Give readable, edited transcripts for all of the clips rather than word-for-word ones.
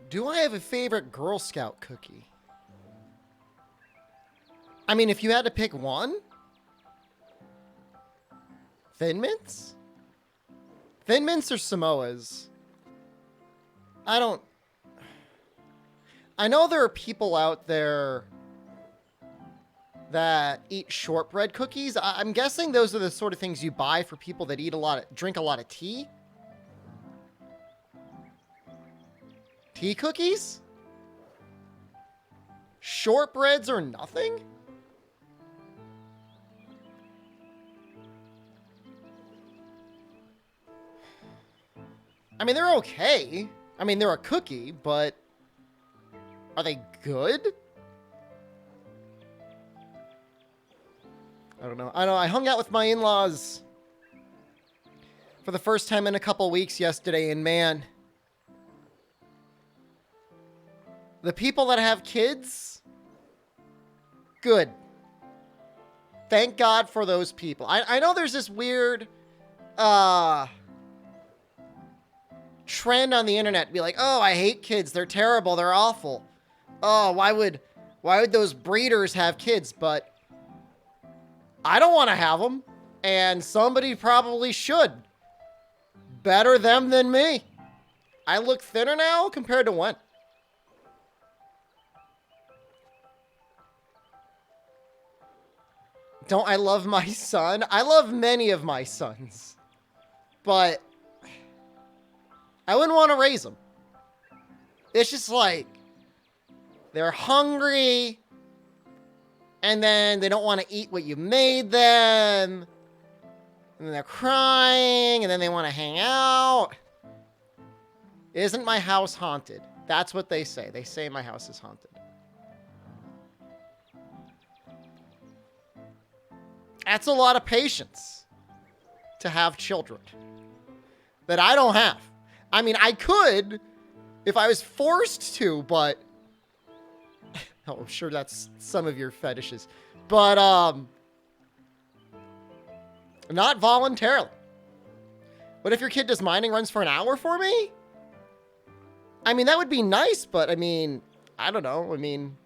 Do I have a favorite Girl Scout cookie? I mean, if you had to pick one? Thin Mints? Thin Mints or Samoas? I don't... I know there are people out there that eat shortbread cookies. I'm guessing those are the sort of things you buy for people that drink a lot of tea. Tea cookies? Shortbreads or nothing? I mean, they're okay. I mean, they're a cookie, but are they good? I don't know. I hung out with my in-laws for the first time in a couple weeks yesterday, and man, the people that have kids, good. Thank God for those people. I know there's this weird trend on the internet to be like, oh, I hate kids. They're terrible. They're awful. Oh, why would those breeders have kids? But I don't want to have them, and somebody probably should. Better them than me. I look thinner now compared to when. Don't I love my son? I love many of my sons, but I wouldn't want to raise them. It's just like, they're hungry, and then they don't want to eat what you made them, and then they're crying, and then they want to hang out. Isn't my house haunted? That's what they say. They say my house is haunted. That's a lot of patience to have children that I don't have. I mean, I could if I was forced to, but oh, I'm sure that's some of your fetishes. But not voluntarily. What if your kid does mining runs for an hour for me? I mean, that would be nice, but I mean, I don't know. I mean,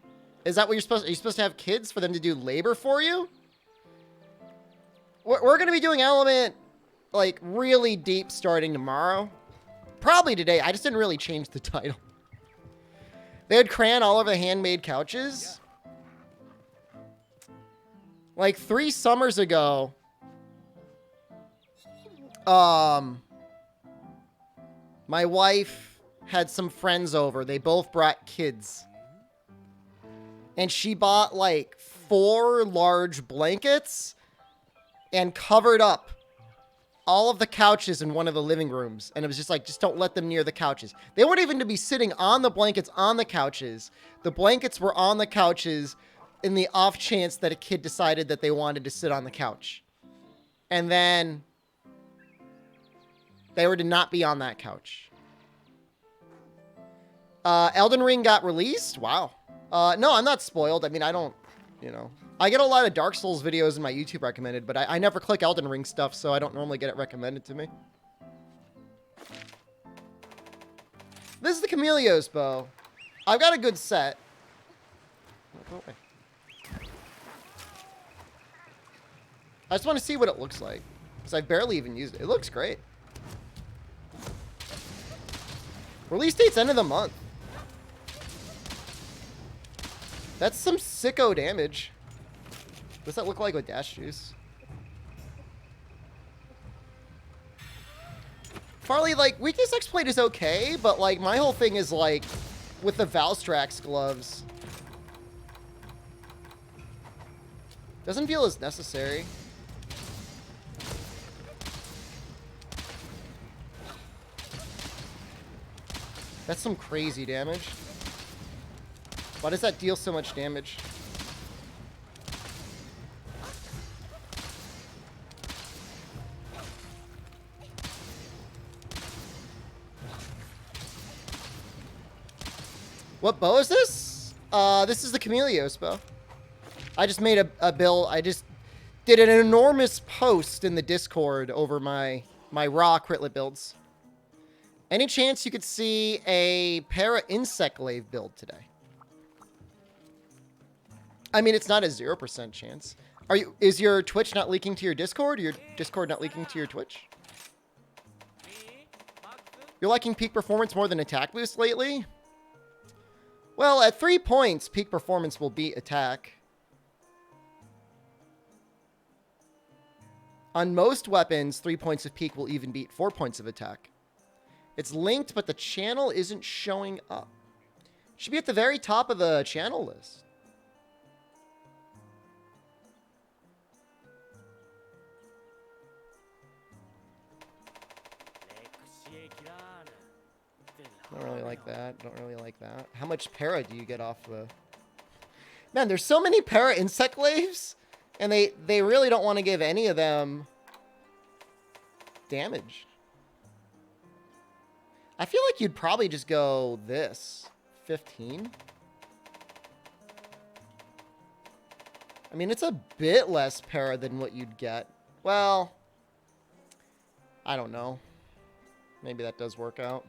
is that what you're supposed to... Are you supposed to have kids for them to do labor for you? We're going to be doing Element, like, really deep starting tomorrow. Probably today. I just didn't really change the title. They had crayon all over the handmade couches. Like 3 summers ago, my wife had some friends over. They both brought kids. And she bought like 4 large blankets and covered up all of the couches in one of the living rooms. And it was just like, just don't let them near the couches. They weren't even to be sitting on the blankets on the couches. The blankets were on the couches in the off chance that a kid decided that they wanted to sit on the couch. And then they were to not be on that couch. Elden Ring got released? Wow. No, I'm not spoiled. I mean, I don't, you know. I get a lot of Dark Souls videos in my YouTube recommended, but I never click Elden Ring stuff, so I don't normally get it recommended to me. This is the Camellios bow. I've got a good set. Go away. I just want to see what it looks like, because I've barely even used it. It looks great. Release date's end of the month. That's some sicko damage. What's that look like with dash juice? Farley, like, weakness exploit is okay, but, like, my whole thing is, like, with the Valstrax gloves. Doesn't feel as necessary. That's some crazy damage. Why does that deal so much damage? What bow is this? This is the Camellios bow. I just made a build. I just did an enormous post in the Discord over my raw critlet builds. Any chance you could see a para-insect glaive build today? I mean, it's not a 0% chance. Is your Twitch not leaking to your Discord? Or your Discord not leaking to your Twitch? You're liking peak performance more than attack boost lately? Well, at 3 points, peak performance will beat attack. On most weapons, 3 points of peak will even beat 4 points of attack. It's linked, but the channel isn't showing up. It should be at the very top of the channel list. Don't really like that. Don't really like that. How much para do you get off the... Man, there's so many para insect glaives, and they really don't want to give any of them damage. I feel like you'd probably just go this. 15? I mean, it's a bit less para than what you'd get. Well, I don't know. Maybe that does work out.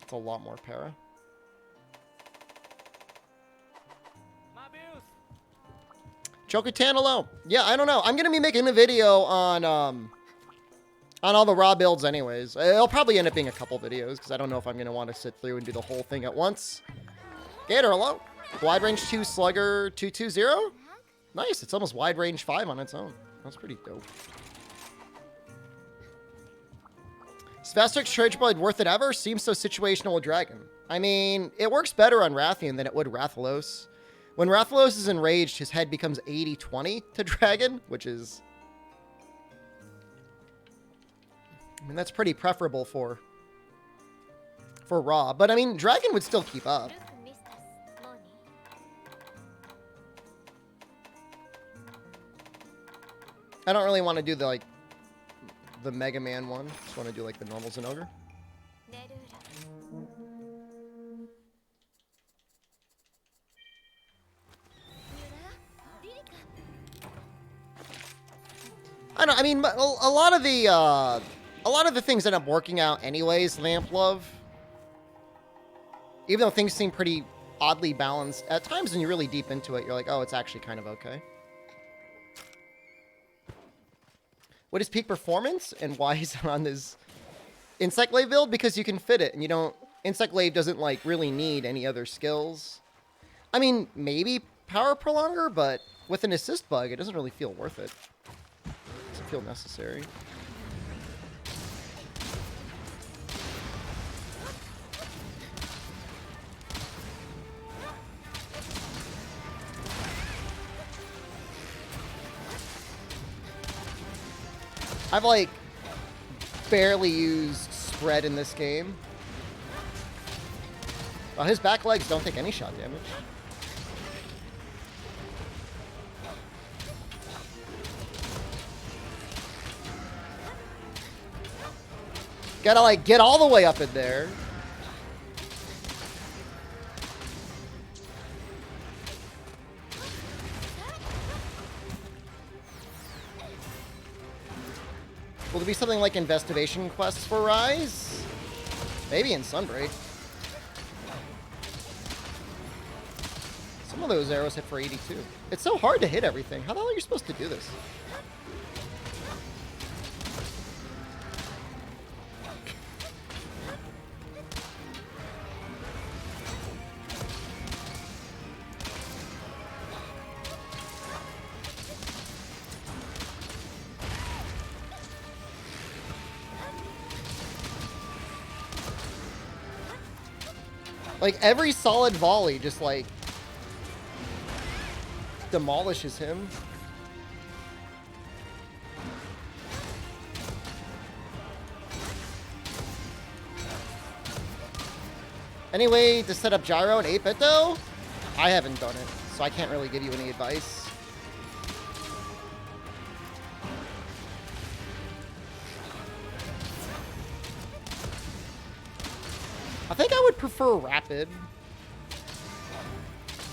It's a lot more para. Chocotanalo. Yeah, I don't know. I'm going to be making a video on all the raw builds anyways. It'll probably end up being a couple videos because I don't know if I'm going to want to sit through and do the whole thing at once. Gator, hello. Wide range 2 slugger 220. Nice. It's almost wide range 5 on its own. That's pretty dope. Spastic Trade Blade worth it ever? Seems so situational with Dragon. I mean, it works better on Rathian than it would Rathalos. When Rathalos is enraged, his head becomes 80-20 to Dragon, which is... I mean, that's pretty preferable for Raw. But, I mean, Dragon would still keep up. I don't really want to do the, the Mega Man one. Just want to do, the normal Zenogre. I mean, a lot of the things end up working out anyways, Lamp Love. Even though things seem pretty oddly balanced, at times when you're really deep into it, you're like, oh, it's actually kind of okay. What is peak performance and why is it on this Insect Glaive build? Because you can fit it and you don't... Insect Glaive doesn't, really need any other skills. I mean, maybe Power Prolonger, but with an assist bug, it doesn't really feel worth it. Doesn't feel necessary. I've, barely used spread in this game. Well, his back legs don't take any shot damage. Gotta, get all the way up in there. Will there be something like investigation quests for Rise? Maybe in Sunbreak. Some of those arrows hit for 82. It's so hard to hit everything. How the hell are you supposed to do this? Every solid volley just, demolishes him. Any way to set up gyro in 8-bit, though? I haven't done it, so I can't really give you any advice. I think I would prefer rapid.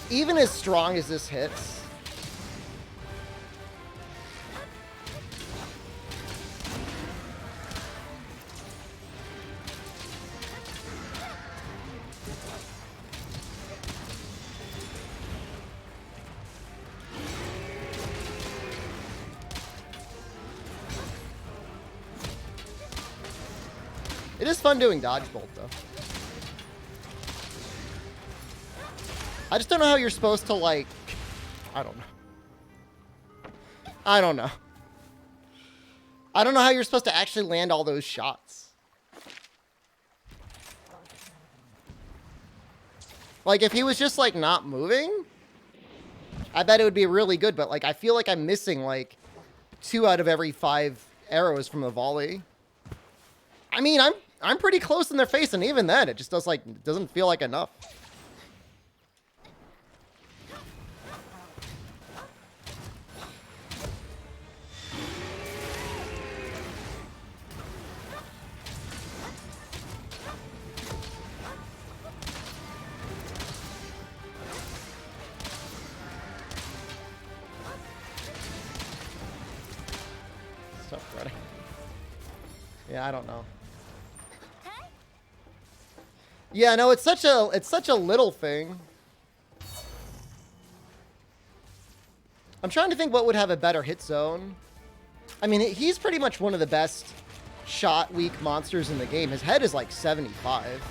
Even as strong as this hits. It is fun doing dodge bolt, though. I just don't know how you're supposed to, like... I don't know. I don't know. I don't know how you're supposed to actually land all those shots. Like, if he was just, like, not moving, I bet it would be really good. But, like, I feel like I'm missing, like, 2 out of every 5 arrows from the volley. I mean, I'm pretty close in their face, and even then, it just does, like, it doesn't feel like enough. Yeah, I don't know. Yeah, no, it's such a little thing. I'm trying to think what would have a better hit zone. I mean, he's pretty much one of the best shot weak monsters in the game. His head is like 75.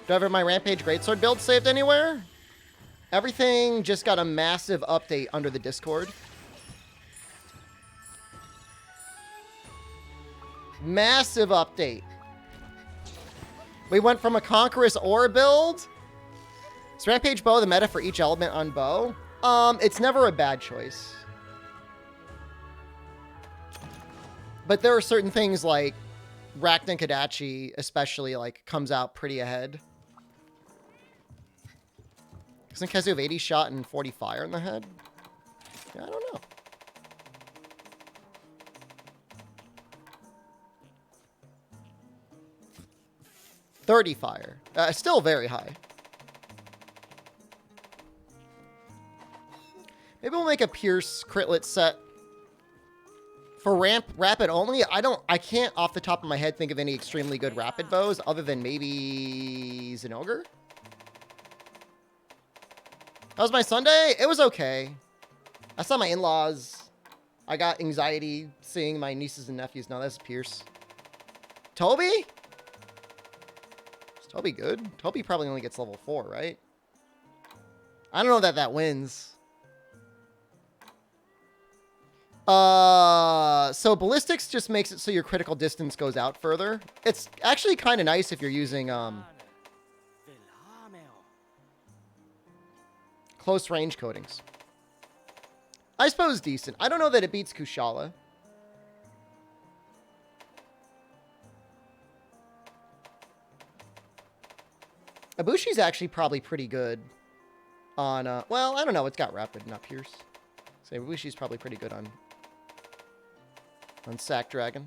Do I have my Rampage Greatsword build saved anywhere? Everything just got a massive update under the Discord. Massive update. We went from a Conqueror's Ore build. Is Rampage Bow the meta for each element on bow? It's never a bad choice. But there are certain things like Rakna Kadachi especially like comes out pretty ahead. Doesn't Kezu have 80 shot and 40 fire in the head? Yeah, I don't know. $30 fire. Still very high. Maybe we'll make a Pierce critlet set. For rapid only, I can't off the top of my head think of any extremely good rapid bows other than maybe Zinogre. How was my Sunday? It was okay. I saw my in-laws. I got anxiety seeing my nieces and nephews. No, that's Pierce. Toby? Is Toby good? Toby probably only gets level 4, right? I don't know that wins. So ballistics just makes it so your critical distance goes out further. It's actually kind of nice if you're using, close range coatings. I suppose decent. I don't know that it beats Kushala. Ibushi's actually probably pretty good on, well, I don't know. It's got rapid, not Pierce. So Ibushi's probably pretty good on Sack Dragon.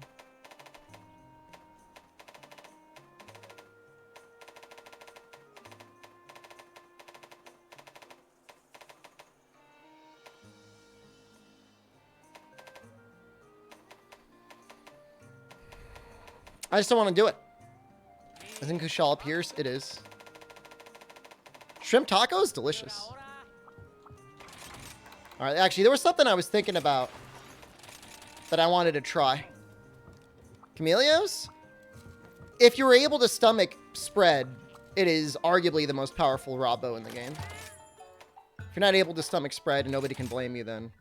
I just don't want to do it. I think Kushala Pierce, it is. Shrimp tacos, delicious. All right, actually, there was something I was thinking about that I wanted to try. Camellios? If you're able to stomach spread, it is arguably the most powerful raw bow in the game. If you're not able to stomach spread and nobody can blame you, then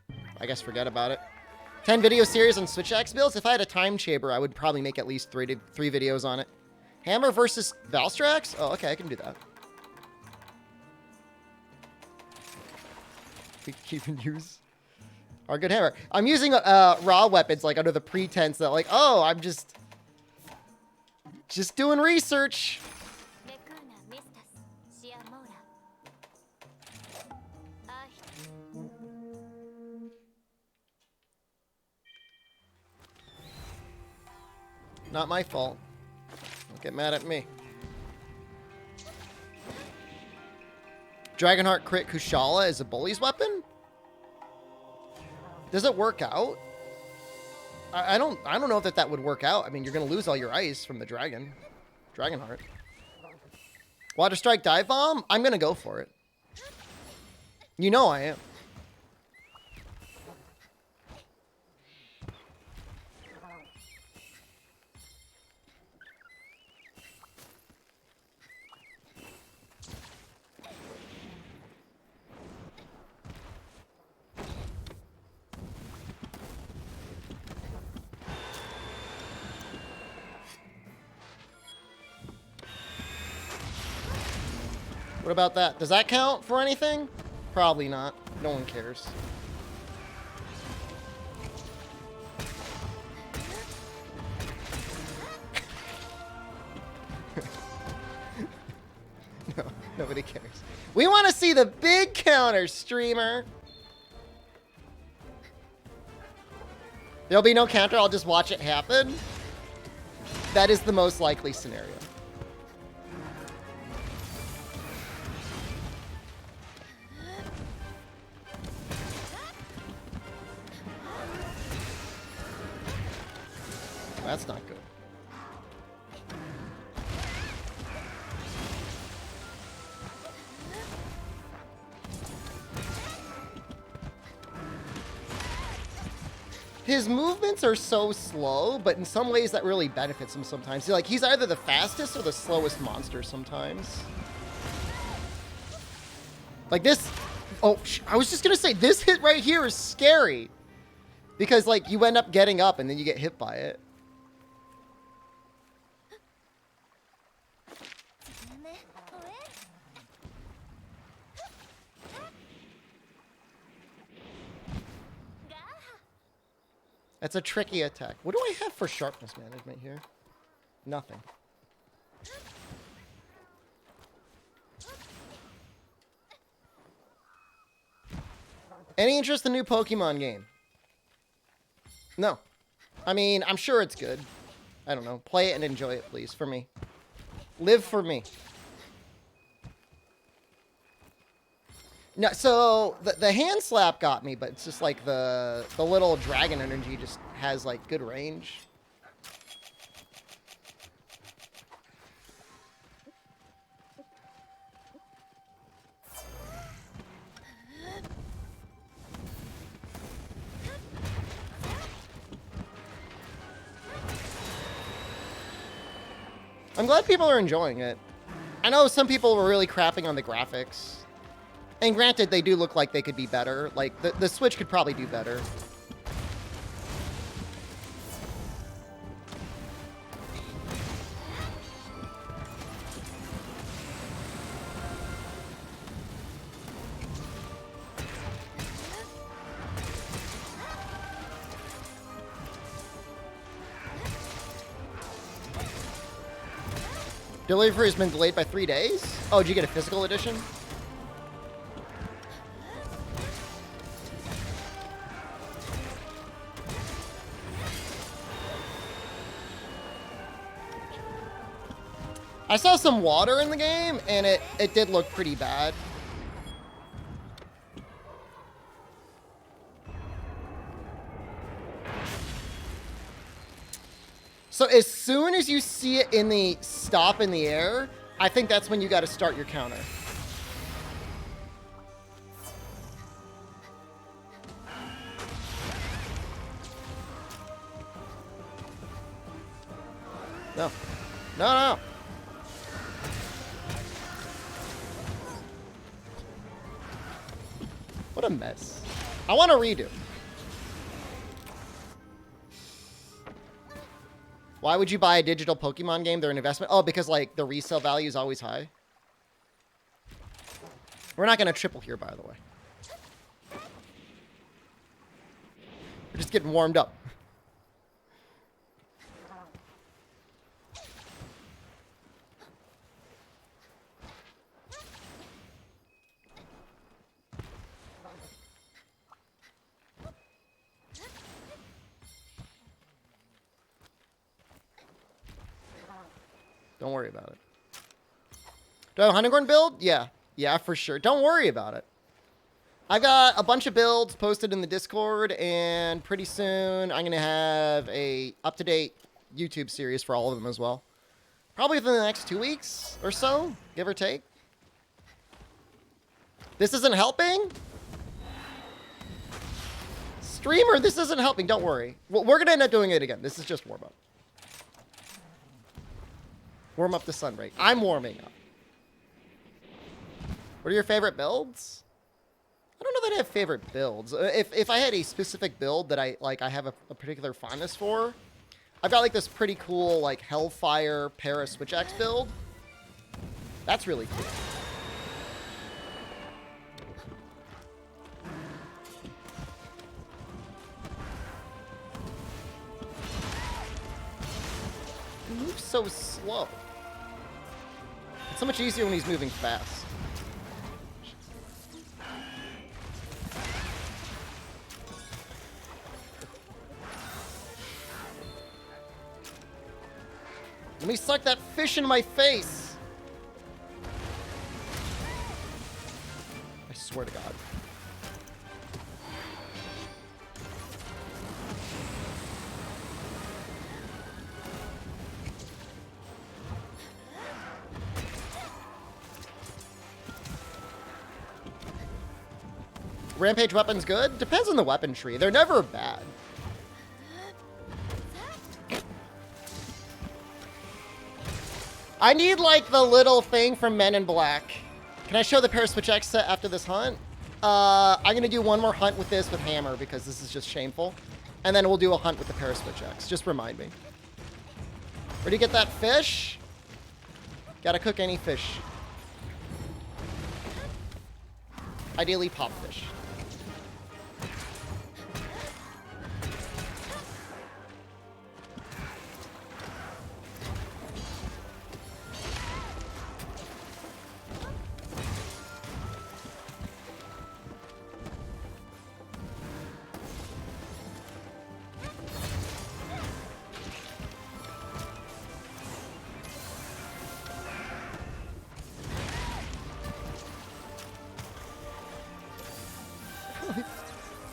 I guess forget about it. 10 video series on Switch Axe builds? If I had a time chamber, I would probably make at least three videos on it. Hammer versus Valstrax? Oh, okay, I can do that. Keep and use our good hammer. I'm using raw weapons like under the pretense that like, oh, I'm just doing research. Not my fault. Don't get mad at me. Dragonheart crit Kushala is a bully's weapon? Does it work out? I don't know that that would work out. I mean, you're gonna lose all your ice from the dragon heart. Water strike dive bomb? I'm gonna go for it. You know I am. What about that? Does that count for anything? Probably not. No one cares. No, nobody cares. We want to see the big counter, streamer. There'll be no counter. I'll just watch it happen. That is the most likely scenario. That's not good. His movements are so slow, but in some ways that really benefits him sometimes. Like, he's either the fastest or the slowest monster sometimes. Like this... Oh, I was just gonna say, this hit right here is scary. Because, like, you end up getting up and then you get hit by it. That's a tricky attack. What do I have for sharpness management here? Nothing. Any interest in the new Pokemon game? No. I mean, I'm sure it's good. I don't know. Play it and enjoy it, please, for me. Live for me. No, so the hand slap got me, but it's just like the little dragon energy just has like good range. I'm glad people are enjoying it. I know some people were really crapping on the graphics. And granted, they do look like they could be better. Like, the Switch could probably do better. Delivery has been delayed by 3 days? Oh, did you get a physical edition? I saw some water in the game, and it did look pretty bad. So as soon as you see it in the stop in the air, I think that's when you got to start your counter. No. No, no. What a mess. I want to redo. Why would you buy a digital Pokemon game? They're an investment. Oh, because like the resale value is always high. We're not going to triple here, by the way. We're just getting warmed up. Don't worry about it. Do I have a Honeycorn build? Yeah. Yeah, for sure. Don't worry about it. I got a bunch of builds posted in the Discord, and pretty soon I'm going to have a up-to-date YouTube series for all of them as well. Probably within the next 2 weeks or so, give or take. This isn't helping? Streamer, this isn't helping. Don't worry. We're going to end up doing it again. This is just warm-up. Warm up the sun rate. I'm warming up. What are your favorite builds? I don't know that I have favorite builds. If I had a specific build that I have a particular fondness for, I've got like this pretty cool like Hellfire Para Switch Axe build. That's really cool. He moves so slow. It's so much easier when he's moving fast. Let me suck that fish in my face. I swear to God. Rampage weapons good? Depends on the weapon tree. They're never bad. I need, like, the little thing from Men in Black. Can I show the Para Switch X set after this hunt? I'm going to do one more hunt with this with Hammer because this is just shameful. And then we'll do a hunt with the Para Switch X. Just remind me. Where do you get that fish? Gotta cook any fish. Ideally, pop fish.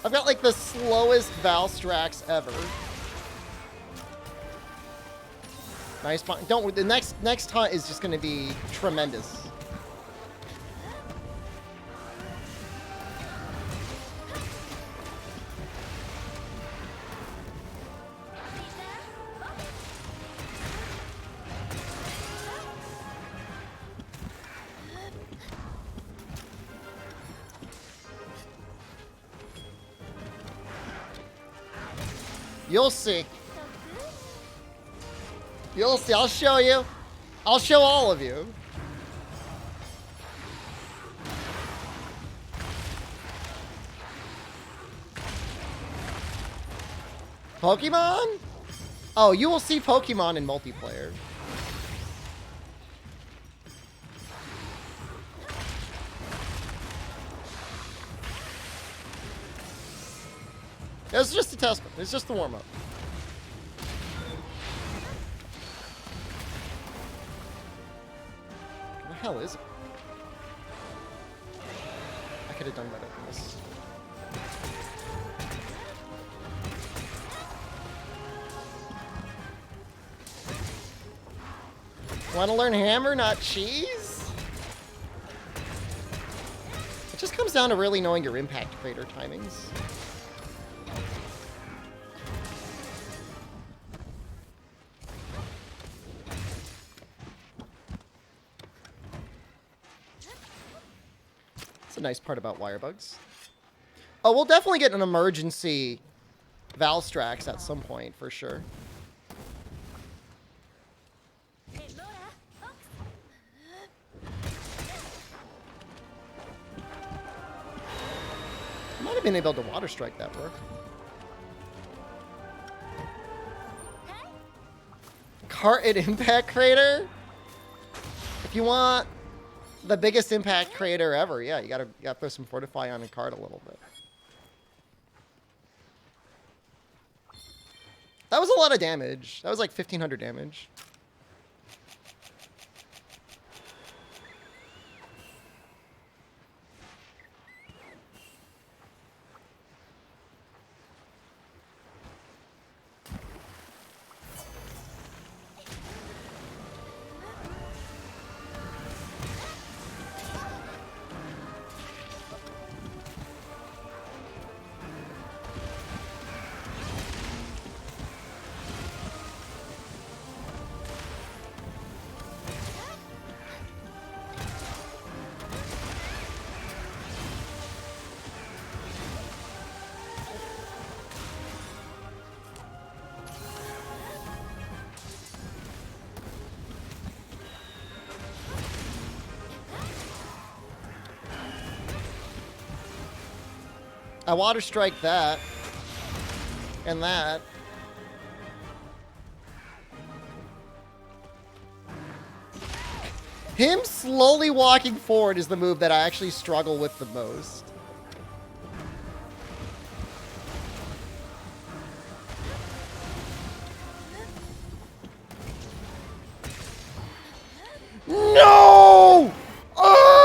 I've got like the slowest Valstrax ever. Nice. Don't. The next hunt is just going to be tremendous. You'll see. You'll see. I'll show you. I'll show all of you. Pokemon? Oh, you will see Pokemon in multiplayer. It's just a test. It's just the warm-up. What the hell is it? I could have done better than this. Want to learn Hammer, not cheese? It just comes down to really knowing your impact crater timings. Nice part about wire bugs. Oh, we'll definitely get an emergency Valstrax at some point for sure. Might have been able to water strike that work. Cart at impact crater? If you want the biggest impact creator ever. Yeah, you gotta throw some Fortify on a card a little bit. That was a lot of damage. That was like 1,500 damage. I water strike that. And that. Him slowly walking forward is the move that I actually struggle with the most. No! Ah!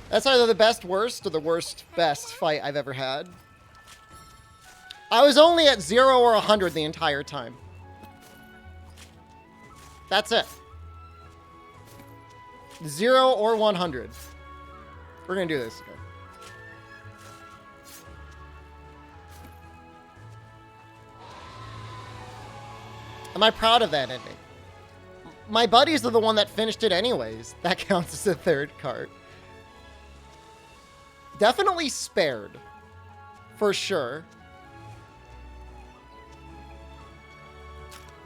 That's either the best worst or the worst best fight I've ever had. I was only at 0 or 100 the entire time. That's it. 0 or 100. We're gonna do this again. Am I proud of that ending? My buddies are the one that finished it anyways. That counts as a third card. Definitely spared. For sure.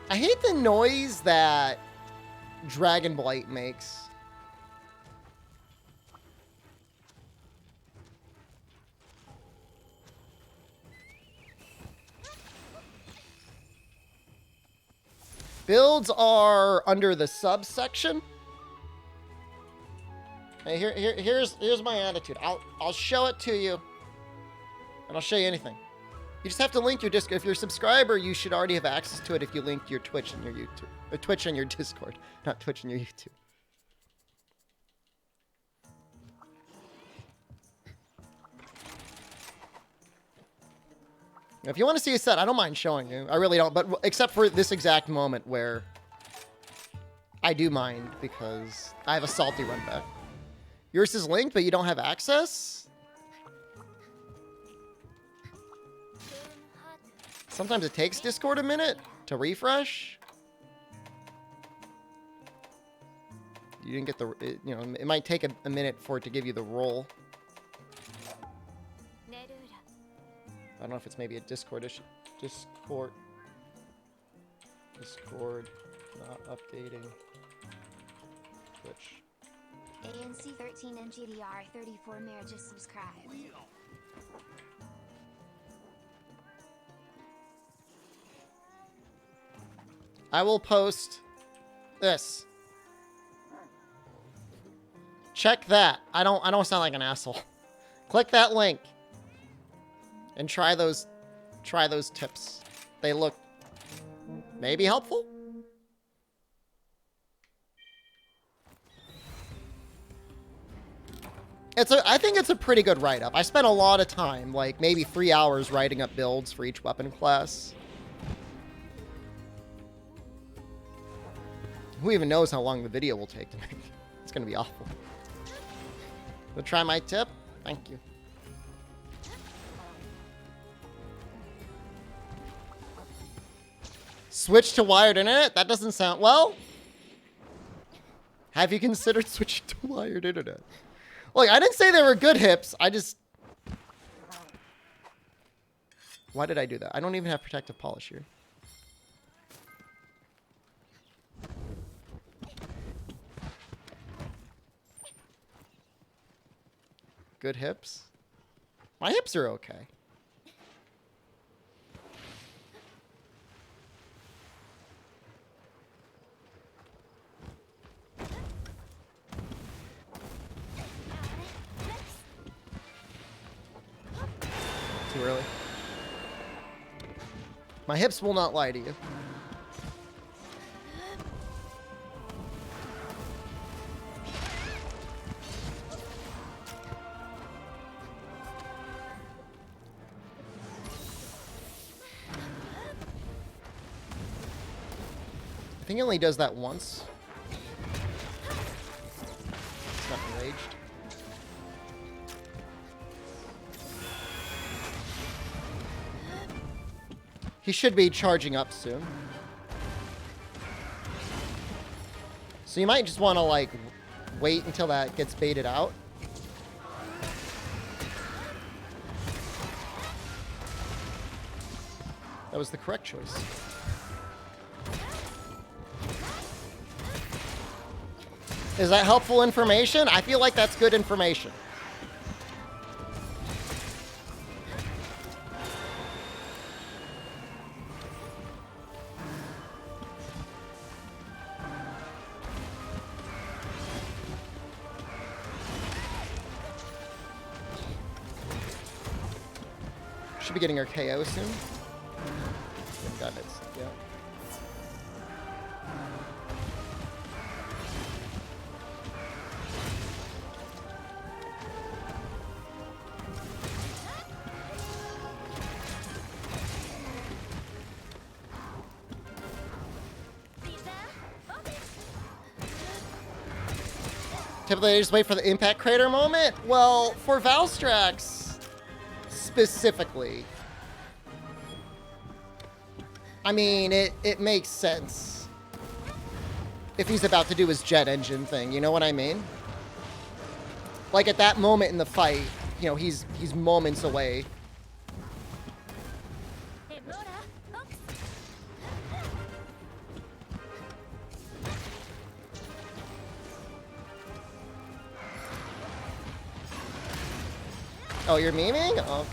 I hate the noise that Dragon Blight makes. Builds are under the subsection. Hey, here's my attitude. I'll show it to you, and I'll show you anything. You just have to link your Discord. If you're a subscriber, you should already have access to it if you link your Twitch and your YouTube, or Twitch and your Discord, not Twitch and your YouTube. If you want to see a set, I don't mind showing you. I really don't, but except for this exact moment where I do mind because I have a salty run back. Yours is linked, but you don't have access? Sometimes it takes Discord a minute to refresh. You didn't get the, you know, it might take a minute for it to give you the role. I don't know if it's maybe a Discord issue. Discord not updating. Twitch. ANC 13 and GDR 34 Mayor just subscribed. I will post this. Check that. I don't sound like an asshole. Click that link and try those tips. They look maybe helpful. I think it's a pretty good write-up. I spent a lot of time, like maybe 3 hours writing up builds for each weapon class. Who even knows how long the video will take to make? It's gonna be awful. Wanna try my tip? Thank you. Switch to wired internet? That doesn't sound... Well, have you considered switching to wired internet? Look, I didn't say they were good hips. I just... Why did I do that? I don't even have protective polish here. Good hips? My hips are okay. Too early. My hips will not lie to you. I think he only does that once. It's not enraged. He should be charging up soon. So you might just want to, like, wait until that gets baited out. That was the correct choice. Is that helpful information? I feel like that's good information. Should be getting our KO soon. Got it. Yeah. Typically, I just wait for the impact crater moment. Well, for Valstrax specifically, I mean, it makes sense if he's about to do his jet engine thing. You know what I mean? Like at that moment in the fight, you know, he's moments away. Oh, you're memeing? Oh.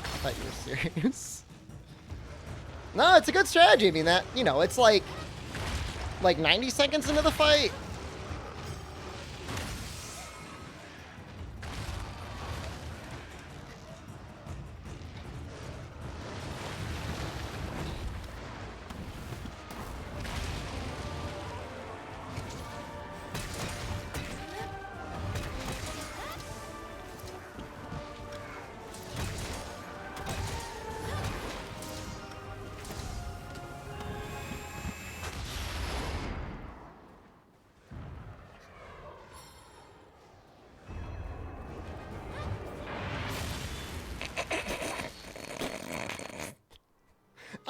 I thought you were serious. No, it's a good strategy. I mean, that, you know, it's like 90 seconds into the fight.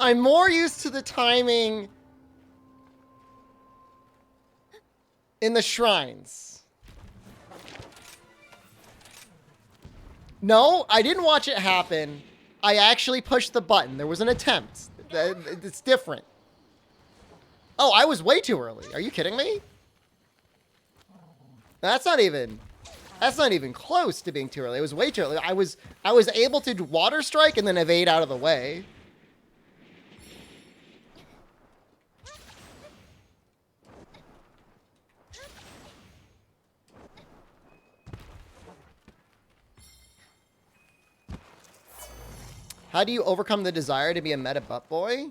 I'm more used to the timing in the shrines. No, I didn't watch it happen. I actually pushed the button. There was an attempt. It's different. Oh, I was way too early. Are you kidding me? That's not even close to being too early. It was way too early. I was able to water strike and then evade out of the way. How do you overcome the desire to be a meta butt boy?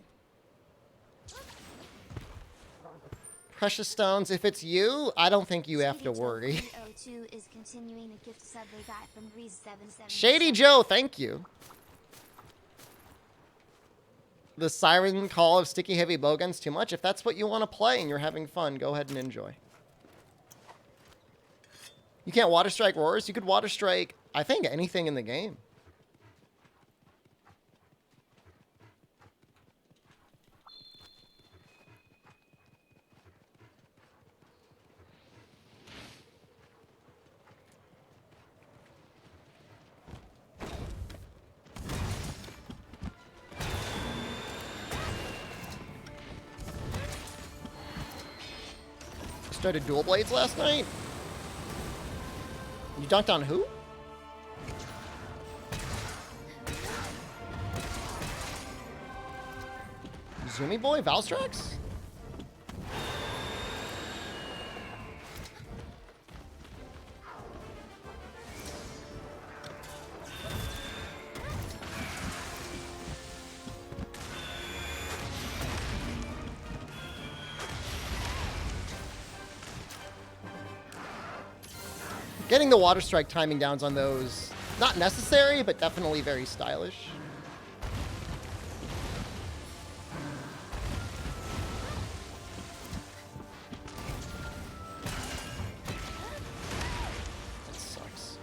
Precious stones. If it's you, I don't think you have to worry. Is continuing a gift sub they got from Shady Joe, thank you. The siren call of sticky heavy bowguns too much. If that's what you want to play and you're having fun, go ahead and enjoy. You can't water strike roars. You could water strike, I think, anything in the game. Started dual blades last night? You dunked on who? Zoomy boy, Valstrax? Getting the water strike timing downs on those, not necessary, but definitely very stylish. That sucks.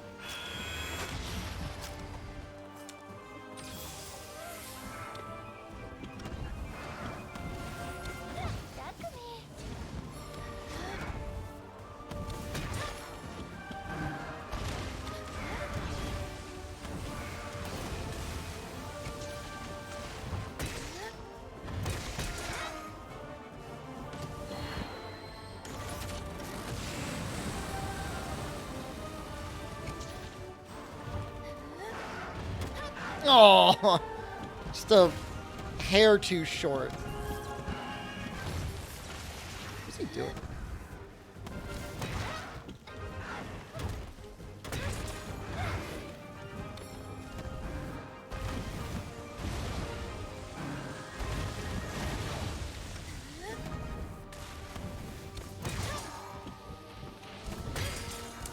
Oh, just a hair too short. What's he doing?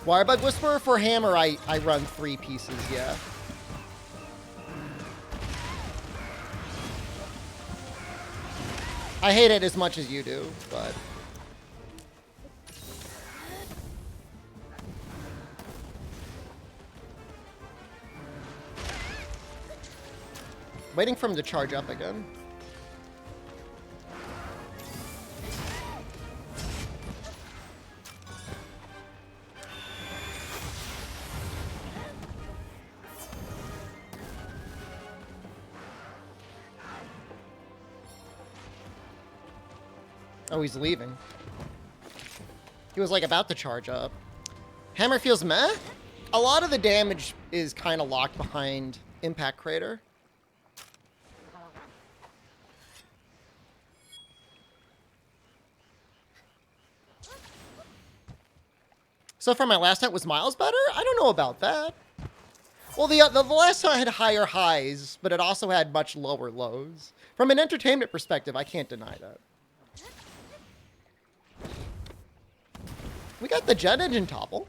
Wirebug Whisperer for hammer, I run 3 pieces, yeah. I hate it as much as you do, but... Waiting for him to charge up again. Oh, he's leaving. He was like about to charge up. Hammer feels meh. A lot of the damage is kind of locked behind Impact Crater. So for my last hunt, was Miles better? I don't know about that. Well, the last hunt had higher highs, but it also had much lower lows. From an entertainment perspective, I can't deny that. We got the jet engine topple.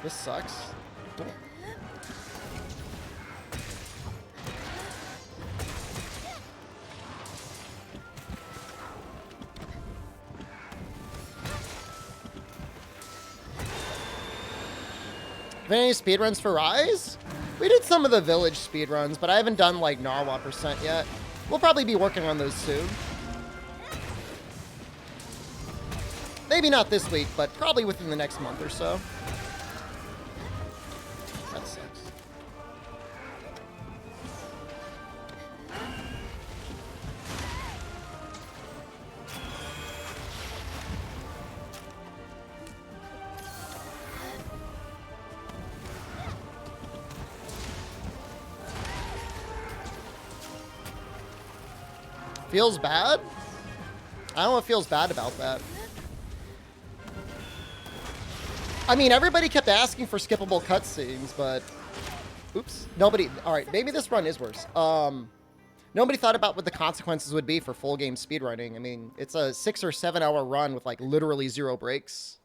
This sucks. Have any speedruns for Rise? We did some of the village speedruns, but I haven't done like Narwa % yet. We'll probably be working on those soon. Maybe not this week, but probably within the next month or so. That sucks. Feels bad? I don't know what feels bad about that. I mean, everybody kept asking for skippable cutscenes, but... Oops. Nobody... Alright, maybe this run is worse. Nobody thought about what the consequences would be for full game speedrunning. I mean, it's a 6 or 7 hour run with, like, literally 0 breaks.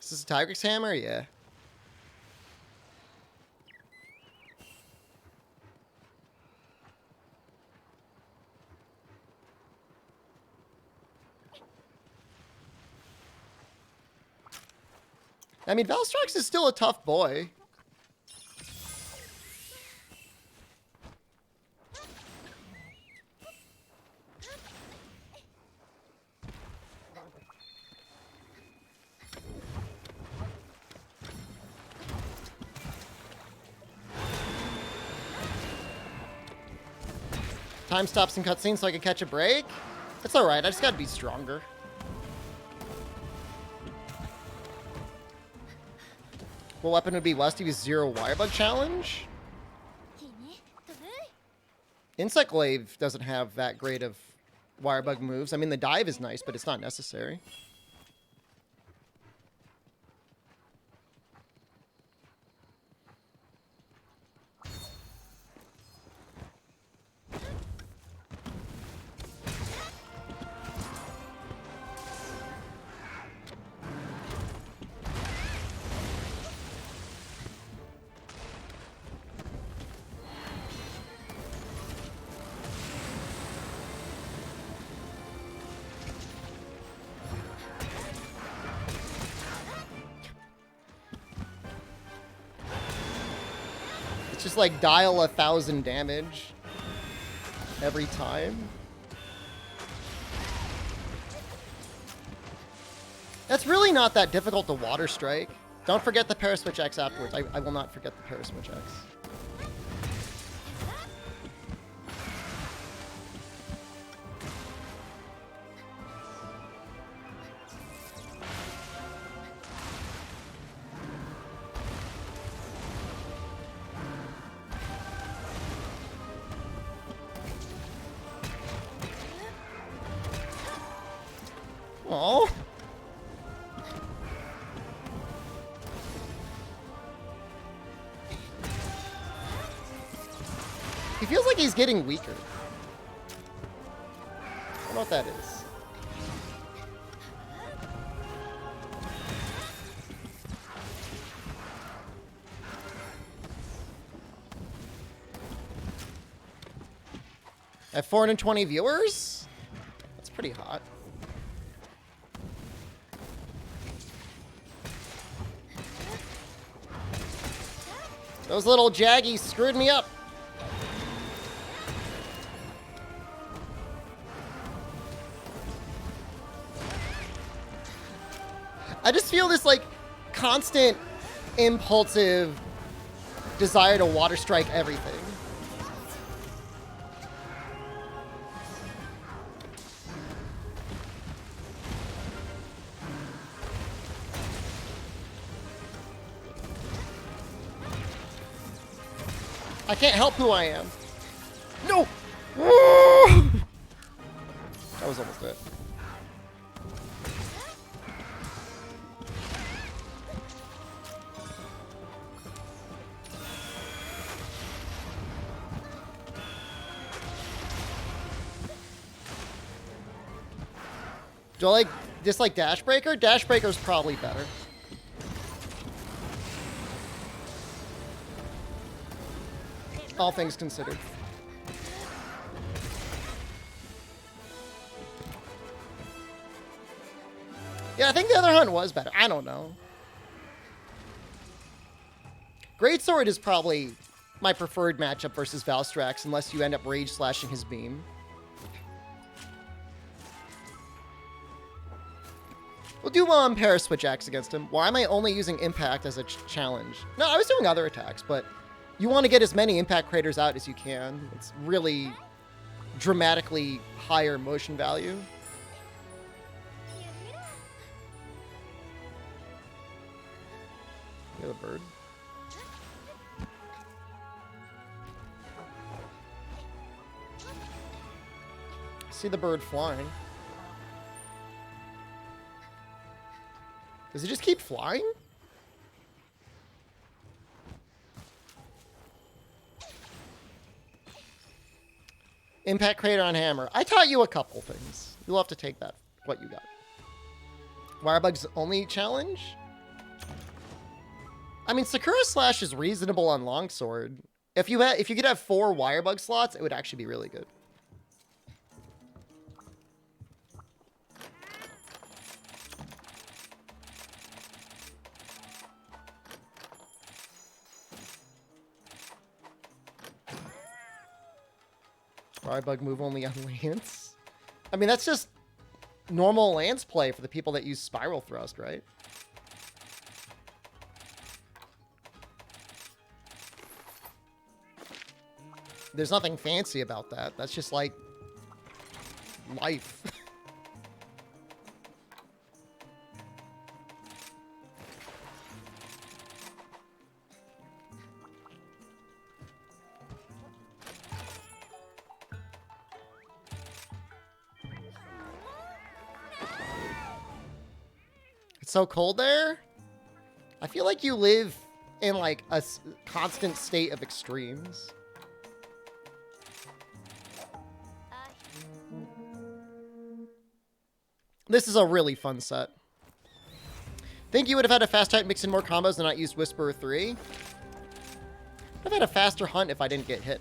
Is this a Tigrex hammer? Yeah. I mean, Valstrax is still a tough boy. Time stops and cutscenes so I can catch a break? That's alright, I just gotta be stronger. What weapon would be Westy's 0 Wirebug challenge? Insect Glaive doesn't have that great of Wirebug moves. I mean, the dive is nice, but it's not necessary. Just like dial 1,000 damage every time. That's really not that difficult to water strike. Don't forget the Paraswitch X afterwards. I will not forget the Paraswitch X. Oh. He feels like he's getting weaker. I don't know what that is. At 420 viewers? That's pretty hot. Those little jaggies screwed me up. I just feel this, like, constant, impulsive desire to water strike everything. I can't help who I am. No! That was almost it. Do I like dislike Dash Breaker? Dash Breaker's probably better. All things considered. Yeah, I think the other hunt was better. I don't know. Greatsword is probably my preferred matchup versus Valstrax, unless you end up rage slashing his beam. We'll do Paraswitch Axe against him. Why am I only using Impact as a challenge? No, I was doing other attacks, but you want to get as many Impact Craters out as you can. It's really dramatically higher motion value. You're the bird. See the bird flying. Does it just keep flying? Impact Crater on Hammer. I taught you a couple things. You'll have to take that, what you got. Wirebug's only challenge? I mean, Sakura Slash is reasonable on Longsword. If you could have 4 Wirebug slots, it would actually be really good. Wirebug move only on Lance? I mean, that's just normal Lance play for the people that use Spiral Thrust, right? There's nothing fancy about that. That's just like life. It's so cold there. I feel like you live in like a constant state of extremes. This is a really fun set. Think you would have had a fast type mix in more combos and not used Whisperer 3? I've had a faster hunt if I didn't get hit.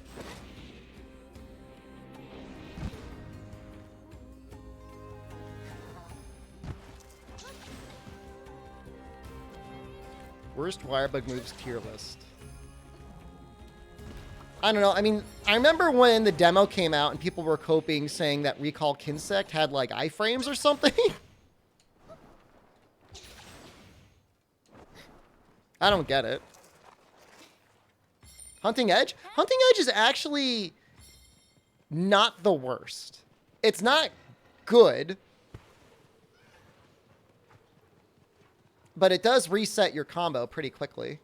Worst Wirebug moves tier list. I don't know. I mean, I remember when the demo came out and people were coping saying that Recall Kinsect had like iframes or something. I don't get it. Hunting Edge? Hunting Edge is actually not the worst. It's not good, but it does reset your combo pretty quickly.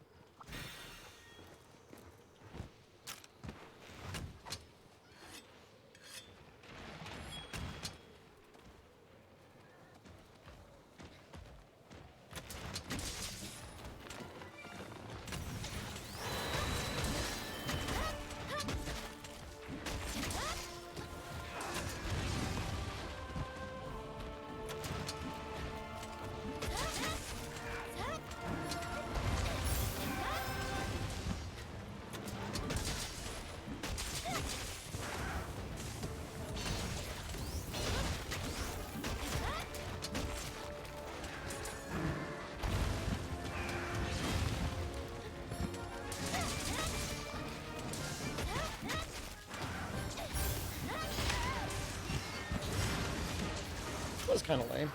That was kind of lame.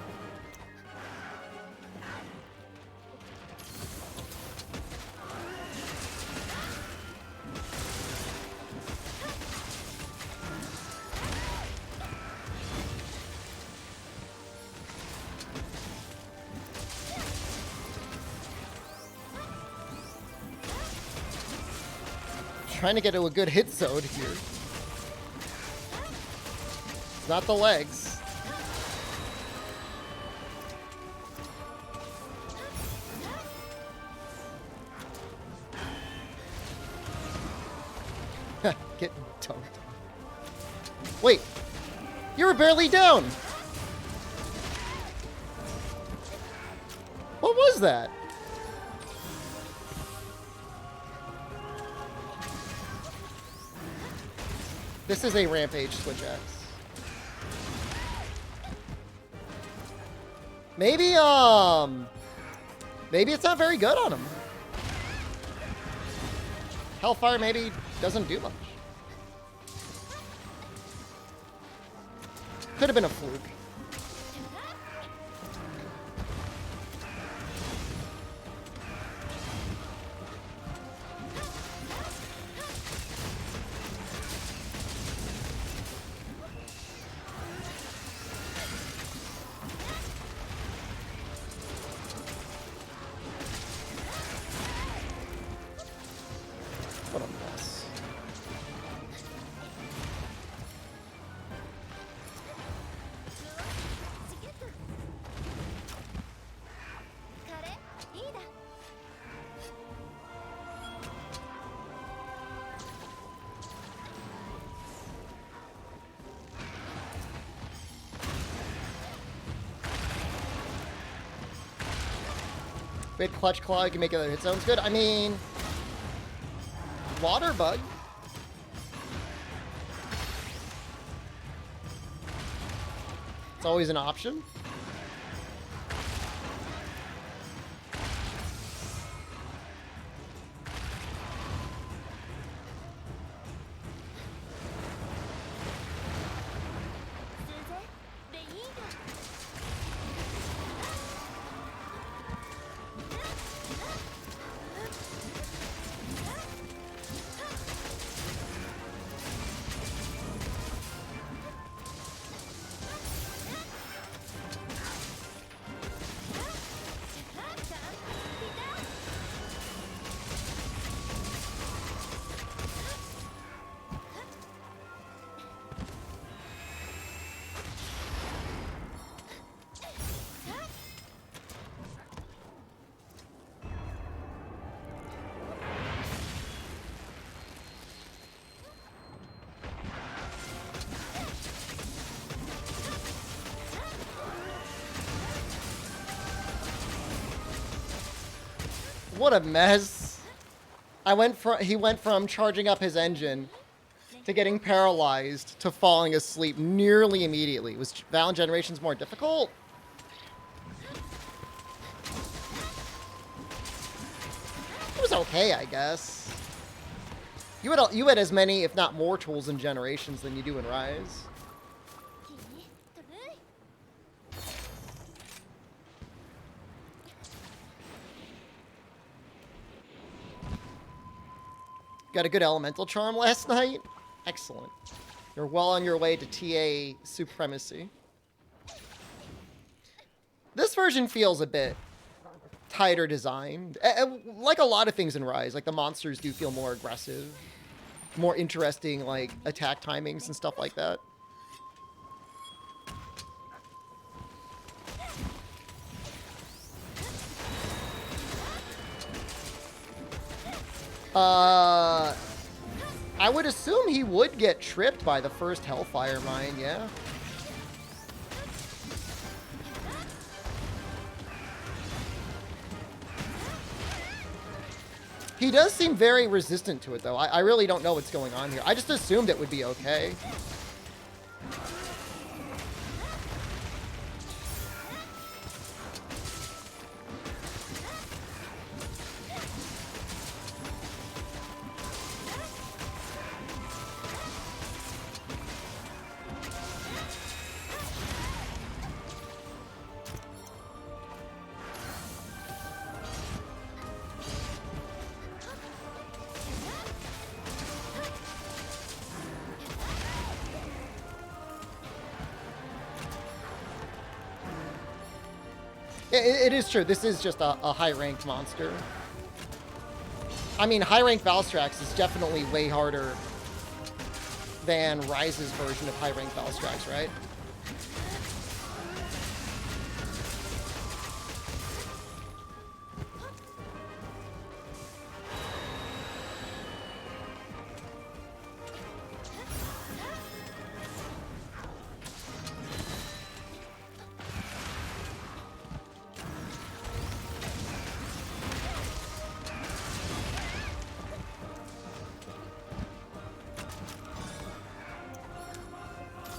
Trying to get to a good hit zone here. It's not the legs. Get dunked. Wait, you were barely down. What was that? This is a Rampage Switch X. Maybe it's not very good on him. Hellfire maybe doesn't do much. Could have been a fluke. What a mess. Big clutch claw, you can make other hit zones good. I mean, water bug. It's always an option. What a mess. He went from charging up his engine to getting paralyzed to falling asleep nearly immediately. Was Valen Generations more difficult? It was okay, I guess. You had as many, if not more, tools in Generations than you do in Rise. Got a good elemental charm last night? Excellent. You're well on your way to TA supremacy. This version feels a bit tighter designed. Like a lot of things in Rise, like the monsters do feel more aggressive, more interesting, like attack timings and stuff like that. I would assume he would get tripped by the first Hellfire Mine, yeah. He does seem very resistant to it, though. I really don't know what's going on here. I just assumed it would be okay. It is true. This is just a high-ranked monster. I mean, high-ranked Valstrax is definitely way harder than Rise's version of high-ranked Valstrax, right?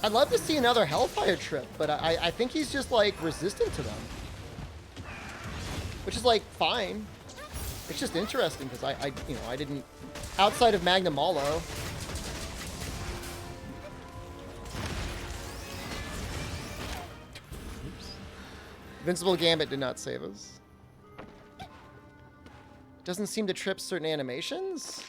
I'd love to see another Hellfire trip, but I think he's just, like, resistant to them. Which is, like, fine. It's just interesting, because I didn't... Outside of Magna Malo... Oops. Invincible Gambit did not save us. Doesn't seem to trip certain animations?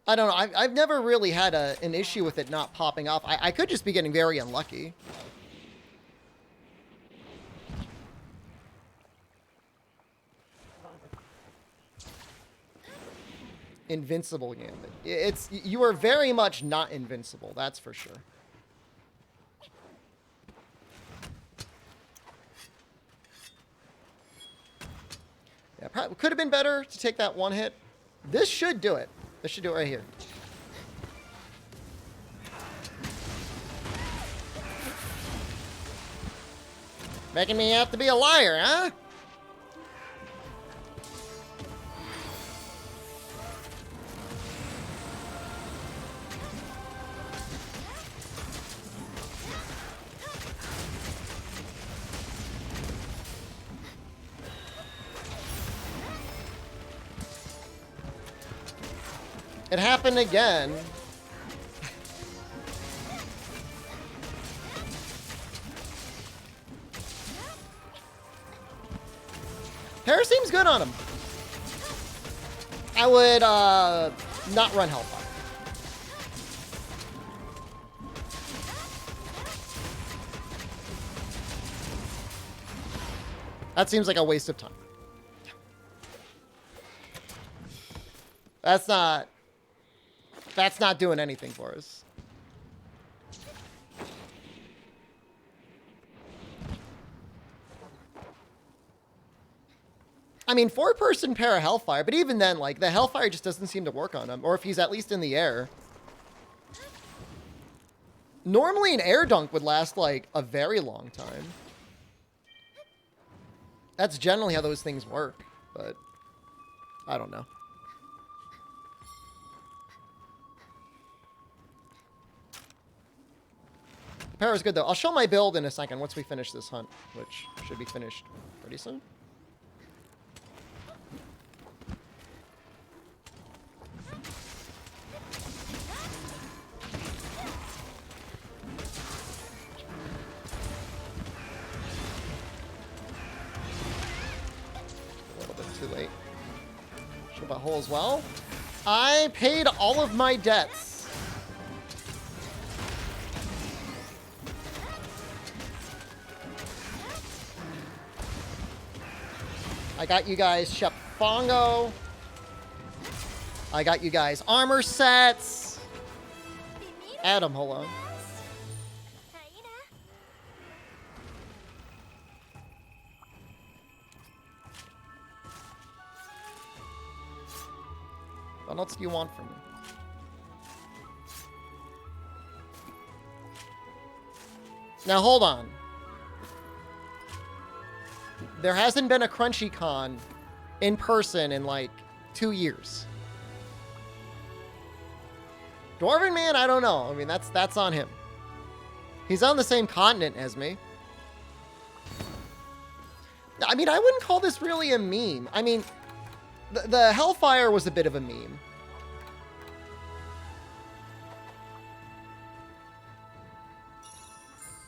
I don't know. I've never really had an issue with it not popping off. I could just be getting very unlucky. Invincible Gambit. You are very much not invincible, that's for sure. Yeah, probably could have been better to take that one hit. This should do it. This should do it right here. Making me out to be a liar, huh? It happened again. Hair seems good on him. I would not run Hellfire. That seems like a waste of time. That's not doing anything for us. I mean, 4-person para Hellfire, but even then, like, the Hellfire just doesn't seem to work on him, or if he's at least in the air. Normally, an air dunk would last, like, a very long time. That's generally how those things work, but I don't know. Para's good, though. I'll show my build in a second once we finish this hunt, which should be finished pretty soon. A little bit too late. Show that hole as well. I paid all of my debts. I got you guys Shep Fongo. I got you guys armor sets. Adam, hello. What else do you want from me? Now hold on. There hasn't been a CrunchyCon in person in like 2 years. Dwarven Man, I don't know. I mean, that's on him. He's on the same continent as me. I mean, I wouldn't call this really a meme. I mean, the Hellfire was a bit of a meme.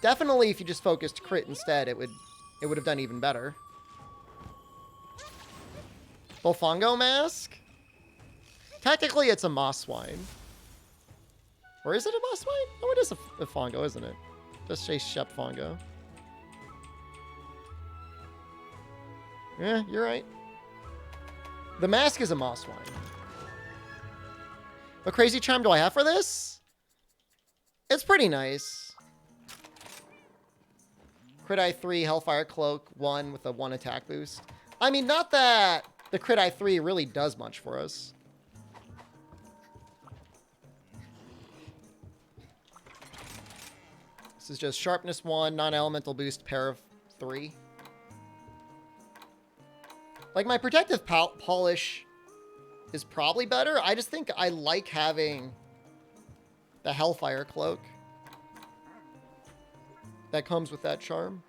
Definitely, if you just focused crit instead, it would have done even better. Bofongo mask? Technically, it's a moss swine. Or is it a moss swine? Oh, it is a Fongo, isn't it? Just say Shep Fongo. Yeah, you're right. The mask is a moss swine. What crazy charm do I have for this? It's pretty nice. Crit Eye 3, Hellfire Cloak 1 with a 1 attack boost. I mean, not that the Crit Eye 3 really does much for us. This is just Sharpness 1, non-elemental boost, pair of 3. Like, my Protective Polish is probably better. I just think I like having the Hellfire Cloak that comes with that charm.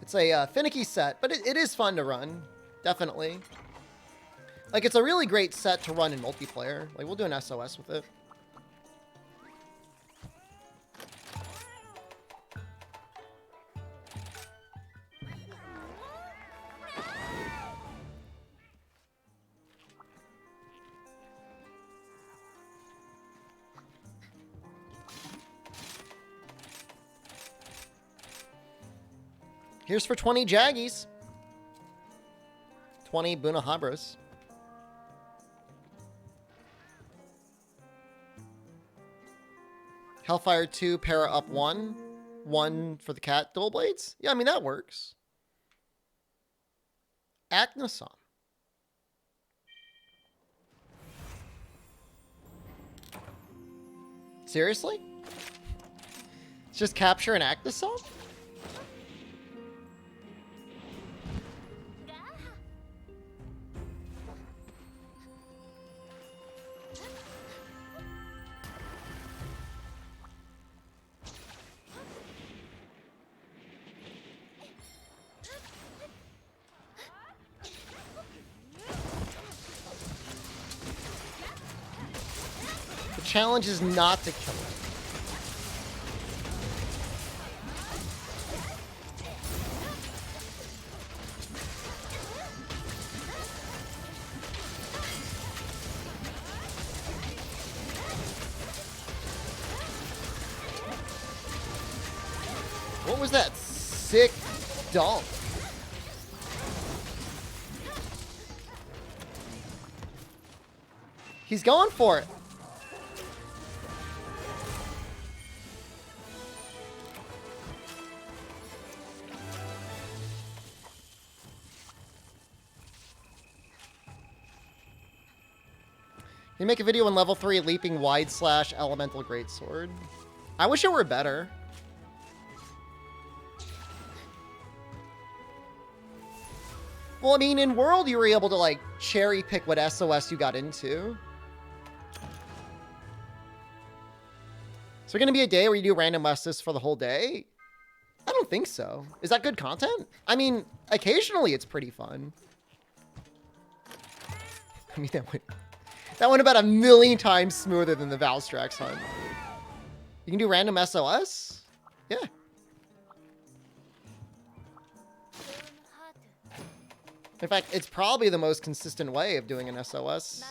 It's a finicky set, but it is fun to run. Definitely. Like, it's a really great set to run in multiplayer. Like, we'll do an SOS with it. Here's for 20 Jaggies. 20 Bunahabras. Hellfire 2, para up 1. 1 for the cat dual blades. Yeah, I mean, that works. Acnosom. Seriously? Just capture an Acnosom? Challenge is not to kill it. What was that sick dunk? He's going for it. You make a video on level 3 leaping wide slash elemental greatsword. I wish it were better. Well, I mean, in World, you were able to, like, cherry pick what SOS you got into. Is there going to be a day where you do random assist for the whole day? I don't think so. Is that good content? I mean, occasionally it's pretty fun. I mean, that went about a million times smoother than the Valstrax hunt. You can do random SOS? Yeah. In fact, it's probably the most consistent way of doing an SOS.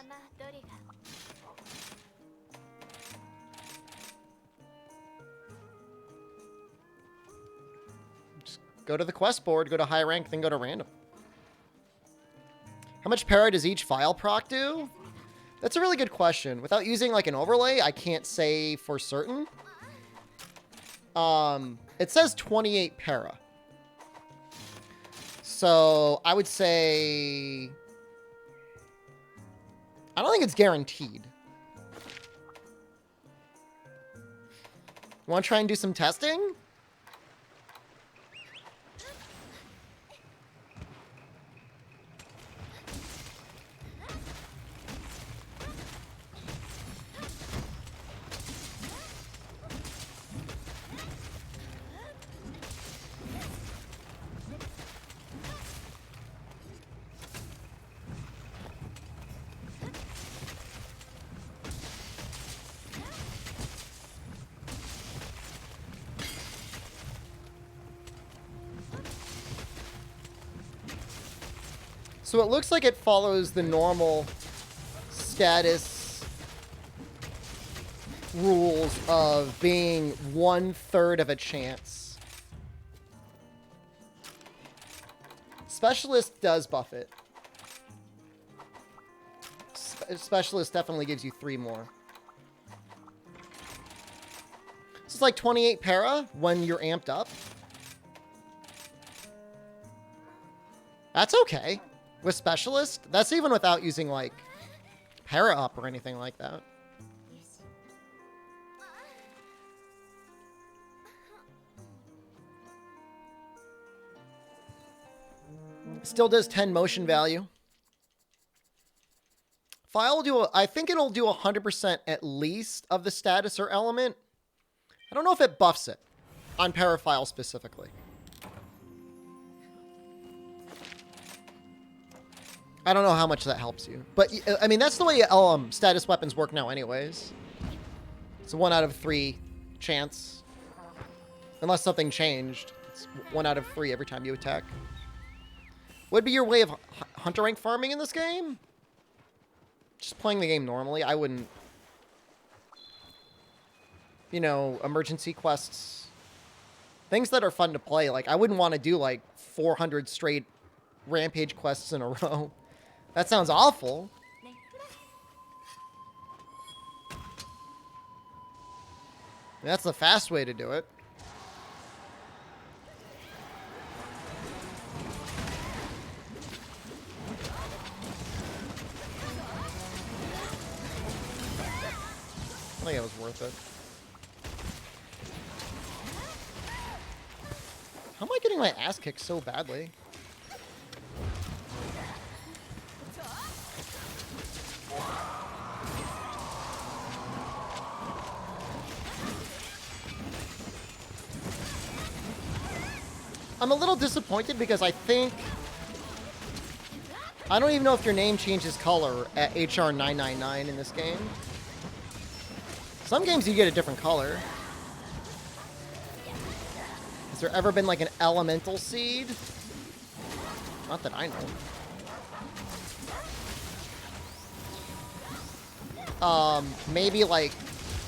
Just go to the quest board, go to high rank, then go to random. How much para does each file proc do? That's a really good question. Without using like an overlay, I can't say for certain. It says 28 para. So I would say, I don't think it's guaranteed. You want to try and do some testing? So it looks like it follows the normal status rules of being 1/3 of a chance. Specialist does buff it. Specialist definitely gives you 3 more. This is like 28 para when you're amped up. That's okay. With Specialist, that's even without using, like, para up or anything like that. Still does 10 motion value. File will do, I think it'll do 100% at least of the status or element. I don't know if it buffs it on Parafile specifically. I don't know how much that helps you. But, I mean, that's the way status weapons work now anyways. It's a 1 out of 3 chance. Unless something changed. It's 1 out of 3 every time you attack. What would be your way of hunter rank farming in this game? Just playing the game normally. I wouldn't... You know, emergency quests. Things that are fun to play. Like, I wouldn't want to do, like, 400 straight rampage quests in a row. That sounds awful. That's the fast way to do it. I think it was worth it. How am I getting my ass kicked so badly? I'm a little disappointed because I think... I don't even know if your name changes color at HR 999 in this game. Some games you get a different color. Has there ever been like an elemental seed? Not that I know. Maybe like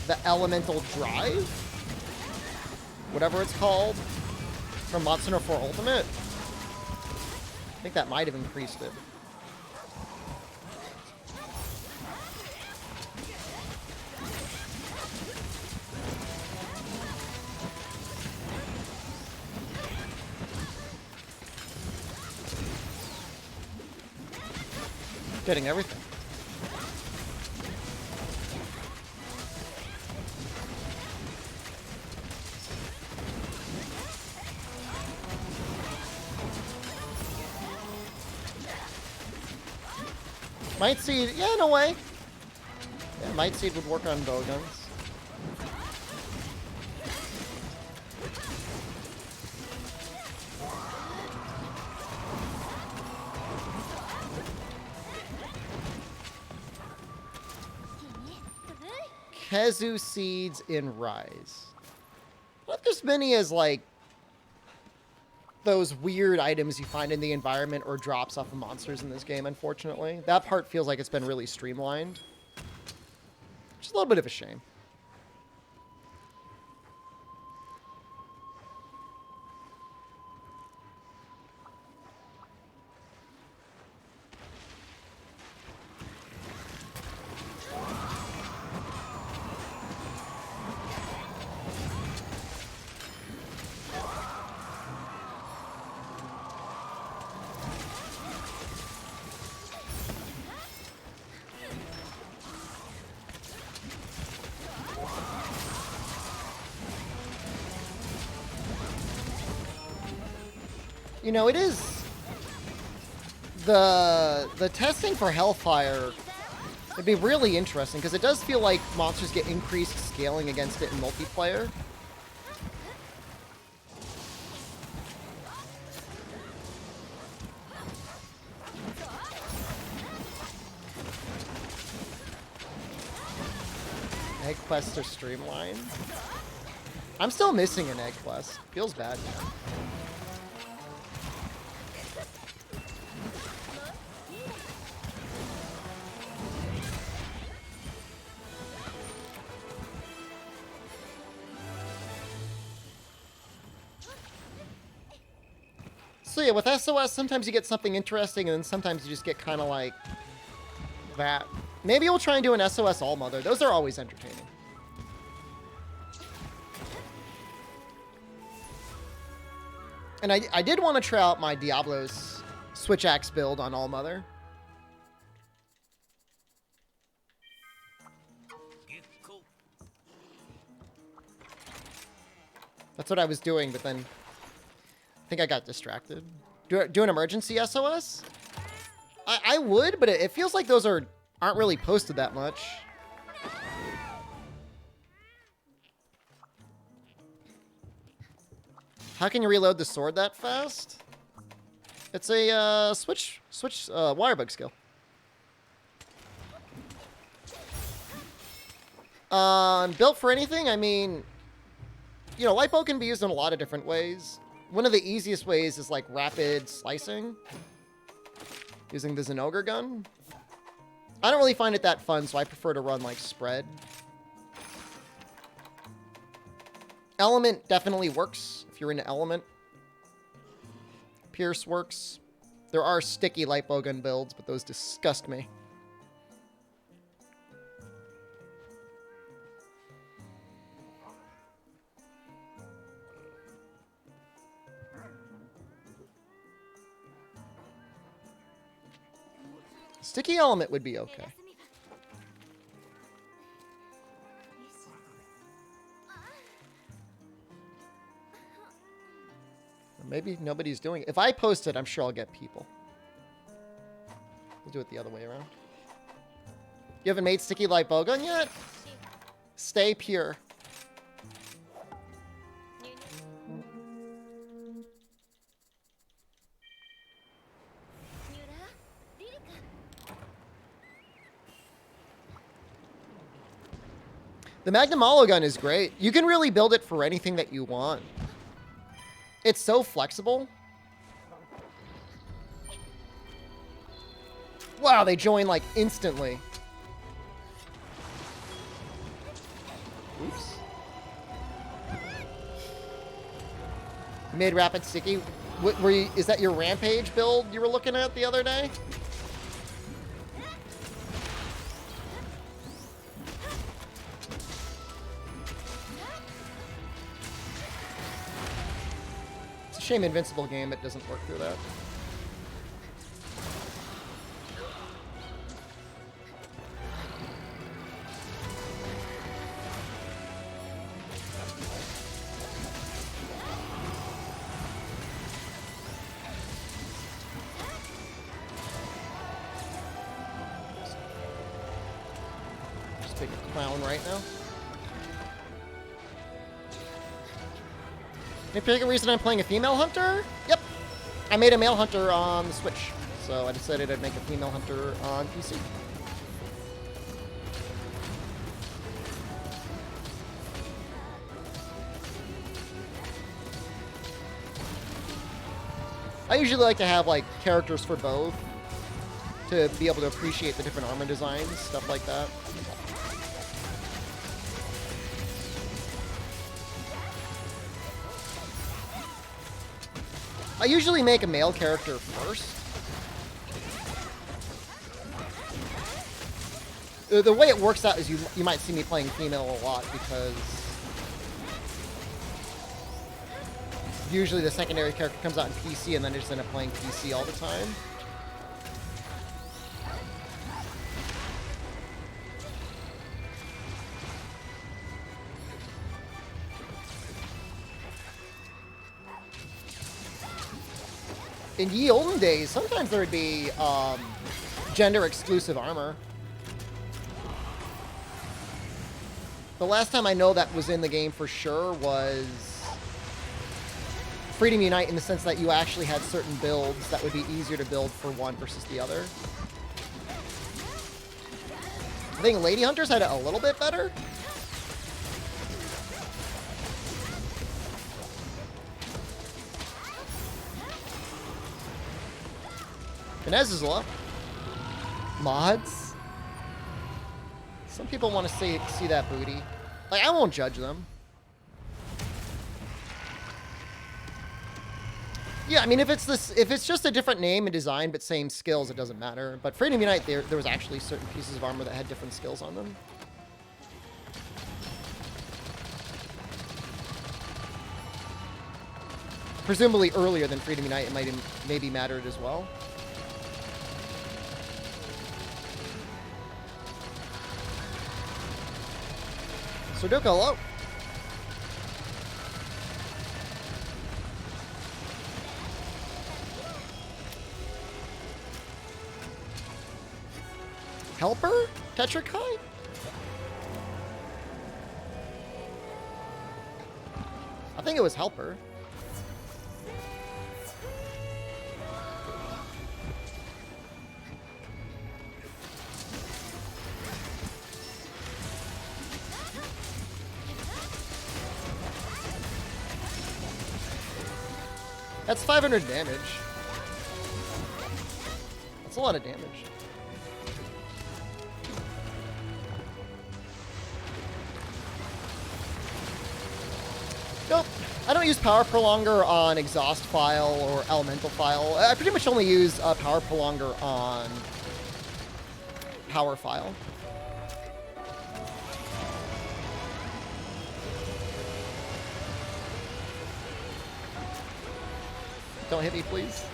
the elemental drive? Whatever it's called. From Monster 4 Ultimate? I think that might have increased it. Getting everything. Might Seed, yeah, in a way. Yeah, Might Seed would work on bow guns. Kezu seeds in Rise. Not as many as, like, those weird items you find in the environment or drops off of monsters in this game, unfortunately. That part feels like it's been really streamlined. Which is a little bit of a shame. You know, it is the testing for Hellfire. It'd be really interesting because it does feel like monsters get increased scaling against it in multiplayer. Egg quests are streamlined. I'm still missing an egg quest. Feels bad, man. So yeah, with SOS, sometimes you get something interesting, and then sometimes you just get kind of like that. Maybe we'll try and do an SOS All-Mother. Those are always entertaining. And I did want to try out my Diablo's Switch Axe build on All-Mother. That's what I was doing, but then I think I got distracted. Do an emergency SOS? I would, but it feels like those aren't really posted that much. How can you reload the sword that fast? It's a switch wirebug skill. Built for anything? I mean, you know, light bow can be used in a lot of different ways. One of the easiest ways is like rapid slicing using the Zenogre gun. I don't really find it that fun, so I prefer to run like spread. Element definitely works if you're into element. Pierce works. There are sticky light bow gun builds, but those disgust me. Sticky element would be okay. Maybe nobody's doing it. If I post it, I'm sure I'll get people. We'll do it the other way around. You haven't made sticky light bow gun yet? Stay pure. The Magnum Hollow gun is great. You can really build it for anything that you want. It's so flexible. Wow, they join like instantly. Oops. Mid rapid sticky. Is that your Rampage build you were looking at the other day? Shame Invincible game, it doesn't work through that. Just being a clown right now. Any particular reason I'm playing a female hunter? Yep. I made a male hunter on the Switch, so I decided I'd make a female hunter on PC. I usually like to have like characters for both to be able to appreciate the different armor designs, stuff like that. I usually make a male character first. The way it works out is you might see me playing female a lot because usually the secondary character comes out in PC and then I just end up playing PC all the time. In ye olden days, sometimes there would be gender-exclusive armor. The last time I know that was in the game for sure was Freedom Unite, in the sense that you actually had certain builds that would be easier to build for one versus the other. I think Lady Hunters had it a little bit better. Finesse is low. Mods. Some people want to see that booty. Like, I won't judge them. Yeah, I mean, if it's just a different name and design but same skills, it doesn't matter. But Freedom Unite, there was actually certain pieces of armor that had different skills on them. Presumably earlier than Freedom Unite, it might have maybe mattered as well. Sudoku, hello. Helper? Tetrakai? I think it was Helper. That's 500 damage. That's a lot of damage. Nope. I don't use Power Prolonger on Exhaust File or Elemental File. I pretty much only use Power Prolonger on Power File. Don't hit me, please.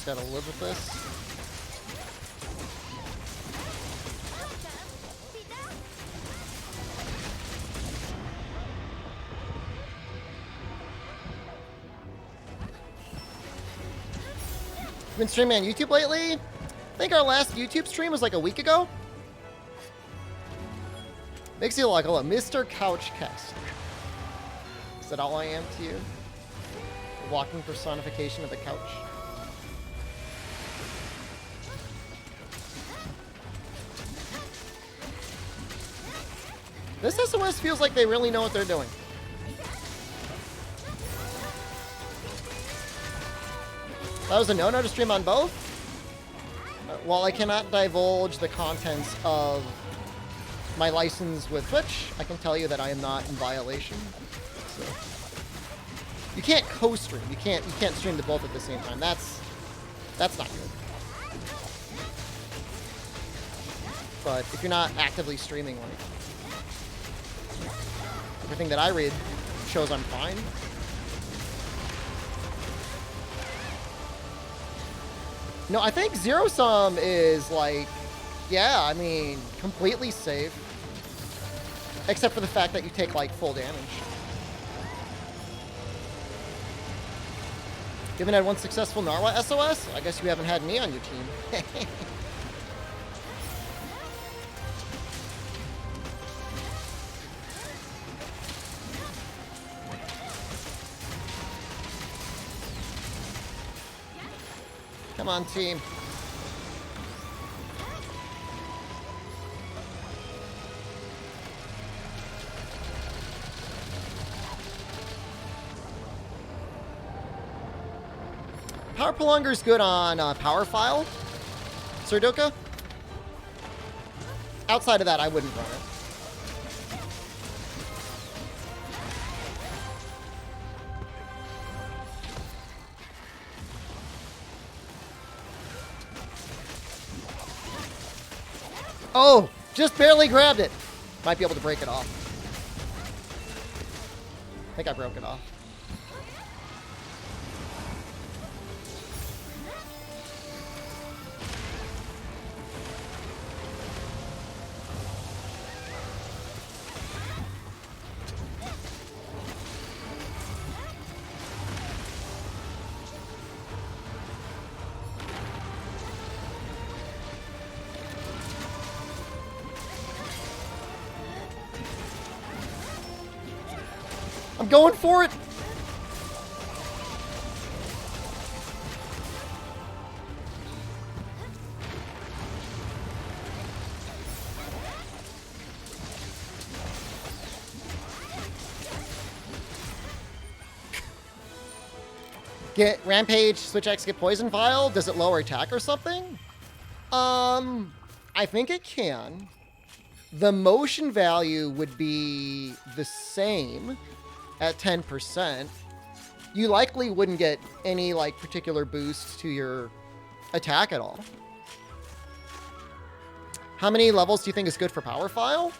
Gotta live with this. Been streaming on YouTube lately? I think our last YouTube stream was like a week ago. Makes you like a Mr. Couch Caster. Is that all I am to you? The walking personification of the couch. This SOS feels like they really know what they're doing. That was a no-no to stream on both? While I cannot divulge the contents of my license with Twitch, I can tell you that I am not in violation. So. You can't co-stream. You can't stream to both at the same time. That's not good. But if you're not actively streaming, like, everything that I read shows I'm fine. No, I think zero sum is like, yeah, I mean, completely safe. Except for the fact that you take like full damage. You haven't had one successful Narwa SOS? I guess you haven't had me on your team. Come on, team. Power Prolonger's good on Power File, Surdoka. Outside of that, I wouldn't run it. Oh, just barely grabbed it. Might be able to break it off. I think I broke it off. I'm going for it. Get Rampage, Switch X, get Poison Vial. Does it lower attack or something? I think it can. The motion value would be the same at 10%. You likely wouldn't get any like particular boost to your attack at all. How many levels do you think is good for Power File?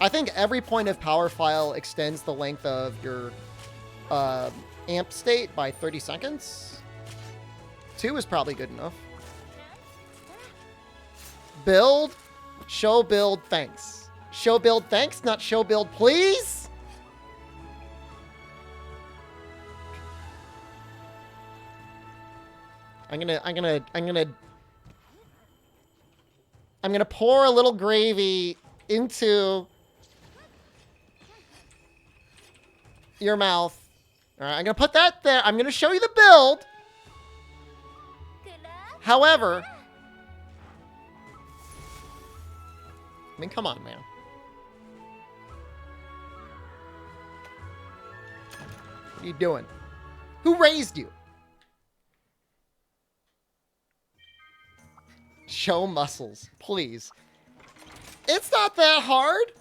I think every point of Power File extends the length of your amp state by 30 seconds. 2 is probably good enough. Build. Show build, thanks. Show build, thanks, not show build, please. I'm gonna pour a little gravy into your mouth. All right, I'm gonna put that there. I'm gonna show you the build. However, I mean, come on, man. What are you doing? Who raised you? Show muscles, please. It's not that hard.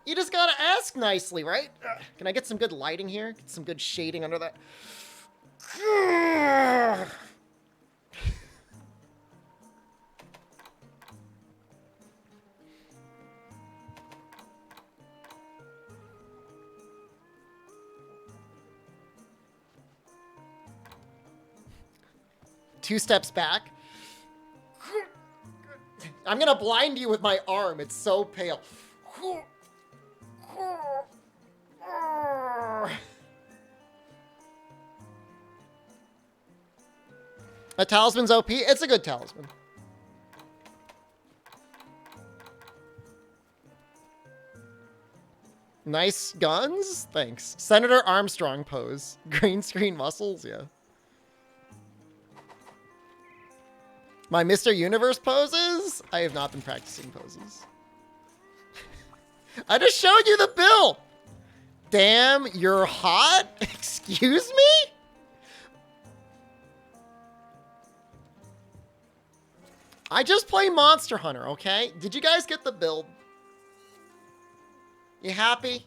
You just gotta ask nicely, right? Can I get some good lighting here? Get some good shading under that. 2 steps back. I'm gonna blind you with my arm. It's so pale. A talisman's OP? It's a good talisman. Nice guns? Thanks. Senator Armstrong pose. Green screen muscles? Yeah. My Mr. Universe poses? I have not been practicing poses. I just showed you the bill! Damn, you're hot? Excuse me? I just play Monster Hunter, okay? Did you guys get the build? You happy?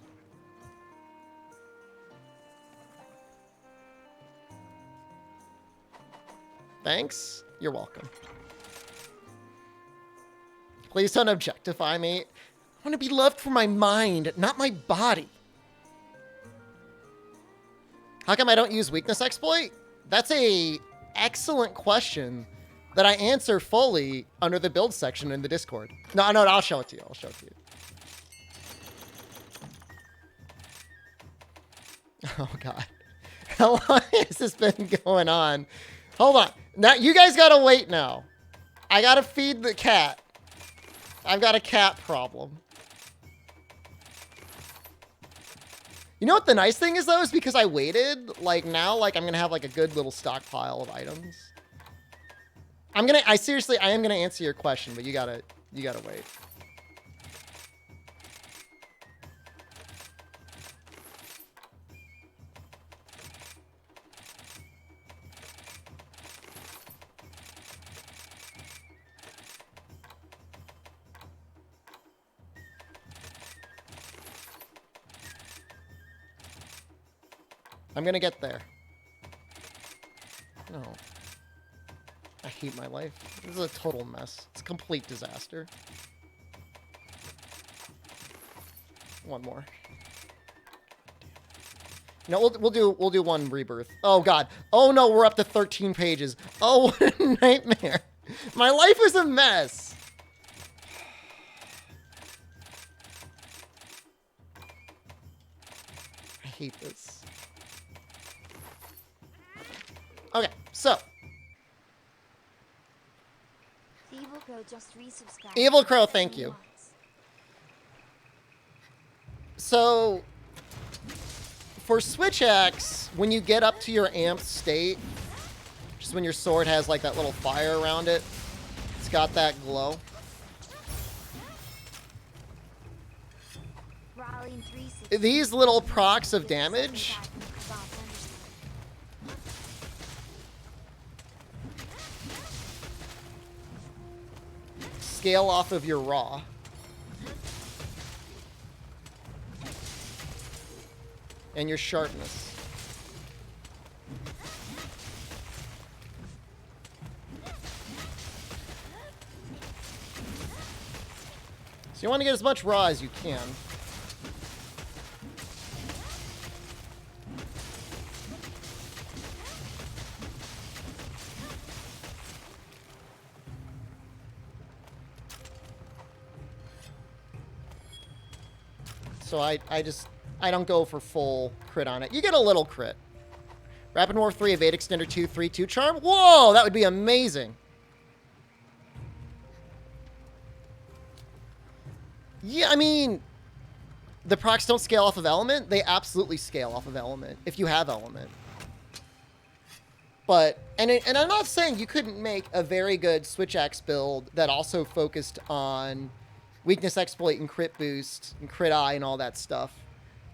Thanks. You're welcome. Please don't objectify me. I want to be loved for my mind, not my body. How come I don't use weakness exploit? That's a excellent question that I answer fully under the build section in the Discord. No, I'll show it to you. I'll show it to you. Oh, God. How long has this been going on? Hold on. Now, you guys gotta wait now. I gotta feed the cat. I've got a cat problem. You know what the nice thing is, though, is because I waited, like, now, like, I'm gonna have, like, a good little stockpile of items. Seriously, I am gonna answer your question, but you gotta wait. I'm gonna get there. No. I hate my life. This is a total mess. It's a complete disaster. One more. No, we'll do one rebirth. Oh, God. Oh, no, we're up to 13 pages. Oh, what a nightmare. My life is a mess. I hate this. Okay, so. Evil Crow just resubscribed. Evil Crow, thank you. So, for Switch Axe, when you get up to your amped state, just when your sword has like that little fire around it, it's got that glow. These little procs of damage scale off of your raw. And your sharpness. So you want to get as much raw as you can. So I don't go for full crit on it. You get a little crit. Rapid Morph 3, Evade Extender 2, 3-2 Charm. Whoa, that would be amazing. Yeah, I mean, the procs don't scale off of element. They absolutely scale off of element if you have element. But, and I'm not saying you couldn't make a very good Switch Axe build that also focused on weakness exploit and crit boost and crit eye and all that stuff.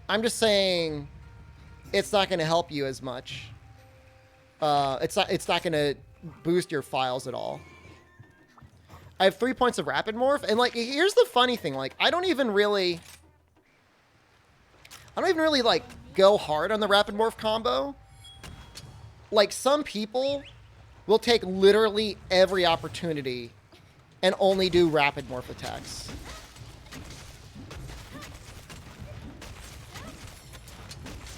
I'm just saying it's not going to help you as much. It's not going to boost your files at all. I have 3 points of rapid morph, and like here's the funny thing, like I don't even really like go hard on the rapid morph combo. Like some people will take literally every opportunity and only do rapid morph attacks.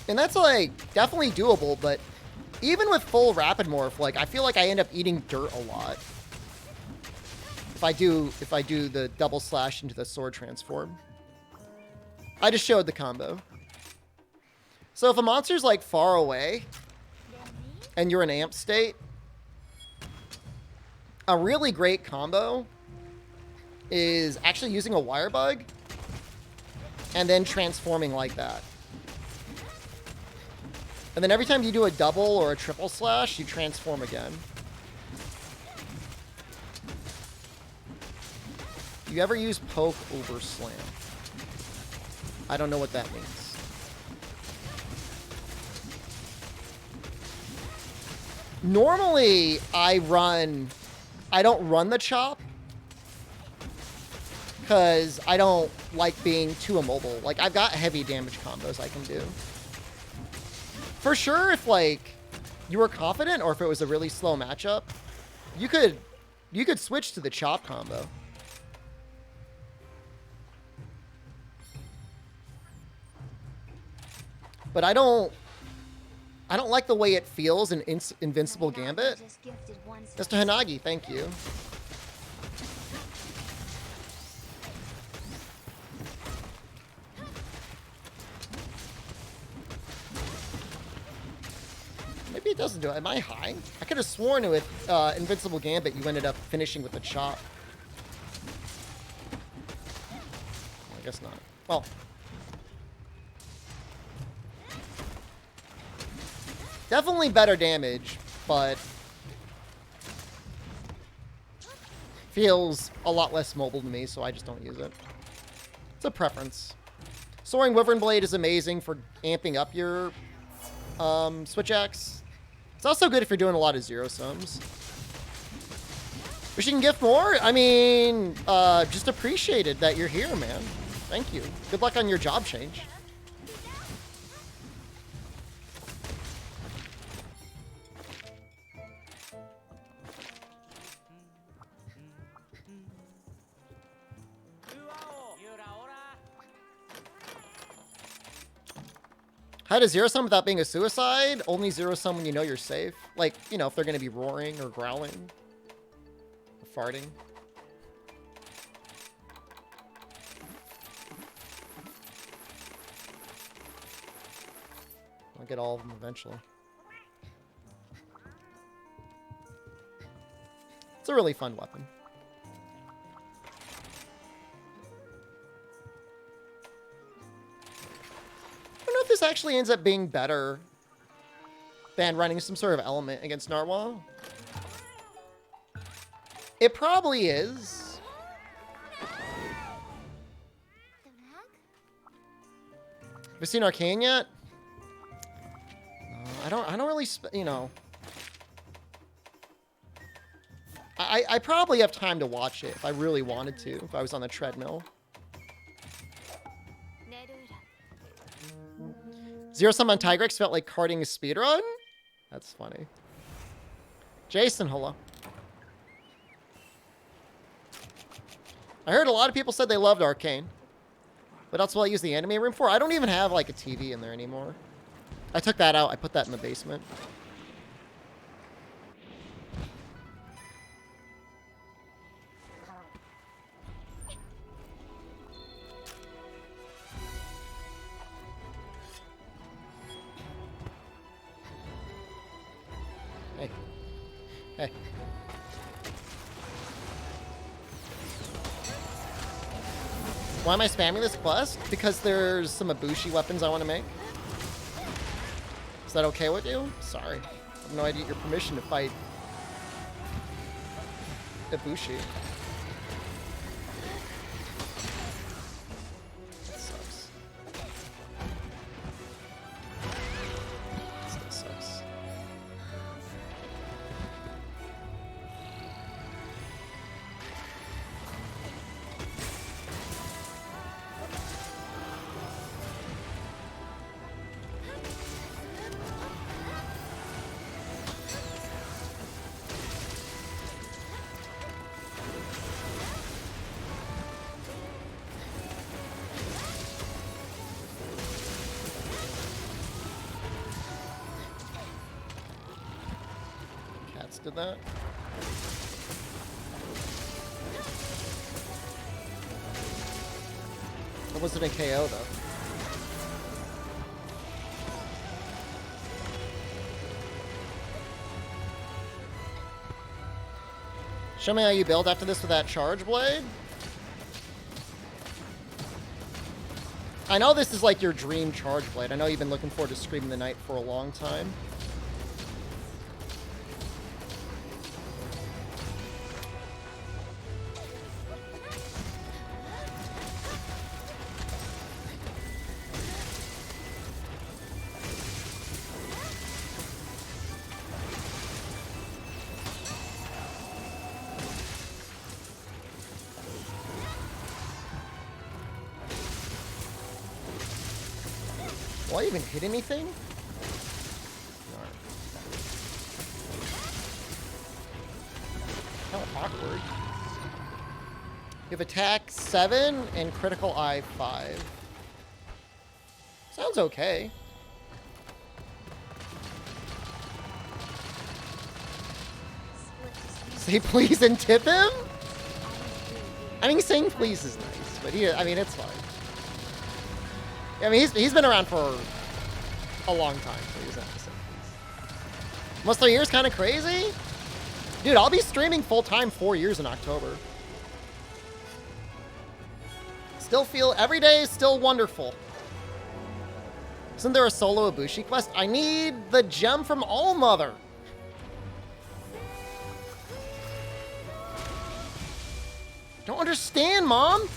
And that's like definitely doable, but even with full rapid morph, like I feel like I end up eating dirt a lot. If I do the double slash into the sword transform. I just showed the combo. So if a monster's like far away and you're in amp state, a really great combo is actually using a wire bug and then transforming like that. And then every time you do a double or a triple slash, you transform again. You ever use poke over slam? I don't know what that means. Normally, I don't run the chop because I don't like being too immobile. Like, I've got heavy damage combos I can do. For sure, if, like, you were confident or if it was a really slow matchup, you could switch to the chop combo. But I don't I don't like the way it feels in Invincible Gambit. Just gifted one Mr. Hanagi, thank you. Maybe it doesn't do it. Am I high? I could have sworn with Invincible Gambit you ended up finishing with a chop. I guess not. Well. Definitely better damage, but feels a lot less mobile to me, so I just don't use it. It's a preference. Soaring Wyvern Blade is amazing for amping up your switch axe. It's also good if you're doing a lot of zero sums. Wish you can gift more? I mean, just appreciated that you're here, man. Thank you. Good luck on your job change. How to zero sum without being a suicide? Only zero sum when you know you're safe. Like, you know, if they're going to be roaring or growling. Or farting. I'll get all of them eventually. It's a really fun weapon. I don't know if this actually ends up being better than running some sort of element against Narwhal. It probably is. Have you seen Arcane yet? I don't really, you know. I probably have time to watch it if I really wanted to, if I was on the treadmill. Zero sum on Tigrex felt like karting a speedrun? That's funny. Jason, hello. I heard a lot of people said they loved Arcane. What else will I use the anime room for? I don't even have like a TV in there anymore. I took that out. I put that in the basement. Hey. Hey. Why am I spamming this quest? Because there's some Ibushi weapons I want to make. Is that okay with you? Sorry. I have no idea your permission to fight Ibushi. That sucks. Still sucks. Did that. That wasn't a KO though. Show me how you build after this with that charge blade. I know this is like your dream charge blade. I know you've been looking forward to Scream in the Night for a long time. Will I even hit anything? How awkward. You have attack 7 and critical eye 5. Sounds okay. Say please and tip him? I mean, saying please is nice, but I mean, it's fine. I mean, he's been around for a long time, so he doesn't have to say please. Almost 3 years, kind of crazy? Dude, I'll be streaming full-time 4 years in October. Still feel every day is still wonderful. Isn't there a solo Ibushi quest? I need the gem from Allmother. Don't understand, Mom.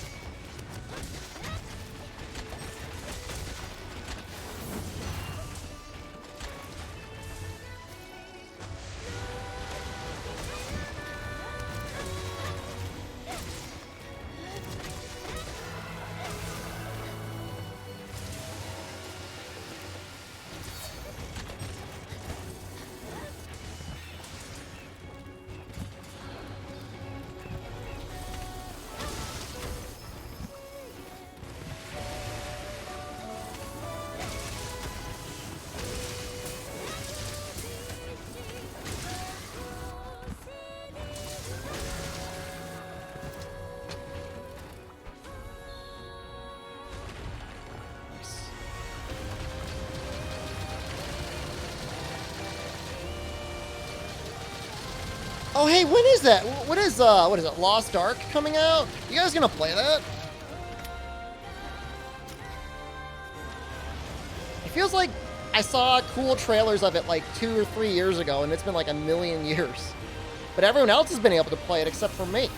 Oh, hey, when is that? What is it, Lost Ark coming out? You guys gonna play that? It feels like I saw cool trailers of it like 2 or 3 years ago, and it's been like a million years. But everyone else has been able to play it except for me.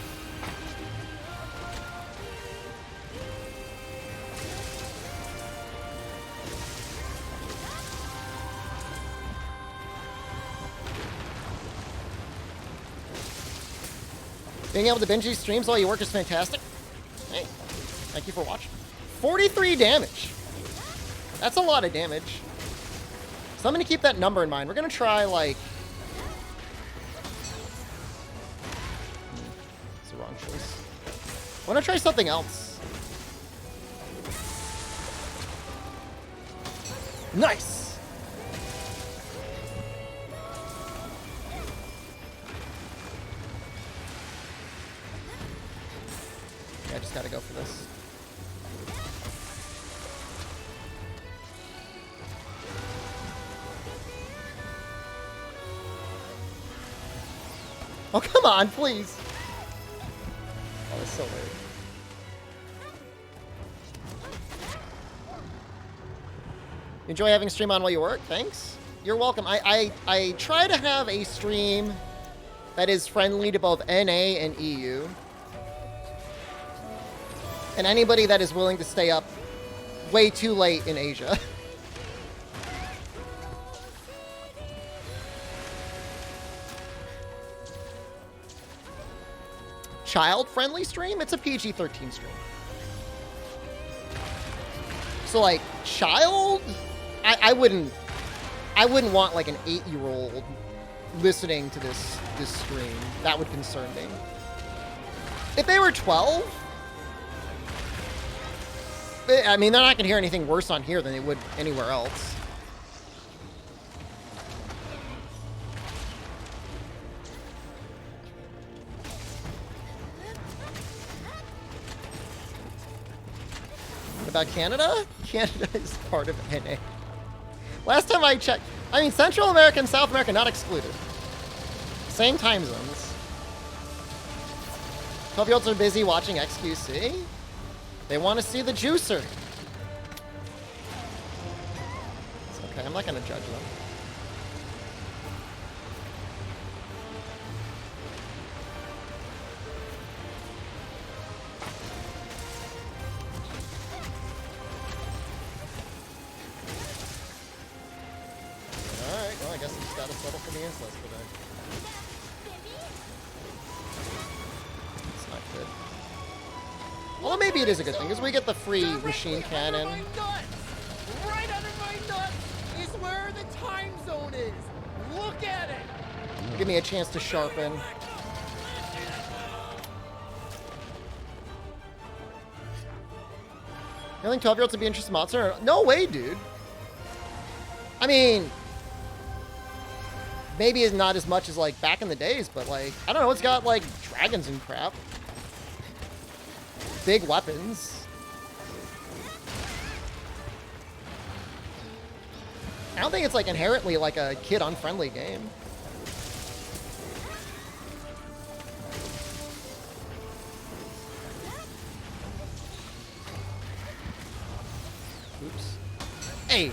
Being able to binge these streams while you work is fantastic. Hey, thank you for watching. 43 damage. That's a lot of damage. So I'm going to keep that number in mind. We're going to try, like... It's the wrong choice. I want to try something else. Nice! I just gotta go for this. Oh, come on, please. Oh, that's so weird. Enjoy having a stream on while you work? Thanks. You're welcome. I try to have a stream that is friendly to both NA and EU. And anybody that is willing to stay up way too late in Asia. Child-friendly stream? It's a PG-13 stream. So, like, child? I wouldn't want, like, an 8-year-old listening to this stream. That would concern me. If they were 12... I mean, they're not going to hear anything worse on here than they would anywhere else. What about Canada? Canada is part of NA. Last time I checked, I mean, Central America and South America not excluded. Same time zones. 12-year-olds are busy watching XQC. They want to see the juicer. It's okay, I'm not going to judge them. Alright, well, I guess we just got to settle for the incest today. It's not good. Well, maybe it is a good thing, because we get the free machine cannon. Right under my nuts is where the time zone is. Look at it. Give me a chance to sharpen. You think 12-year-olds would be interested in Monster? No way, dude. I mean, Maybe it's not as much as like back in the days, but like, I don't know, it's got like dragons and crap. Big weapons. I don't think it's like inherently like a kid-unfriendly game. Oops. Hey!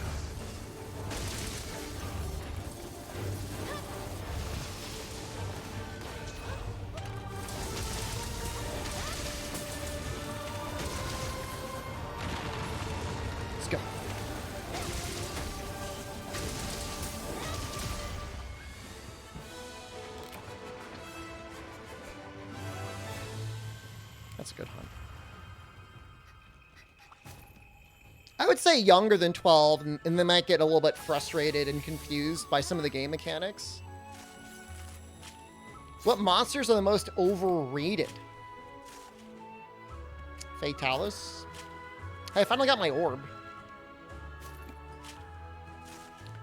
Let's go. That's a good hunt. I would say younger than 12, and they might get a little bit frustrated and confused by some of the game mechanics. What monsters are the most overrated? Fatalis. Hey, I finally got my orb.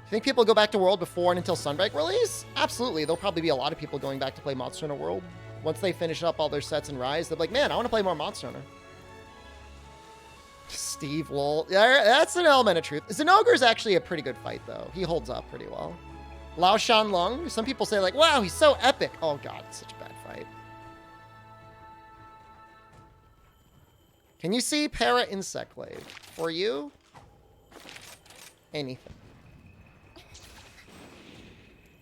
You think people go back to World before and until Sunbreak release? Absolutely. There'll probably be a lot of people going back to play Monster Hunter World. Once they finish up all their sets and Rise, they'll be like, man, I want to play more Monster Hunter. Steve Lowell. Yeah, that's an element of truth. Zinogre is actually a pretty good fight, though. He holds up pretty well. Lao Shan Lung. Some people say, like, wow, he's so epic. Oh, God, it's such a bad fight. Can you see Para Insect Glaive? For you? Anything.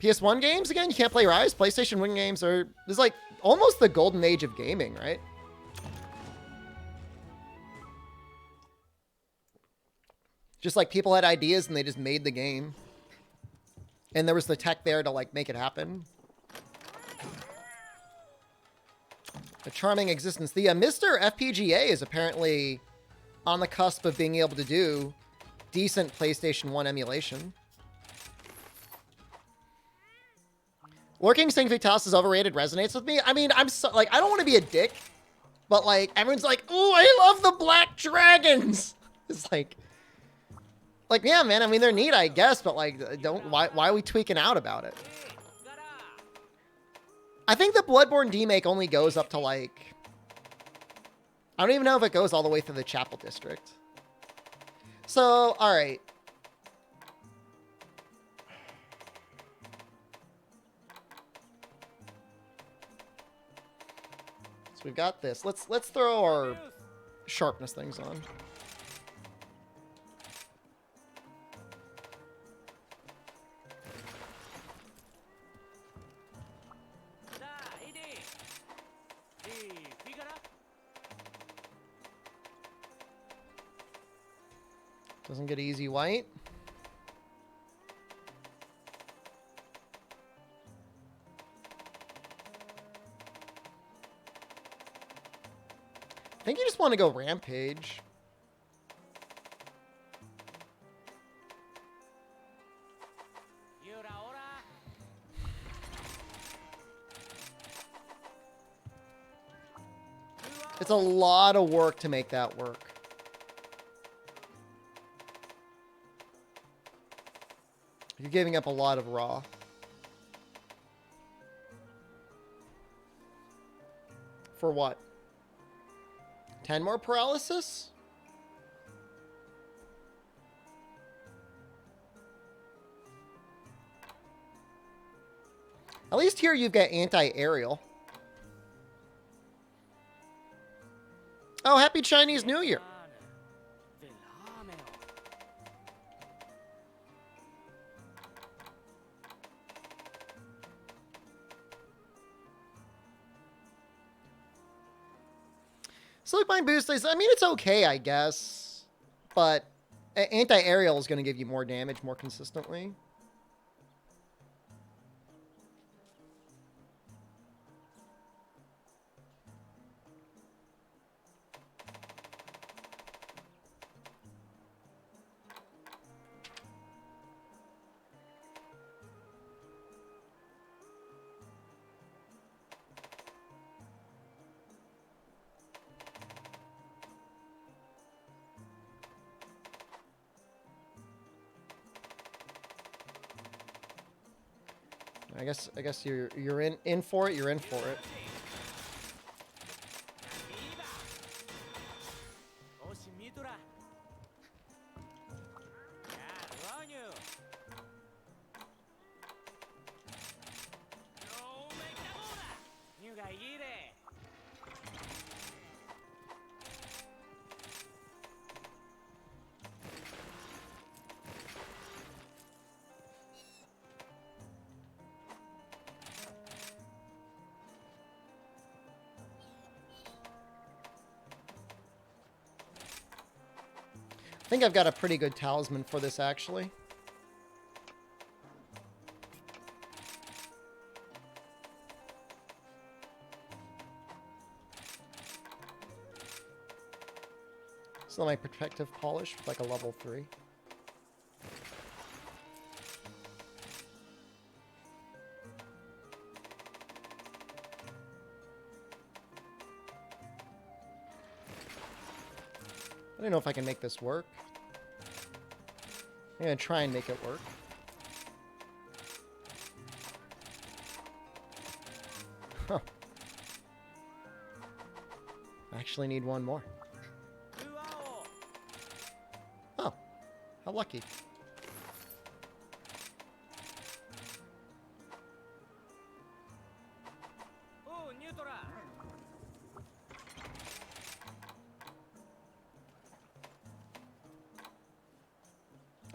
PS1 games, again, you can't play Rise. PlayStation 1 games are... There's, like, almost the golden age of gaming, right? Just like people had ideas and they just made the game. And there was the tech there to like make it happen. A charming existence. The Mr. FPGA is apparently on the cusp of being able to do decent PlayStation 1 emulation. Lurking saying Fatalis is overrated resonates with me. I mean, I'm so, like, I don't want to be a dick, but like everyone's like, "Ooh, I love the black dragons." It's like, yeah, man, I mean, they're neat, I guess, but, like, why are we tweaking out about it? I think the Bloodborne demake only goes up to, like... I don't even know if it goes all the way through the Chapel District. So, alright. So we've got this. Let's throw our sharpness things on. Doesn't get easy white. I think you just want to go Rampage. It's a lot of work to make that work. You're giving up a lot of raw. For what? 10 more paralysis? At least here you've got anti-aerial. Oh, happy Chinese New Year. Sleep Mind Boost, I mean, it's okay, I guess. But anti-aerial is going to give you more damage more consistently. I guess you're in for it. You're in for it. I think I've got a pretty good talisman for this, actually. So my protective polish with like a level 3. I don't know if I can make this work. I'm gonna try and make it work. Huh. I actually need one more. Oh, how lucky.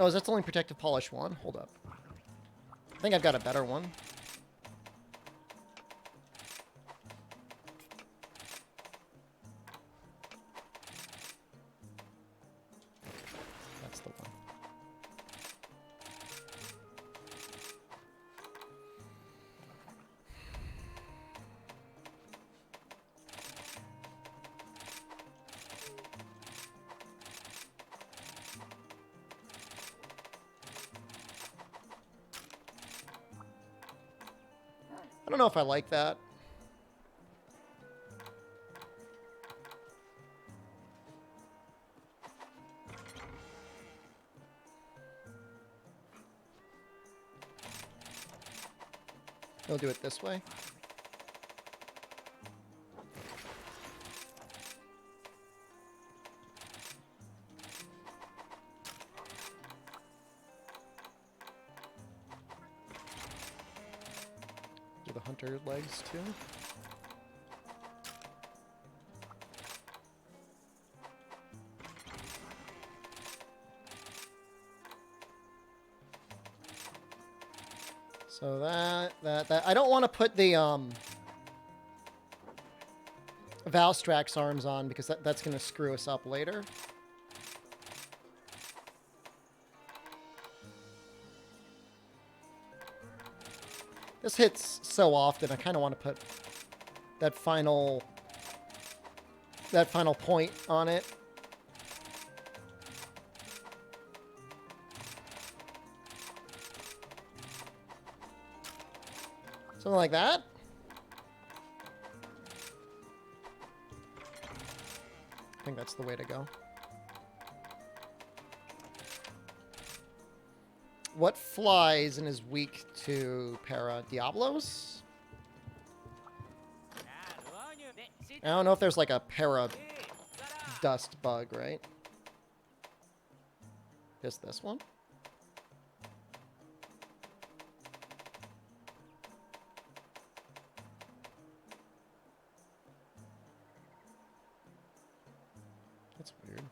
Oh, is that only protective polish 1? Hold up. I think I've got a better one. That's the one. I don't know if I like that. We'll do it this way. Do the hunter legs too. So that I don't want to put the Valstrax arms on because that's going to screw us up later. This hits so often, I kind of want to put that final point on it. Something like that. I think that's the way to go. What flies and is weak to Para? Diablos? I don't know if there's like a Para dust bug, right? Just this one? That's weird.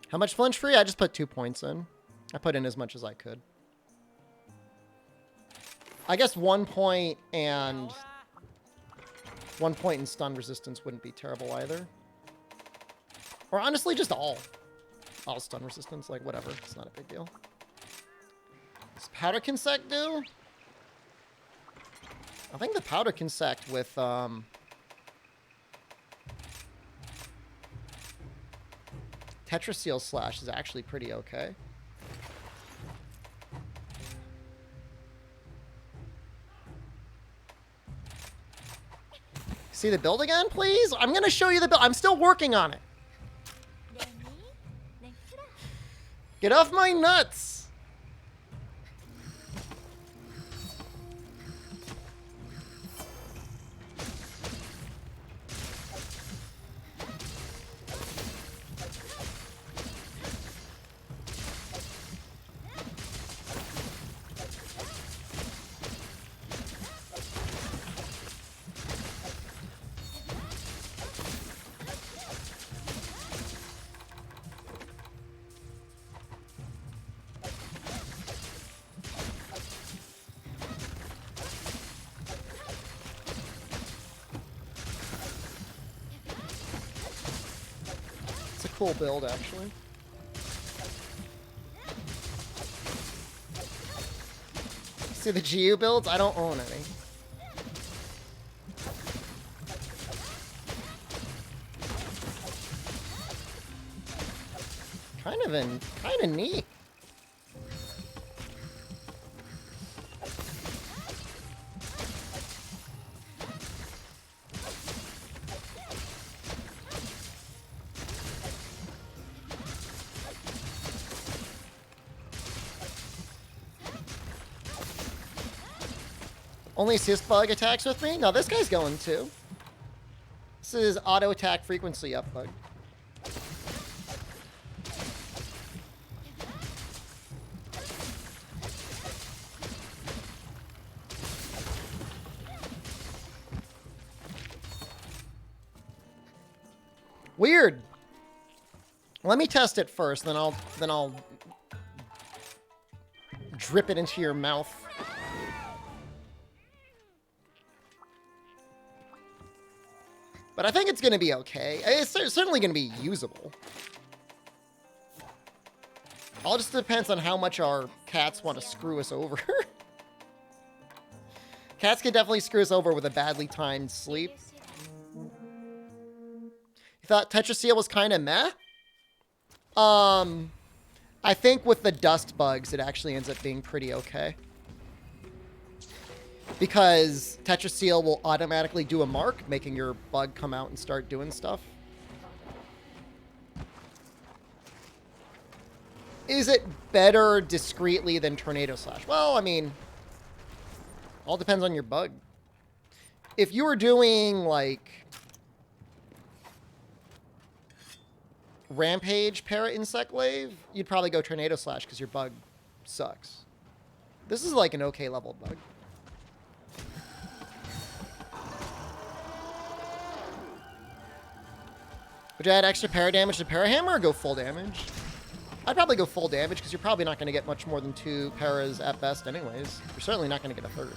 How much flinch free? I just put 2 points in. I put in as much as I could. I guess 1 point and 1 point in stun resistance wouldn't be terrible either. Or honestly, just all stun resistance, like whatever. It's not a big deal. Does powder consect do? I think the powder consect with Tetraseal Slash is actually pretty okay. See the build again, please? I'm gonna show you the build. I'm still working on it. Get off my nuts! Cool build, actually. See the GU builds? I don't own any. Kind of neat. Only assist bug attacks with me? No, this guy's going too. This is auto attack frequency up bug. Weird. Let me test it first, then I'll drip it into your mouth. But I think it's going to be okay. It's certainly going to be usable. All just depends on how much our cats want to screw us over. Cats can definitely screw us over with a badly timed sleep. You thought Tetraseal was kind of meh? I think with the dust bugs, it actually ends up being pretty okay. Because Tetraseal will automatically do a mark, making your bug come out and start doing stuff. Is it better discreetly than Tornado Slash? Well, I mean, all depends on your bug. If you were doing, like, Rampage Para-Insect Wave, you'd probably go Tornado Slash because your bug sucks. This is like an okay level bug. Would you add extra para damage to Para Hammer or go full damage? I'd probably go full damage because you're probably not going to get much more than 2 paras at best anyways. You're certainly not going to get a 3rd.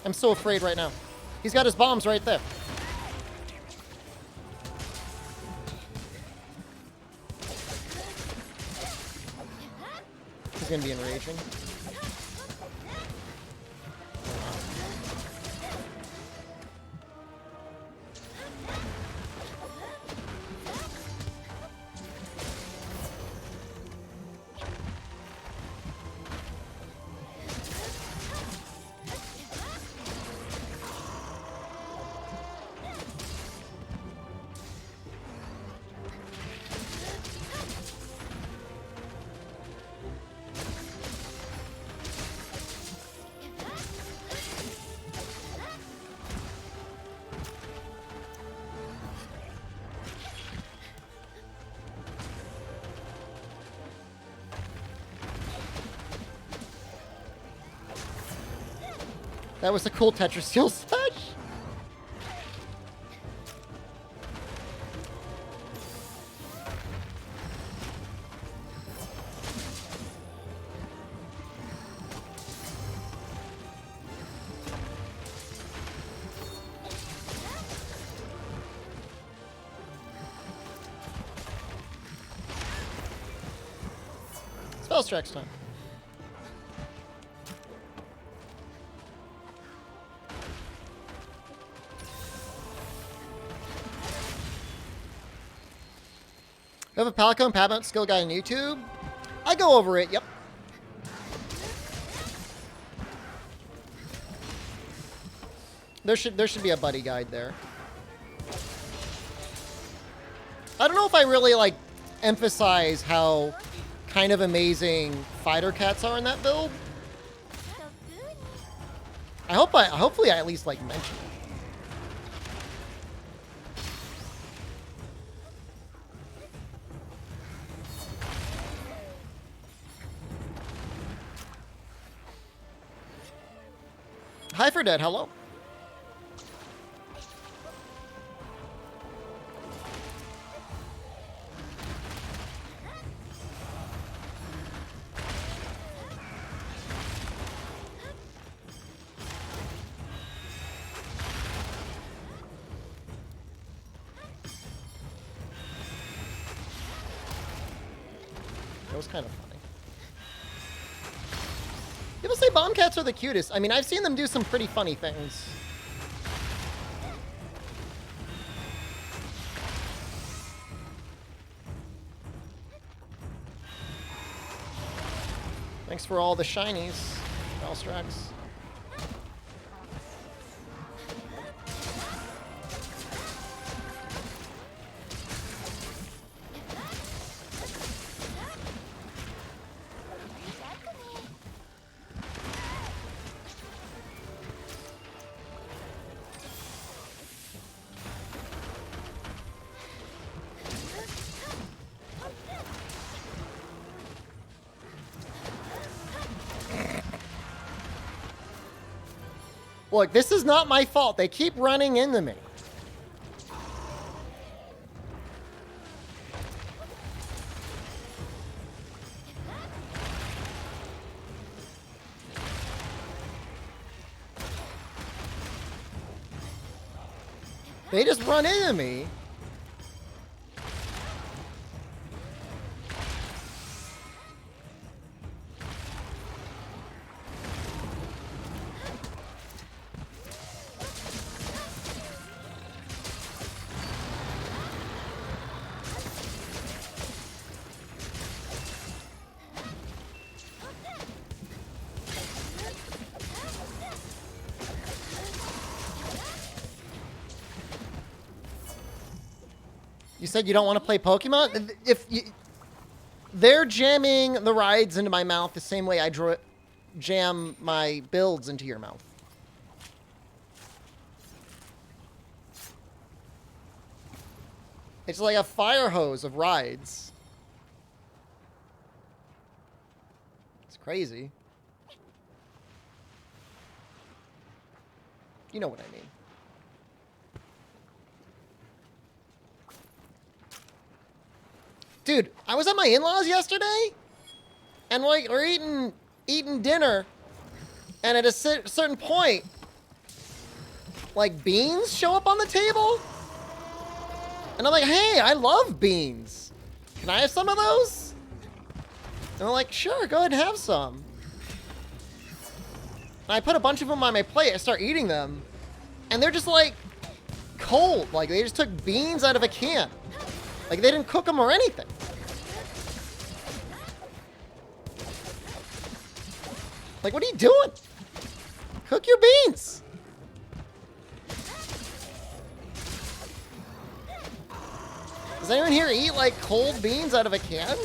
I'm so afraid right now. He's got his bombs right there. He's gonna be enraging. That was a cool Tetraseal slash. Spellstrax time. You have a Palico Paramount skill guide on YouTube? I go over it, yep. There should be a buddy guide there. I don't know if I really like emphasize how kind of amazing fighter cats are in that build. Hopefully I at least like mention it. Hi for dead, hello. That was kind of funny. People say bomb cats are the cutest. I mean, I've seen them do some pretty funny things. Thanks for all the shinies, Valstrax. Look, this is not my fault. They keep running into me. They just run into me. You said you don't want to play Pokemon? They're jamming the rides into my mouth the same way I jam my builds into your mouth. It's like a fire hose of rides. It's crazy. You know what I mean. Dude, I was at my in-laws yesterday, and like we're eating dinner, and at a certain point, like beans show up on the table, and I'm like, hey, I love beans. Can I have some of those? And they're like, sure, go ahead and have some. And I put a bunch of them on my plate. I start eating them, and they're just like cold. Like they just took beans out of a can. Like they didn't cook them or anything. Like, what are you doing? Cook your beans. Does anyone here eat like cold beans out of a can?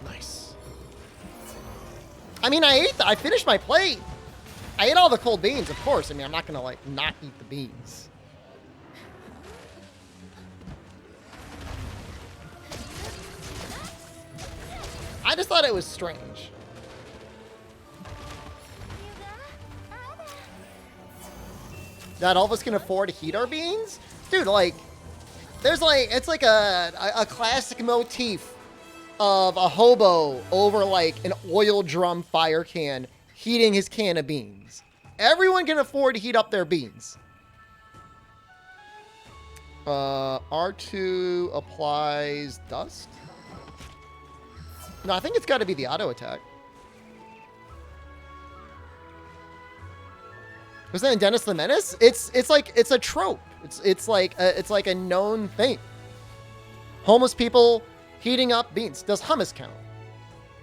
Nice. I mean, I finished my plate. I ate all the cold beans, of course. I mean, I'm not gonna like not eat the beans. I just thought it was strange. That all of us can afford to heat our beans? Dude, like, there's like, it's like a classic motif of a hobo over like an oil drum fire can heating his can of beans. Everyone can afford to heat up their beans. R2 applies dust? No, I think it's got to be the auto attack. Was that in Dennis the Menace? It's like it's a trope. It's like a known thing. Homeless people heating up beans. Does hummus count?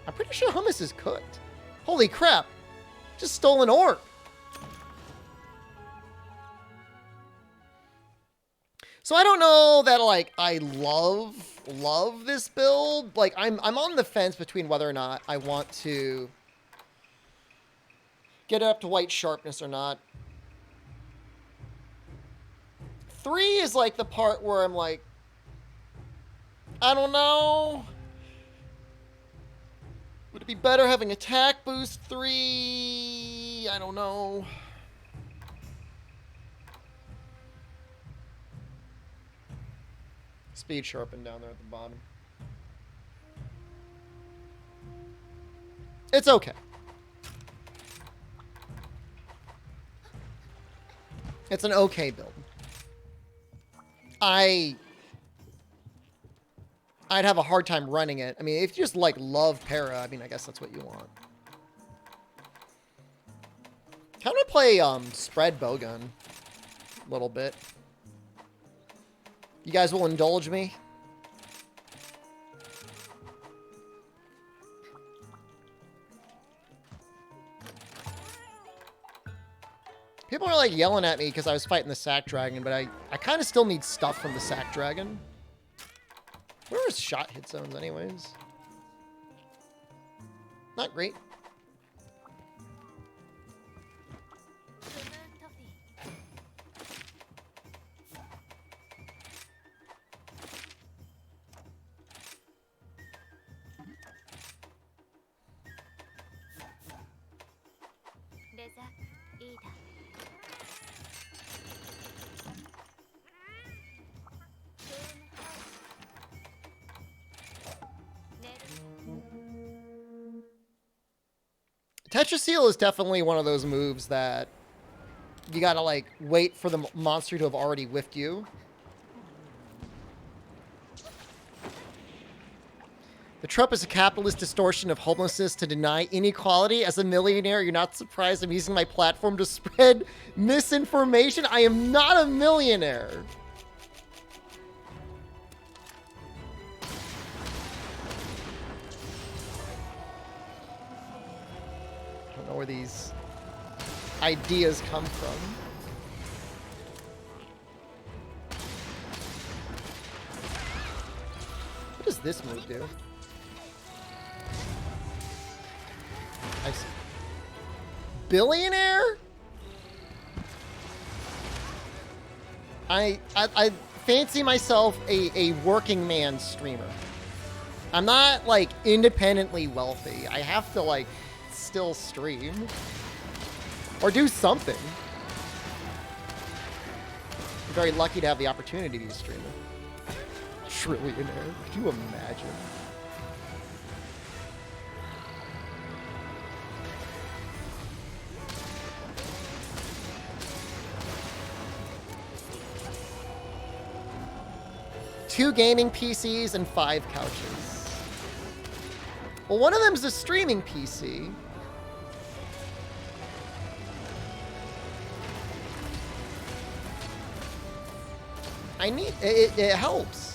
I'm pretty sure hummus is cooked. Holy crap! Just stole an orb. So I don't know that like I love this build. Like I'm on the fence between whether or not I want to get it up to white sharpness or not. 3 is like the part where I'm like, I don't know. Would it be better having attack boost 3? I don't know. Speed sharpened down there at the bottom. It's okay. It's an okay build. I'd have a hard time running it. I mean, if you just like love para, I mean, I guess that's what you want. Kind of play spread bowgun a little bit. You guys will indulge me. People are like yelling at me because I was fighting the sack dragon, but I kind of still need stuff from the sack dragon. Where is shot hit zones anyways? Not great. Tetraseal is definitely one of those moves that you gotta like wait for the monster to have already whiffed you. The trope is a capitalist distortion of homelessness to deny inequality. As a millionaire, you're not surprised I'm using my platform to spread misinformation. I am not a millionaire. Where these ideas come from. What does this move do? I see. Billionaire? I fancy myself a working man streamer. I'm not like independently wealthy. I have to like still stream or do something. I'm very lucky to have the opportunity to be a streamer. Trillionaire, could you imagine? Two gaming PCs and 5 couches. Well, one of them is a streaming PC. I need it helps.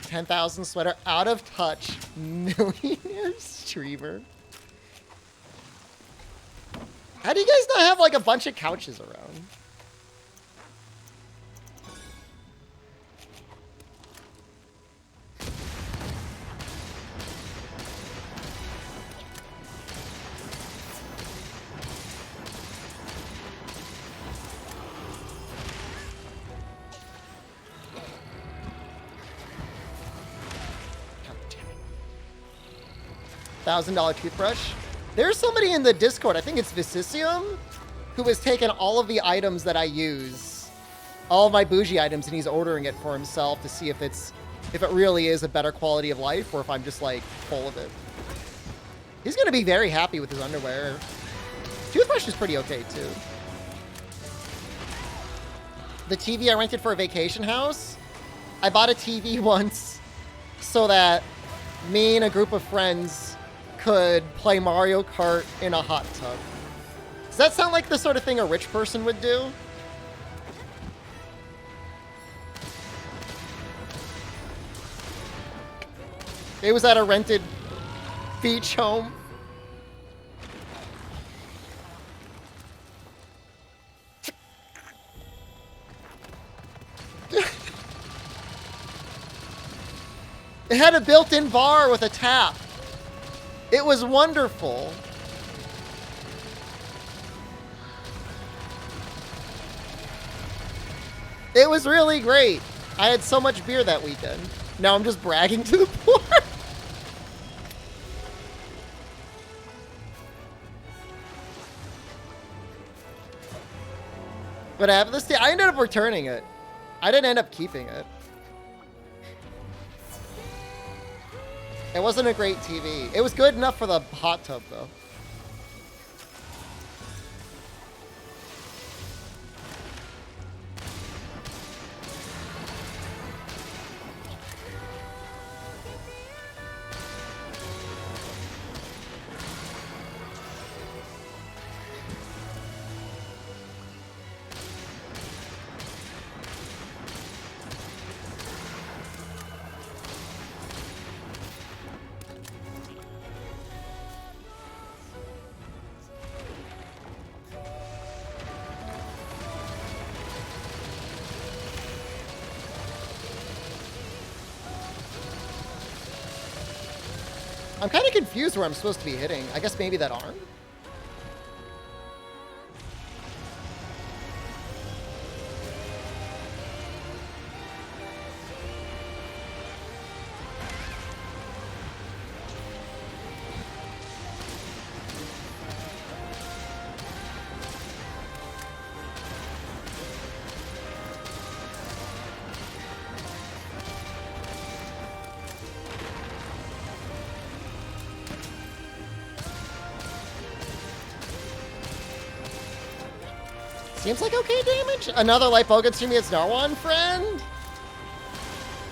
$10,000 sweater, out of touch, millionaire streamer. How do you guys not have like a bunch of couches around? $1,000 toothbrush. There's somebody in the Discord, I think it's Vicisium, who has taken all of the items that I use, all of my bougie items, and he's ordering it for himself to see if it really is a better quality of life or if I'm just like full of it. He's gonna be very happy with his underwear. Toothbrush is pretty okay too. The TV I rented for a vacation house, I bought a TV once so that me and a group of friends could play Mario Kart in a hot tub. Does that sound like the sort of thing a rich person would do? It was at a rented beach home. It had a built-in bar with a tap. It was wonderful. It was really great. I had so much beer that weekend. Now I'm just bragging to the poor. What happened this day? I ended up returning it. I didn't end up keeping it. It wasn't a great TV. It was good enough for the hot tub, though. I'm kind of confused where I'm supposed to be hitting. I guess maybe that arm? Seems like okay damage. Another light bow gets to me as Narwan friend.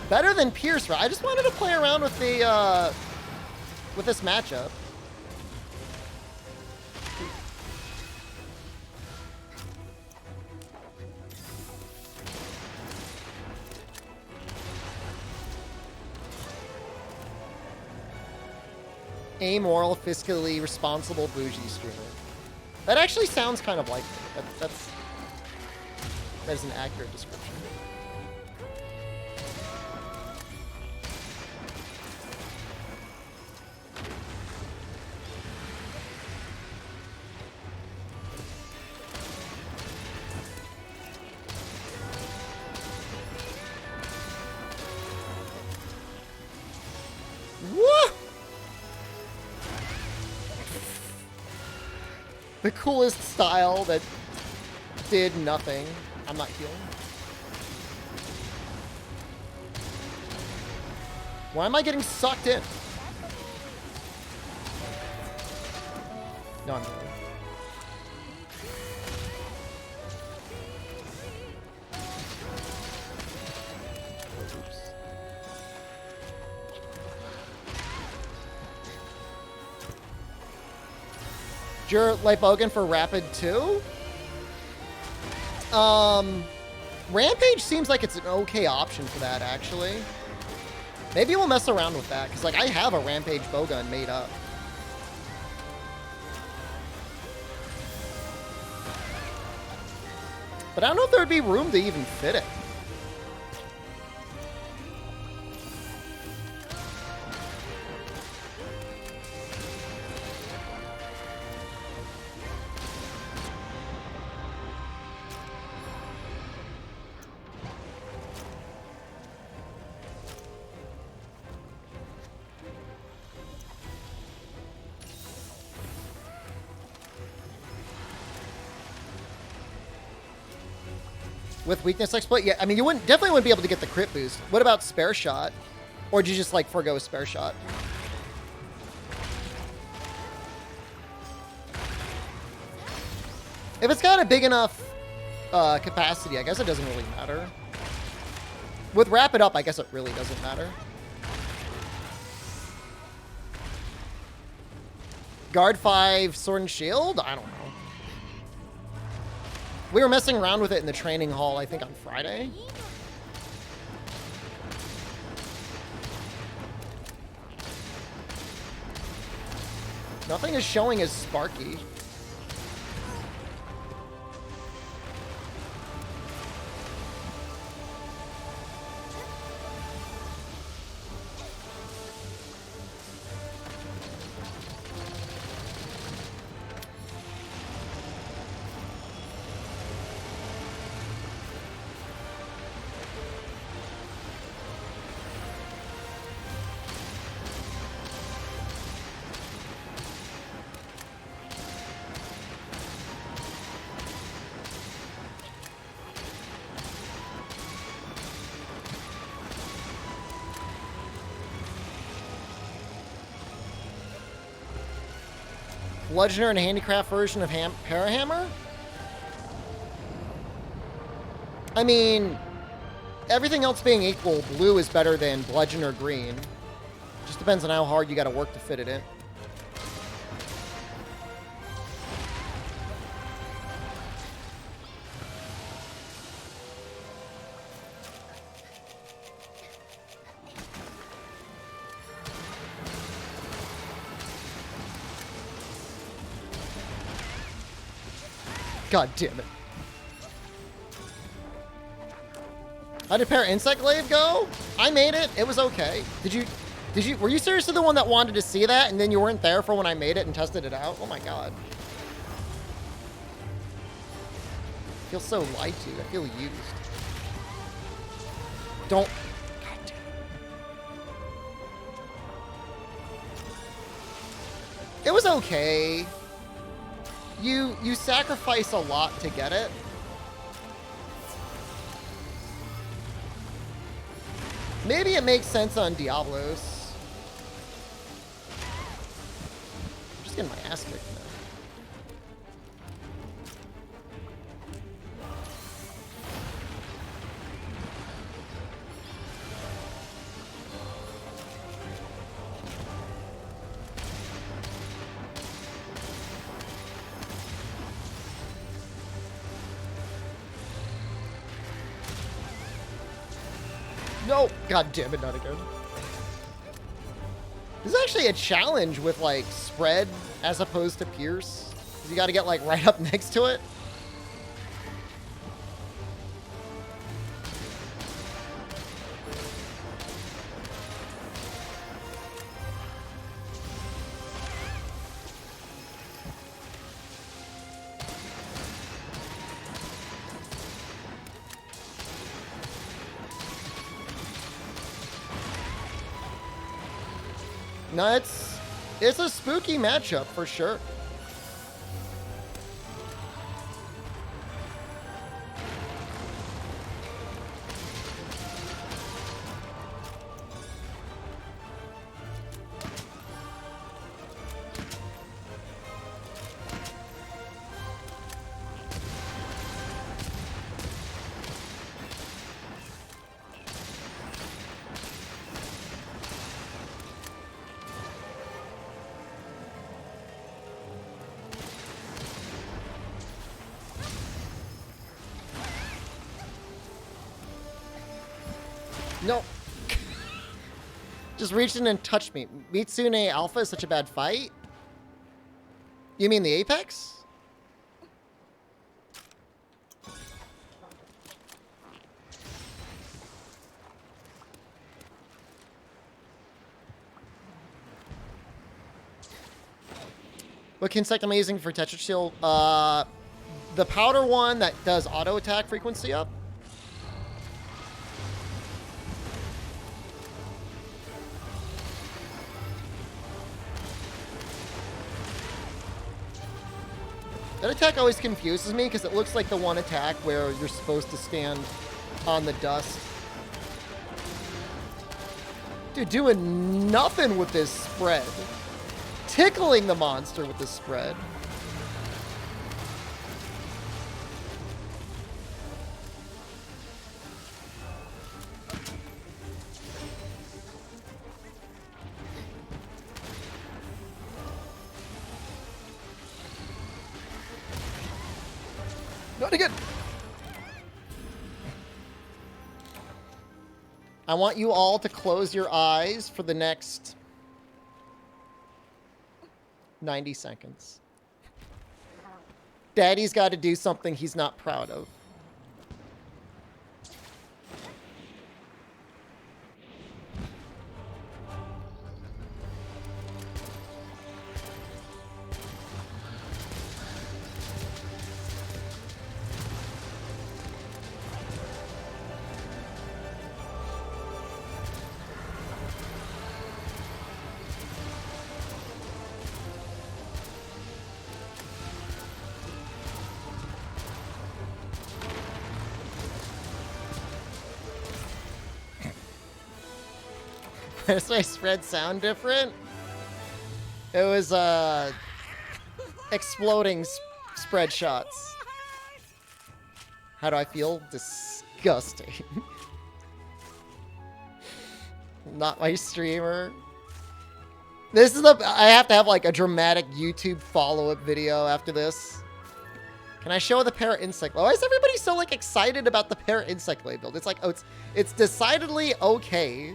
Better than Pierce, right? I just wanted to play around with the with this matchup. Amoral, fiscally responsible bougie streamer. That actually sounds kind of like me. That is an accurate description. Woo! The coolest style that did nothing. I'm not healing. Why am I getting sucked in? No, I'm healing. Oops. You're Lipogan for Rapid 2? Rampage seems like it's an okay option for that, actually. Maybe we'll mess around with that, because, like, I have a Rampage bowgun made up. But I don't know if there would be room to even fit it. With weakness exploit? Yeah, I mean, you definitely wouldn't be able to get the crit boost. What about spare shot? Or did you just, like, forego spare shot? If it's got a big enough capacity, I guess it doesn't really matter. With Wrap It Up, I guess it really doesn't matter. Guard 5, Sword and Shield? I don't know. We were messing around with it in the training hall, I think, on Friday. Nothing is showing as Sparky. Bludgeoner and handicraft version of Parahammer? I mean, everything else being equal, blue is better than bludgeon or green. Just depends on how hard you gotta work to fit it in. God damn it. How did Para Insect Glaive go? I made it. It was okay. Were you seriously the one that wanted to see that and then you weren't there for when I made it and tested it out? Oh my god. I feel so lied to. I feel used. Don't. God damn it. It was okay. You sacrifice a lot to get it. Maybe it makes sense on Diablos. I'm just getting my ass kicked now. No! God damn it, not again. This is actually a challenge with, like, spread as opposed to pierce. 'Cause you gotta get, like, right up next to it. No, it's a spooky matchup for sure. No. Just reached in and touched me. Mitsune Alpha is such a bad fight? You mean the Apex? What insect amazing for Tetra Shield? The powder one that does auto attack frequency up. That attack always confuses me because it looks like the one attack where you're supposed to stand on the dust. Dude, doing nothing with this spread. Tickling the monster with this spread. Not again. I want you all to close your eyes for the next 90 seconds. Daddy's got to do something he's not proud of. Does my spread sound different? It was exploding spread shots. How do I feel? Disgusting. Not my streamer. This is I have to have like a dramatic YouTube follow-up video after this. Can I show the para insect? Why is everybody so like excited about the para insect blade build? It's like, oh, it's decidedly okay.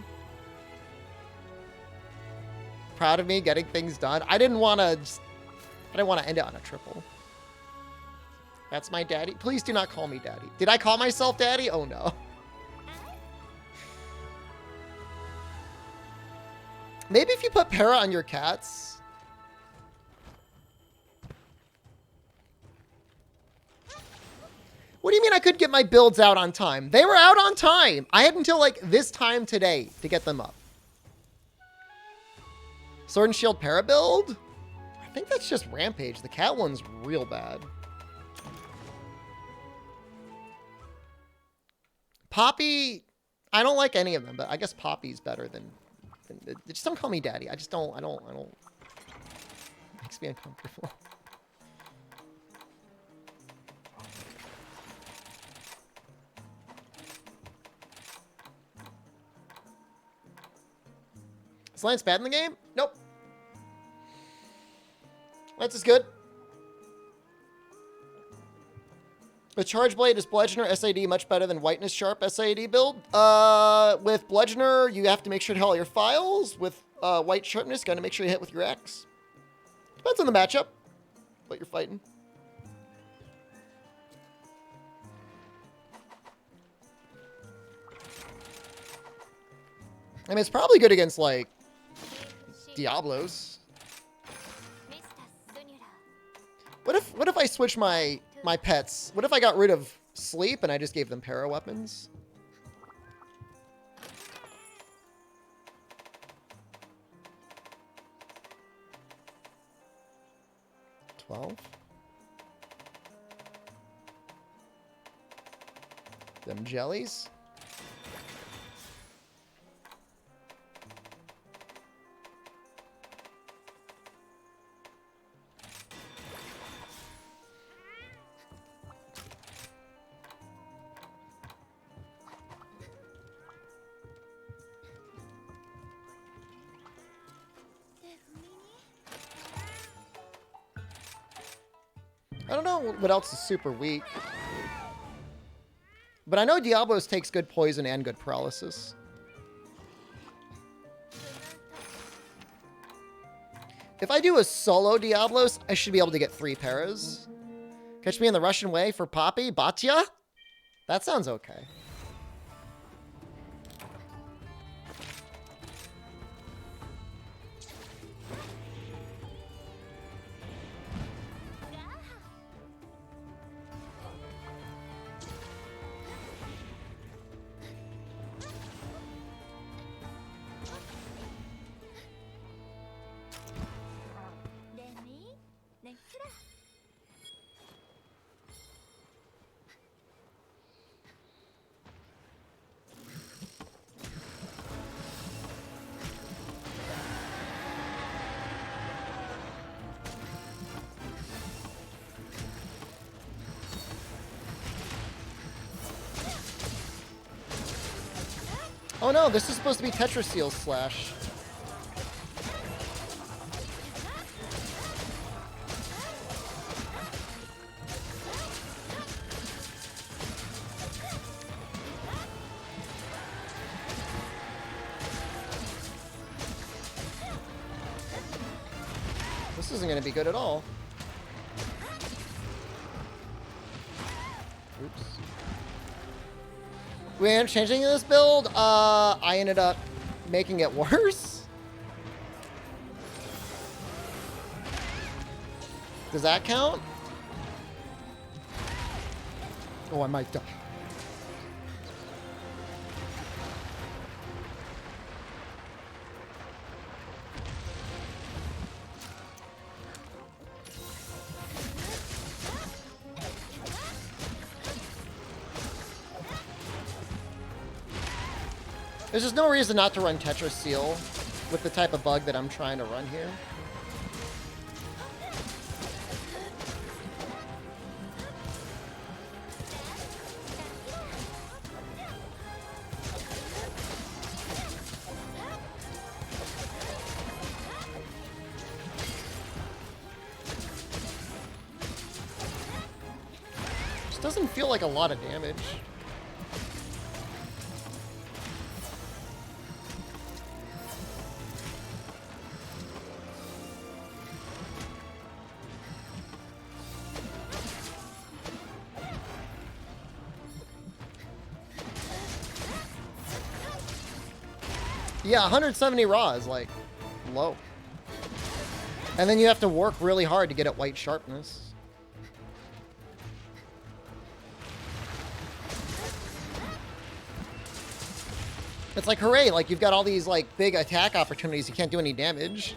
Proud of me getting things done. I didn't want to end it on a triple. That's my daddy. Please do not call me daddy. Did I call myself daddy? Oh no. Maybe if you put para on your cats. What do you mean I could get my builds out on time? They were out on time. I had until like this time today to get them up. Sword and Shield para build? I think that's just Rampage. The cat one's real bad. Poppy, I don't like any of them, but I guess Poppy's better than just don't call me daddy. I don't. Makes me uncomfortable. Is Lance bad in the game? Nope. Lance is good. With Charge Blade, is Bludgeoner SAD much better than Whiteness Sharp SAD build? With Bludgeoner, you have to make sure to hit all your files. With White Sharpness, gotta make sure you hit with your axe. Depends on the matchup, what you're fighting. I mean, it's probably good against, like, Diablos. What if I switch my pets? What if I got rid of sleep and I just gave them para weapons? $12. Them jellies. I don't know what else is super weak. But I know Diablos takes good poison and good paralysis. If I do a solo Diablos, I should be able to get 3 paras. Catch me in the Russian way for Poppy? Batya? That sounds okay. Oh no, this is supposed to be Tetra Seal Slash. This isn't going to be good at all. Oops. We ended up changing this build. I ended up making it worse. Does that count? Oh, I might die. There's just no reason not to run Tetra Seal with the type of bug that I'm trying to run here. Just doesn't feel like a lot of damage. Yeah, 170 raw is like low. And then you have to work really hard to get at white sharpness. It's like, hooray, like you've got all these like big attack opportunities, you can't do any damage.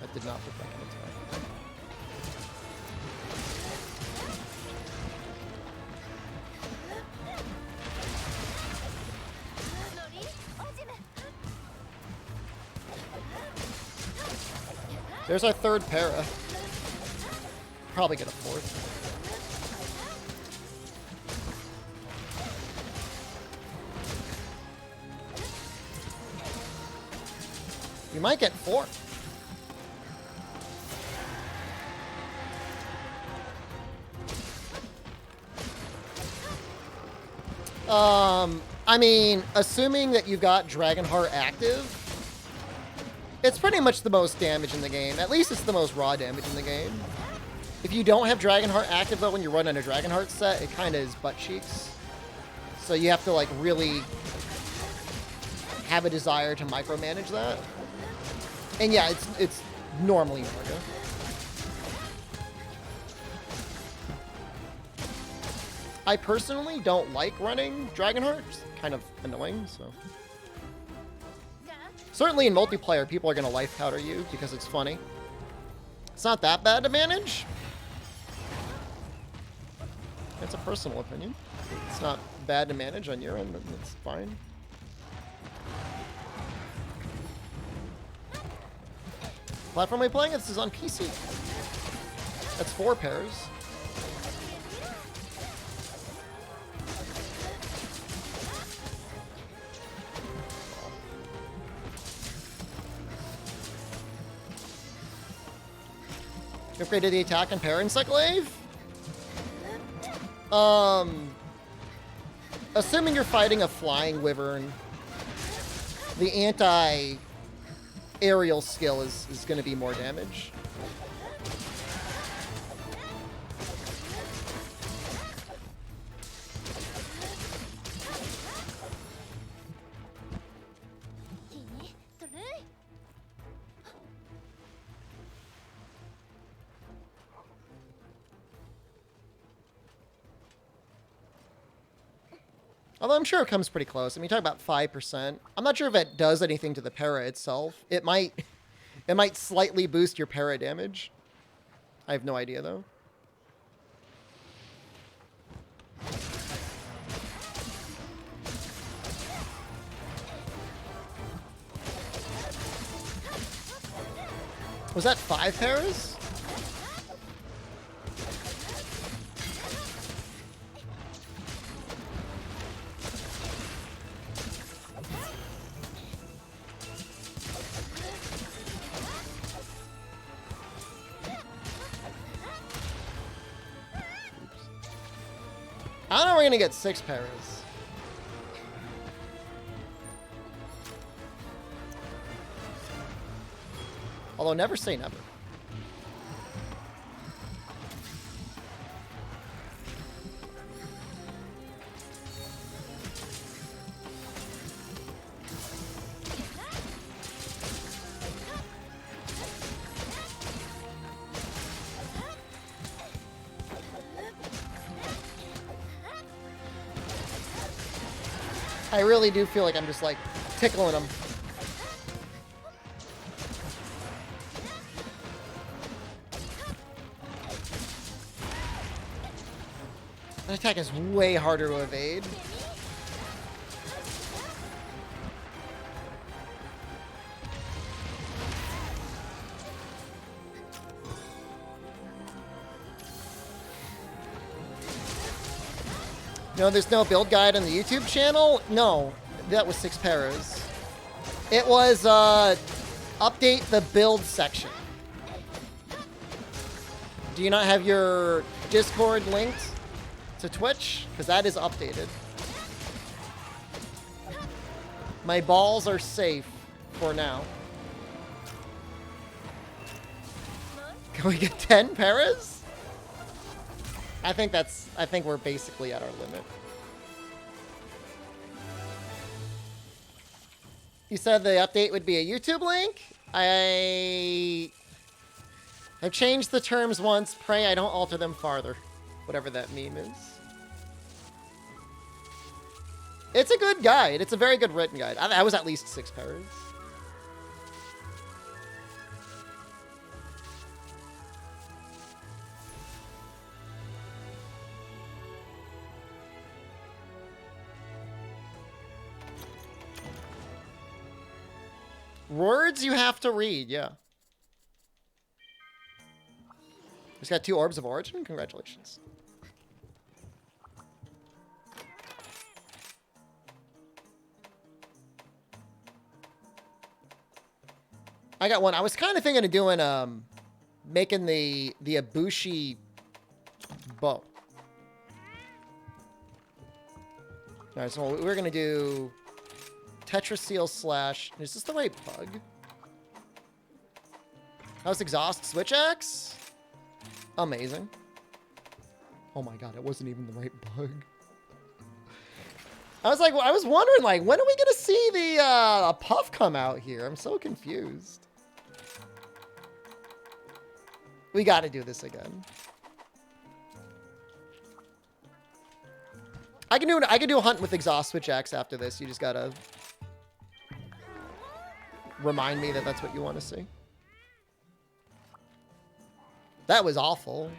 That did not look like an attack. There's our third para. Probably get a fourth. You might get four. I mean, assuming that you've got Dragonheart active, it's pretty much the most damage in the game. At least it's the most raw damage in the game. If you don't have Dragonheart active, though, when you're running a Dragonheart set, it kind of is butt cheeks. So you have to, like, really have a desire to micromanage that. And yeah, it's normally Narga. I personally don't like running Dragonheart. It's kind of annoying, so. Certainly in multiplayer, people are going to life powder you because it's funny. It's not that bad to manage. It's a personal opinion. It's not bad to manage on your end, it's fine. Platform are we playing? This is on PC. That's 4 pairs. Upgraded the attack and para Encyclave? Assuming you're fighting a flying wyvern, the anti-aerial skill is going to be more damage. Although I'm sure it comes pretty close. I mean, talk about 5%. I'm not sure if it does anything to the para itself. It might slightly boost your para damage. I have no idea, though. Was that 5 paras? I don't know we're gonna get 6 paras. Although never say never. I really do feel like I'm just like tickling him. That attack is way harder to evade. No, there's no build guide on the YouTube channel? No, that was 6 paras. It was, update the build section. Do you not have your Discord linked to Twitch? Because that is updated. My balls are safe for now. Can we get 10 paras? I think we're basically at our limit. You said the update would be a YouTube link? I've changed the terms once. Pray I don't alter them farther. Whatever that meme is. It's a good guide. It's a very good written guide. I was at least 6 paras. Words you have to read, yeah. Just got 2 Orbs of Origin? Congratulations. I got one. I was kind of thinking of doing, making the Ibushi bow. Alright, so we're going to do Tetraseal slash... Is this the right bug? How's Exhaust Switch Axe? Amazing. Oh my god, it wasn't even the right bug. I was like, I was wondering, like, when are we gonna see the puff come out here? I'm so confused. We gotta do this again. I can do a hunt with Exhaust Switch Axe after this. You just gotta remind me that that's what you want to see. That was awful.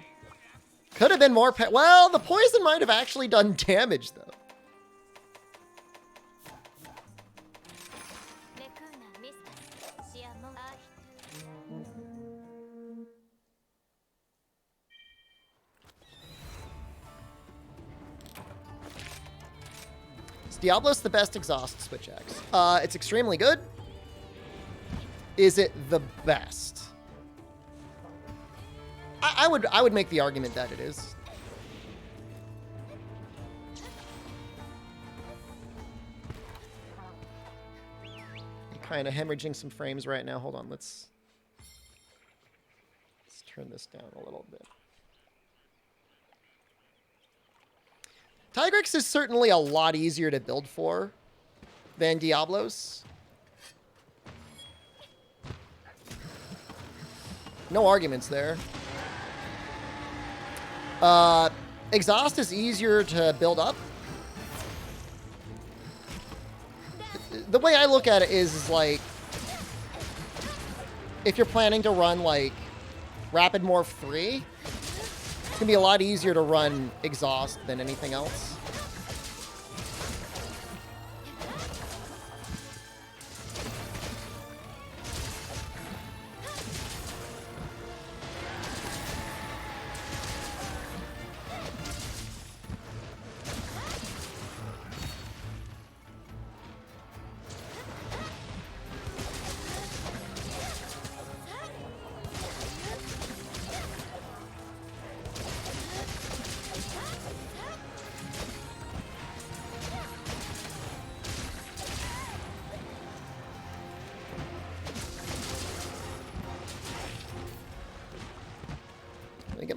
Could have been more... Well, the poison might have actually done damage, though. Is Diablos the best Exhaust Switch Axe? It's extremely good. Is it the best? I would make the argument that it is. I'm kind of hemorrhaging some frames right now. Hold on, let's turn this down a little bit. Tigrex is certainly a lot easier to build for than Diablos. No arguments there. Exhaust is easier to build up. The way I look at it is like, if you're planning to run like Rapid Morph 3, it's gonna be a lot easier to run Exhaust than anything else.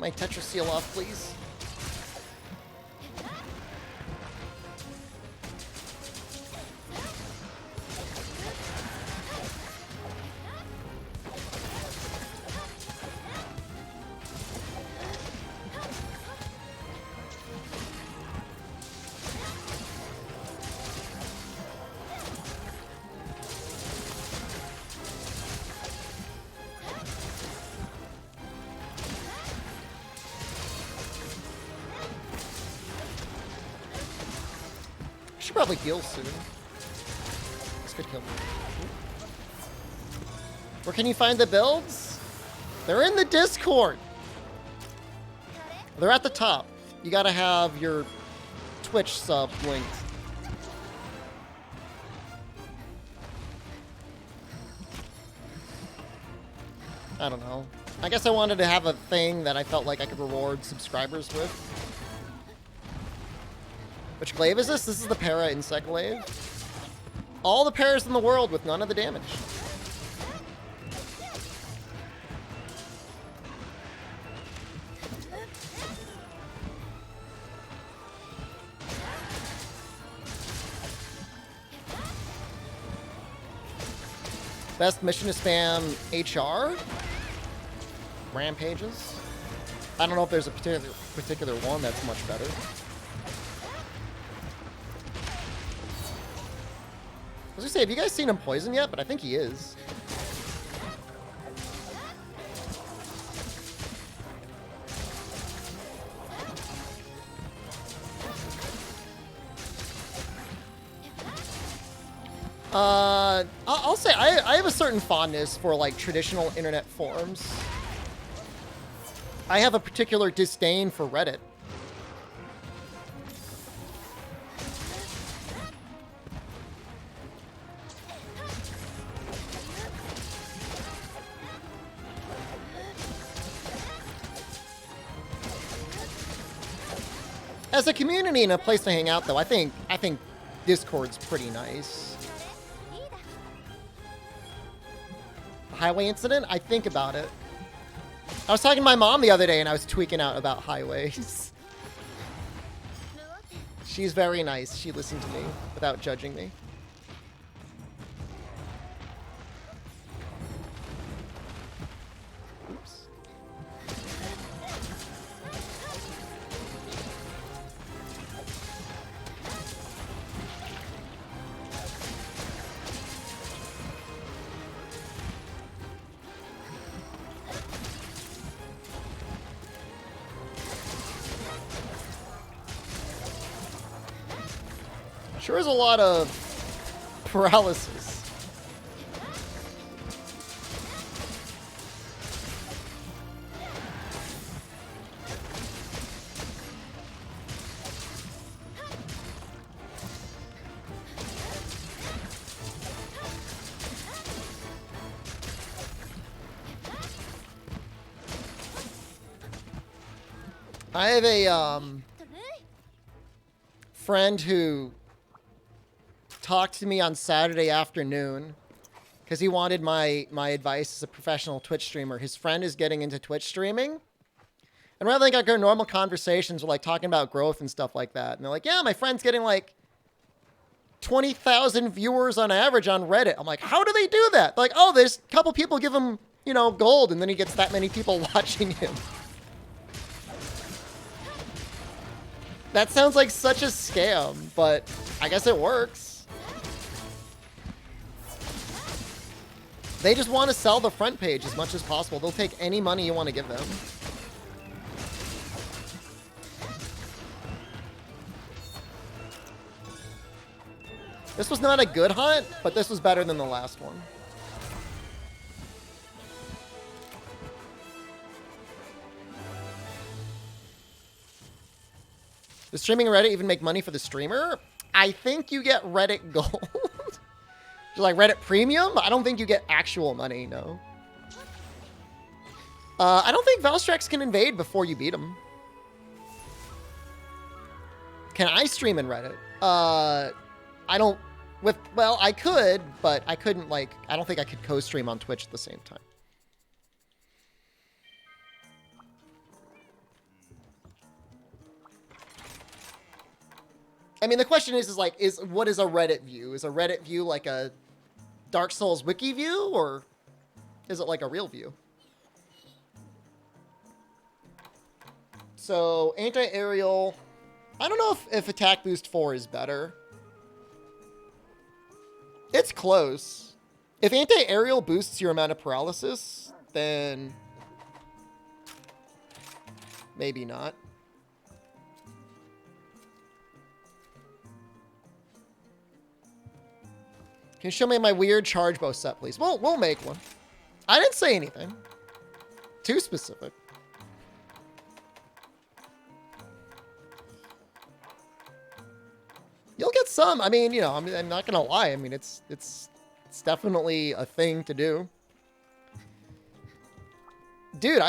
my Tetra seal off, please. Should probably heal soon. This could kill me. Where can you find the builds? They're in the Discord. They're at the top. You gotta have your Twitch sub linked. I don't know. I guess I wanted to have a thing that I felt like I could reward subscribers with. Which glaive is this? This is the para insect glaive. All the paras in the world with none of the damage. Best mission to spam HR. Rampages. I don't know if there's a particular one that's much better. I was gonna say, have you guys seen him poison yet? But I think he is. I'll say I have a certain fondness for like traditional internet forums. I have a particular disdain for Reddit. As a community and a place to hang out, though, I think Discord's pretty nice. The highway incident? I think about it. I was talking to my mom the other day, and I was tweaking out about highways. She's very nice. She listened to me without judging me. Oops. Sure is a lot of paralysis. I have a friend who talked to me on Saturday afternoon because he wanted my advice as a professional Twitch streamer. His friend is getting into Twitch streaming. And rather than like our normal conversations, we're like talking about growth and stuff like that. And they're like, yeah, my friend's getting like 20,000 viewers on average on Reddit. I'm like, how do they do that? They're like, oh, there's a couple people give him, you know, gold, and then he gets that many people watching him. That sounds like such a scam, but I guess it works. They just want to sell the front page as much as possible. They'll take any money you want to give them. This was not a good hunt, but this was better than the last one. Does streaming Reddit even make money for the streamer? I think you get Reddit gold. Like Reddit Premium? I don't think you get actual money, no. I don't think Valstrax can invade before you beat him. Can I stream in Reddit? I don't... Well, I could, but I couldn't, like... I don't think I could co-stream on Twitch at the same time. I mean, the question is like, what is a Reddit view? Is a Reddit view like a Dark Souls wiki view, or is it like a real view? So, anti-aerial... I don't know if Attack Boost 4 is better. It's close. If anti-aerial boosts your amount of paralysis, then... maybe not. Can you show me my weird charge bow set, please? We'll make one. I didn't say anything. Too specific. You'll get some. I mean, you know, I'm not gonna lie. I mean, it's definitely a thing to do. Dude,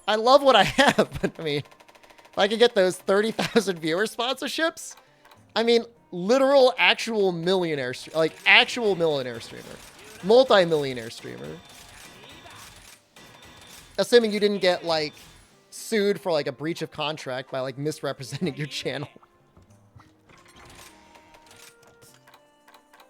I love what I have, but I mean, if I could get those 30,000 viewer sponsorships, I mean, literal, actual millionaire, like actual millionaire streamer, multi-millionaire streamer. Assuming you didn't get like sued for like a breach of contract by like misrepresenting your channel.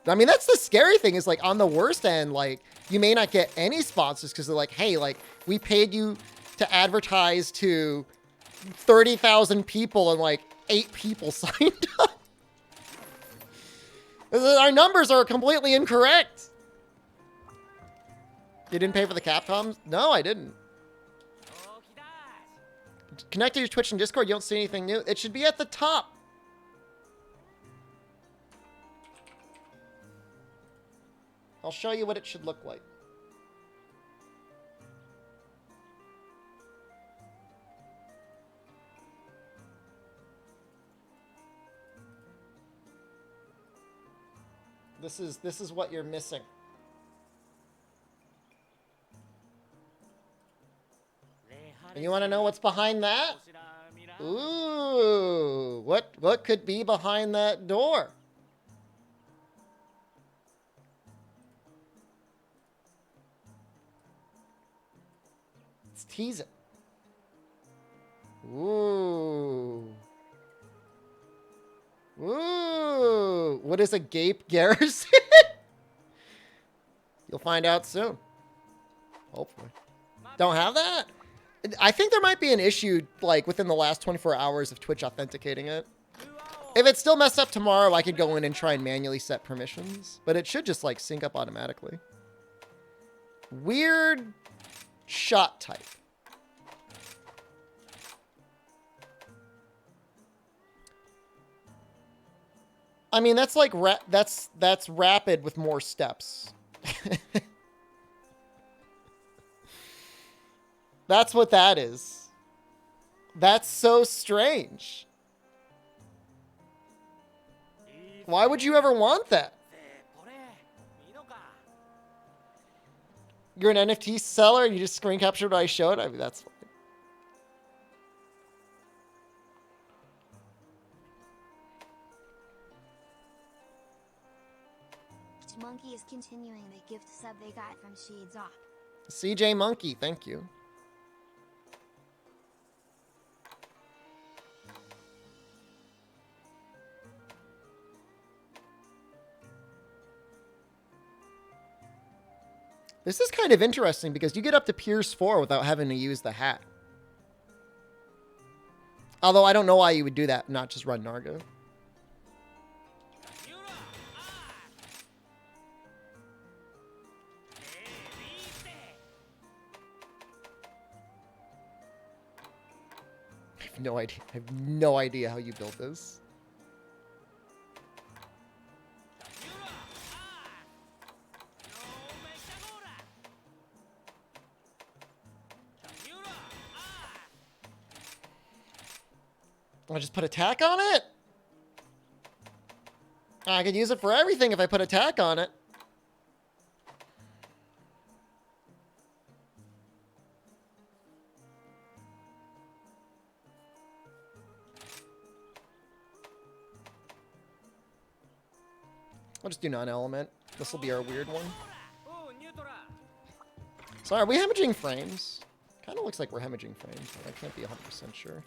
I mean, that's the scary thing is like on the worst end, like you may not get any sponsors because they're like, hey, like we paid you to advertise to 30,000 people and like 8 people signed up. Our numbers are completely incorrect. You didn't pay for the Capcoms? No, I didn't. Connect to your Twitch and Discord, you don't see anything new. It should be at the top. I'll show you what it should look like. This is what you're missing. And you want to know what's behind that? Ooh, what could be behind that door? Let's tease it. Ooh. Ooh. What is a gape garrison? You'll find out soon. Hopefully. Don't have that? I think there might be an issue, like, within the last 24 hours of Twitch authenticating it. If it's still messed up tomorrow, I could go in and try and manually set permissions. But it should just, like, sync up automatically. Weird shot type. I mean, that's like, that's rapid with more steps. That's what that is. That's so strange. Why would you ever want that? You're an NFT seller and you just screen captured what I showed? I mean, that's fine. Monkey is continuing the gift sub they got from Shades Off. CJ Monkey, thank you. This is kind of interesting because you get up to Pierce 4 without having to use the hat. Although I don't know why you would do that, not just run Nargo. I have no idea. I have no idea how you built this. I just put attack on it? I could use it for everything if I put attack on it. I'll just do non-element. This will be our weird one. So are we hemorrhaging frames? Kind of looks like we're hemorrhaging frames, but I can't be 100% sure.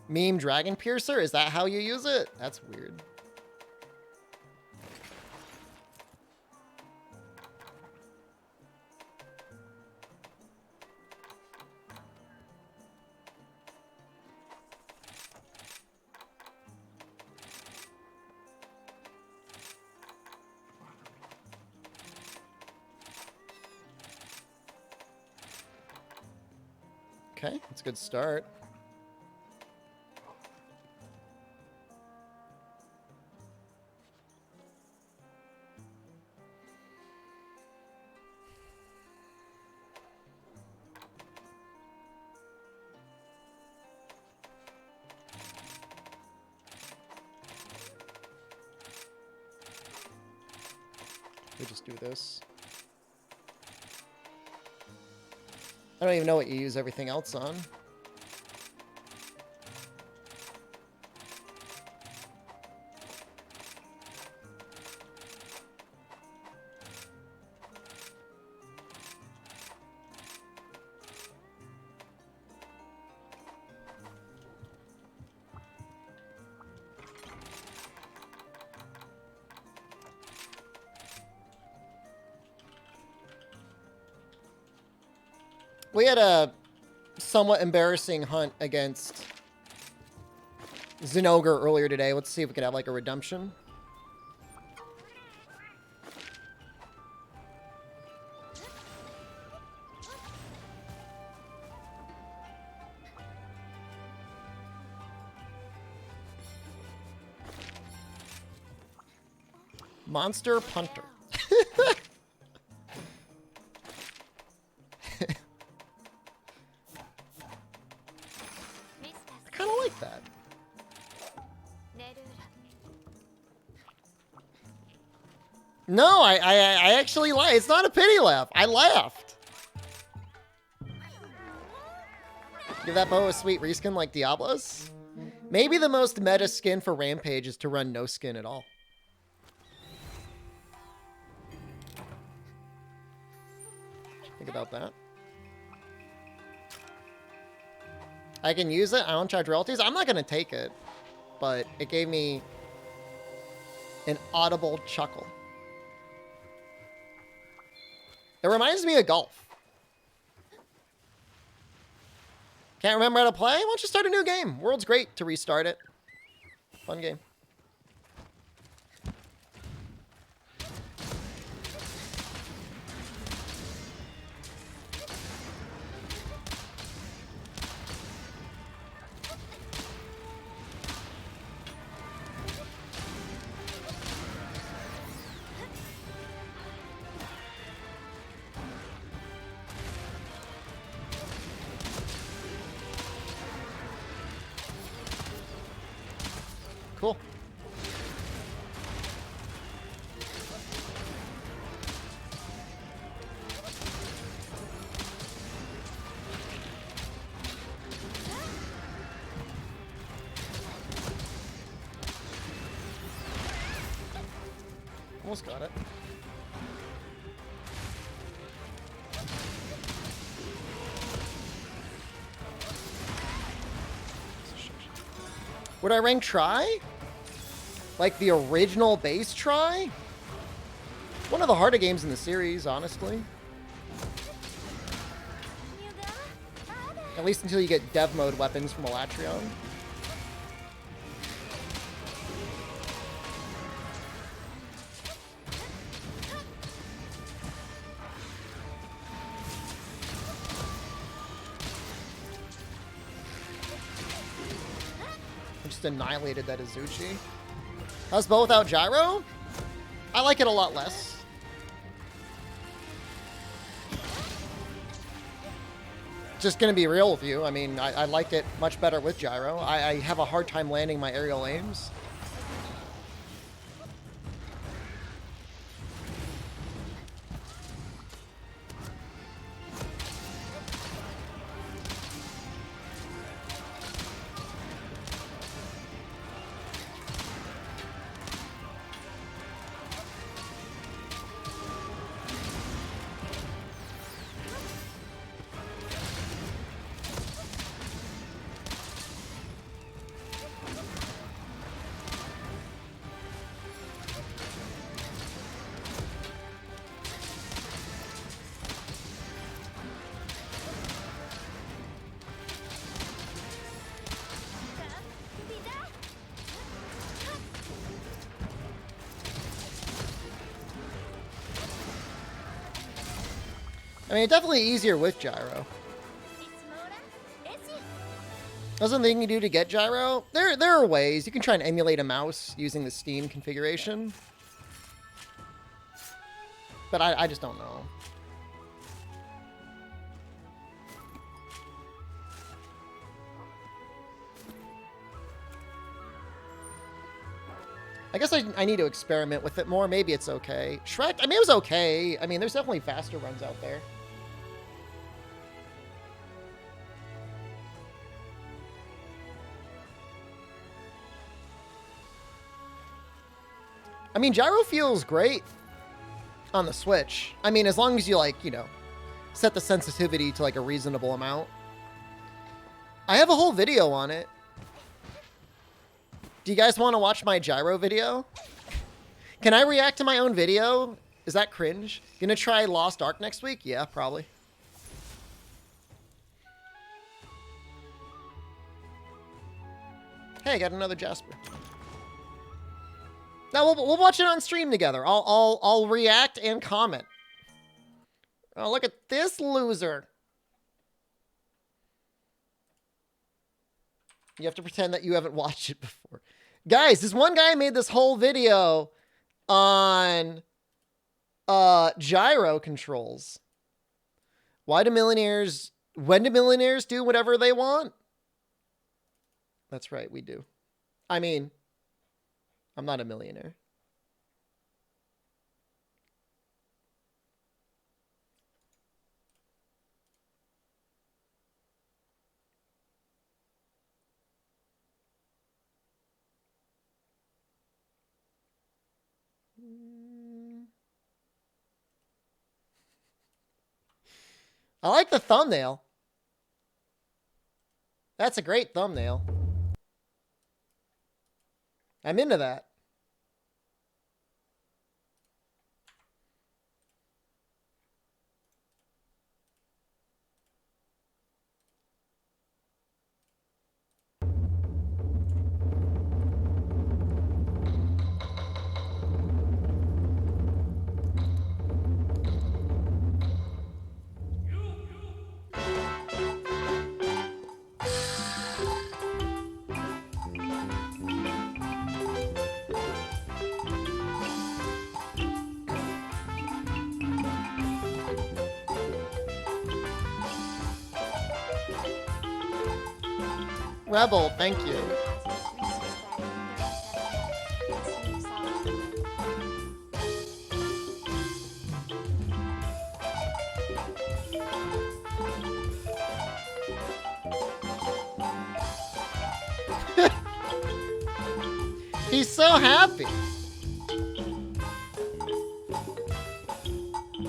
Meme Dragon Piercer? Is that how you use it? That's weird. Okay, that's a good start. We just do this. I don't even know what you use everything else on. We had a somewhat embarrassing hunt against Zinogre earlier today. Let's see if we could have like a redemption. Monster Punter. I kind of like that. No, I actually like. It's not a pity laugh. I laughed. Give that bow a sweet reskin like Diablo's. Maybe the most meta skin for Rampage is to run no skin at all. Think about that. I can use it. I don't charge royalties. I'm not going to take it, but it gave me an audible chuckle. It reminds me of golf. Can't remember how to play? Why don't you start a new game? World's great to restart it. Fun game. Cool. Almost got it. Would I rank try? Like the original base try? One of the harder games in the series, honestly. At least until you get dev mode weapons from Elatrion. I just annihilated that Azuchi. How's bow without gyro? I like it a lot less. Just gonna be real with you. I mean, I liked it much better with gyro. I have a hard time landing my aerial aims. I mean, it's definitely easier with gyro. That's something you can do to get gyro. There are ways. You can try and emulate a mouse using the Steam configuration. But I just don't know. I guess I need to experiment with it more. Maybe it's okay. Shrek, I mean, it was okay. I mean, there's definitely faster runs out there. I mean, gyro feels great on the Switch. I mean, as long as you, like, you know, set the sensitivity to, like, a reasonable amount. I have a whole video on it. Do you guys want to watch my gyro video? Can I react to my own video? Is that cringe? Gonna try Lost Ark next week? Yeah, probably. Hey, I got another Jasper. Now we'll watch it on stream together. I'll react and comment. Oh, look at this loser. You have to pretend that you haven't watched it before. Guys, this one guy made this whole video on gyro controls. When do millionaires do whatever they want? That's right, we do. I mean, I'm not a millionaire. I like the thumbnail. That's a great thumbnail. I'm into that. Rebel, thank you. He's so happy.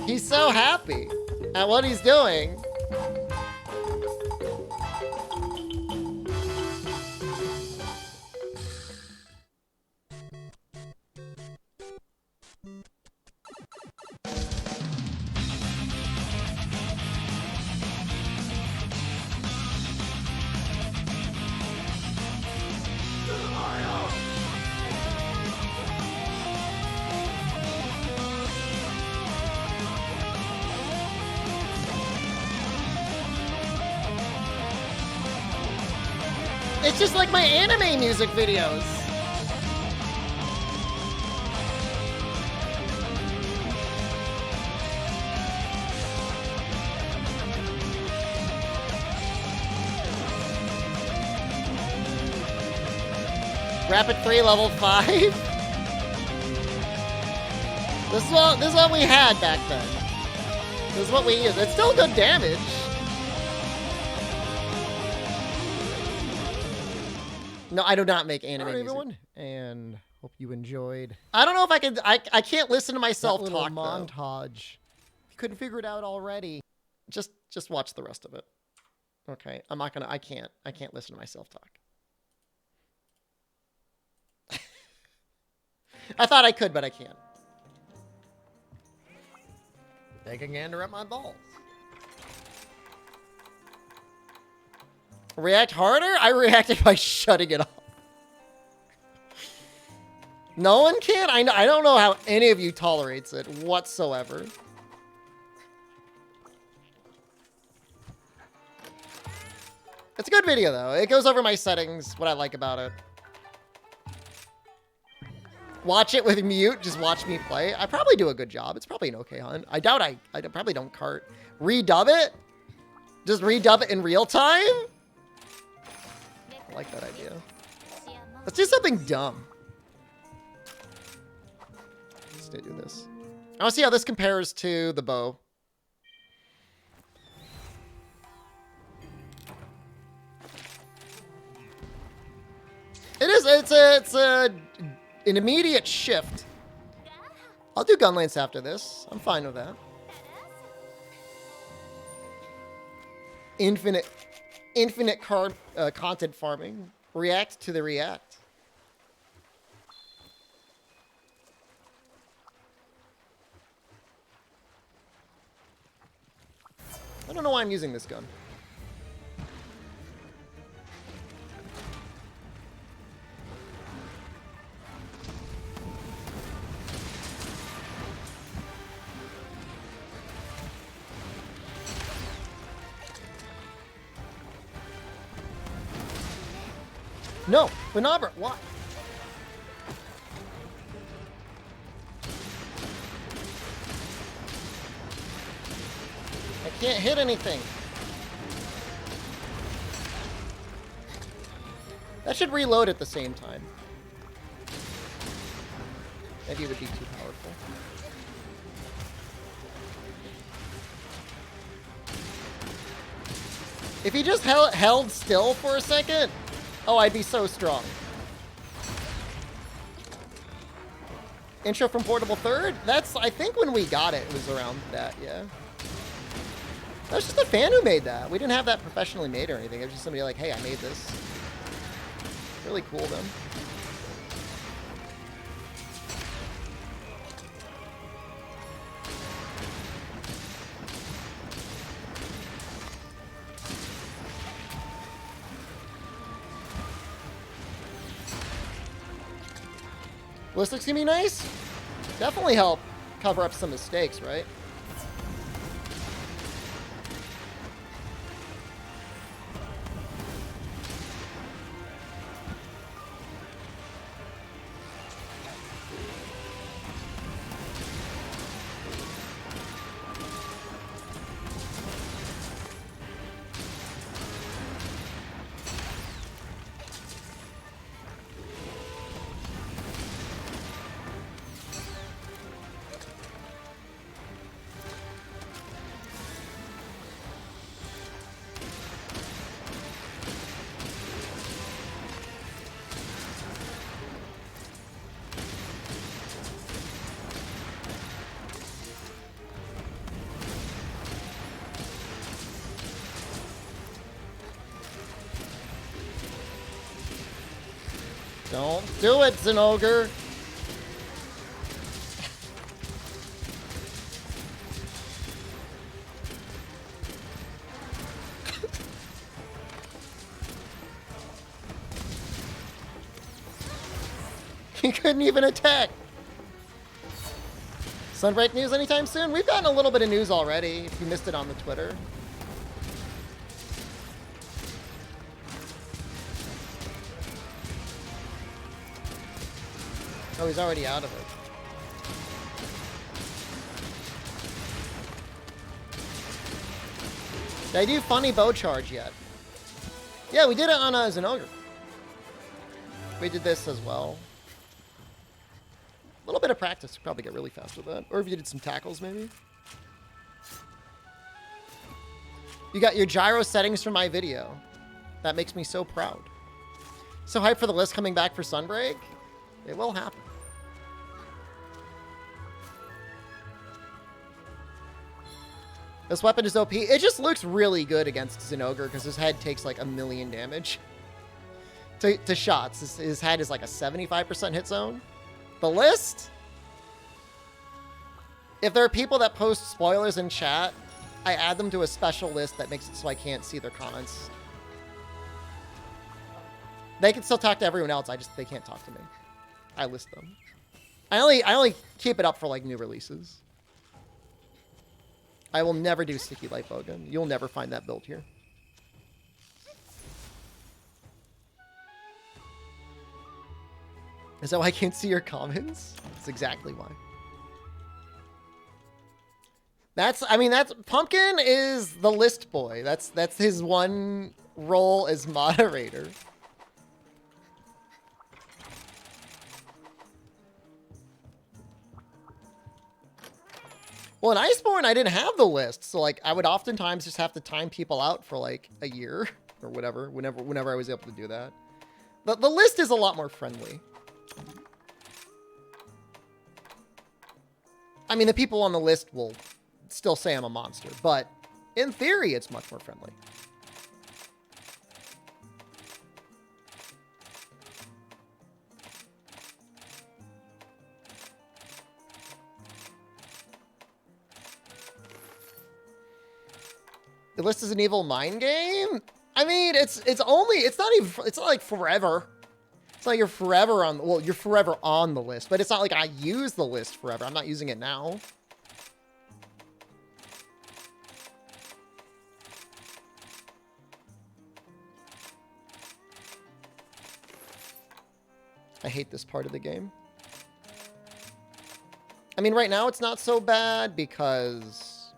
He's so happy at what he's doing. It's just like my anime music videos. Rapid 3, level 5. This is what we had back then. This is what we used. It's still good damage. No, I do not make anime music. Everyone, and hope you enjoyed. I don't know if I can. I can't listen to myself that talk montage. If you couldn't figure it out already, just watch the rest of it. Okay, I'm not gonna. I can't listen to myself talk. I thought I could, but I can't. Take a gander at my balls. React harder? I reacted by shutting it off. No one can? I don't know how any of you tolerates it whatsoever. It's a good video, though. It goes over my settings, what I like about it. Watch it with mute. Just watch me play. I probably do a good job. It's probably an okay hunt. I doubt I probably don't cart. Redub it? Just redub it in real time? I like that idea. Let's do something dumb. Let's do this. I want to see how this compares to the bow. It's an immediate shift. I'll do gun lance after this. I'm fine with that. Infinite card content farming. React to the react. I don't know why I'm using this gun. No, Benabra, what? I can't hit anything. That should reload at the same time. Maybe it would be too powerful. If he just held still for a second, oh, I'd be so strong. Intro from Portable Third? That's, I think when we got it, it was around that, yeah. That was just a fan who made that. We didn't have that professionally made or anything. It was just somebody like, hey, I made this. Really cool, though. Ballistics can be nice. Definitely help cover up some mistakes, right? Don't do it, Zinogre. He couldn't even attack. Sunbreak news anytime soon? We've gotten a little bit of news already, if you missed it on the Twitter. Oh, he's already out of it. Did I do funny bow charge yet? Yeah, we did it on Zinogre. We did this as well. A little bit of practice, probably get really fast with that. Or if you did some tackles, maybe. You got your gyro settings from my video. That makes me so proud. So hyped for the list coming back for Sunbreak. It will happen. This weapon is OP. It just looks really good against Zinogre because his head takes like 1,000,000 damage to shots. His head is like a 75% hit zone. The list? If there are people that post spoilers in chat, I add them to a special list that makes it so I can't see their comments. They can still talk to everyone else. They can't talk to me. I list them. I only keep it up for like new releases. I will never do sticky light bowgun. You'll never find that build here. Is that why I can't see your comments? That's exactly why. I mean, Pumpkin is the list boy. That's his one role as moderator. Well, in Iceborne, I didn't have the list, so like I would oftentimes just have to time people out for like a year or whatever, whenever I was able to do that. The list is a lot more friendly. I mean, the people on the list will still say I'm a monster, but in theory, it's much more friendly. The list is an evil mind game? I mean, it's not like forever. It's not like you're forever on, well, you're forever on the list, but it's not like I use the list forever. I'm not using it now. I hate this part of the game. I mean, right now it's not so bad because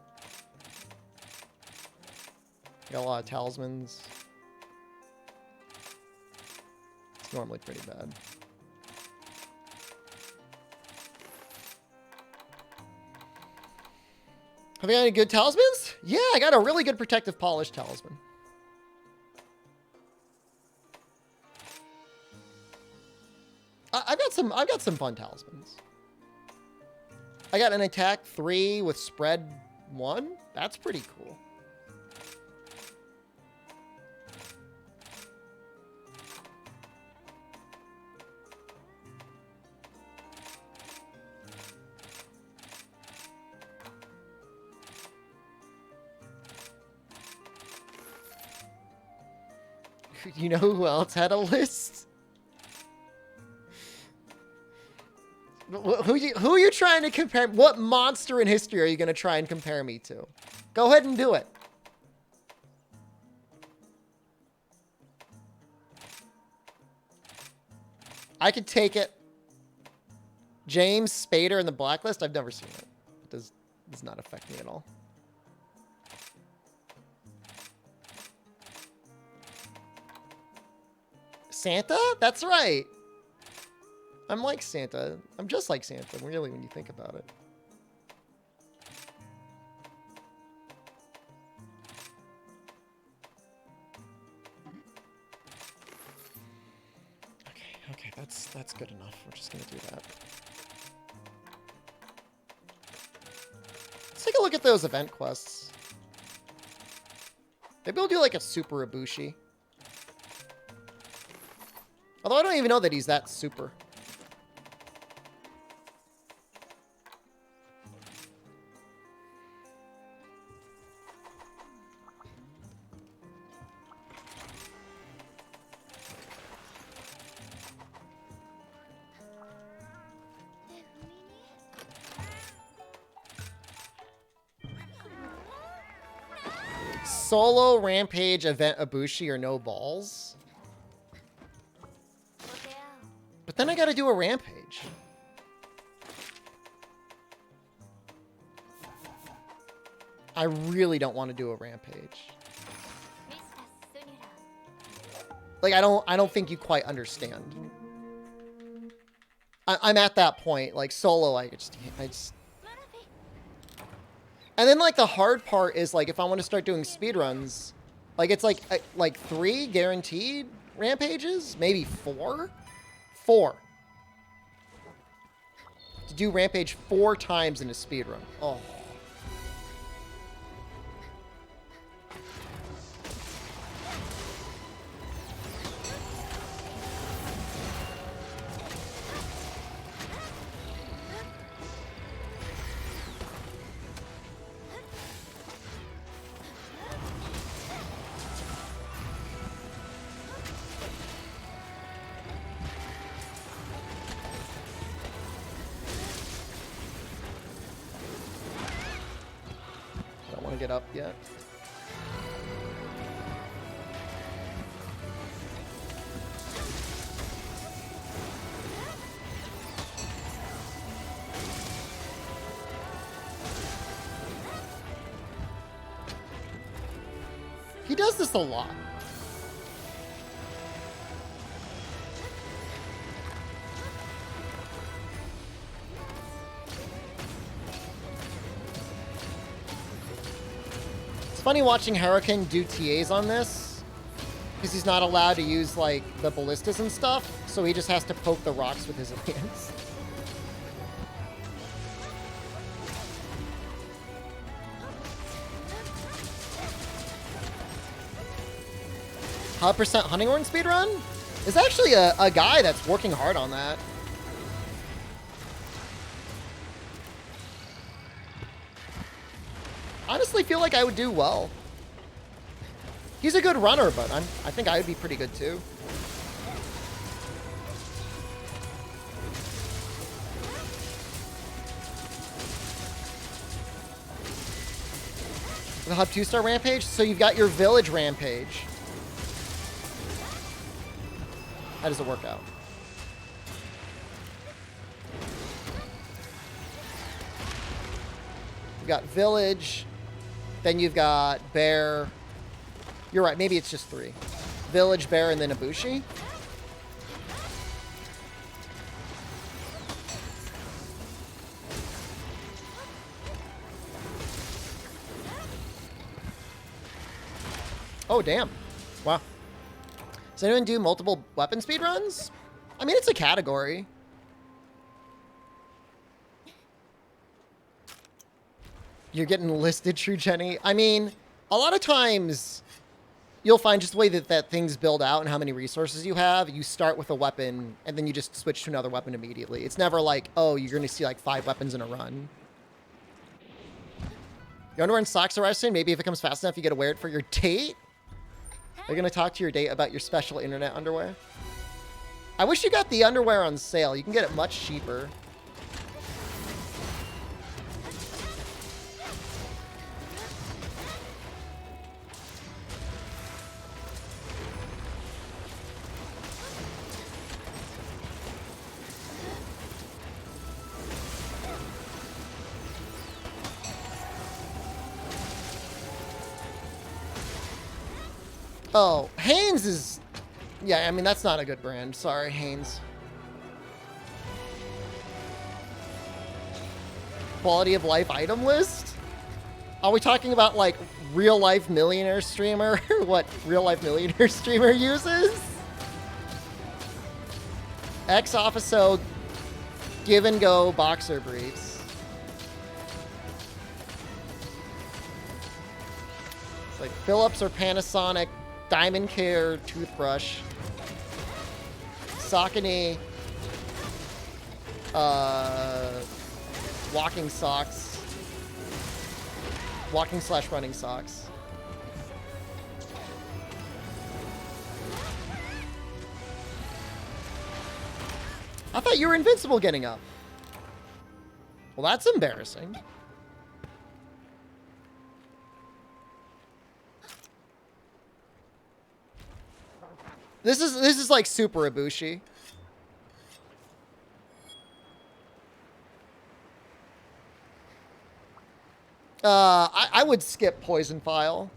I got a lot of talismans. It's normally pretty bad. Have you got any good talismans? Yeah, I got a really good protective polish talisman. I've got some fun talismans. I got an attack 3 with spread 1. That's pretty cool. You know who else had a list? Who are you trying to compare? What monster in history are you going to try and compare me to? Go ahead and do it. I could take it. James Spader in the Blacklist? I've never seen it. It does not affect me at all. Santa? That's right. I'm like Santa. I'm just like Santa, really, when you think about it. Okay, that's good enough. We're just gonna do that. Let's take a look at those event quests. Maybe we'll do like a super Ibushi. Although I don't even know that he's that super. Solo Rampage event Ibushi or no balls? But then I gotta do a Rampage. I really don't want to do a Rampage. Like, I don't think you quite understand. I'm at that point. Like, solo, I just... And then, like, the hard part is, like, if I want to start doing speedruns, like, it's, like 3 guaranteed Rampages? Maybe 4? 4. To do Rampage 4 times in a speedrun. Oh. Get up yet. He does this a lot. It's funny watching Hurricane do TAs on this, because he's not allowed to use, like, the ballistas and stuff, so he just has to poke the rocks with his hands. 100% hunting horn speedrun? There's actually a guy that's working hard on that. Honestly feel like I would do well. He's a good runner, but I think I would be pretty good too. The Hub 2-star rampage? So you've got your village rampage. How does it work out? You've got village, then you've got bear. You're right, maybe it's just 3. Village, bear, and then Ibushi. Oh, damn. Wow. Does anyone do multiple weapon speedruns? I mean, it's a category. You're getting listed, True Jenny. I mean, a lot of times you'll find just the way that things build out and how many resources you have. You start with a weapon and then you just switch to another weapon immediately. It's never like, oh, you're going to see like 5 weapons in a run. Your underwear and socks arrive soon. Maybe if it comes fast enough, you get to wear it for your date. Are you going to talk to your date about your special internet underwear? I wish you got the underwear on sale. You can get it much cheaper. Oh, Hanes is... Yeah, I mean, that's not a good brand. Sorry, Hanes. Quality of life item list? Are we talking about, like, real-life millionaire streamer? What real-life millionaire streamer uses? Ex-officio give-and-go boxer briefs. It's like Philips or Panasonic Diamond Care toothbrush. Saucony walking socks. Walking/running socks. I thought you were invincible getting up. Well, that's embarrassing. This is like super Ibushi. I would skip Poison File.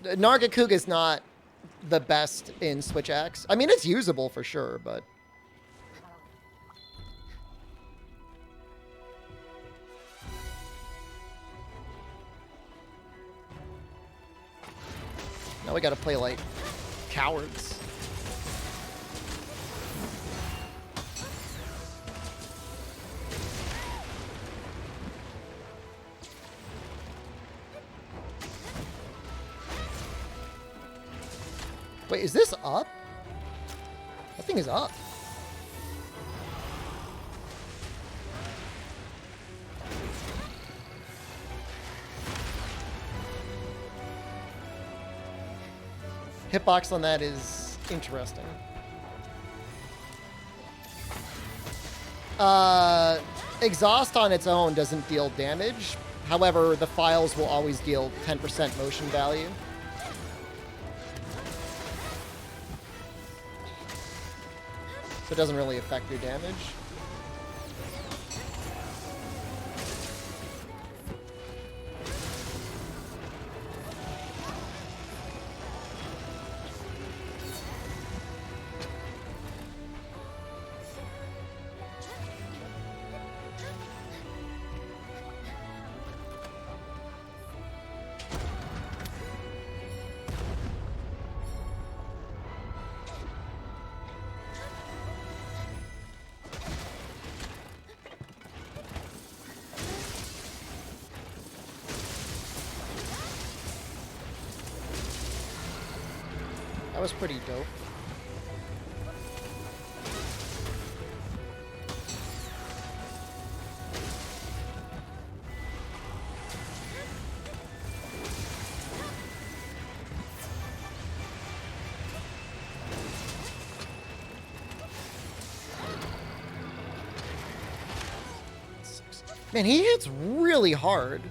Nargacuga is not the best in Switch X. I mean, it's usable for sure, but... Now we gotta play like cowards. Wait, is this up? That thing is up. Hitbox on that is interesting. Exhaust on its own doesn't deal damage. However, the files will always deal 10% motion value. So it doesn't really affect your damage. That was pretty dope. Man, he hits really hard.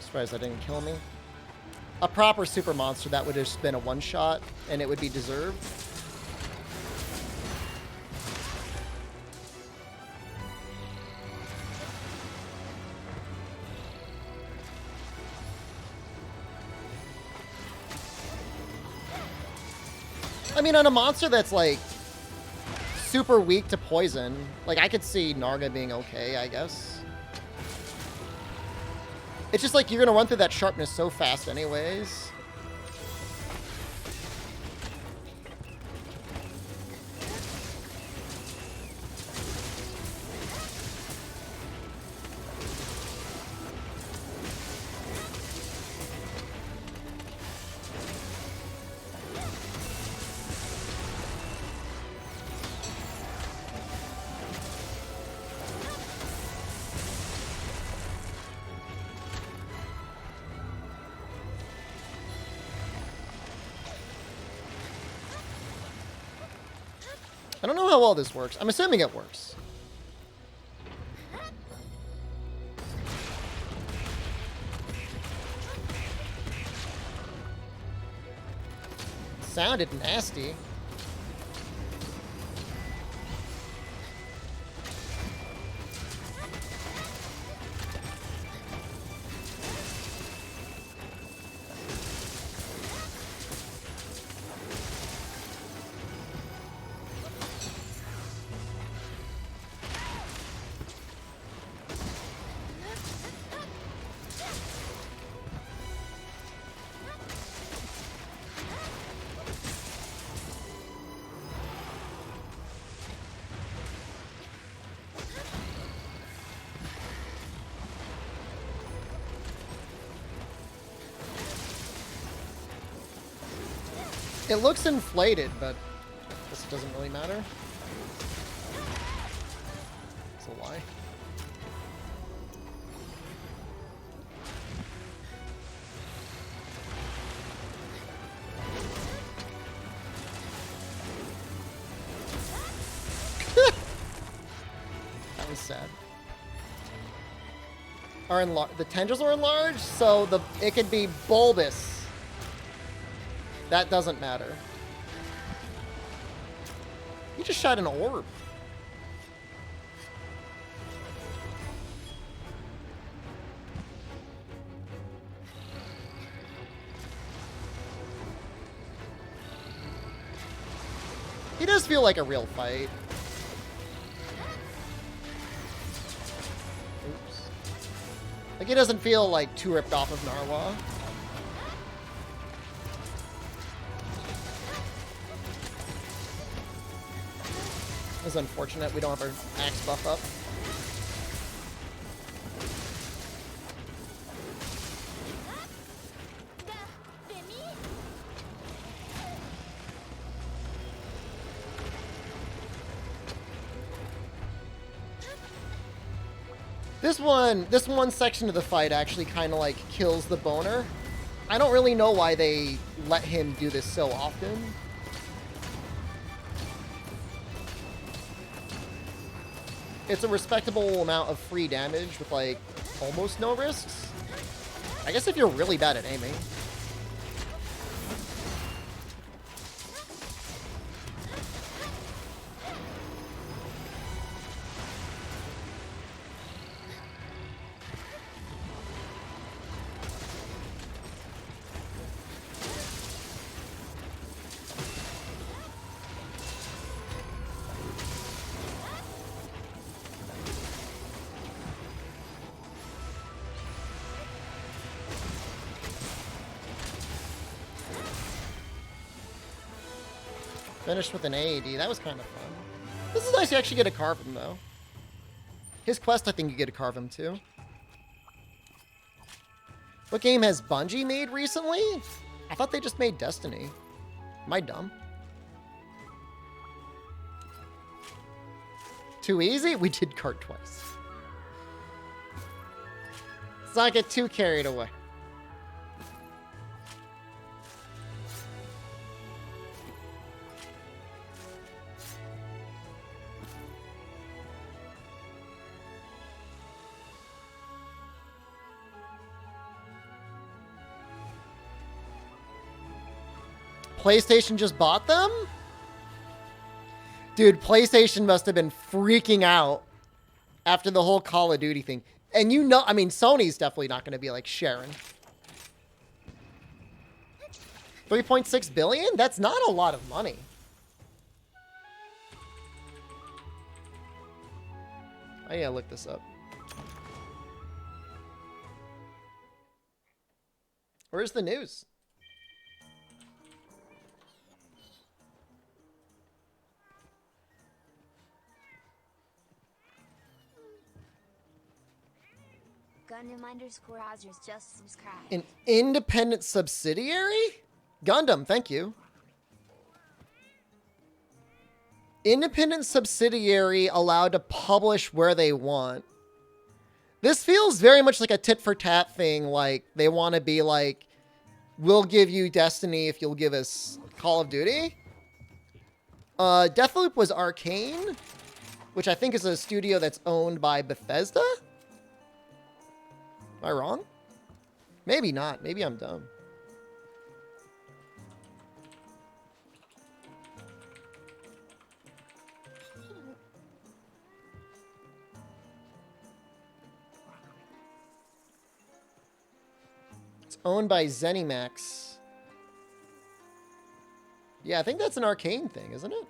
Surprised that didn't kill me. A proper super monster, that would have just been a one-shot, and it would be deserved. I mean, on a monster that's, like, super weak to poison, like, I could see Narga being okay, I guess. It's just like you're gonna run through that sharpness so fast anyways. I don't know how well this works. I'm assuming it works. Sounded nasty. It looks inflated, but I guess it doesn't really matter. It's a lie. That was sad. The tendrils are enlarged, so it could be bulbous. That doesn't matter. He just shot an orb. He does feel like a real fight. Oops. Like, it doesn't feel like too ripped off of Narwa. It's unfortunate we don't have our axe buff up. This one section of the fight actually kind of like kills the boner. I don't really know why they let him do this so often. It's a respectable amount of free damage with, like, almost no risks. I guess if you're really bad at aiming. Finished with an AAD. That was kind of fun. This is nice. You actually get to carve him, though. His quest, I think you get to carve him, too. What game has Bungie made recently? I thought they just made Destiny. Am I dumb? Too easy? We did cart twice. Let's not get too carried away. PlayStation just bought them? Dude, PlayStation must have been freaking out after the whole Call of Duty thing. And you know, I mean, Sony's definitely not going to be like sharing. 3.6 billion? That's not a lot of money. I gotta look this up. Where's the news? Gundam underscore Ozers just subscribed. An independent subsidiary? Gundam, thank you. Independent subsidiary allowed to publish where they want. This feels very much like a tit for tat thing. Like, they want to be like, we'll give you Destiny if you'll give us Call of Duty. Deathloop was Arcane, which I think is a studio that's owned by Bethesda. Am I wrong? Maybe not. Maybe I'm dumb. It's owned by ZeniMax. Yeah, I think that's an Arcane thing, isn't it?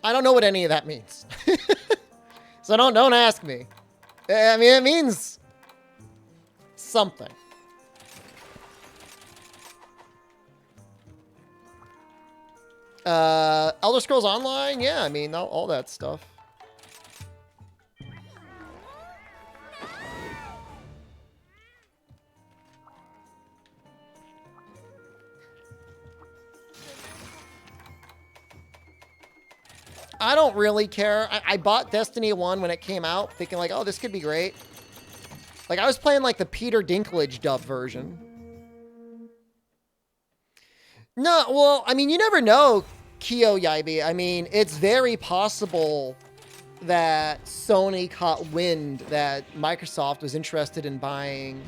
I don't know what any of that means. So don't ask me. I mean, it means something. Elder Scrolls Online? Yeah, I mean, all that stuff. I don't really care. I bought Destiny 1 when it came out, thinking like, oh, this could be great. Like, I was playing like the Peter Dinklage dub version. No, well, I mean, you never know, Kyo Yaibi. I mean, it's very possible that Sony caught wind that Microsoft was interested in buying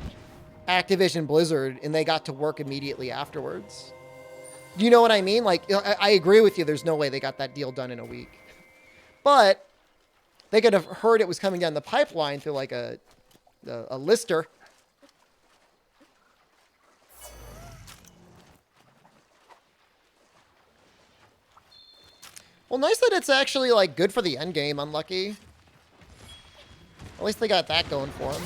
Activision Blizzard, and they got to work immediately afterwards. Do you know what I mean? Like, I agree with you. There's no way they got that deal done in a week. But they could have heard it was coming down the pipeline through like a lister. Well, nice that it's actually like good for the end game. Unlucky. At least they got that going for them.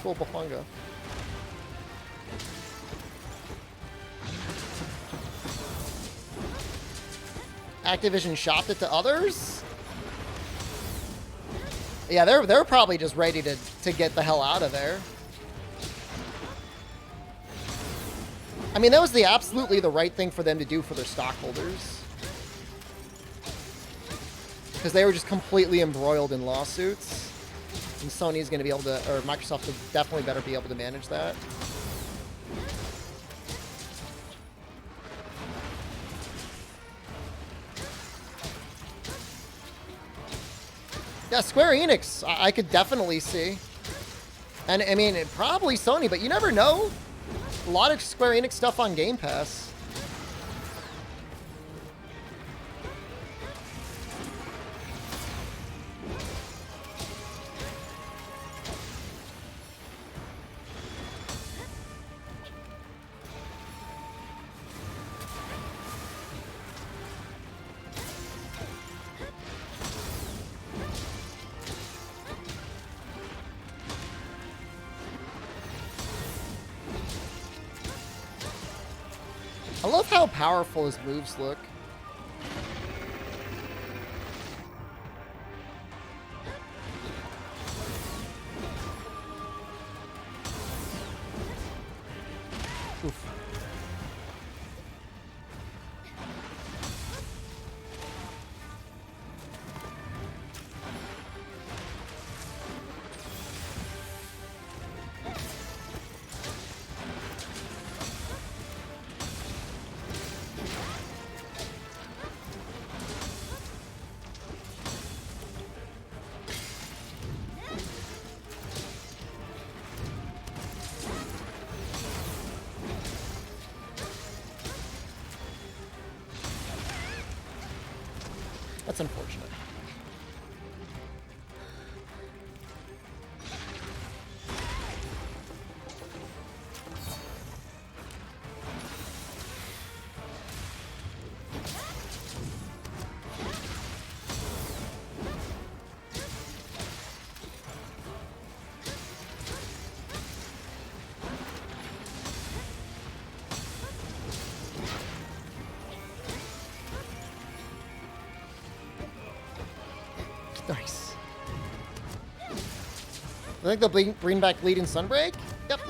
Cool, Bafunga. Activision shopped it to others? Yeah, they're probably just ready to get the hell out of there. I mean, that was absolutely the right thing for them to do for their stockholders. Because they were just completely embroiled in lawsuits. And Sony's going to be able to, or Microsoft will definitely better be able to manage that. Yeah, Square Enix, I could definitely see. And I mean, probably Sony, but you never know. A lot of Square Enix stuff on Game Pass. I love how powerful his moves look. Oof. That's unfortunate. Nice. I think they'll bring back Bleed and Sunbreak? Yep.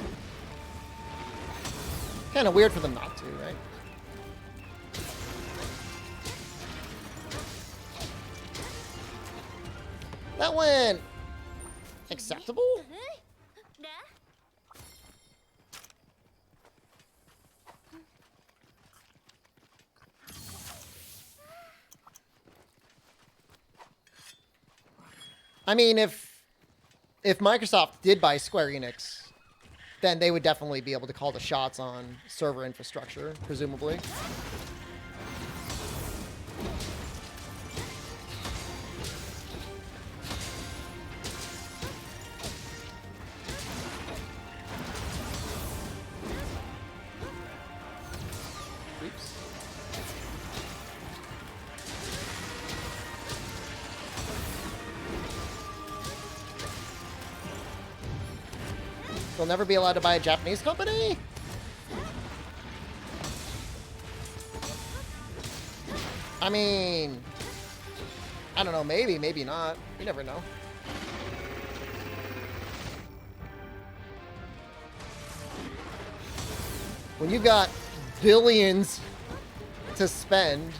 Kind of weird for them not to, right? That went acceptable? I mean, if Microsoft did buy Square Enix, then they would definitely be able to call the shots on server infrastructure, presumably. Oops. They'll never be allowed to buy a Japanese company? I mean, I don't know, maybe, maybe not. You never know. When you've got billions to spend.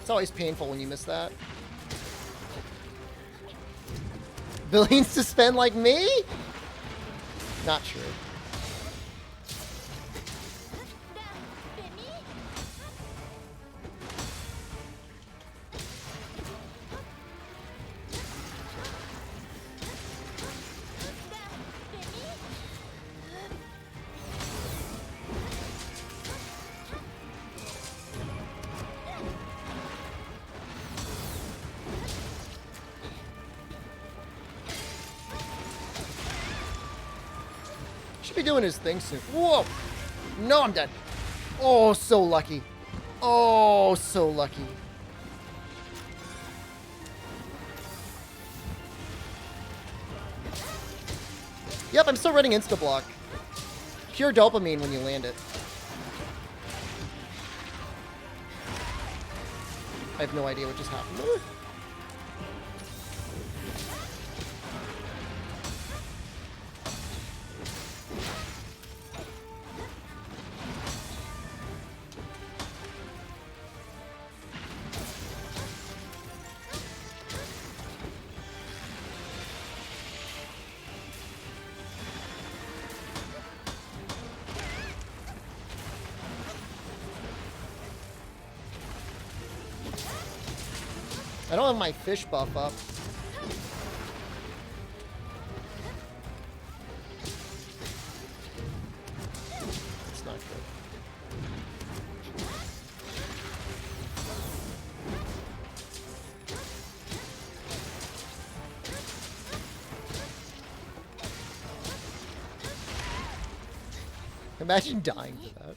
It's always painful when you miss that. Billions to spend like me? Not true. Should be doing his thing soon. Whoa! No, I'm dead. Oh, so lucky. Oh, so lucky. Yep, I'm still running insta-block. Pure dopamine when you land it. I have no idea what just happened there. I don't have my fish buff up. It's not good. Imagine dying to that.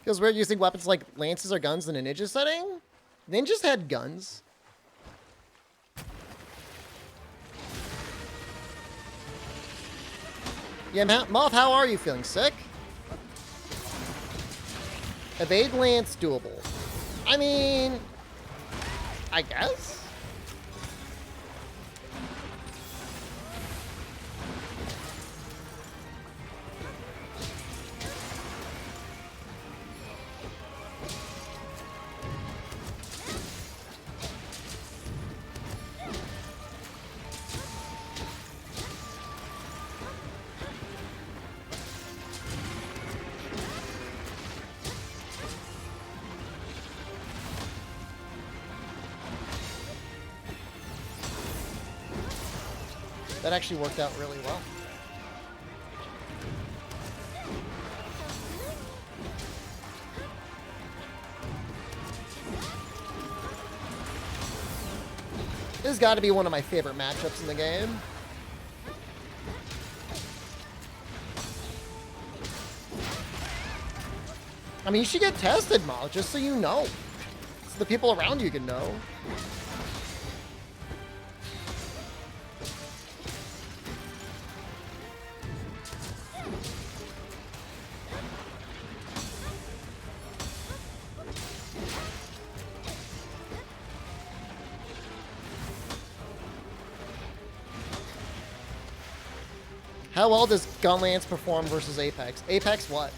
Feels weird using weapons like lances or guns in a ninja setting. Ninjas had guns. Yeah, Moth, how are you feeling? Sick? Evade lance doable. I mean, I guess? That actually worked out really well. This has got to be one of my favorite matchups in the game. I mean, you should get tested, Mal, just so you know. So the people around you can know. How well does Gunlance perform versus Apex? Apex what?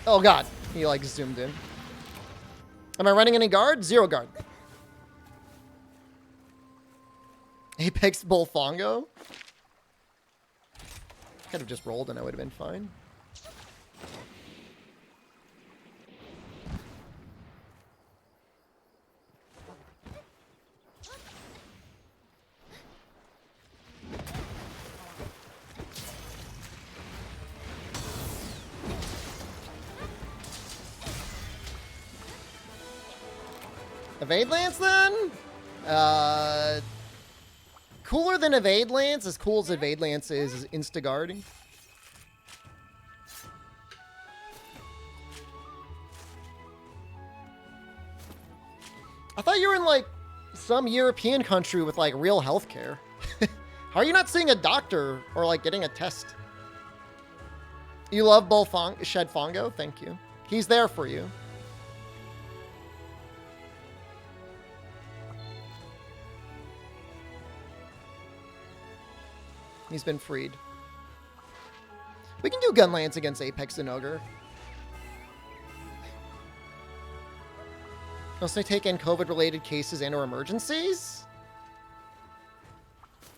Oh god, he like zoomed in. Am I running any guard? Zero guard. Apex Bullfongo? Could have just rolled and I would have been fine. Evade Lance then? Cooler than Evade Lance, as cool as Evade Lance is Insta-guarding. I thought you were in like some European country with like real healthcare. How are you not seeing a doctor or like getting a test? You love Shed Fongo? Thank you. He's there for you. He's been freed. We can do Gunlance against Apex and Ogre. Unless they take in COVID-related cases and or emergencies?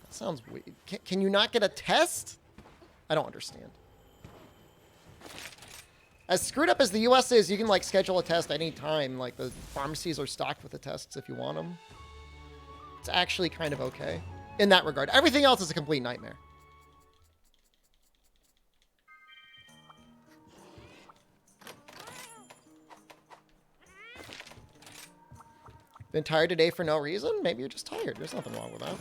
That sounds weird. Can you not get a test? I don't understand. As screwed up as the US is, you can like schedule a test any time. Like the pharmacies are stocked with the tests if you want them. It's actually kind of okay in that regard. Everything else is a complete nightmare. Been tired today for no reason? Maybe you're just tired. There's nothing wrong with that.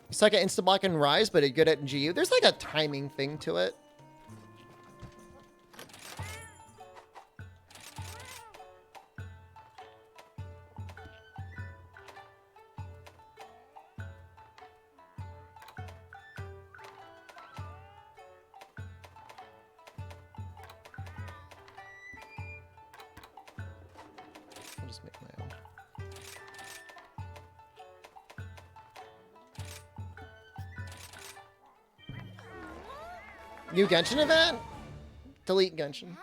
You suck at Instablock and Rise, but are good at GU. There's like a timing thing to it. I'll just make my own. New Genshin event? Delete Genshin.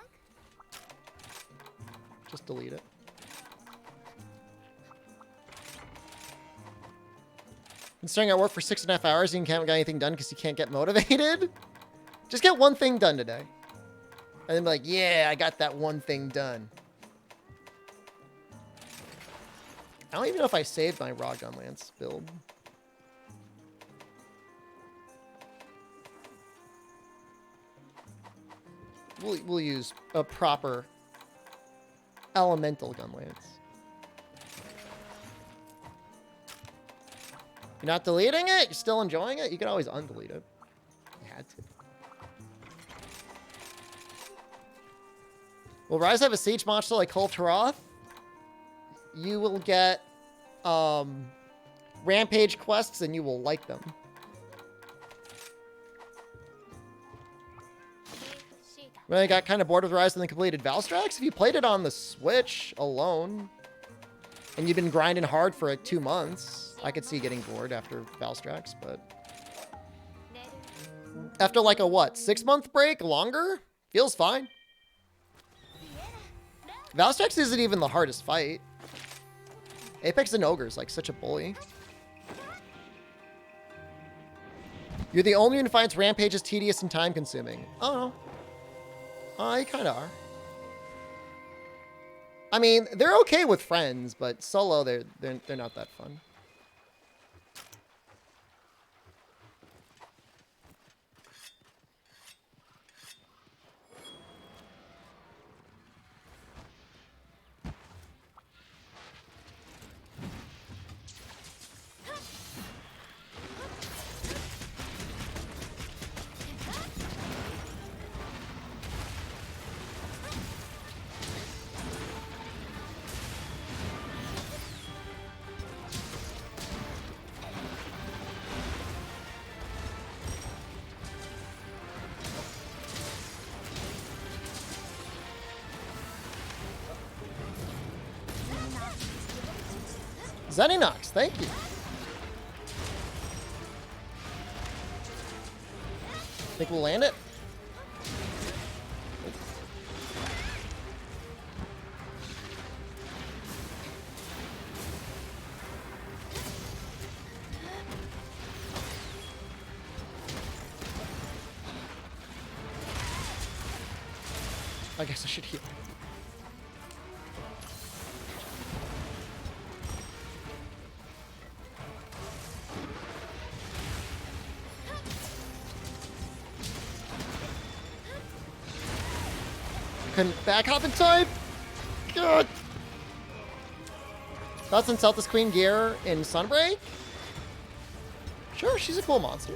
Just delete it. Been staring at work for 6.5 hours and you can't get anything done because you can't get motivated? Just get one thing done today. And then be like, yeah, I got that one thing done. I don't even know if I saved my Raw Gunlance build. We'll use a proper elemental Gunlance. You're not deleting it? You're still enjoying it? You can always undelete it. You had to. Will Rise have a siege monster like Kul Tiroth? You will get rampage quests and you will like them. When I got kind of bored with Rise and then completed Valstrax, if you played it on the Switch alone and you've been grinding hard for like 2 months, I could see getting bored after Valstrax, but after like a what, 6-month break, longer, feels fine. Valstrax isn't even the hardest fight. Apex and Ogre is like such a bully. You're the only one who finds Rampage is tedious and time consuming. Oh no. You kind of are. I mean, they're okay with friends, but solo, they're not that fun. Zeninox, thank you. Think we'll land it? I guess I should heal. Couldn't back hop in time. God. Thoughts on Celtis Queen gear in Sunbreak? Sure, she's a cool monster.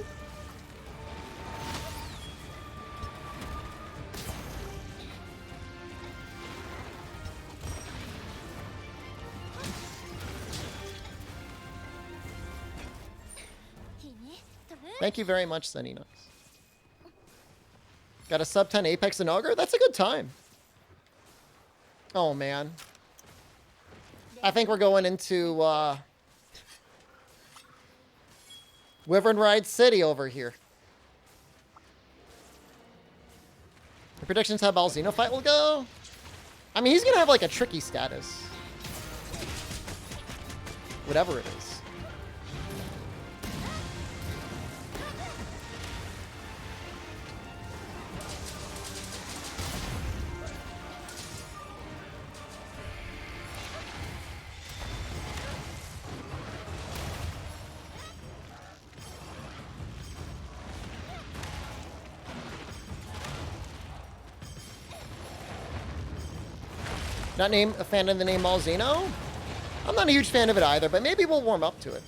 Thank you very much, Zeninox. Got a sub 10 Apex and Ogre? That's a good time. Oh, man. I think we're going into Wyvern Ride City over here. The predictions how Balzino fight will go? I mean, he's going to have like a tricky status. Whatever it is. Not a fan of the name Malzeno? I'm not a huge fan of it either, but maybe we'll warm up to it.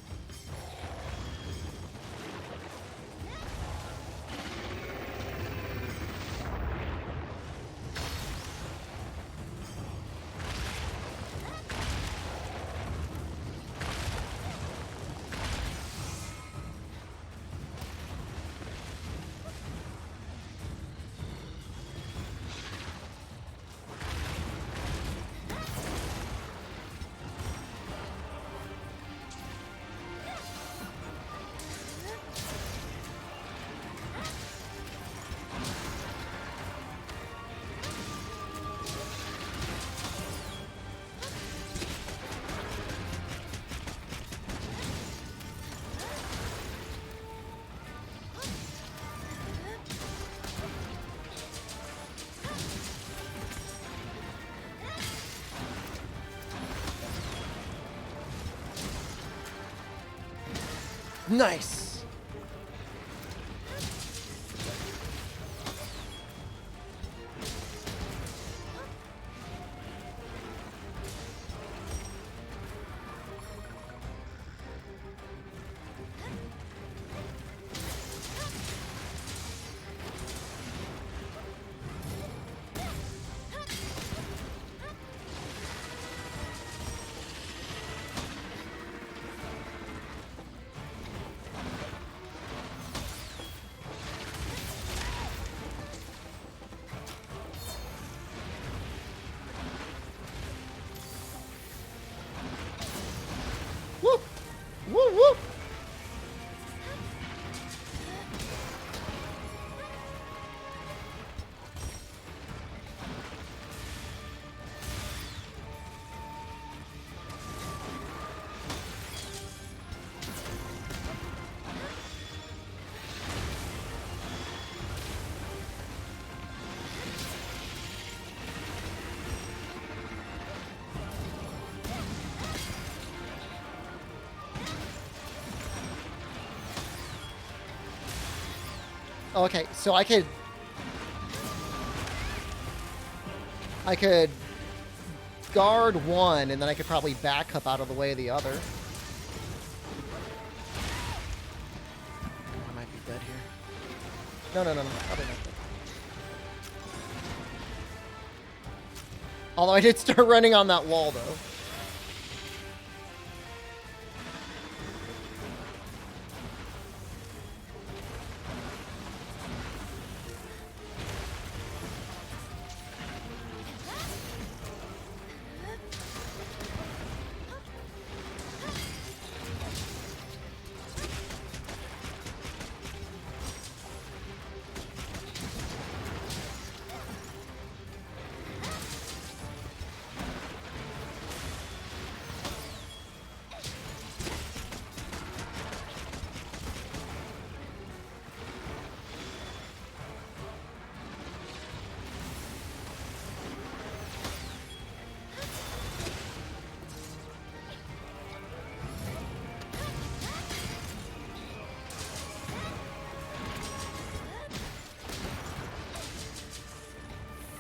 Nice. Woo! Woo woo! Okay, so I could guard one, and then I could probably back up out of the way of the other. I might be dead here. No, probably not dead. Although I did start running on that wall, though.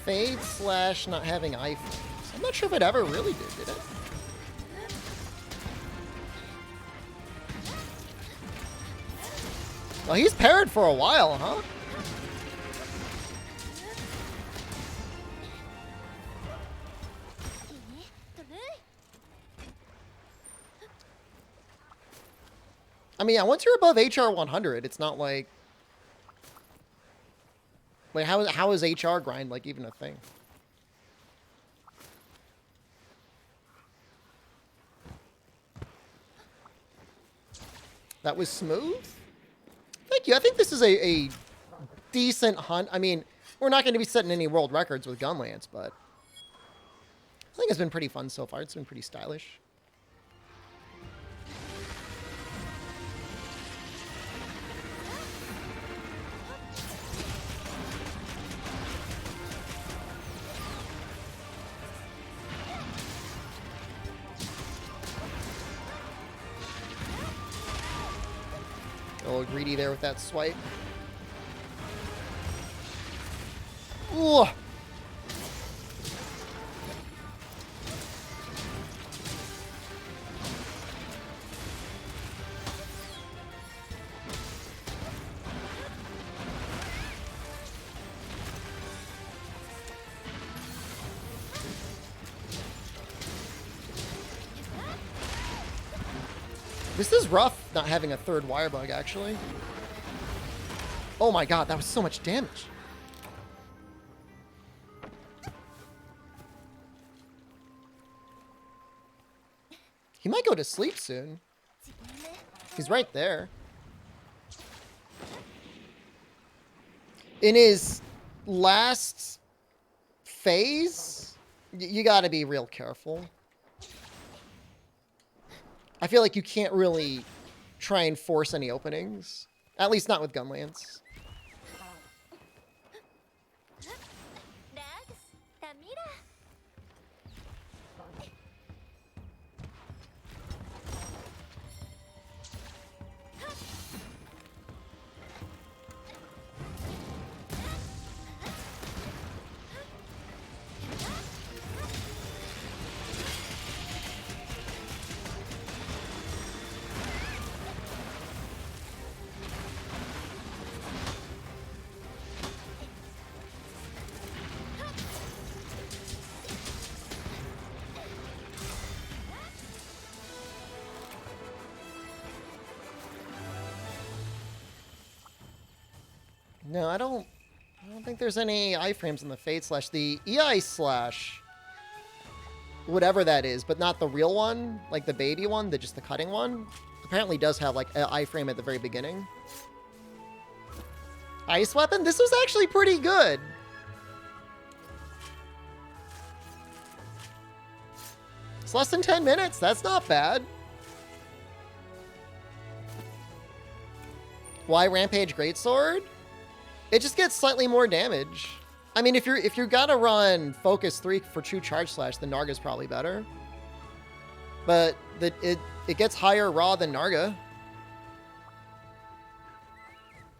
Fade slash not having iframes. I'm not sure if it ever really did it? Well, he's paired for a while, huh? I mean, yeah, once you're above HR 100, it's not like... Wait, how is HR grind, like, even a thing? That was smooth? Thank you. I think this is a decent hunt. I mean, we're not going to be setting any world records with Gunlance, but I think it's been pretty fun so far. It's been pretty stylish. A little greedy there with that swipe. Ooh. This is rough, not having a third wire bug, actually. Oh my god, that was so much damage. He might go to sleep soon. He's right there. In his last phase, you gotta be real careful. I feel like you can't really try and force any openings. At least not with Gunlance. No, I don't think there's any iframes in the Fate Slash. The EI Slash, whatever that is, but not the real one, like the baby one, just the cutting one, apparently does have like an iframe at the very beginning. Ice Weapon? This was actually pretty good. It's less than 10 minutes. That's not bad. Why Rampage Greatsword? It just gets slightly more damage. I mean, if you're gonna run Focus 3 for True Charge Slash, then Narga's probably better. But it gets higher raw than Narga.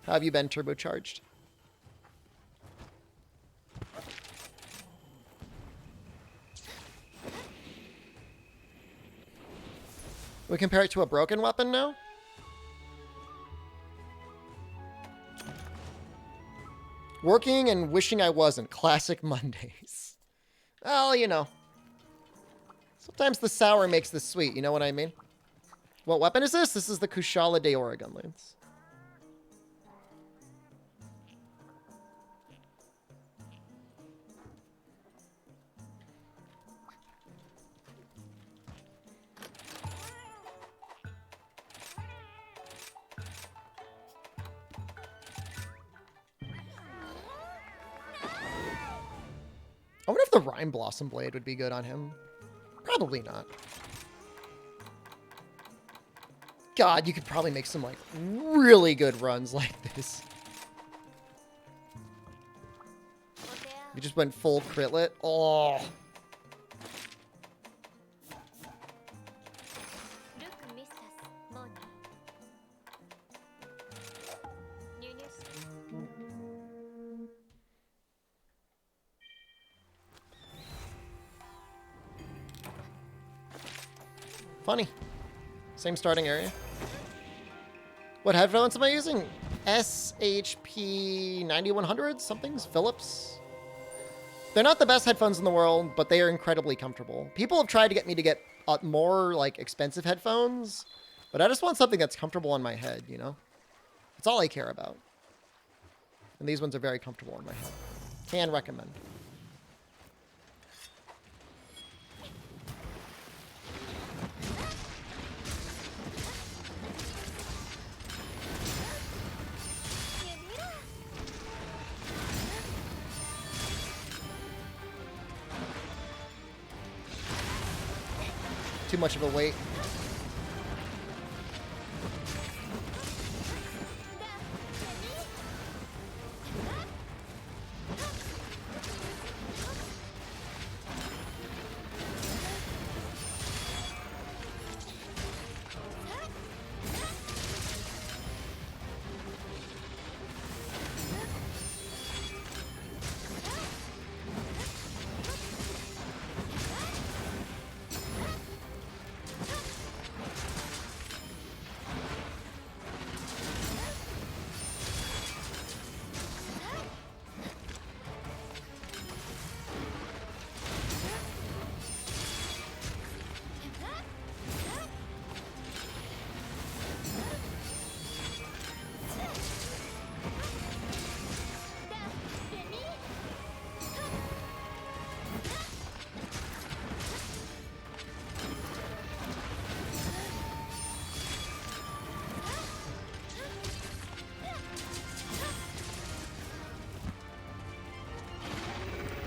How have you been turbocharged? We compare it to a broken weapon now? Working and wishing I wasn't. Classic Mondays. Well, you know. Sometimes the sour makes the sweet, you know what I mean? What weapon is this? This is the Kushala de Oregon Lance. I wonder if the Rime Blossom Blade would be good on him. Probably not. God, you could probably make some, like, really good runs like this. You just went full critlet. Oh. Funny. Same starting area. What headphones am I using? SHP 9100 somethings? Philips? They're not the best headphones in the world, but they are incredibly comfortable. People have tried to get me to get more like expensive headphones, but I just want something that's comfortable on my head, you know? That's all I care about. And these ones are very comfortable on my head. Can recommend. Too much of a weight.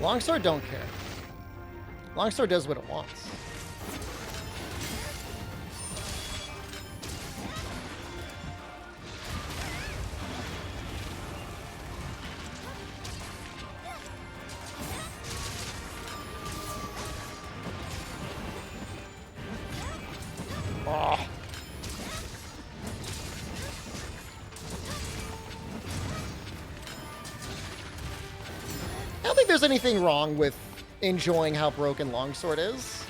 Longsword don't care. Longsword does what it wants. Oh. I don't think there's anything wrong with enjoying how broken Longsword is.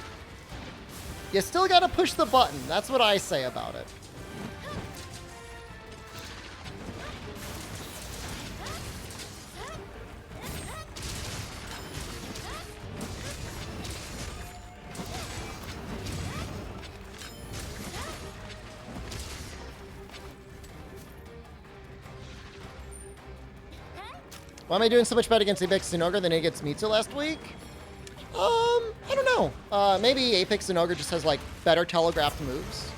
You still gotta push the button. That's what I say about it. Why am I doing so much better against Apex and Ogre than against Mitsu last week? I don't know. Maybe Apex and Ogre just has, like, better telegraphed moves.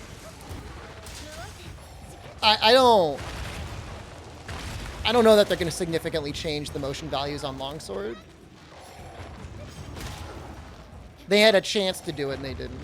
I don't know that they're going to significantly change the motion values on Longsword. They had a chance to do it and they didn't.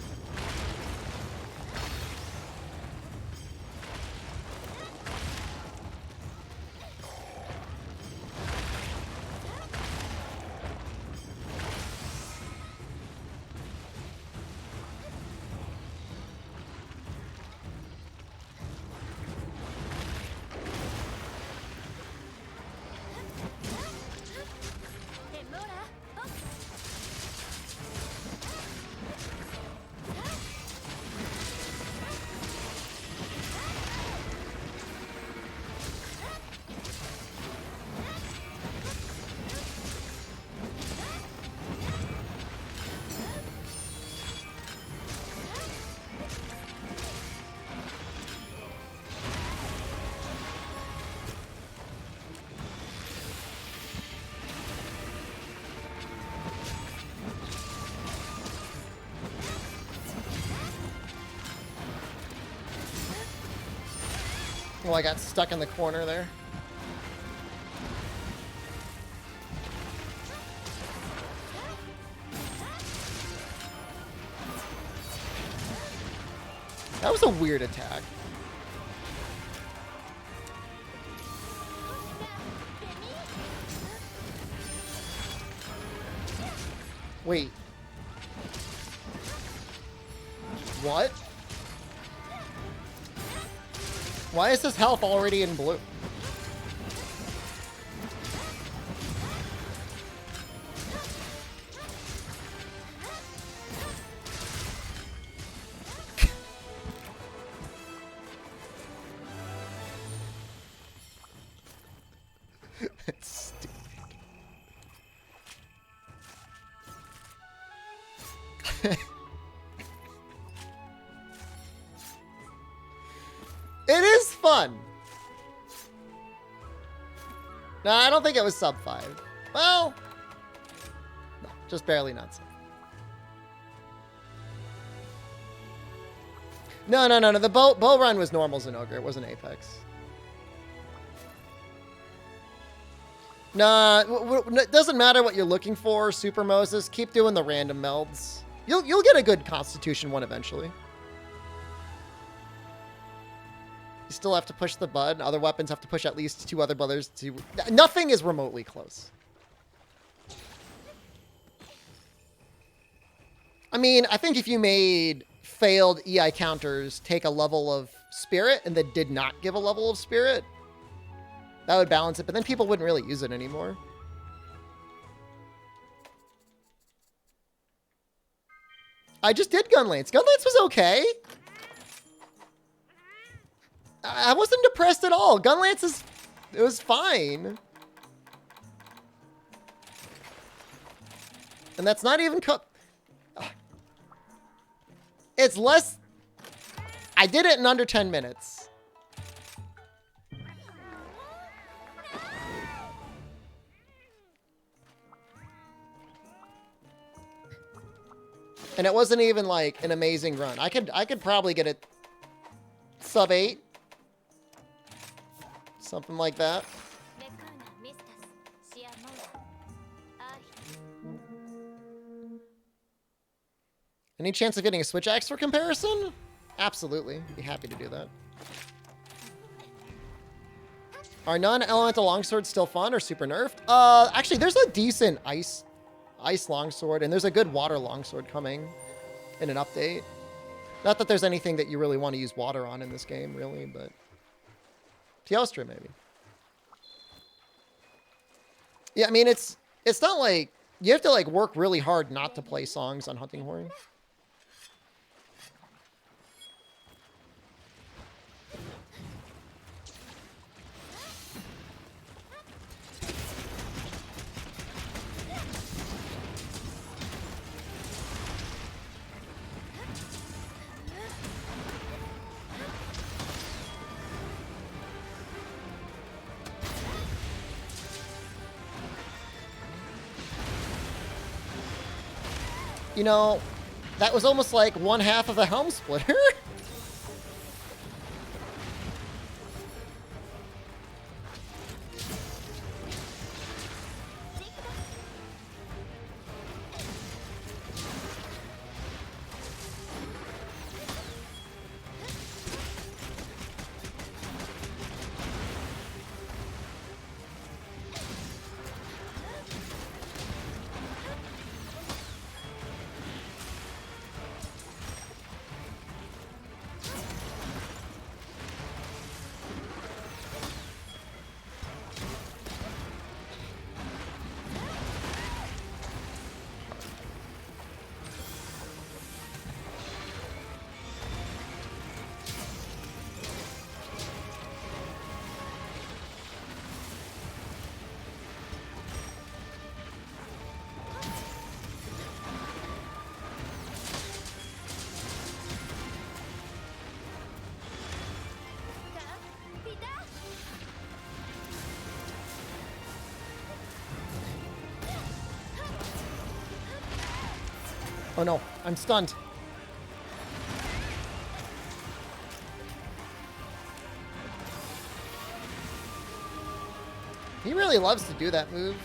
Oh, I got stuck in the corner there. That was a weird attack. Wait. What? Why is his health already in blue? That's stupid. It is fun. No, I don't think it was sub 5. Well, no, just barely not sub. No. The bow run was normal Zenogre. It wasn't Apex. Nah, it doesn't matter what you're looking for, Super Moses. Keep doing the random melds. You'll get a good Constitution one eventually. You still have to push the button. Other weapons have to push at least 2 other brothers to... Nothing is remotely close. I mean, I think if you made failed EI counters take a level of spirit and then did not give a level of spirit, that would balance it, but then people wouldn't really use it anymore. I just did Gunlance. Gunlance was okay. I wasn't depressed at all. Gunlance it was fine. And that's not even it's less... I did it in under 10 minutes. And it wasn't even like an amazing run. I could probably get it sub 8. Something like that. Any chance of getting a Switch Axe for comparison? Absolutely. Be happy to do that. Are non-elemental longswords still fun or super nerfed? Actually, there's a decent ice longsword, and there's a good water longsword coming in an update. Not that there's anything that you really want to use water on in this game, really, but... Teostra, maybe. Yeah, I mean, it's not like... You have to, like, work really hard not to play songs on Hunting Horn. You know, that was almost like one half of a helm splitter. Oh no, I'm stunned. He really loves to do that move.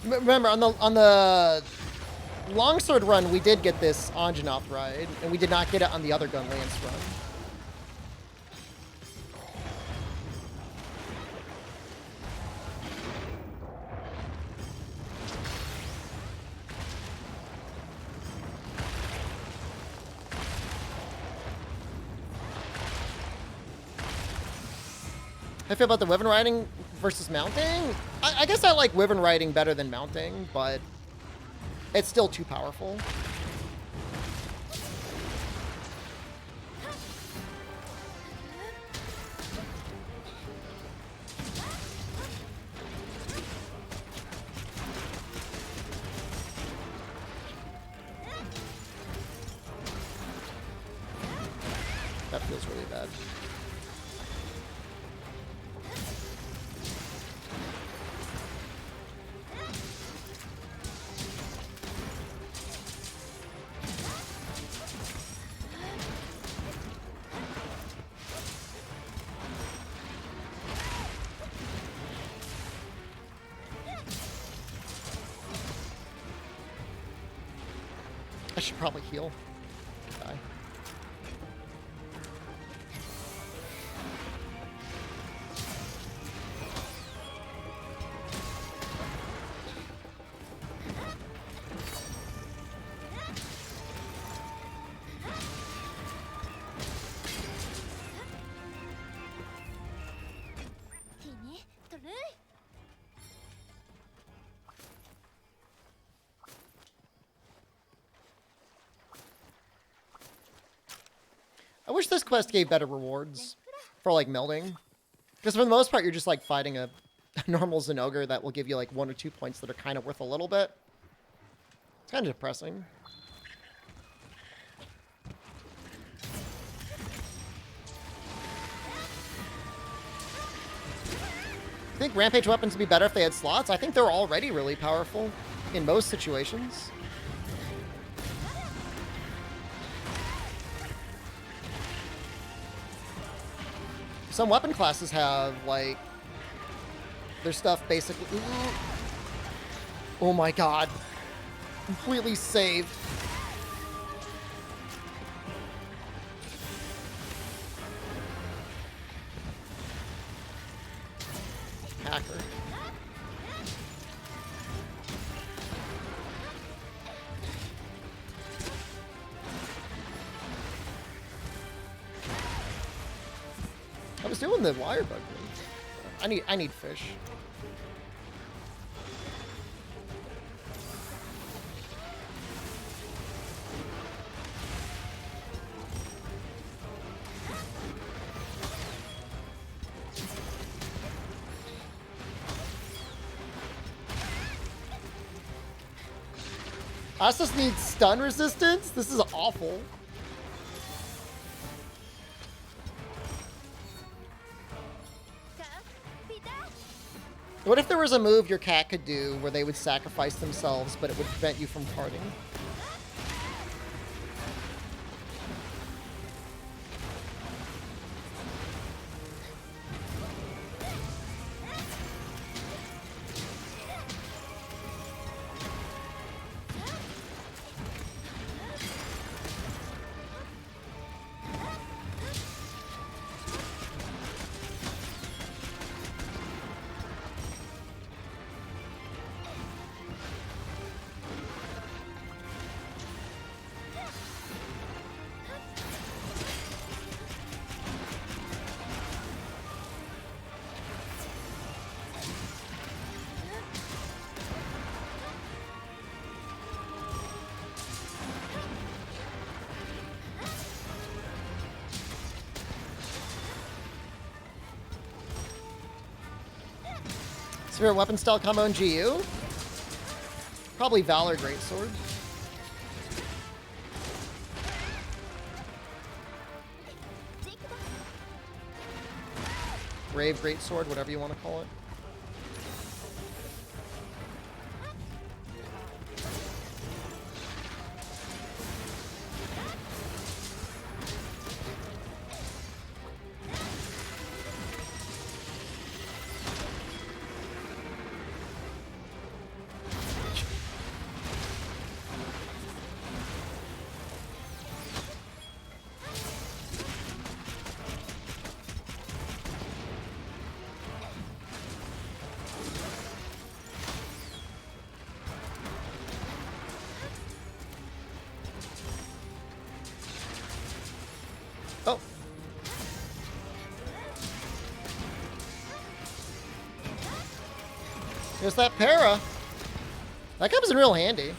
Remember, on the longsword run, we did get this Anjanath ride, and we did not get it on the other gun lance run. How do you feel about the Wyvern riding versus mounting? I guess I like Wyvern riding better than mounting, but it's still too powerful. That feels really bad. I should probably heal. Die. I wish this quest gave better rewards for, like, melding. Because for the most part, you're just, like, fighting a normal Zenogre that will give you, like, 1 or 2 points that are kind of worth a little bit. It's kind of depressing. I think Rampage weapons would be better if they had slots. I think they're already really powerful in most situations. Some weapon classes have, like, their stuff basically... Ooh. Oh my god. Completely saved. Hacker. I was doing the wire bug move. I need fish. Astos needs stun resistance? This is awful. What if there was a move your cat could do where they would sacrifice themselves, but it would prevent you from carding? Favorite weapon style combo in GU? Probably Valor Greatsword. Brave Greatsword, whatever you want to call it. Oh. There's that para. That comes in real handy.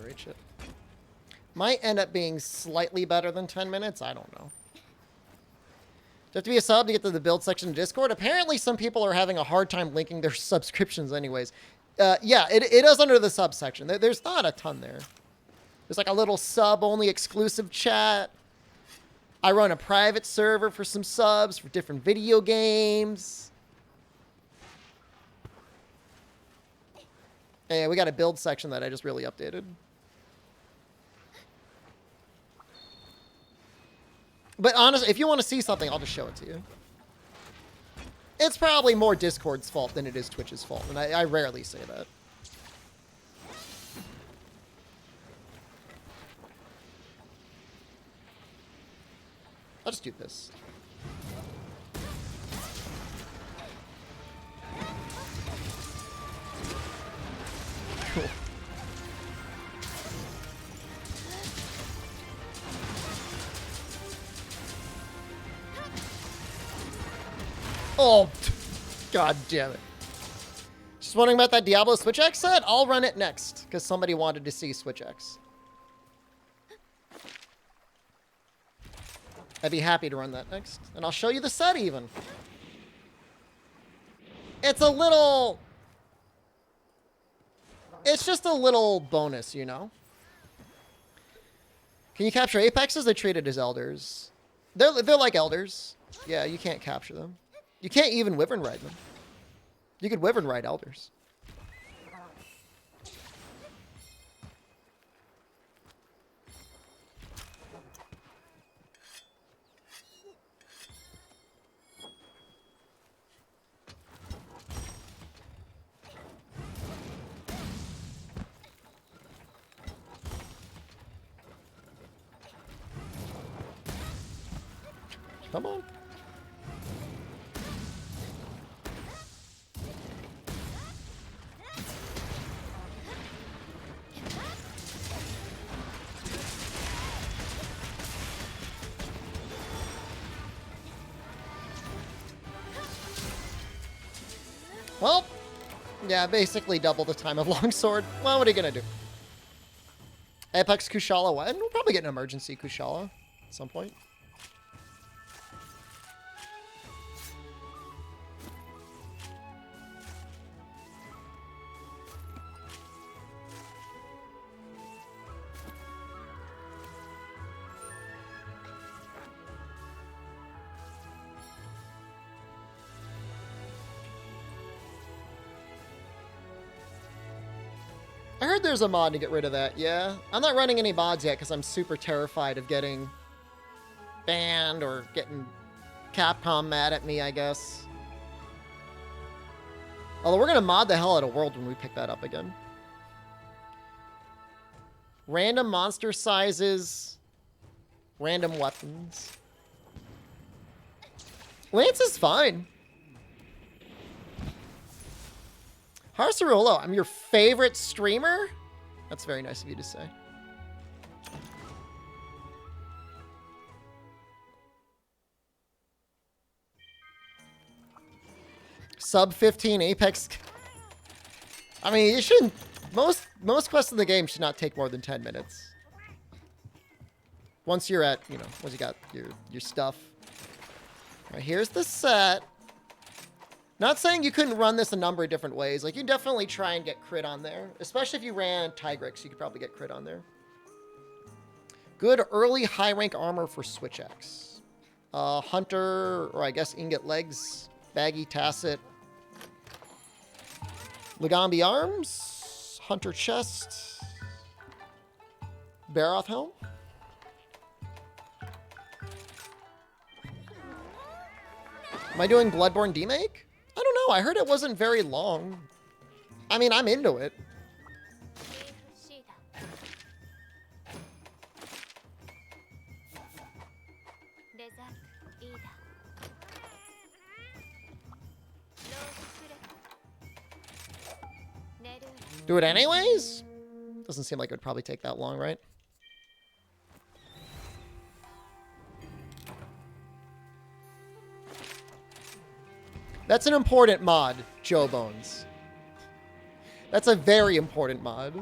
Reach it. Might end up being slightly better than 10 minutes. I don't know. Do you have to be a sub to get to the build section of Discord? Apparently some people are having a hard time linking their subscriptions anyways. Yeah, it is under the sub section. There's not a ton there. There's like a little sub-only exclusive chat. I run a private server for some subs for different video games. Yeah, we got a build section that I just really updated. But honestly, if you want to see something, I'll just show it to you. It's probably more Discord's fault than it is Twitch's fault, and I rarely say that. I'll just do this. Cool. Oh, god damn it. Just wondering about that Diablo Switch X set? I'll run it next, because somebody wanted to see Switch X. I'd be happy to run that next. And I'll show you the set even. It's a little... It's just a little bonus, you know? Can you capture Apexes? They're treated as elders. They're like elders. Yeah, you can't capture them. You can't even Wyvern ride them. You could Wyvern ride elders. Come on. Well, yeah, basically double the time of longsword. Well, what are you gonna do? Apex Kushala, what? We'll probably get an emergency Kushala. at some point. I heard there's a mod to get rid of that, yeah. I'm not running any mods yet because I'm super terrified of getting banned or getting Capcom mad at me, I guess. Although we're going to mod the hell out of World when we pick that up again. Random monster sizes. Random weapons. Lance is fine. Harsarulo, I'm your favorite streamer? That's very nice of you to say. Sub 15 Apex. I mean, you shouldn't. Most quests in the game should not take more than 10 minutes. Once you're at, you know, once you got your stuff. All right, here's the set. Not saying you couldn't run this a number of different ways. Like, you definitely try and get crit on there. Especially if you ran Tigrix, you could probably get crit on there. Good early high rank armor for Switch X. Hunter, or I guess Ingot Legs. Baggy Tacet. Legambi Arms. Hunter Chest. Baroth Helm. Am I doing Bloodborne Demake? I don't know. I heard it wasn't very long. I mean, I'm into it. Do it anyways? Doesn't seem like it would probably take that long, right? That's an important mod, Joe Bones. That's a very important mod.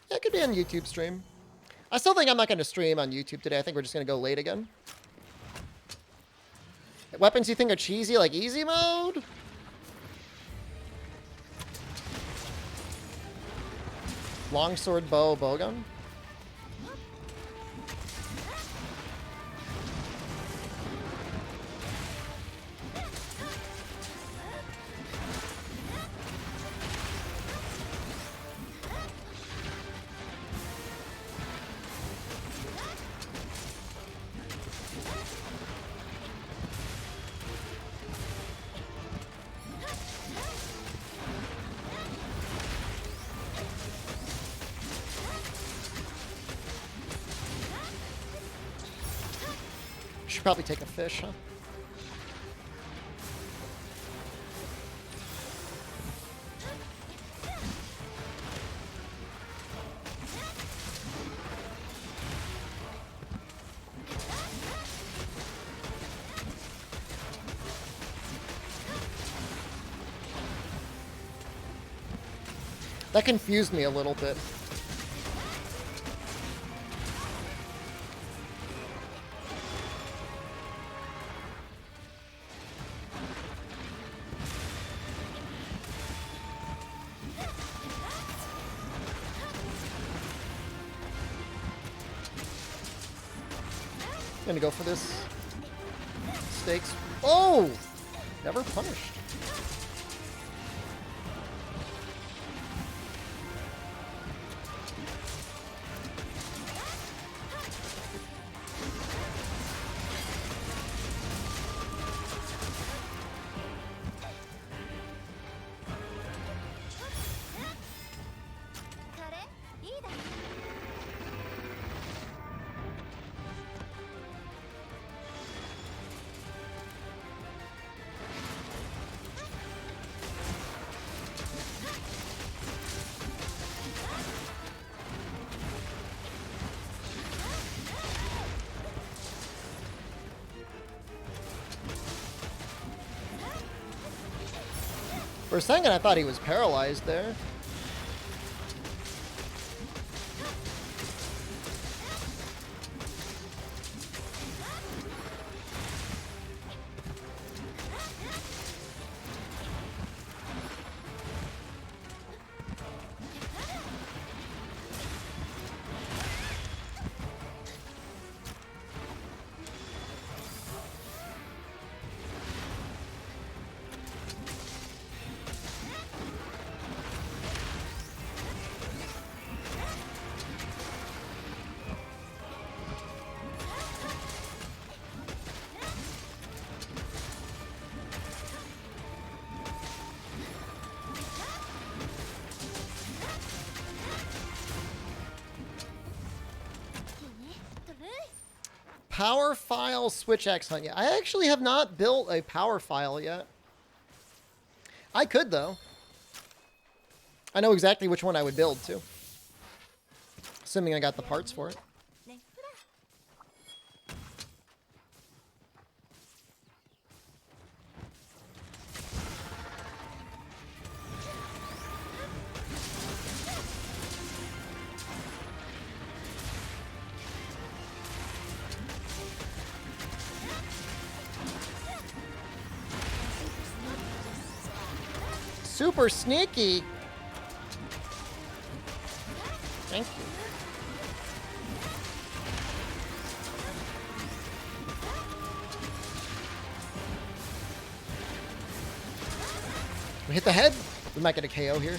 Yeah, it could be on YouTube stream. I still think I'm not going to stream on YouTube today. I think we're just going to go late again. Weapons you think are cheesy, like easy mode? Longsword, bow, bowgun? Should probably take a fish, huh? That confused me a little bit. Gonna go for this. Stakes. Oh! Never punished. For a second, I thought he was paralyzed there. Power file switch X hunt. Yeah, I actually have not built a power file yet. I could, though. I know exactly which one I would build, too. Assuming I got the parts for it. Super sneaky. Thank you. We hit the head. We might get a KO here.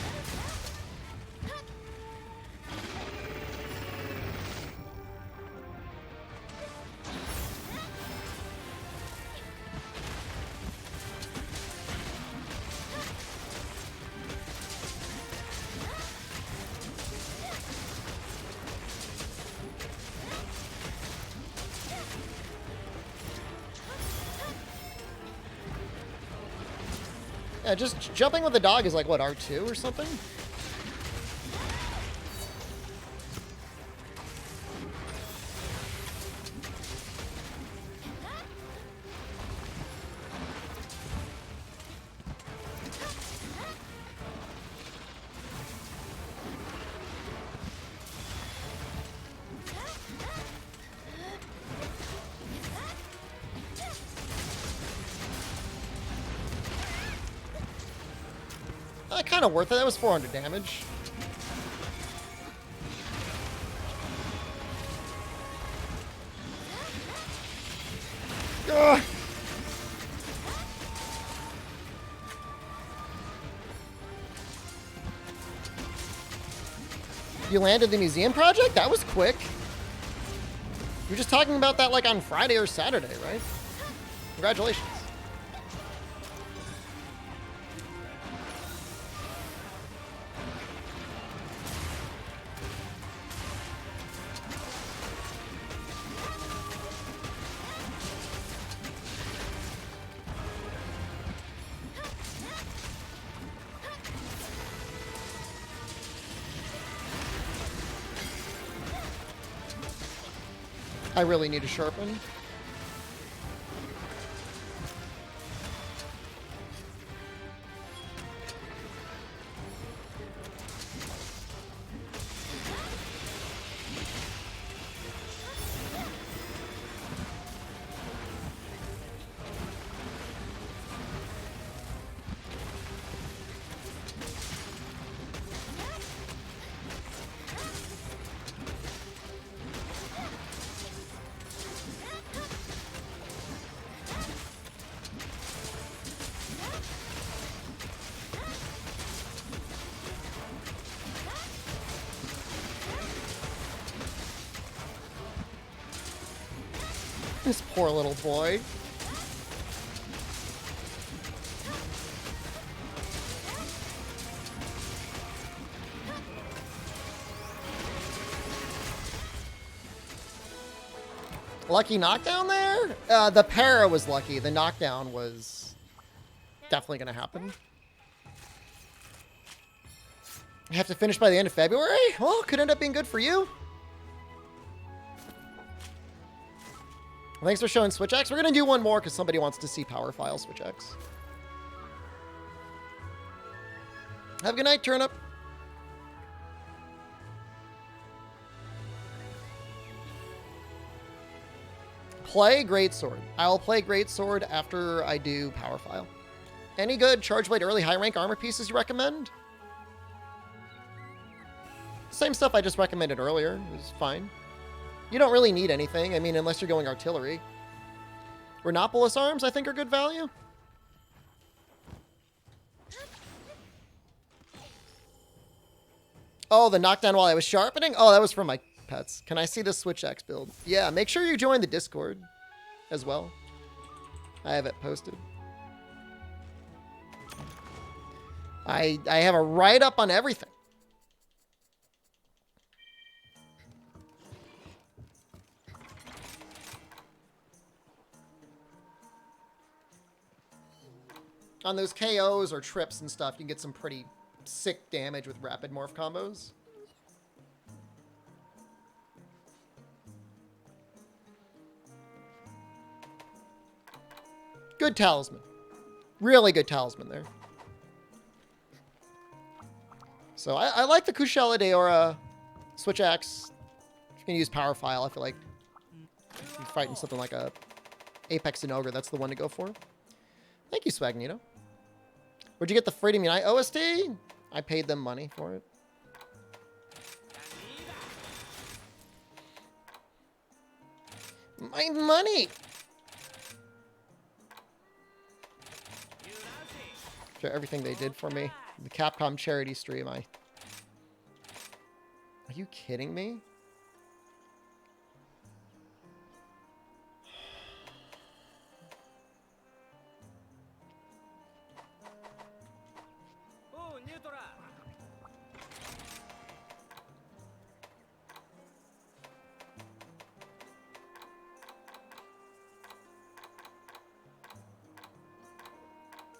Yeah, just jumping with the dog is like, what, R2 or something? Kind of worth it. That was 400 damage. Ugh. You landed the museum project? That was quick. You were just talking about that like on Friday or Saturday, right? Congratulations. I really need to sharpen. This poor little boy. Lucky knockdown there? The para was lucky. The knockdown was definitely going to happen. I have to finish by the end of February? Well, could end up being good for you. Thanks for showing Switch X. We're going to do one more because somebody wants to see Power File Switch X. Have a good night, Turnip. Play Greatsword. I will play Greatsword after I do Power File. Any good Charge Blade early high rank armor pieces you recommend? Same stuff I just recommended earlier. Is fine. You don't really need anything. I mean, unless you're going artillery. Rhinopolis arms, I think, are good value. Oh, the knockdown while I was sharpening? Oh, that was from my pets. Can I see the Switch X build? Yeah, make sure you join the Discord as well. I have it posted. I have a write-up on everything. On those KOs or trips and stuff, you can get some pretty sick damage with rapid morph combos. Good talisman. Really good talisman there. So I like the Kushella Deora Switch Axe. If you can use Power File, I feel like if you're fighting something like a Apex and Ogre, that's the one to go for. Thank you, Swagnito. Where'd you get the Freedom Unite OST? I paid them money for it. My money! For everything they did for me. The Capcom charity stream, Are you kidding me?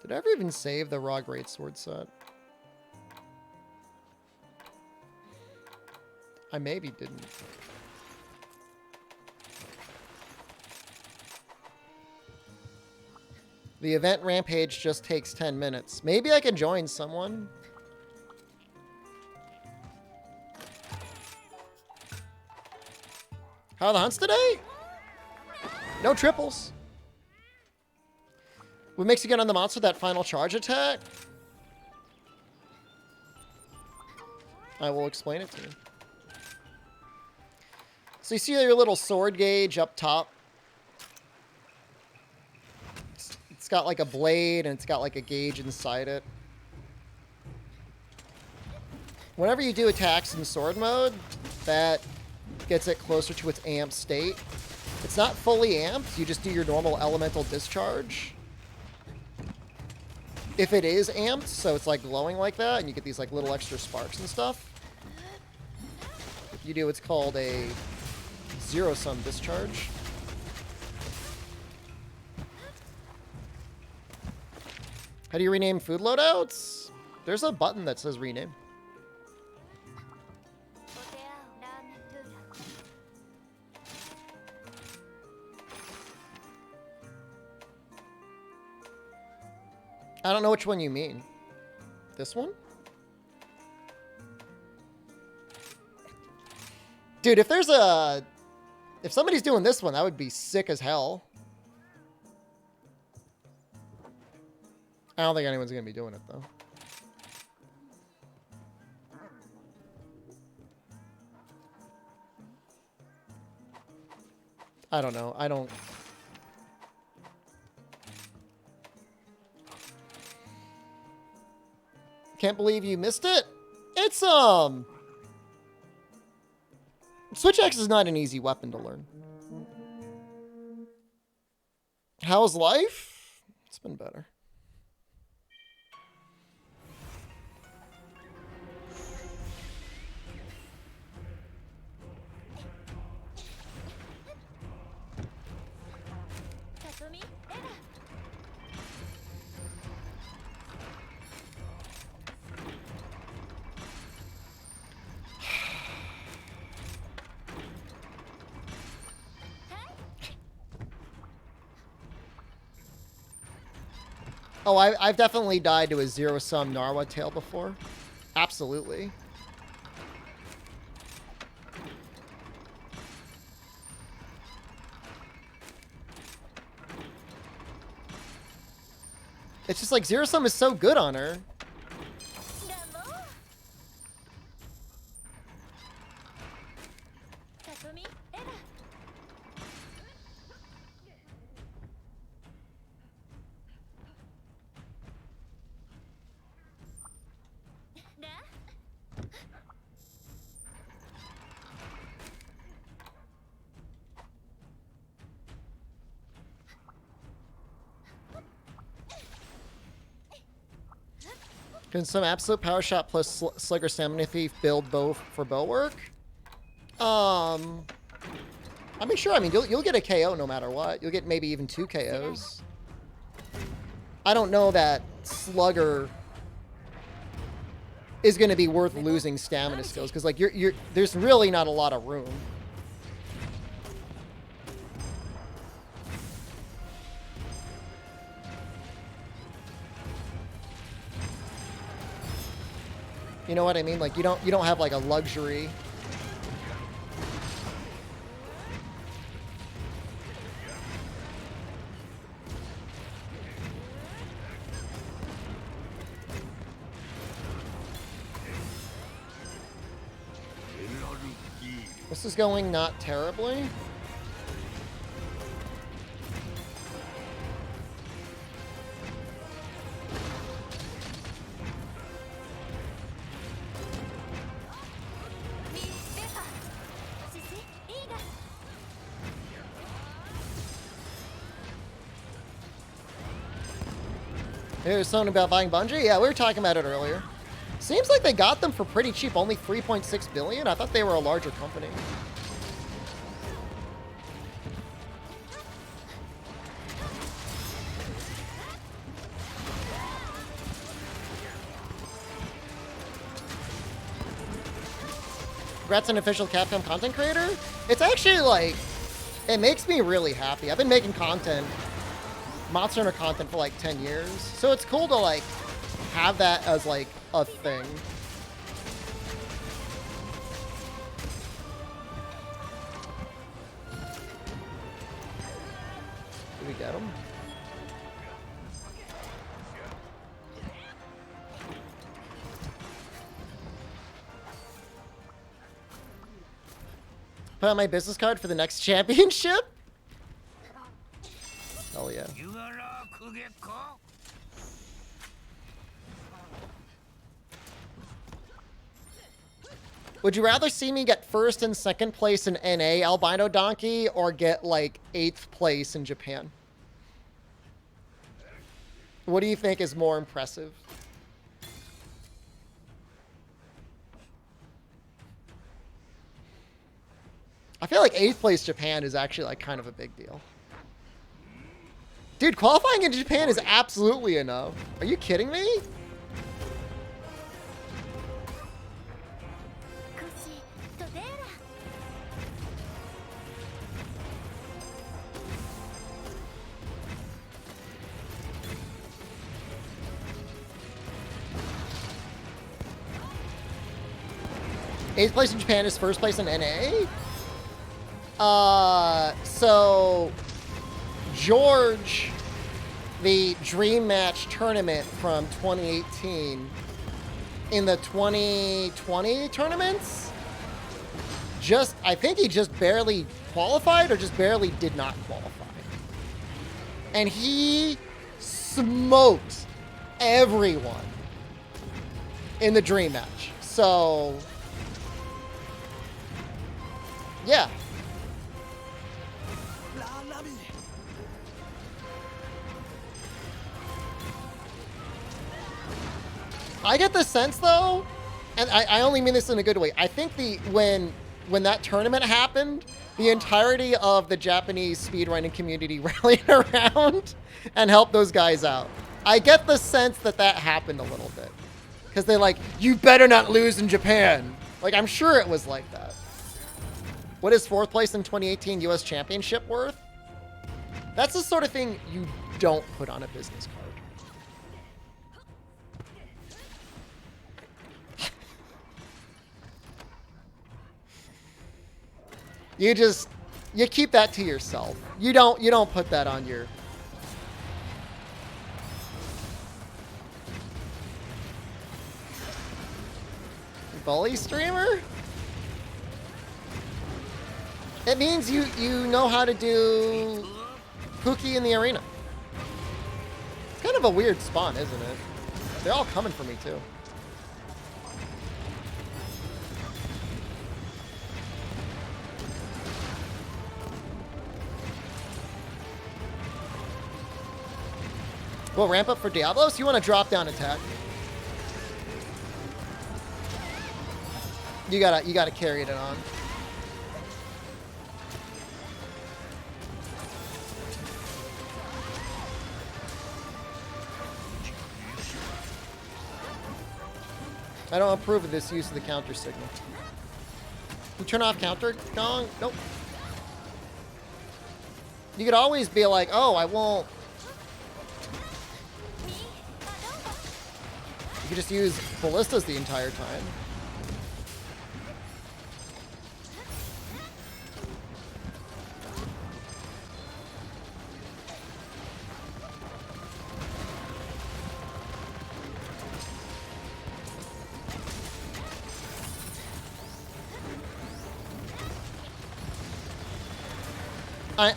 Did I ever even save the Raw Greatsword set? I maybe didn't. The event rampage just takes 10 minutes. Maybe I can join someone. How are the hunts today? No triples. What makes you get on the monster that final charge attack? I will explain it to you. So you see your little sword gauge up top? It's got like a blade and it's got like a gauge inside it. Whenever you do attacks in sword mode, that gets it closer to its amped state. It's not fully amped, you just do your normal elemental discharge. If it is amped, so it's like glowing like that, and you get these like little extra sparks and stuff. If you do, it's called a zero-sum discharge. How do you rename food loadouts? There's a button that says rename. I don't know which one you mean. This one? Dude, if there's a... If somebody's doing this one, that would be sick as hell. I don't think anyone's going to be doing it, though. I don't know. I don't... Can't believe you missed it. It's, Switch Axe is not an easy weapon to learn. How's life? It's been better. Oh, I've definitely died to a zero-sum Narwa tail before. Absolutely. It's just like zero-sum is so good on her. Can some absolute power shot plus Slugger Stamina Thief build both for bow work? I mean, sure. I mean, you'll get a KO no matter what. You'll get maybe even 2 KOs. I don't know that Slugger is going to be worth losing stamina skills because, like, there's really not a lot of room. You know what I mean? Like, you don't have like a luxury. This is going not terribly. There's something about buying Bungie? Yeah, we were talking about it earlier. Seems like they got them for pretty cheap, only 3.6 billion. I thought they were a larger company. Congrats on official Capcom content creator. It's actually like, it makes me really happy. I've been making content, Monster Hunter content for like 10 years. So it's cool to like have that as like a thing. Did we get him? Put out my business card for the next championship? Hell yeah. Would you rather see me get first and second place in NA Albino Donkey or get like 8th place in Japan? What do you think is more impressive? I feel like 8th place Japan is actually like kind of a big deal. Dude, qualifying in Japan is absolutely enough. Are you kidding me? Eighth place in Japan is first place in NA? So George, the Dream Match tournament from 2018, in the 2020 tournaments, I think he just barely qualified or just barely did not qualify. And he smoked everyone in the Dream Match. So, yeah. I get the sense, though, and I only mean this in a good way. I think when that tournament happened, the entirety of the Japanese speedrunning community rallied around and helped those guys out. I get the sense that happened a little bit. Because they're like, you better not lose in Japan. Like, I'm sure it was like that. What is 4th place in 2018 US Championship worth? That's the sort of thing you don't put on a business card. You keep that to yourself. You don't put that on your... Bully streamer? It means you know how to do Pookie in the arena. It's kind of a weird spawn, isn't it? They're all coming for me too. Well, ramp up for Diablos? You want to drop down attack? You gotta carry it on. I don't approve of this use of the counter signal. You turn off counter gong? Nope. You could always be like, oh, I won't. You could just use ballistas the entire time.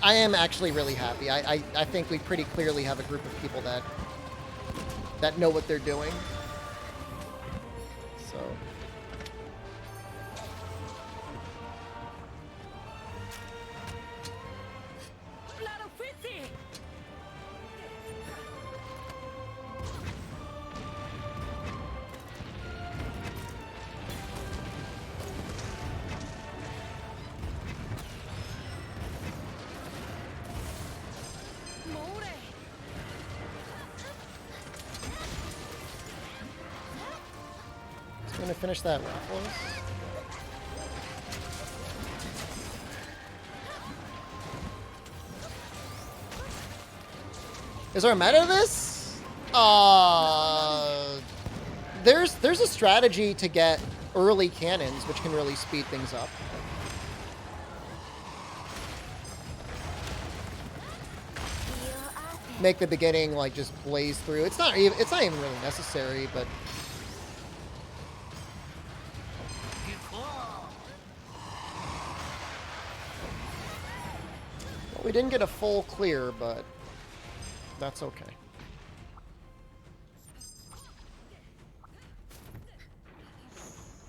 I am actually really happy. I think we pretty clearly have a group of people that know what they're doing. So. Gonna finish that Raffles. Is there a meta to this? There's a strategy to get early cannons, which can really speed things up. Make the beginning like just blaze through. It's not even really necessary, but. We didn't get a full clear, but that's okay.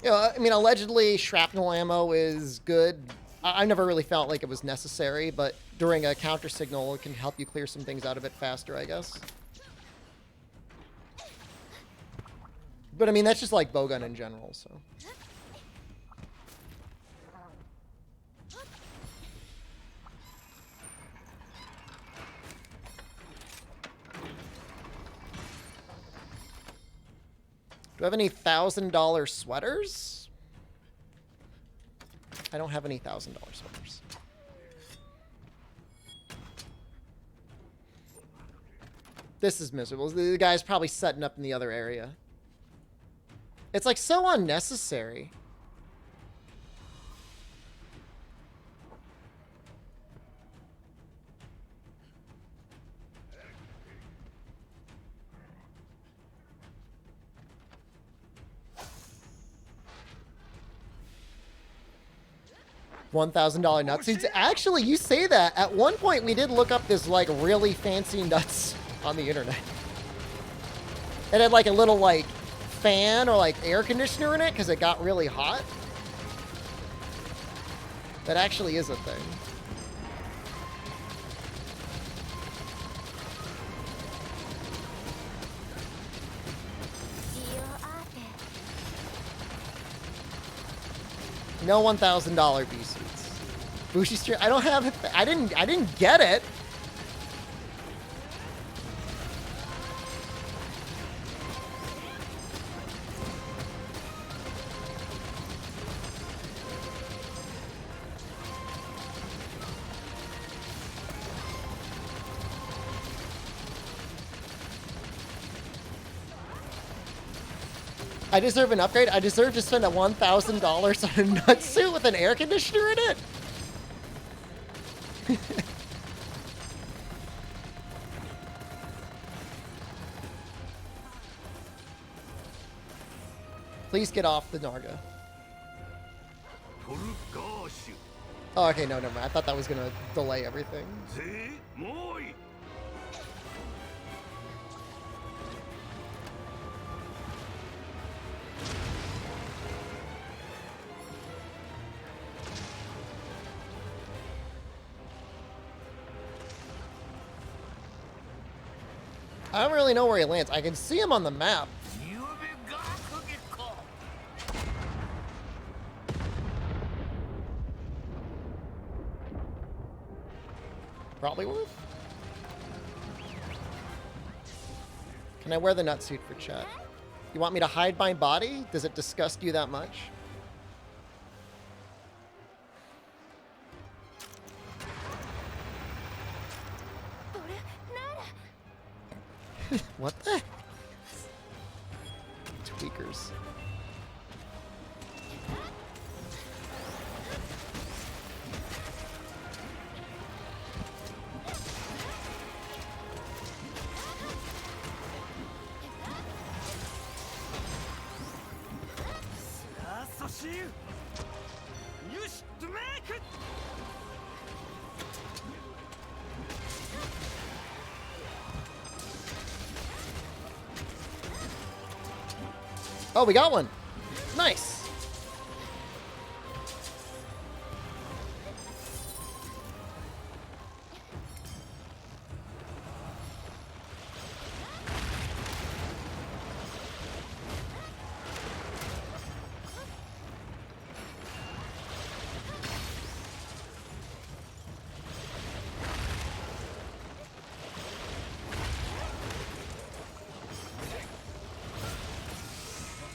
You know, I mean, allegedly shrapnel ammo is good. I never really felt like it was necessary, but during a counter signal, it can help you clear some things out of it faster, I guess. But I mean, that's just like bowgun in general, so. Do I have any $1,000 sweaters? I don't have any $1,000 sweaters. This is miserable. The guy's probably setting up in the other area. It's like so unnecessary. $1,000 nuts seeds. Actually, you say that. At one point, we did look up this like really fancy nuts on the internet. It had like a little like fan or like air conditioner in it because it got really hot. That actually is a thing. No $1,000 B seats. Bushi Street. I don't have it. I didn't get it. I deserve an upgrade. I deserve to spend $1,000 on a nut suit with an air conditioner in it. Please get off the Narga. Oh, okay, no, never mind. I thought that was gonna delay everything. I don't really know where he lands. I can see him on the map. Probably worth. Can I wear the nutsuit for chat? You want me to hide my body? Does it disgust you that much? What the? Tweakers. Oh, we got one. Nice.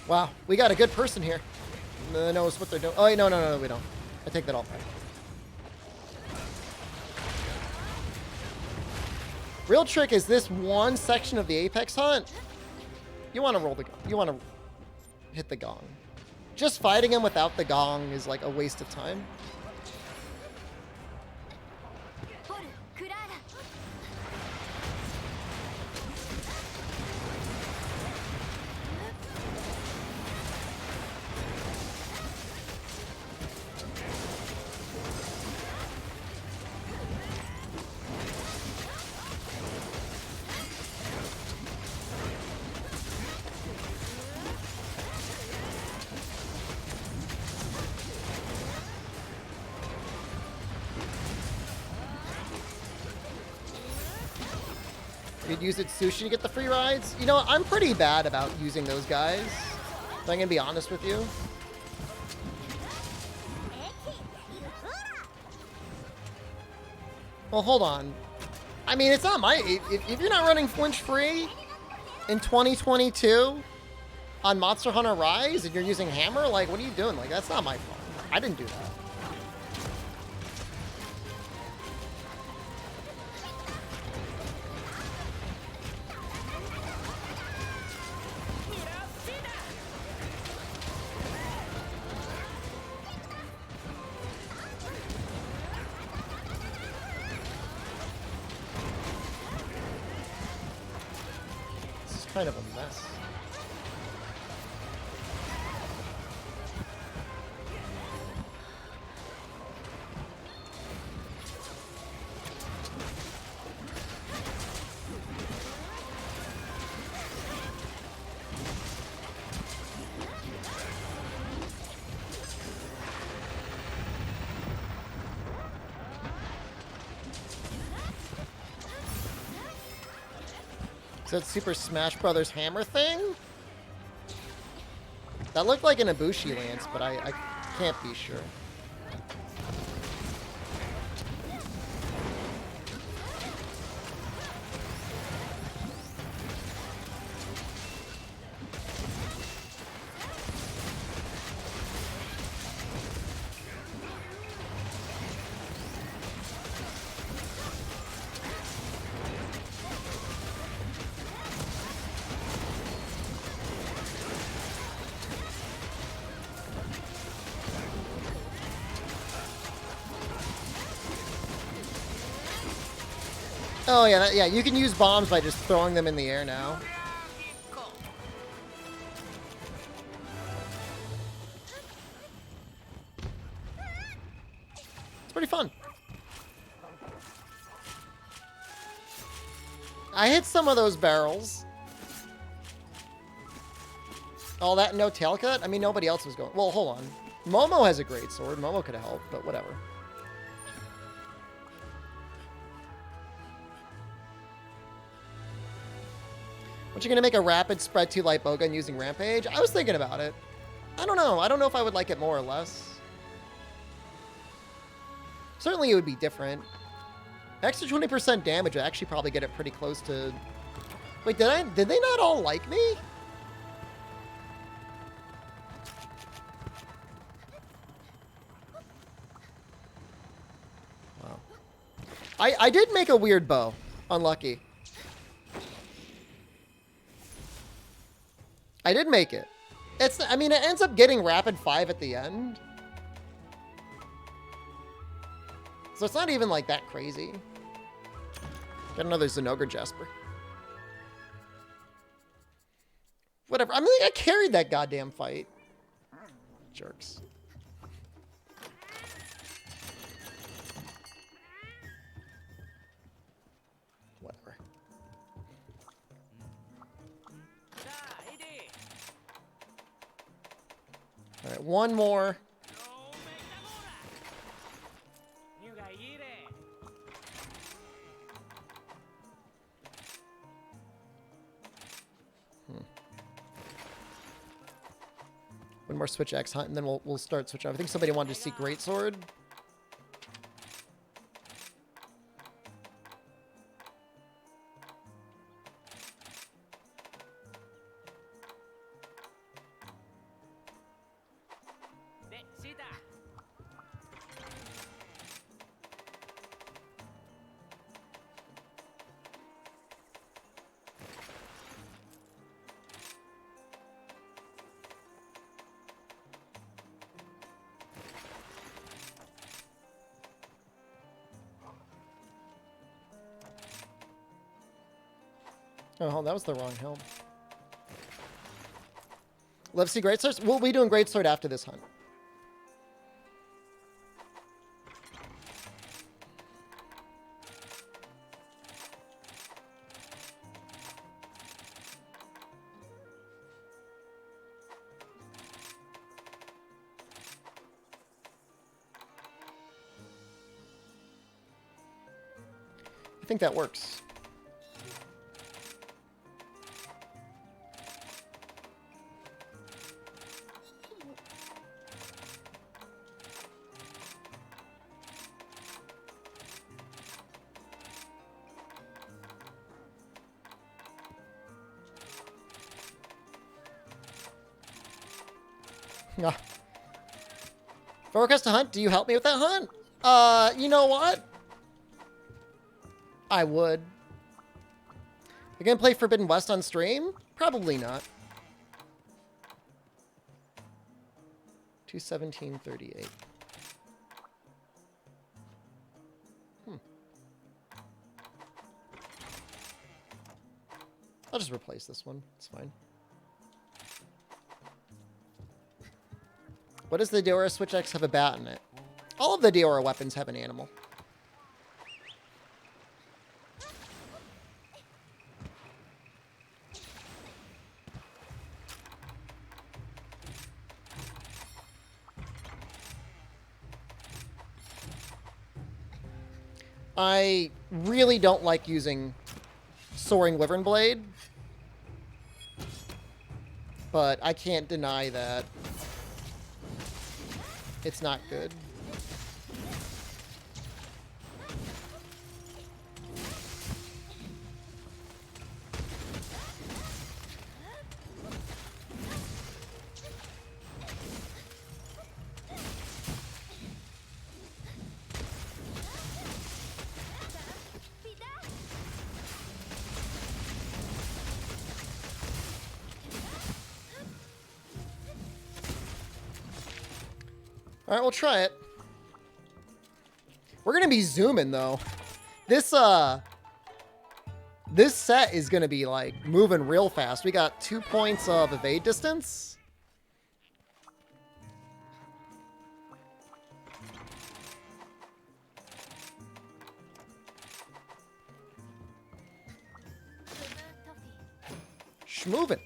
Wow, we got a good person here. Knows what they're doing. Oh, wait, no, we don't. I take that all back. Real trick is this one section of the Apex hunt. You want to roll the gong. You want to hit the gong. Just fighting him without the gong is like a waste of time. You'd use it sushi to get the free rides? You know, I'm pretty bad about using those guys. If I'm gonna be honest with you. Well, hold on. I mean, it's not my... If you're not running flinch free in 2022 on Monster Hunter Rise and you're using Hammer, like, what are you doing? Like, that's not my fault. I didn't do that. Kind of a mess. Is that Super Smash Brothers hammer thing? That looked like an Ibushi lance, but I can't be sure. Oh, yeah, yeah, you can use bombs by just throwing them in the air now. It's pretty fun. I hit some of those barrels. All that no tail cut? I mean, nobody else was going... Well, hold on. Momo has a great sword. Momo could have helped, but whatever. What, you gonna make a rapid spread 2 light bowgun using Rampage? I was thinking about it. I don't know. I don't know if I would like it more or less. Certainly it would be different. Extra 20% damage would actually probably get it pretty close to... Wait, did they not all like me? Wow. I did make a weird bow. Unlucky. I did make it. I mean, it ends up getting rapid 5 at the end. So it's not even like that crazy. Got another Zenogre Jasper. Whatever. I mean, I carried that goddamn fight. Jerks. Whatever. All right, one more. One more Switch X hunt, and then we'll start switching. I think somebody wanted to see Greatsword. Oh, that was the wrong helm. Love to see Greatsword? We'll be doing Greatsword after this hunt. I think that works. Forecast to hunt? Do you help me with that hunt? You know what? I would. You gonna play Forbidden West on stream? Probably not. 217.38. I'll just replace this one. It's fine. What does the Diora Switch X have a bat in it? All of the Diora weapons have an animal. I really don't like using Soaring Wyvern Blade, but I can't deny that it's not good. All right, we'll try it. We're gonna be zooming though. This This set is going to be, like, moving real fast. We got 2 points of evade distance. Schmovin'.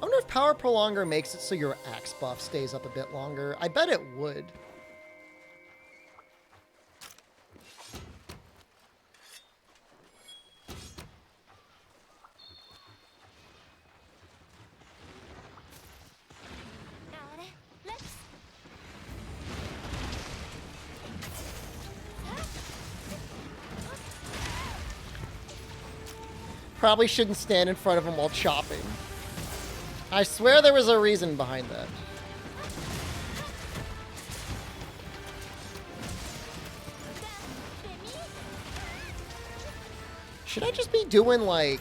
I wonder if Power Prolonger makes it so your axe buff stays up a bit longer. I bet it would. Probably shouldn't stand in front of him while chopping. I swear there was a reason behind that. Should I just be doing, like...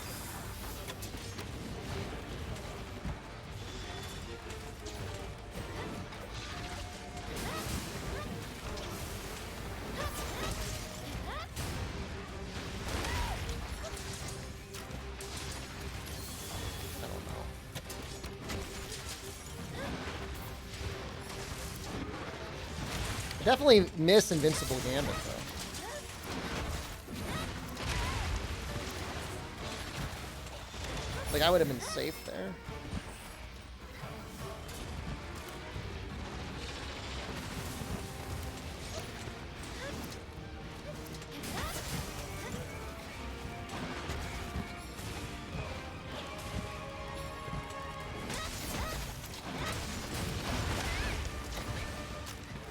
Definitely miss invincible gambit, though. Like, I would have been safe there.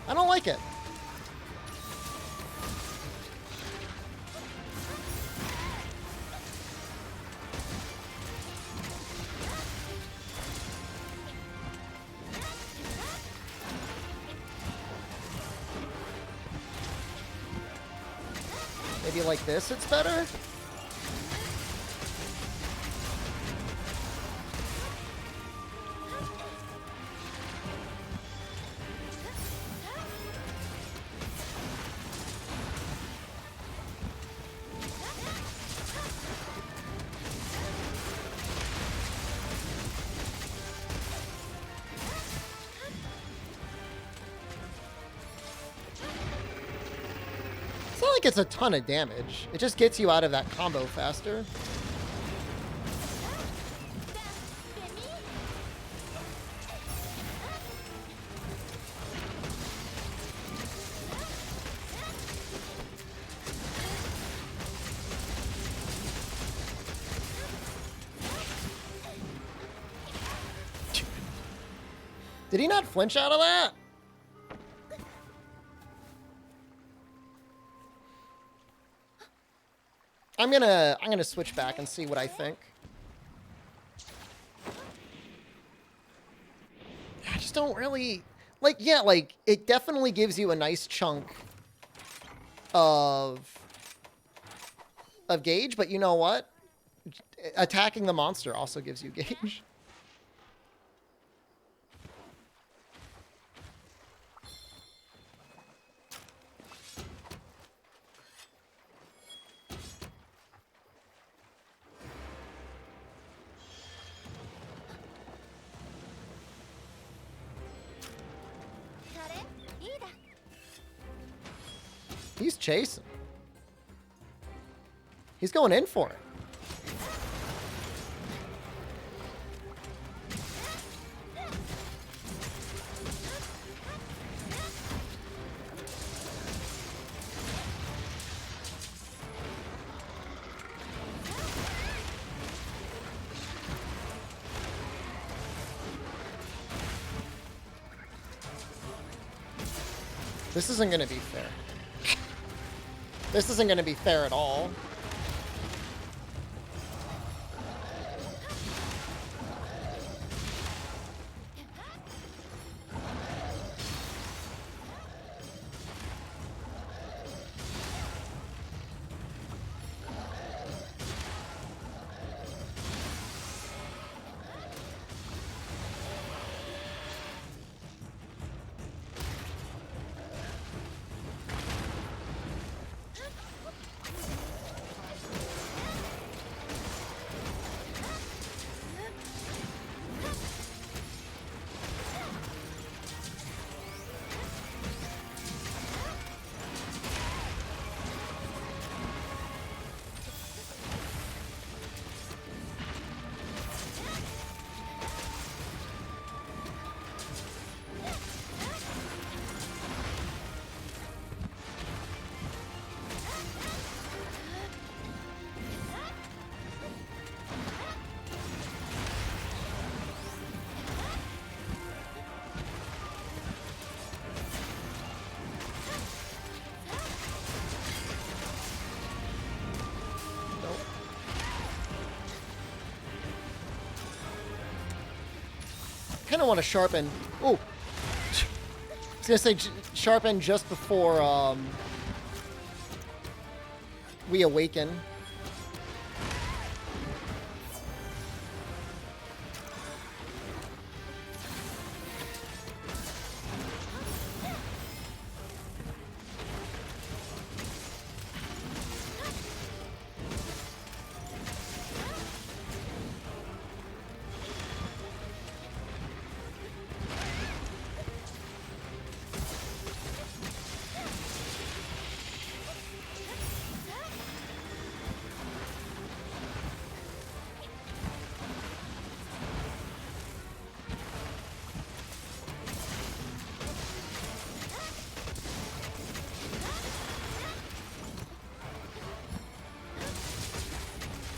I don't like it. Maybe like this, it's better? It's not like it's a ton of damage. It just gets you out of that combo faster. Did he not flinch out of that? I'm gonna switch back and see what I think. I just don't really like. Yeah, like it definitely gives you a nice chunk of gauge, but you know what? Attacking the monster also gives you gauge. He's chasing. He's going in for it. This isn't going to be fair. This isn't going to be fair at all. kind of want to sharpen. Oh, I was gonna say sharpen just before we awaken.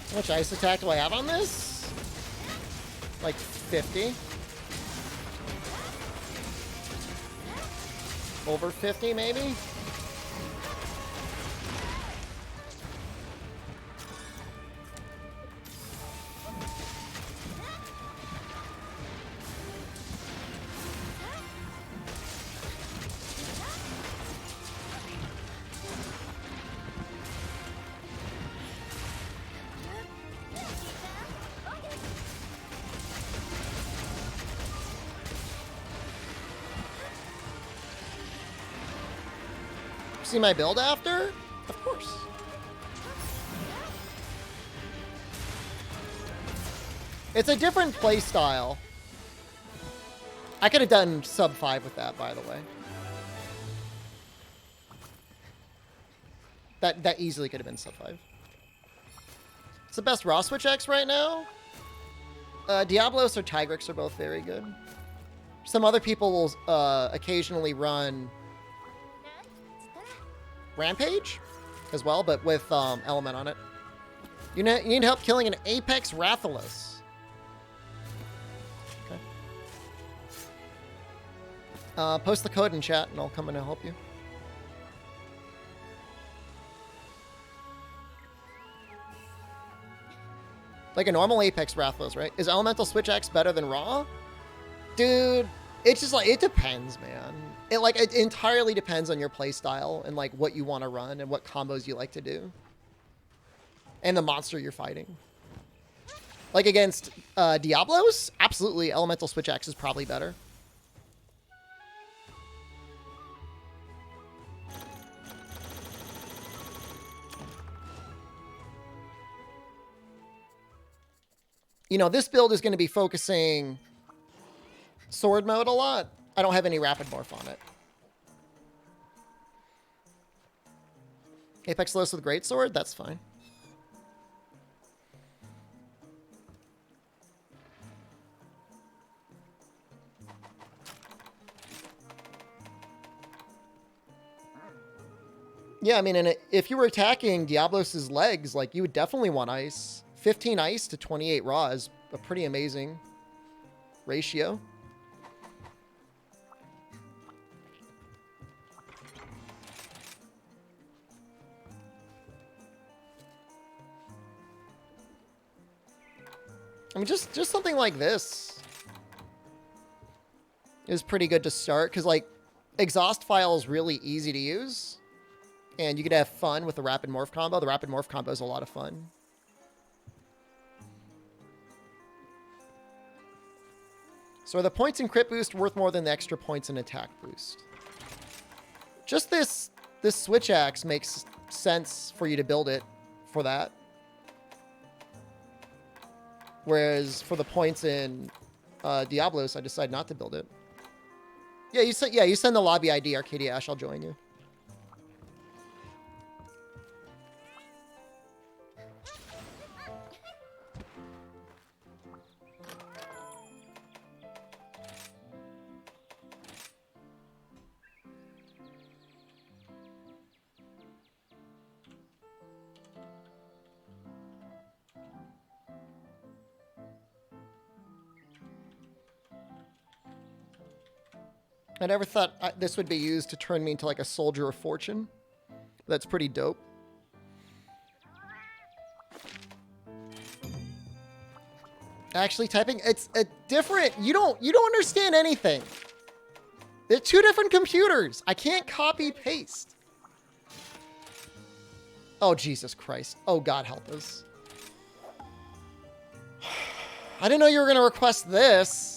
How much ice attack do I have on this? Like 50? Over 50 maybe? See my build after? Of course. It's a different play style. I could have done sub 5 with that, by the way. That easily could have been sub 5. It's the best raw switch X right now. Diablos or Tigrix are both very good. Some other people will occasionally run Rampage as well, but with Element on it. You need help killing an Apex Rathalos. Okay. Post the code in chat and I'll come in and help you. Like a normal Apex Rathalos, right? Is Elemental Switch X better than Raw? Dude, it's just like, it depends, man. It entirely depends on your play style and like what you want to run and what combos you like to do. And the monster you're fighting. Like against Diablos, absolutely Elemental Switch X is probably better. You know, this build is going to be focusing sword mode a lot. I don't have any rapid morph on it. Apex Los with Greatsword? That's fine. Yeah, I mean, and if you were attacking Diablos' legs, like, you would definitely want ice. 15 ice to 28 raw is a pretty amazing ratio. I mean, just something like this is pretty good to start, because, like, Exhaust File is really easy to use, and you could have fun with the Rapid Morph combo. The Rapid Morph combo is a lot of fun. So are the points in crit boost worth more than the extra points in attack boost? Just this switch axe makes sense for you to build it for that. Whereas for the points in Diablos, I decided not to build it. Yeah, you send the lobby ID, Arcadia Ash, I'll join you. I never thought this would be used to turn me into like a soldier of fortune. That's pretty dope. actually typing. It's a different. You don't understand anything. They're two different computers. I can't copy paste. Oh, Jesus Christ. Oh, God help us. I didn't know you were going to request this.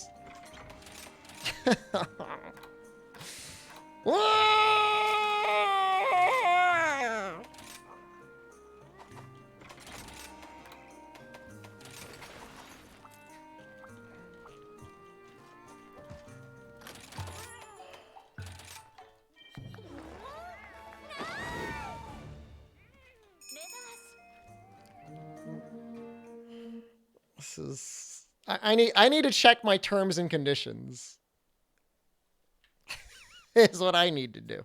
This is... I need to check my terms and conditions. Is what I need to do.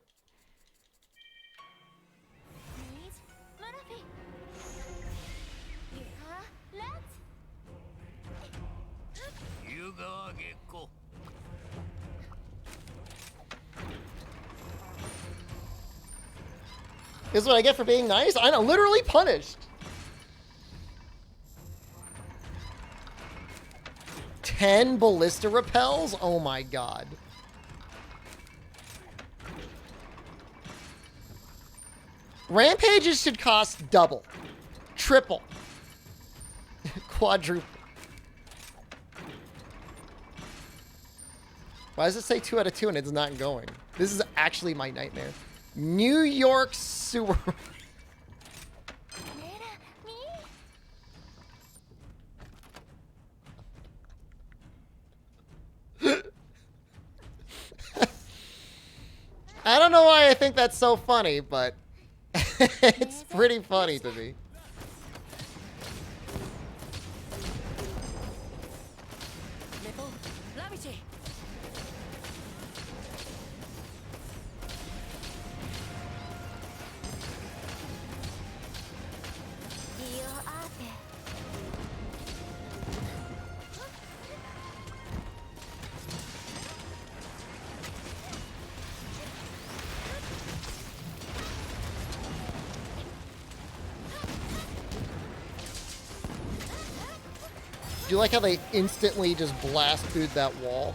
This is what I get for being nice? I know, literally punished. 10 ballista repels? Oh my god. Rampages should cost double, triple, quadruple. Why does it say 2 out of 2 and it's not going? This is actually my nightmare. New York sewer. I don't know why I think that's so funny, but it's pretty funny to me. Do you like how they instantly just blast through that wall?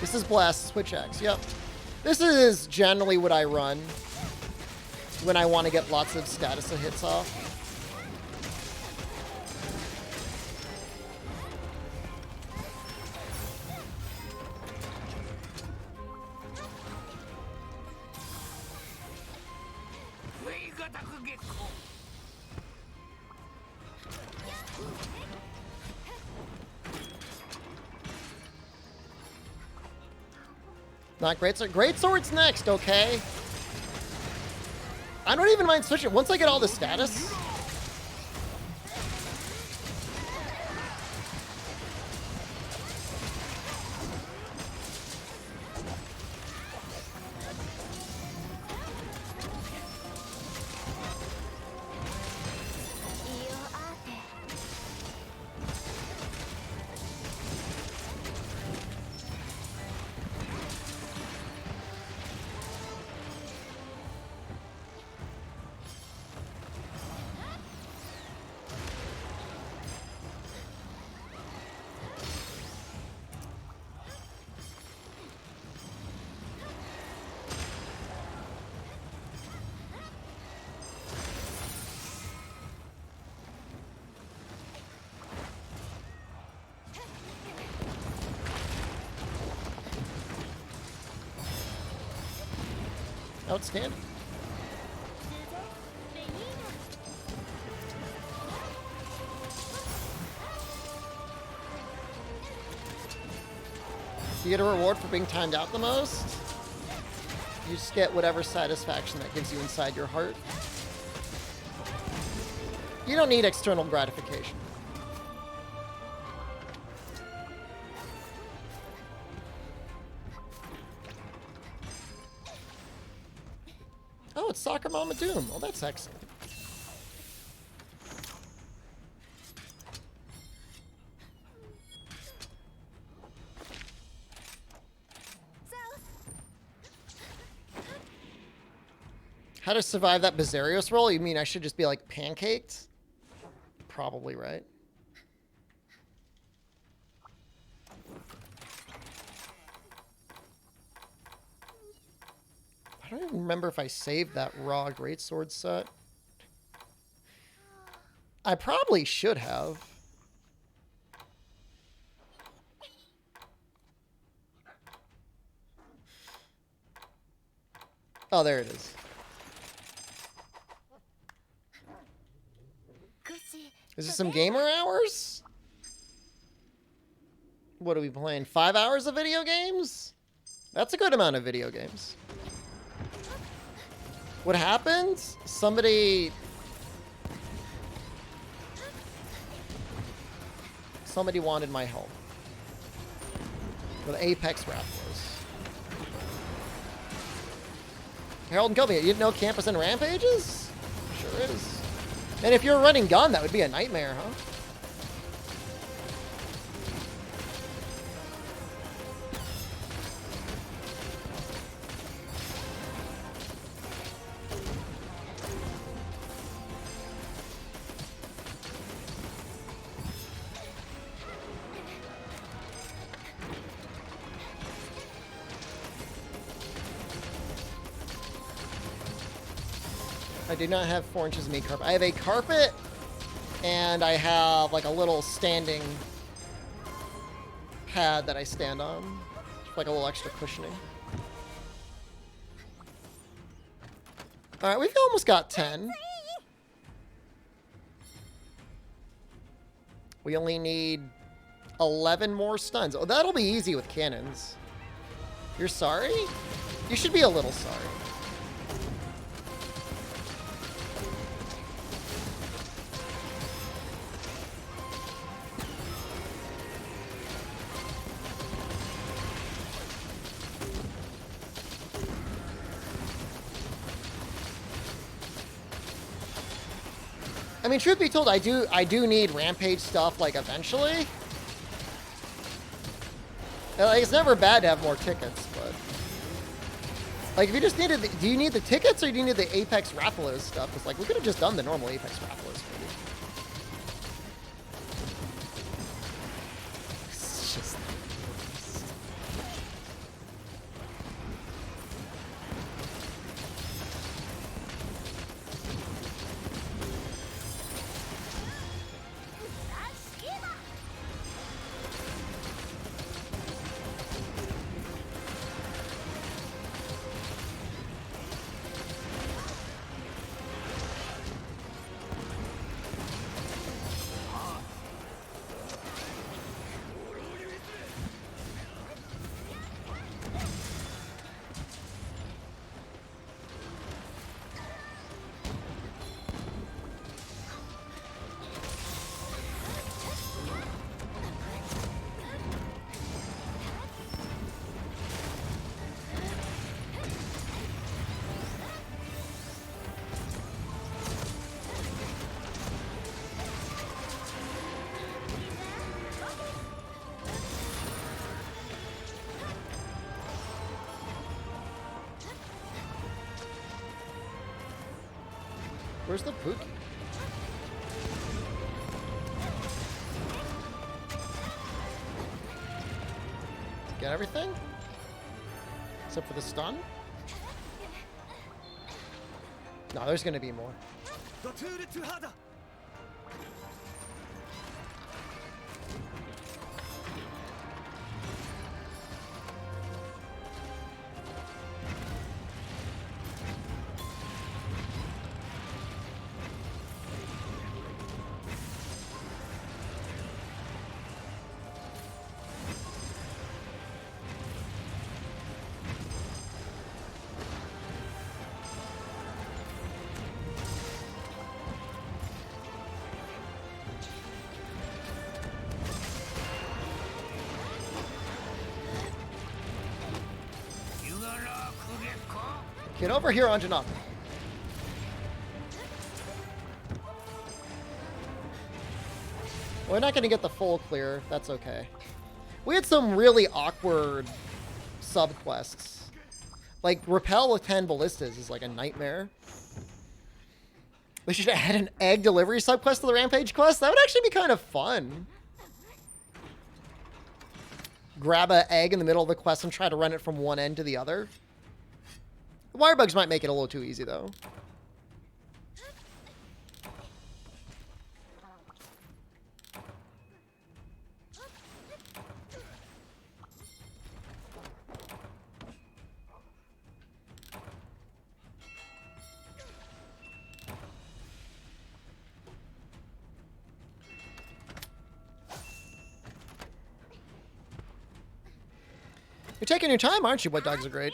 This is Blast Switch Axe, yep. This is generally what I run when I want to get lots of status of hits off. Not great sword. Great sword's next, okay? I don't even mind switching. Once I get all the status. Outstanding. You get a reward for being timed out the most. You just get whatever satisfaction that gives you inside your heart. You don't need external gratification. Oh, it's Soccer Mama Doom. Oh, that's excellent. How to survive that Bizarrios roll? You mean I should just be like pancaked? Probably, right? I don't even remember if I saved that raw greatsword set. I probably should have. Oh, there it is. Is this some gamer hours? What are we playing? 5 hours of video games? That's a good amount of video games. What happened? Somebody wanted my help. With Apex Rattlers. Harold and Kobe, you didn't know Campus and Rampages? Sure is. And if you're a running gun, that would be a nightmare, huh? I do not have 4 inches of meat carpet. I have a carpet, and I have like a little standing pad that I stand on. Like a little extra cushioning. Alright, we've almost got 10. We only need 11 more stuns. Oh, that'll be easy with cannons. You're sorry? You should be a little sorry. I mean, truth be told, I do need Rampage stuff, like, eventually. Like, it's never bad to have more tickets, but... Like, if you just needed... Do you need the tickets, or do you need the Apex Rattlers stuff? Because, like, we could have just done the normal Apex Rattlers, maybe. It's just... Where's the Pookie? Get everything? Except for the stun? No, there's gonna be more. Get over here, Anjanath. We're not going to get the full clear. That's okay. We had some really awkward subquests. Like, repel 10 ballistas is like a nightmare. They should add an egg delivery subquest to the Rampage quest. That would actually be kind of fun. Grab an egg in the middle of the quest and try to run it from one end to the other. The wire bugs might make it a little too easy, though. You're taking your time, aren't you? What dogs are great.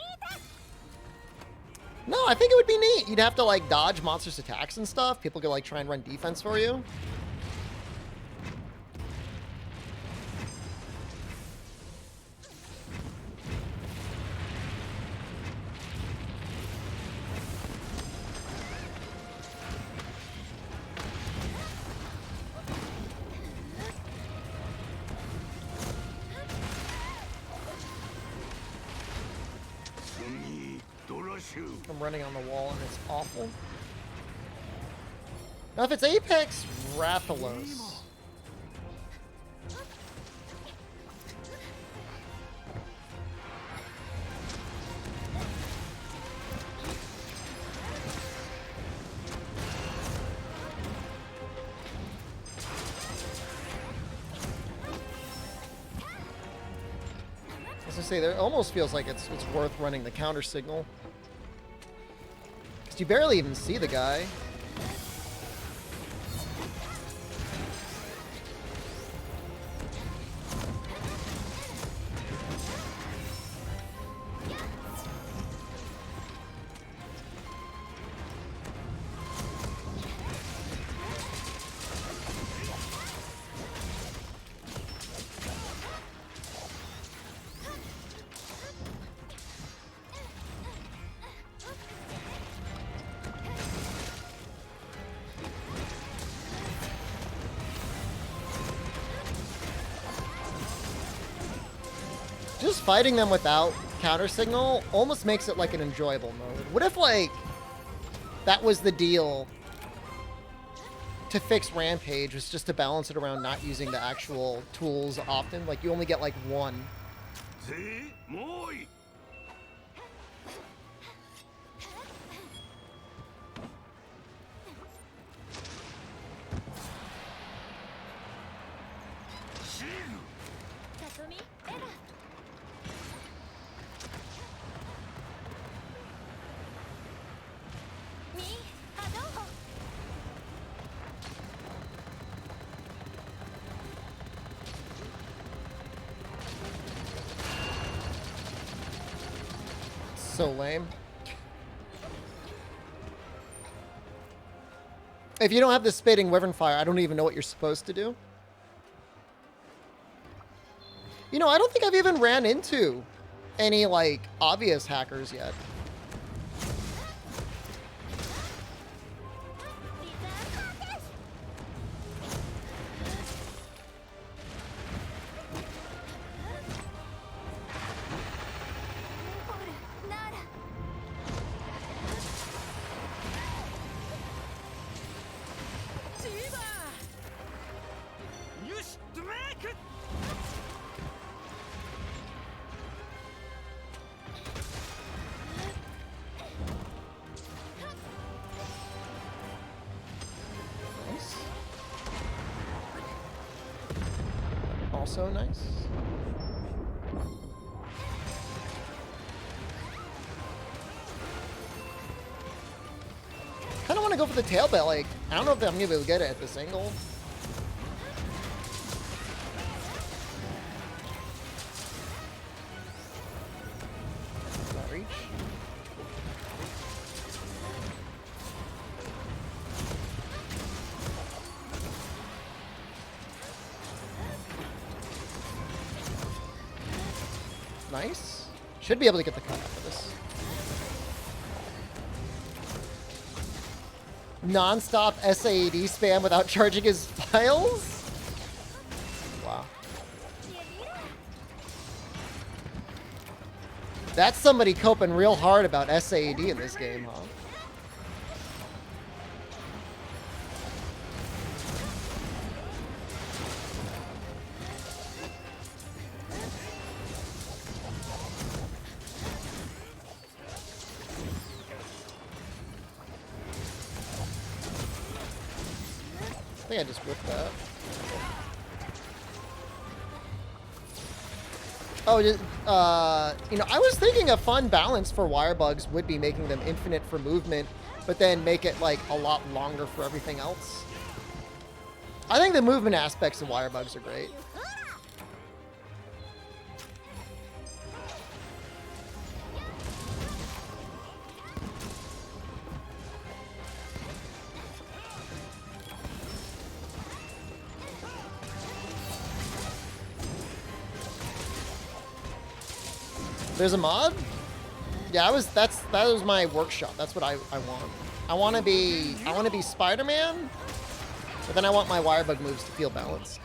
No, I think it would be neat. You'd have to, like, dodge monsters' attacks and stuff. People could, like, try and run defense for you. I'm running on the wall and it's awful. Now if it's Apex Rathalos. As I say, there almost feels like it's worth running the counter signal. You barely even see the guy. Just fighting them without counter signal almost makes it like an enjoyable mode. What if, like, that was the deal to fix Rampage, was just to balance it around not using the actual tools often? Like, you only get, like, one. So lame. If you don't have the spitting wyvern fire, I don't even know what you're supposed to do. You know, I don't think I've even ran into any, like, obvious hackers yet. Also nice. Kind of want to go for the tail bit. Like, I don't know if I'm gonna be able to get it at this angle. Not reach. Nice. Should be able to get the cut after this. Non-stop SAAD spam without charging his files? Wow. That's somebody coping real hard about SAD in this game, huh? I think I just whipped that. Oh, you know, I was thinking a fun balance for wire bugs would be making them infinite for movement, but then make it, like, a lot longer for everything else. I think the movement aspects of wire bugs are great. There's a mod? Yeah, that was my workshop. That's what I want. I want to be Spider-Man, but then I want my wirebug moves to feel balanced.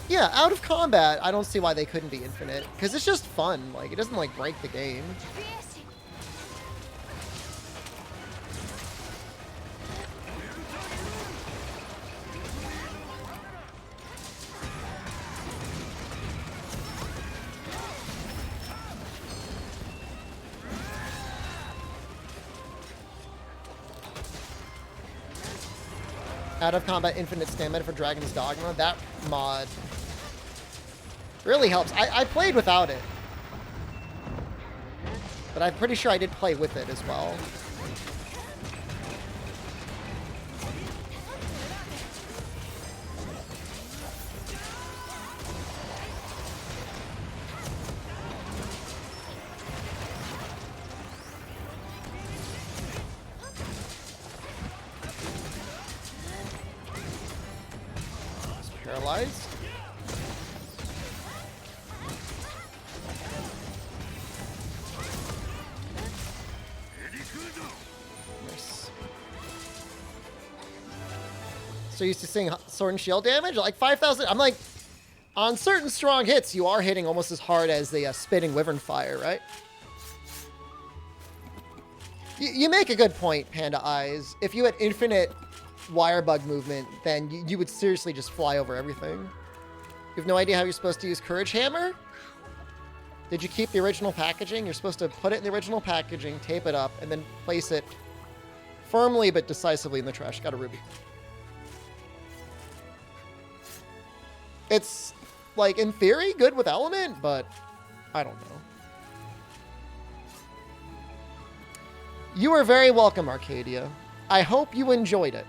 Yeah, out of combat, I don't see why they couldn't be infinite, because it's just fun. Like, it doesn't, like, break the game. Out of combat infinite stamina for Dragon's Dogma. That mod really helps. I played without it, but I'm pretty sure I did play with it as well. Paralyzed. Nice. So used to seeing sword and shield damage, like 5,000. I'm like, on certain strong hits, you are hitting almost as hard as the spitting wyvern fire, right? You make a good point, Panda Eyes. If you had infinite wirebug movement, then you would seriously just fly over everything. You have no idea how you're supposed to use Courage Hammer? Did you keep the original packaging? You're supposed to put it in the original packaging, tape it up, and then place it firmly but decisively in the trash. Got a ruby. It's, like, in theory, good with element, but I don't know. You are very welcome, Arcadia. I hope you enjoyed it.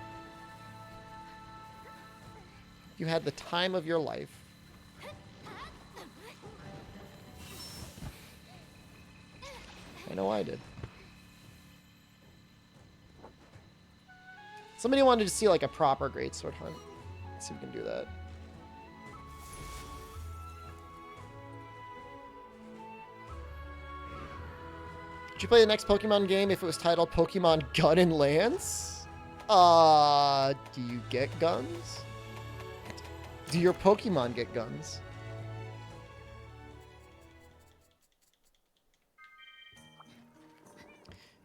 You had the time of your life. I know I did. Somebody wanted to see like a proper greatsword hunt. Let's see if we can do that. Would you play the next Pokemon game if it was titled Pokemon Gun and Lance? Do you get guns? Do your Pokemon get guns?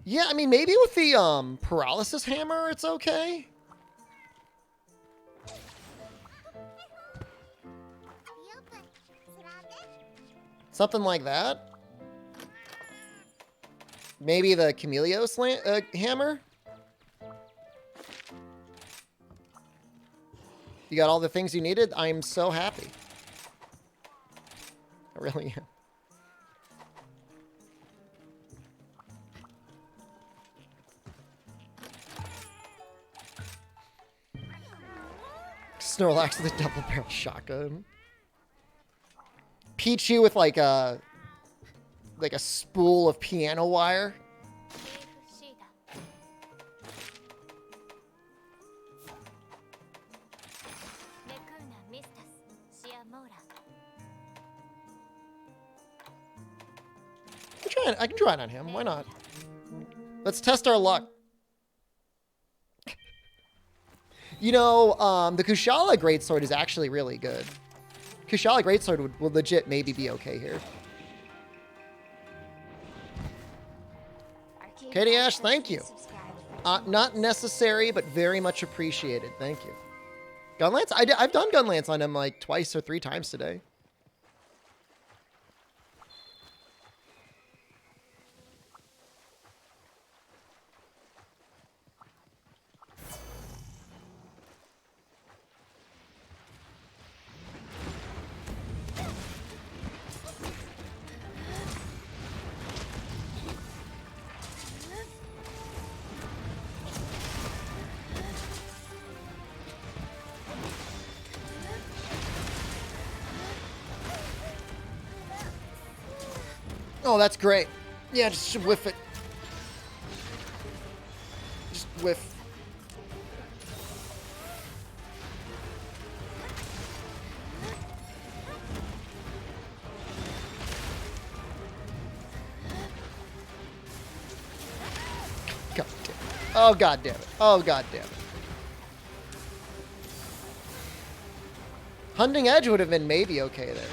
Yeah, I mean, maybe with the paralysis hammer, it's okay. Something like that. Maybe the Chameleos hammer. You got all the things you needed? I'm so happy. I really am. Snorlax with a double barrel shotgun. Pichu with like a spool of piano wire. I can try it on him. Why not? Let's test our luck. You know, the Kushala Greatsword is actually really good. Kushala Greatsword would legit maybe be okay here. Katie Ash, thank you. Subscribe for Not necessary, but very much appreciated. Thank you. Gunlance? I've done Gunlance on him like twice or 3 times today. Oh, that's great. Yeah, just whiff it. Just whiff. God damn it. Oh, God damn it. Oh, God damn it. Hunting Edge would have been maybe okay there.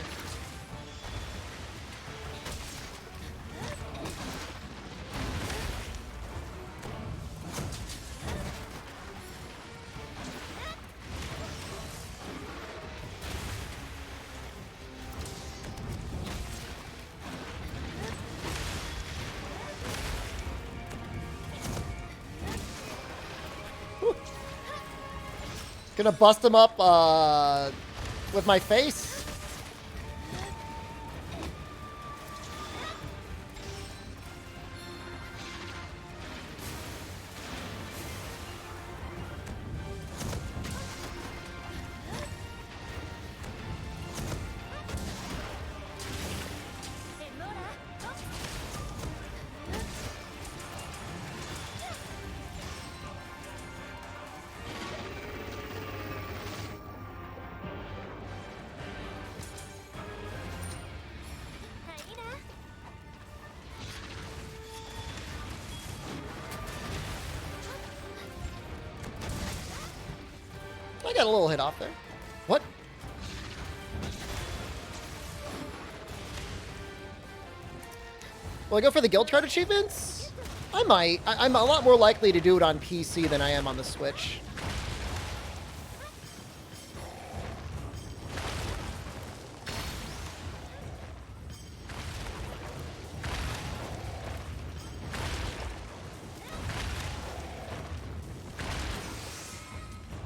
Gonna bust him up with my face. I got a little hit off there. What? Will I go for the guild card achievements? I might. I'm a lot more likely to do it on PC than I am on the Switch.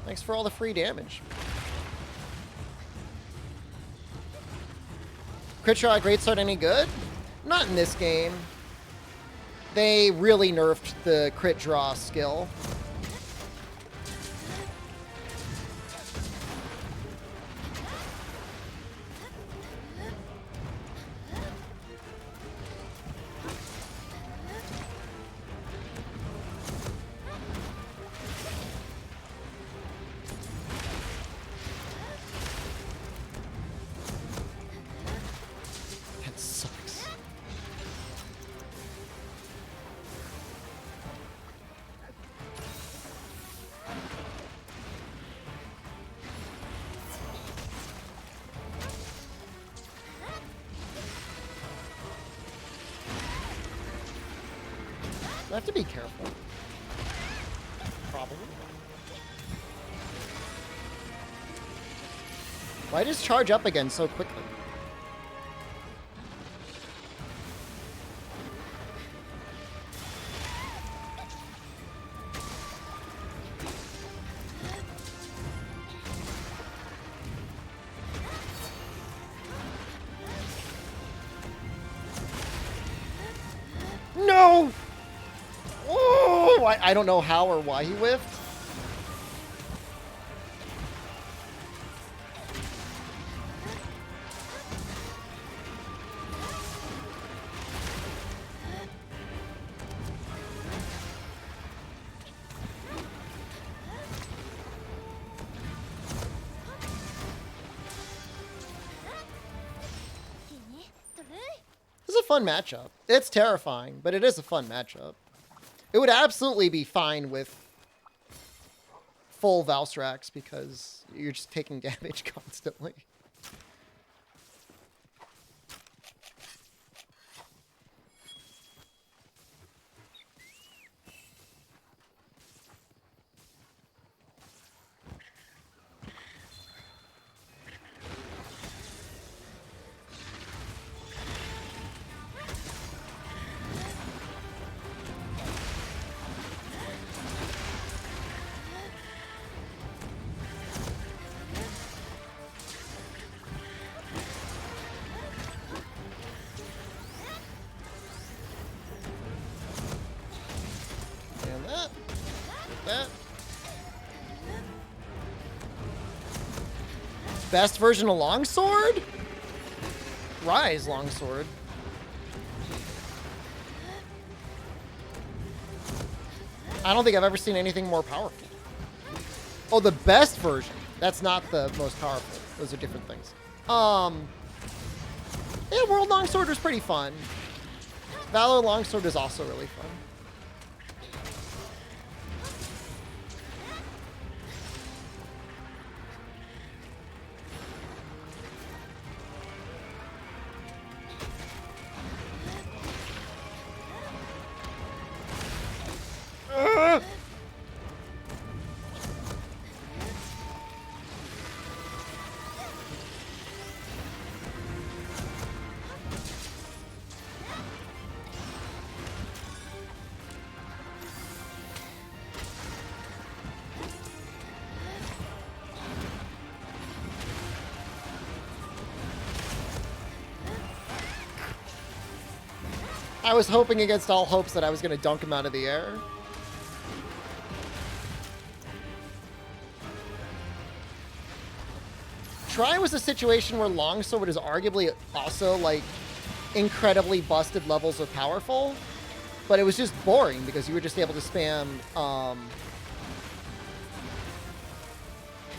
Thanks for all the free damage. Crit shot, great start, any good? Not in this game. They really nerfed the crit draw skill. That sucks. I have to be careful. Probably. Why just charge up again so quickly? No! Oh, I don't know how or why he whiffed. This is a fun matchup. It's terrifying, but it is a fun matchup. It would absolutely be fine with full Valstrax because you're just taking damage constantly. that. Best version of longsword? Rise longsword. I don't think I've ever seen anything more powerful. Oh, the best version. That's not the most powerful. Those are different things. Yeah, World Longsword was pretty fun. Valor Longsword is also really fun. I was hoping against all hopes that I was going to dunk him out of the air. Try was a situation where Longsword is arguably also, like, incredibly busted levels of powerful, but it was just boring because you were just able to spam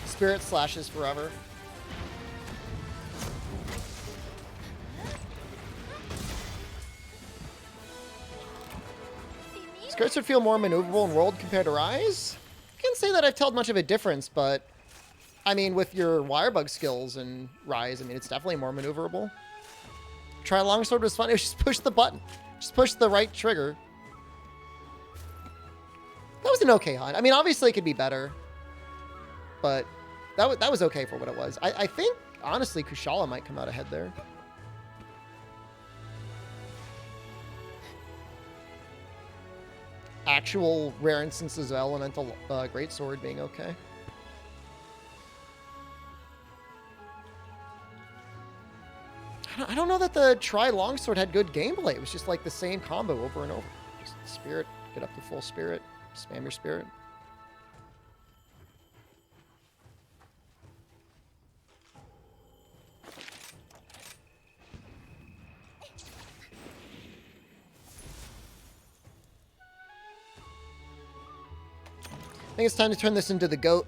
Spirit Slashes forever. Skirts would feel more maneuverable in World compared to Rise. I can't say that I've told much of a difference, but I mean, with your Wirebug skills in Rise, I mean, it's definitely more maneuverable. Try Longsword was fun. It was just push the button. Just push the right trigger. That was an okay hunt. I mean, obviously it could be better, but that was okay for what it was. I think, honestly, Kushala might come out ahead there. Actual rare instances of elemental greatsword being okay. I don't know that the Tri Longsword had good gameplay. It was just like the same combo over and over. Just spirit, get up to full spirit, spam your spirit. I think it's time to turn this into the GOAT.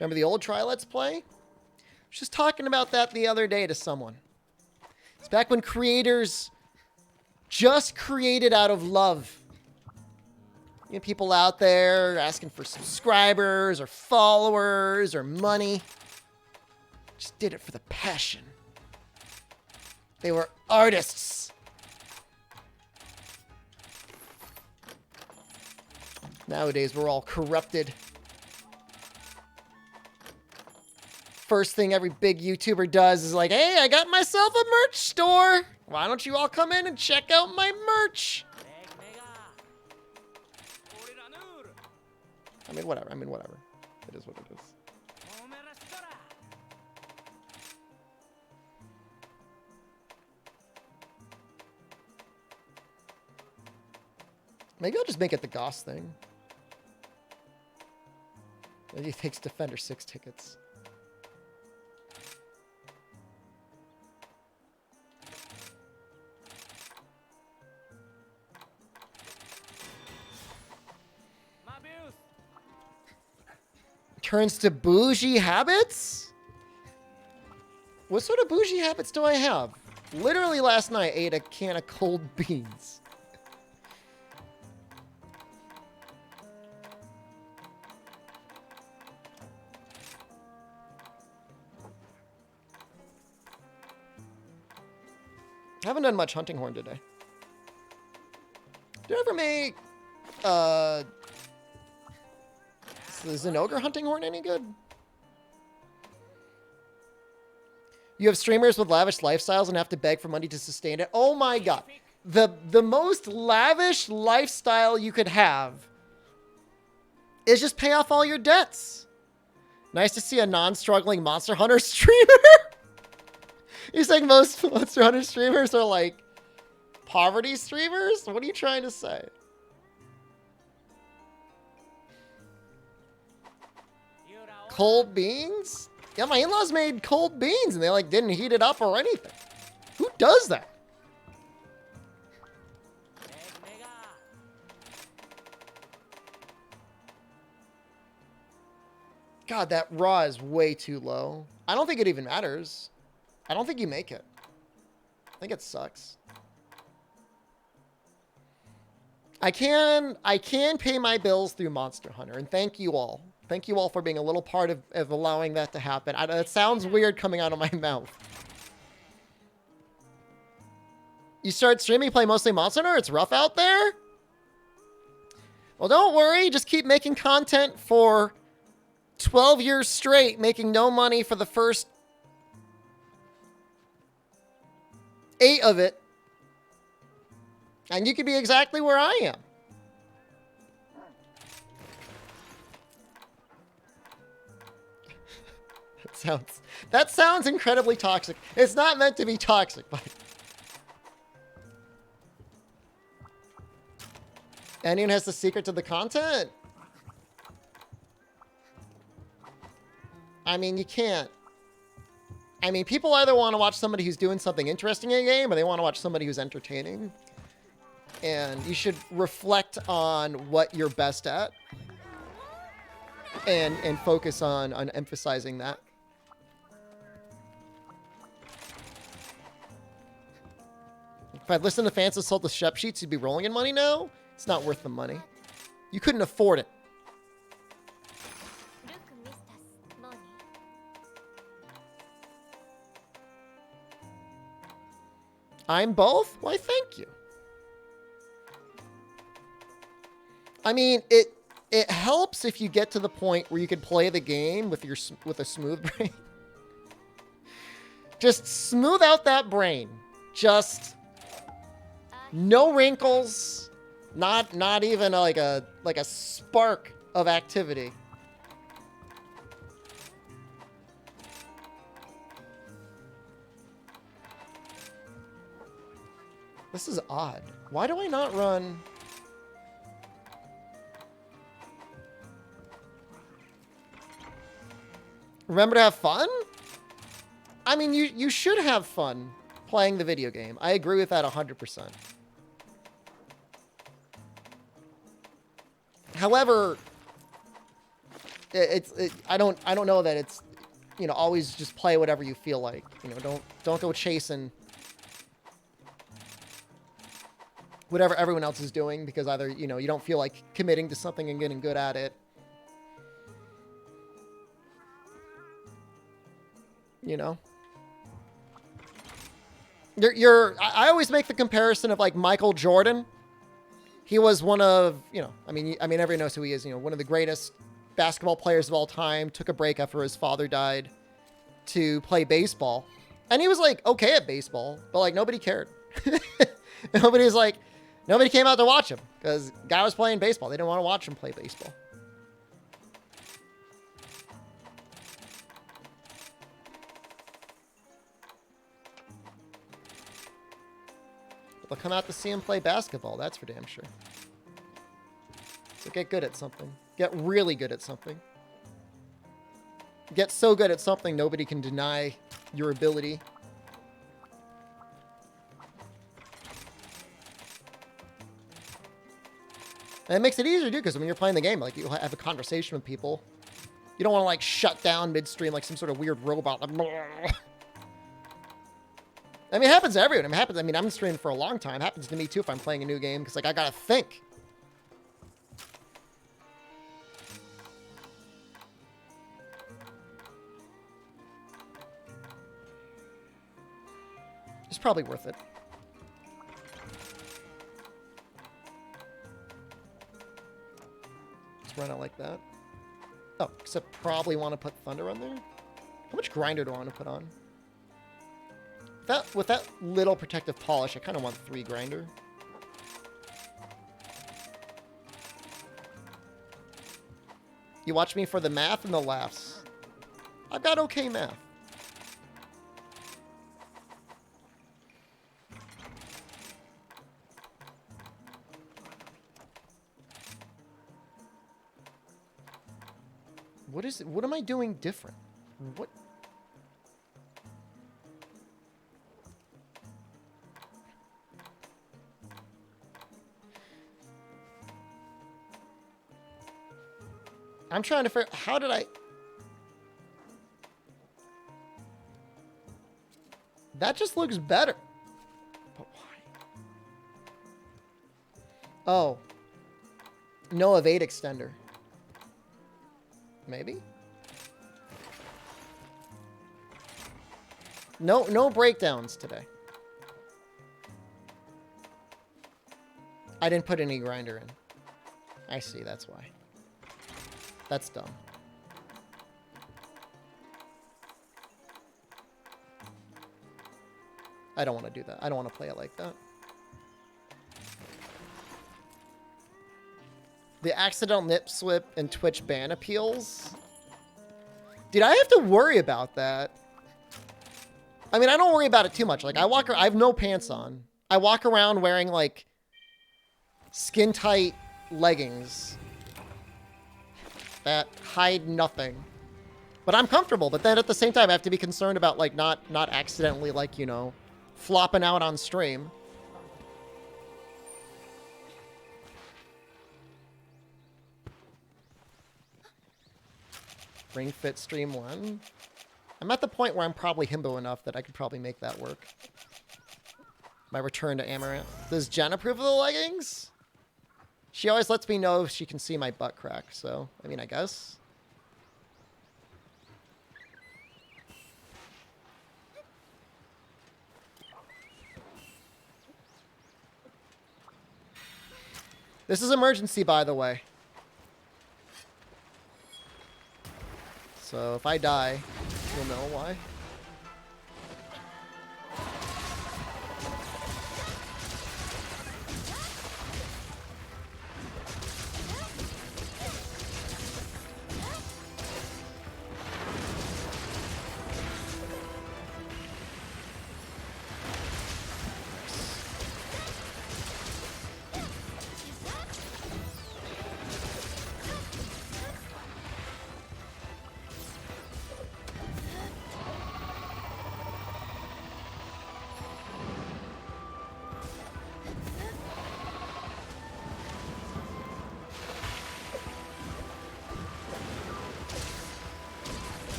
Remember the old Try Let's Play? I was just talking about that the other day to someone. It's back when creators just created out of love. You know, people out there asking for subscribers or followers or money. Just did it for the passion. They were artists. Nowadays, we're all corrupted. First thing every big YouTuber does is like, hey, I got myself a merch store. Why don't you all come in and check out my merch? I mean, whatever. It is what it is. Maybe I'll just make it the Goss thing. Maybe it takes Defender 6 tickets. Turns to bougie habits? What sort of bougie habits do I have? Literally last night I ate a can of cold beans. I haven't done much hunting horn today. Did I ever make is an ogre hunting horn any good? You have streamers with lavish lifestyles and have to beg for money to sustain it. Oh my god. The most lavish lifestyle you could have is just pay off all your debts. Nice to see a non-struggling Monster Hunter streamer. You're saying most Monster Hunter streamers are like poverty streamers? What are you trying to say? Cold beans? Yeah, my in-laws made cold beans and they like didn't heat it up or anything. Who does that? God, that raw is way too low. I don't think it even matters. I don't think you make it. I think it sucks. I can pay my bills through Monster Hunter, and thank you all. Thank you all for being a little part of allowing that to happen. It sounds weird coming out of my mouth. You start streaming, play mostly Monster Hunter? It's rough out there? Well, don't worry. Just keep making content for 12 years straight, making no money for the first 8 of it. And you could be exactly where I am. That sounds incredibly toxic. It's not meant to be toxic, but anyone has the secret to the content? I mean, you can't. I mean, people either want to watch somebody who's doing something interesting in a game, or they want to watch somebody who's entertaining. And you should reflect on what you're best at and focus on emphasizing that. If I'd listened to fans that sold the Shep sheets, you'd be rolling in money now? It's not worth the money. You couldn't afford it. I'm both? Why, thank you. I mean, it helps if you get to the point where you can play the game with a smooth brain. Just smooth out that brain. Just no wrinkles, not even like a spark of activity. This is odd. Why do I not run? Remember to have fun? I mean, you should have fun playing the video game. I agree with that 100%. However, I don't know that it's, you know, always just play whatever you feel like. You know, don't go chasing whatever everyone else is doing because either, you know, you don't feel like committing to something and getting good at it. You know? I always make the comparison of like Michael Jordan. He was one of, you know, I mean everyone knows who he is, you know, one of the greatest basketball players of all time, took a break after his father died to play baseball. And he was like okay at baseball, but like nobody cared. Nobody came out to watch him because guy was playing baseball. They didn't want to watch him play baseball. They'll come out to see him play basketball. That's for damn sure. So get good at something. Get really good at something. Get so good at something nobody can deny your ability. And it makes it easier to do because when you're playing the game, like you'll have a conversation with people. You don't want to like shut down midstream like some sort of weird robot. I mean, it happens to everyone. I mean, I'm streaming for a long time. It happens to me too if I'm playing a new game because like I gotta think. It's probably worth it. Just run out like that. Oh, except probably want to put Thunder on there. How much grinder do I want to put on? With that little protective polish, I kind of want 3 grinder. You watch me for the math and the laughs. I've got okay math. What am I doing different? What? I'm trying to figure, how did I... That just looks better. But why? Oh. No evade extender. Maybe? No breakdowns today. I didn't put any grinder in. I see, that's why. That's dumb. I don't want to do that. I don't want to play it like that. The accidental nip slip and Twitch ban appeals. Dude, I have to worry about that. I mean, I don't worry about it too much. Like, I have no pants on. I walk around wearing, like, skin-tight leggings that hide nothing. But I'm comfortable. But then at the same time, I have to be concerned about, like, not accidentally, like, you know, flopping out on stream. Ring Fit Stream 1. I'm at the point where I'm probably himbo enough that I could probably make that work. My return to Amaranth. Does Jen approve of the leggings? She always lets me know if she can see my butt crack, so, I mean, I guess. This is emergency, by the way. So if I die, you'll know why.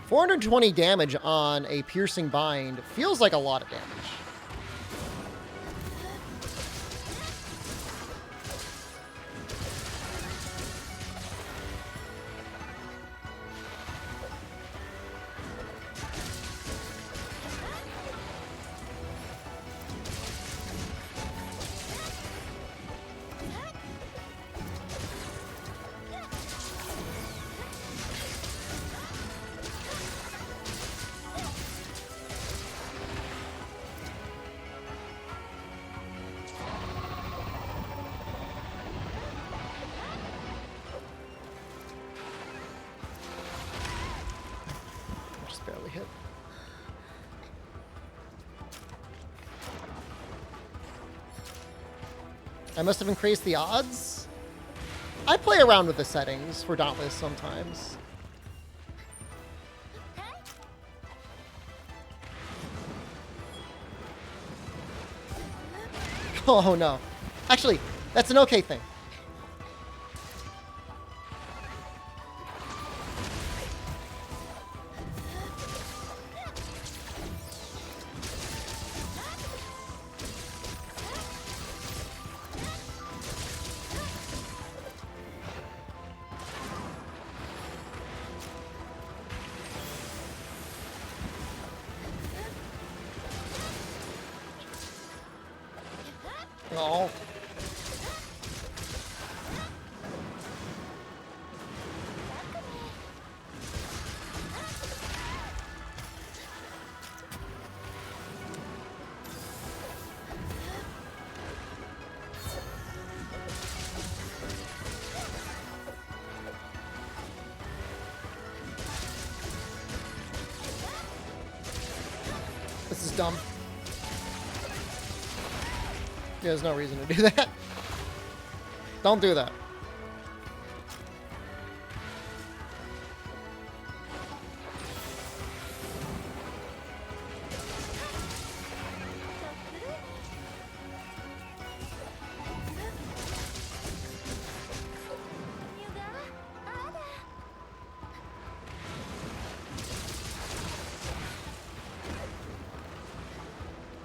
$420 damage on a piercing bind feels like a lot of damage. I must have increased the odds. I play around with the settings for Dauntless sometimes. Oh no. Actually, that's an okay thing. Oh. This is dumb. Yeah, there's no reason to do that. Don't do that.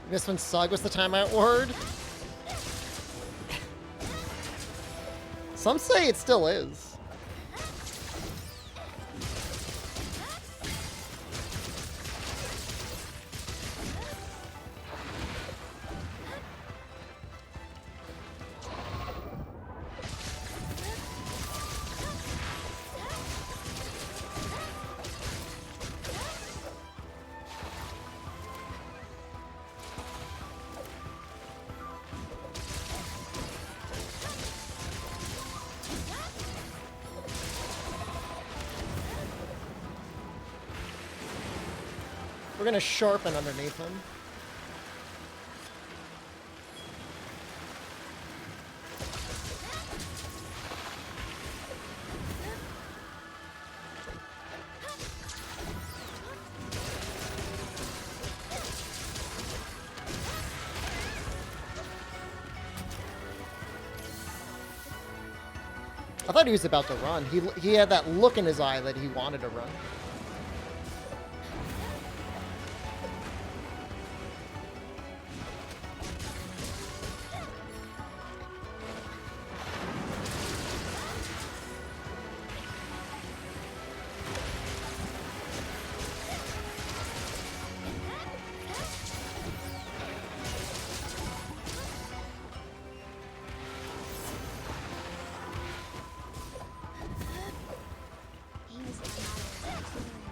This one sucked. What's the timeout word? Some say it still is. We're gonna sharpen underneath him. I thought he was about to run. He had that look in his eye that he wanted to run.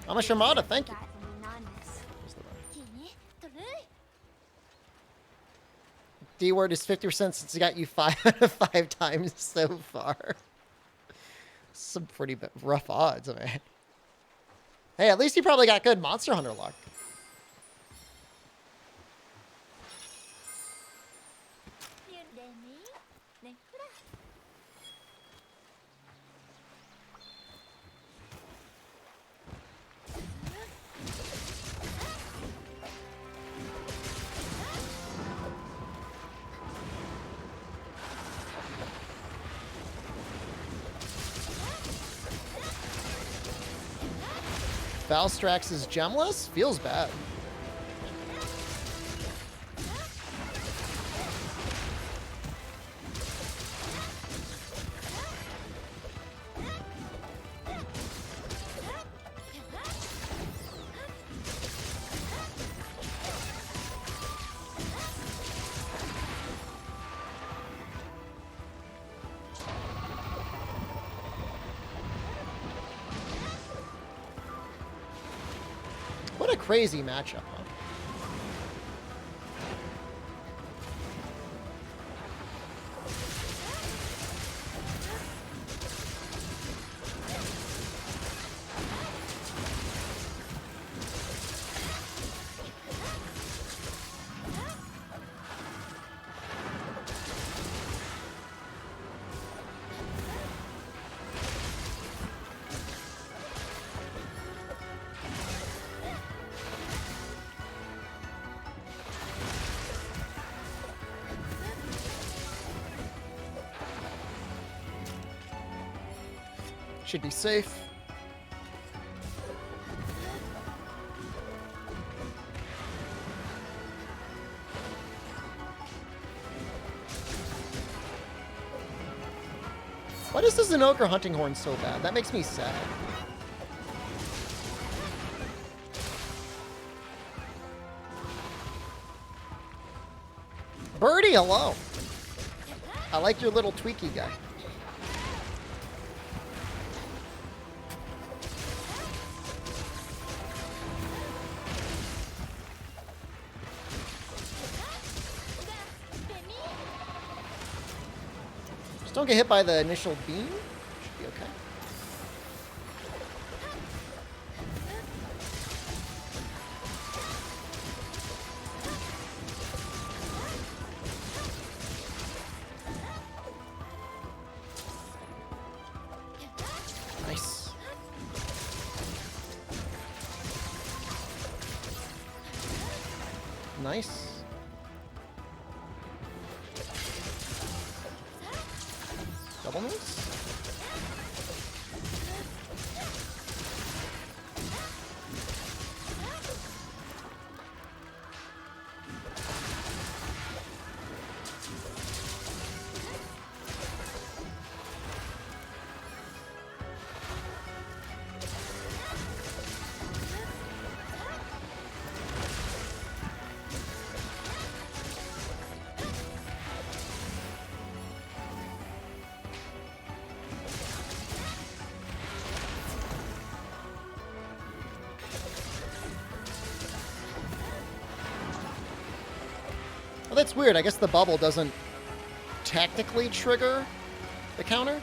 I'm a Shamada, thank you. D word is 50% since he got you 5 out of 5 times so far. Some pretty rough odds, man. Hey, at least you probably got good Monster Hunter luck. Valstrax is gemless? Feels bad. What a crazy matchup, huh? Should be safe. Why is this Zinogre hunting horn so bad? That makes me sad. Birdie, hello. I like your little tweaky guy. Don't get hit by the initial beam. Should be okay. Nice. Double moves? Oh, that's weird. I guess the bubble doesn't technically trigger the counter.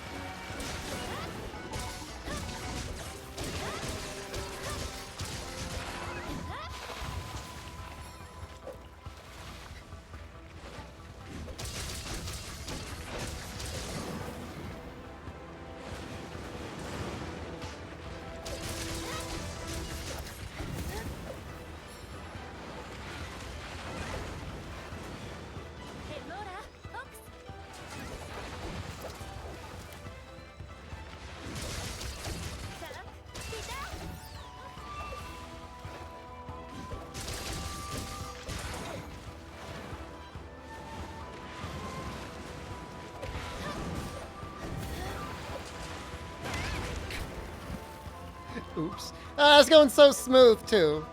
Oops. Ah, it's going so smooth, too.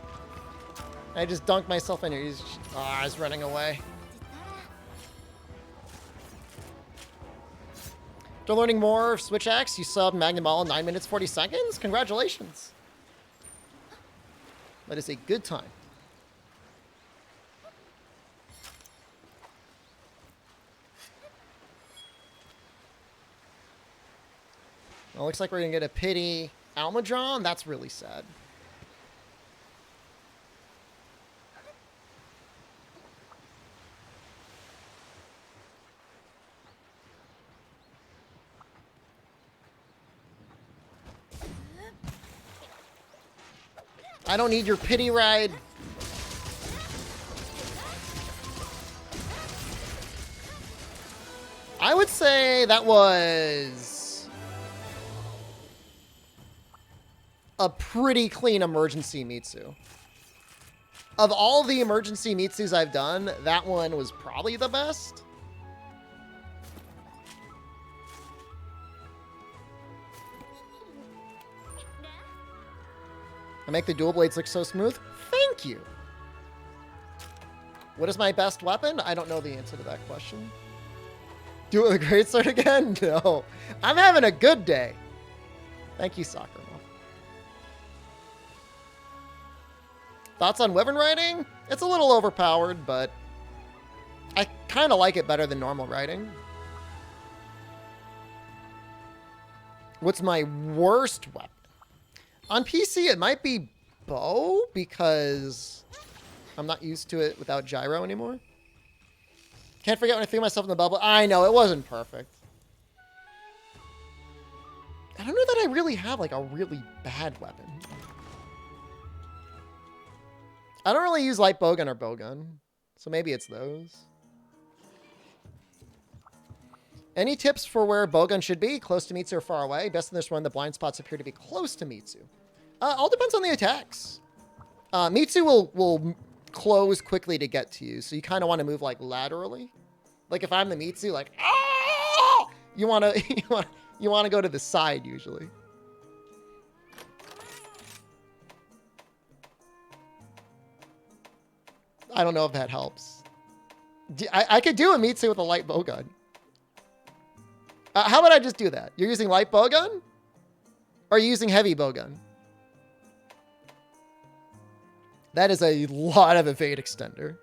I just dunked myself in here. He's running away. After learning more of Switch Axe, you subbed Magnum All in 9 minutes 40 seconds? Congratulations. That is a good time. Well, looks like we're going to get a pity Almadron. That's really sad. I don't need your pity ride. I would say that was a pretty clean emergency Mitsu. Of all the emergency Mitsus I've done, that one was probably the best. I make the dual blades look so smooth. Thank you. What is my best weapon? I don't know the answer to that question. Do it with a greatsword again? No. I'm having a good day. Thank you, Sakura. Thoughts on Wyvern riding? It's a little overpowered, but I kind of like it better than normal riding. What's my worst weapon? On PC, it might be bow, because I'm not used to it without gyro anymore. Can't forget when I threw myself in the bubble. I know, it wasn't perfect. I don't know that I really have, like, a really bad weapon. I don't really use light bowgun or bowgun, so maybe it's those. Any tips for where bowgun should be? Close to Mitsu or far away? Best in this one, the blind spots appear to be close to Mitsu. All depends on the attacks. Mitsu will close quickly to get to you, so you kind of want to move like laterally. Like if I'm the Mitsu, like you want to go to the side usually. I don't know if that helps. I could do a Mitsu with a light bowgun. How about I just do that? You're using light bowgun? Or are you using heavy bowgun? That is a lot of evade extender.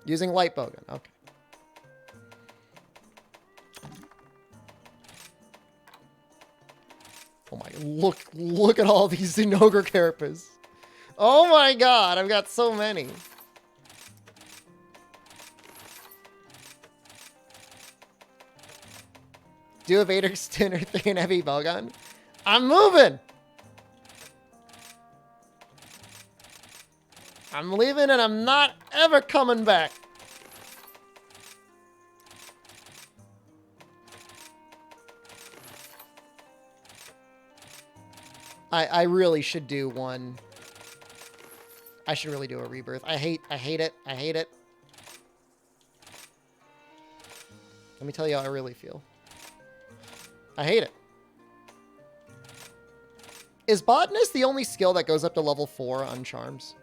Using light bowgun. Okay. Oh my, look at all these Zinogre Carapace. Oh my god, I've got so many. Do a Vader extender 3 and heavy bowgun. I'm moving. I'm leaving and I'm not ever coming back. I really should do one. I should really do a rebirth. I hate it. I hate it. Let me tell you how I really feel. I hate it. Is Botanist the only skill that goes up to level 4 on Charms?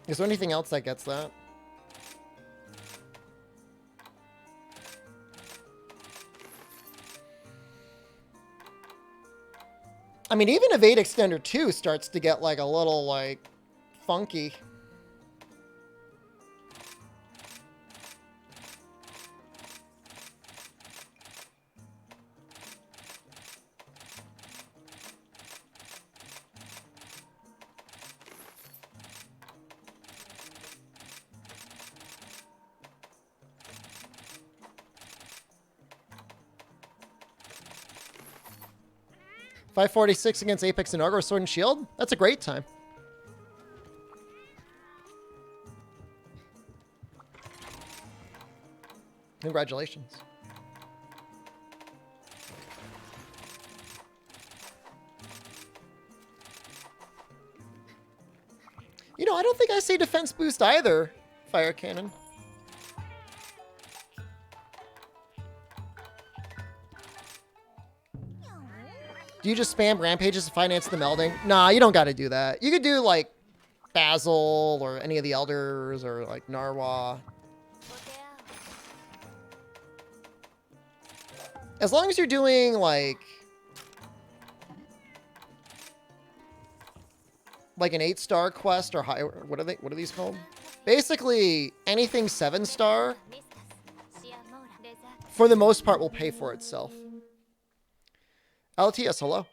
Is there anything else that gets that? I mean, even Evade Extender 2 starts to get, like, a little, like, funky. $546 against Apex and Ogre Sword and Shield? That's a great time. Congratulations. You know, I don't think I say defense boost either, Fire Cannon. Do you just spam rampages to finance the melding? Nah, you don't got to do that. You could do, like, Basil or any of the elders or, like, Narwa. As long as you're doing, like an 8-star quest or higher. What are these called? Basically, anything 7-star, for the most part, will pay for itself. LTS, hello.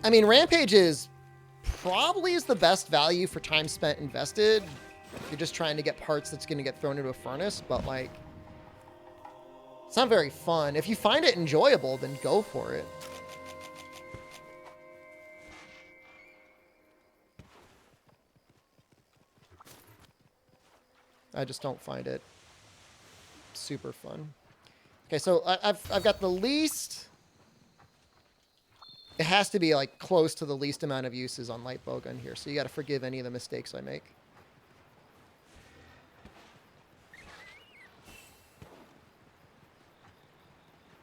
I mean, Rampage is probably the best value for time spent invested. If you're just trying to get parts that's going to get thrown into a furnace, but, like, it's not very fun. If you find it enjoyable, then go for it. I just don't find it super fun. Okay, so I've got the least. It has to be, like, close to the least amount of uses on light bowgun here, so you got to forgive any of the mistakes I make.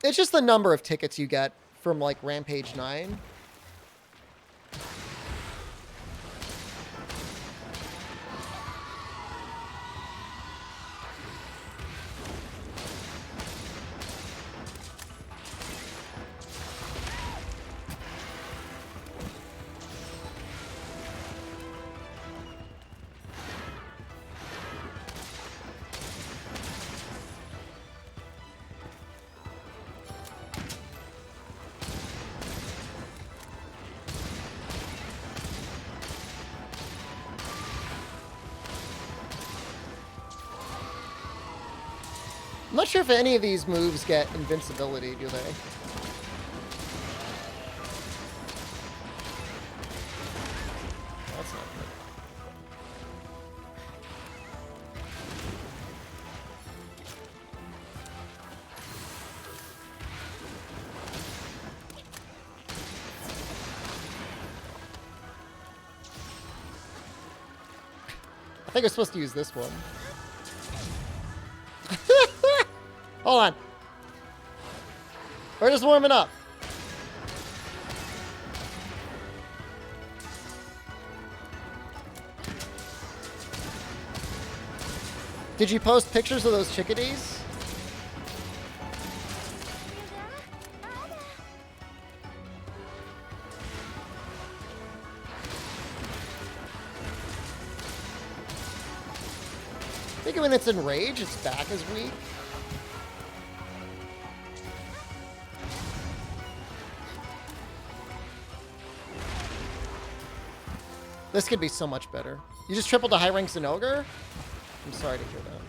It's just the number of tickets you get from, like, Rampage 9. I'm not sure if any of these moves get invincibility, do they? That's not good. I think I'm supposed to use this one. Hold on. We're just warming up. Did you post pictures of those chickadees? I think when it's in rage, its back is weak. This could be so much better. You just tripled the high ranks in Ogre? I'm sorry to hear that.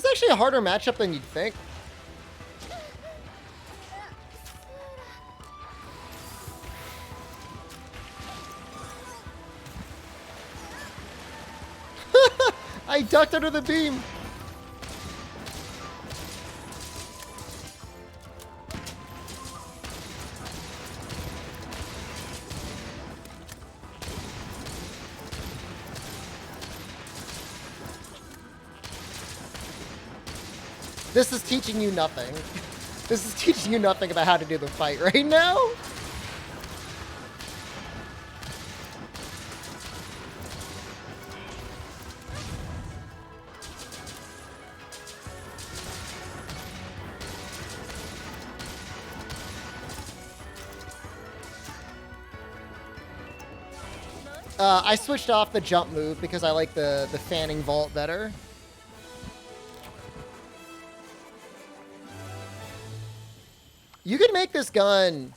This is actually a harder matchup than you'd think. I ducked under the beam. This is teaching you nothing. This is teaching you nothing about how to do the fight right now. I switched off the jump move because I like the fanning vault better. You can make this gun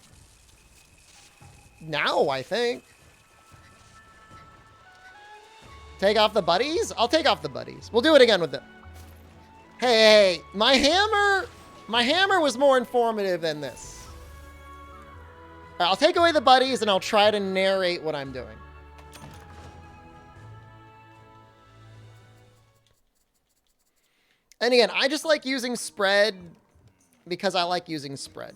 now, I think. Take off the buddies? I'll take off the buddies. We'll do it again with them. Hey, my hammer was more informative than this. All right, I'll take away the buddies and I'll try to narrate what I'm doing. And again, I just like using spread because I like using spread.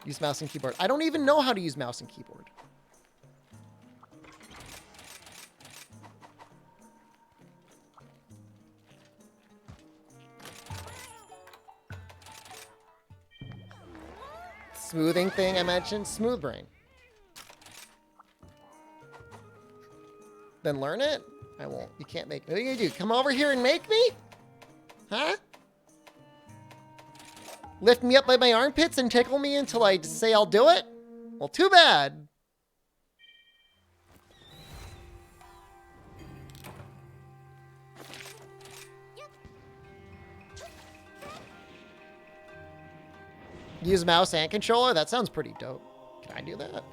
Use mouse and keyboard. I don't even know how to use mouse and keyboard. Smoothing thing I mentioned, smooth brain. Then learn it? I won't. You can't make me. What are you gonna do? Come over here and make me? Huh? Lift me up by my armpits and tickle me until I say I'll do it? Well, too bad. Use mouse and controller? That sounds pretty dope. Can I do that?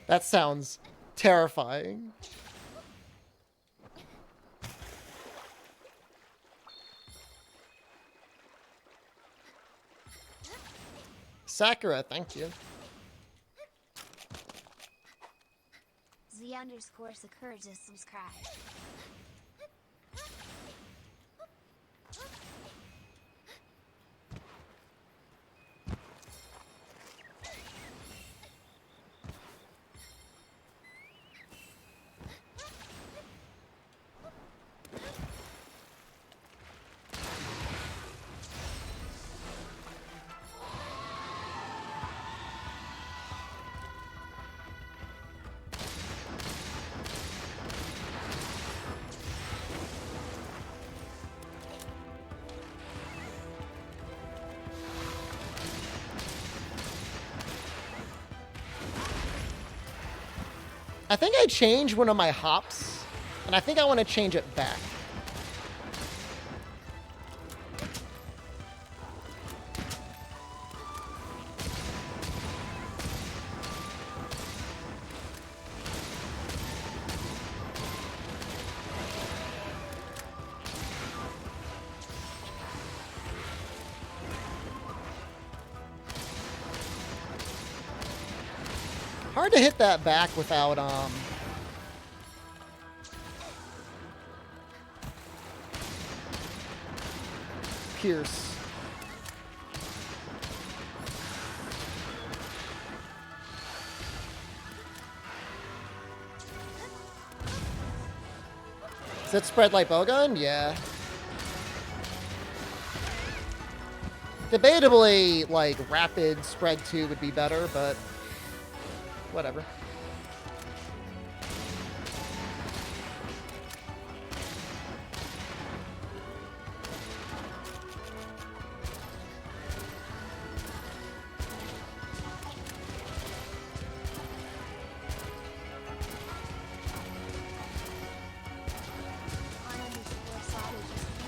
That sounds terrifying. Sakura, thank you. Z_Sakura just subscribed. I think I changed one of my hops, and I think I want to change it back. Hard to hit that back without, Pierce. Does it spread like bowgun? Yeah. Debatably, like, rapid spread 2 would be better, but whatever.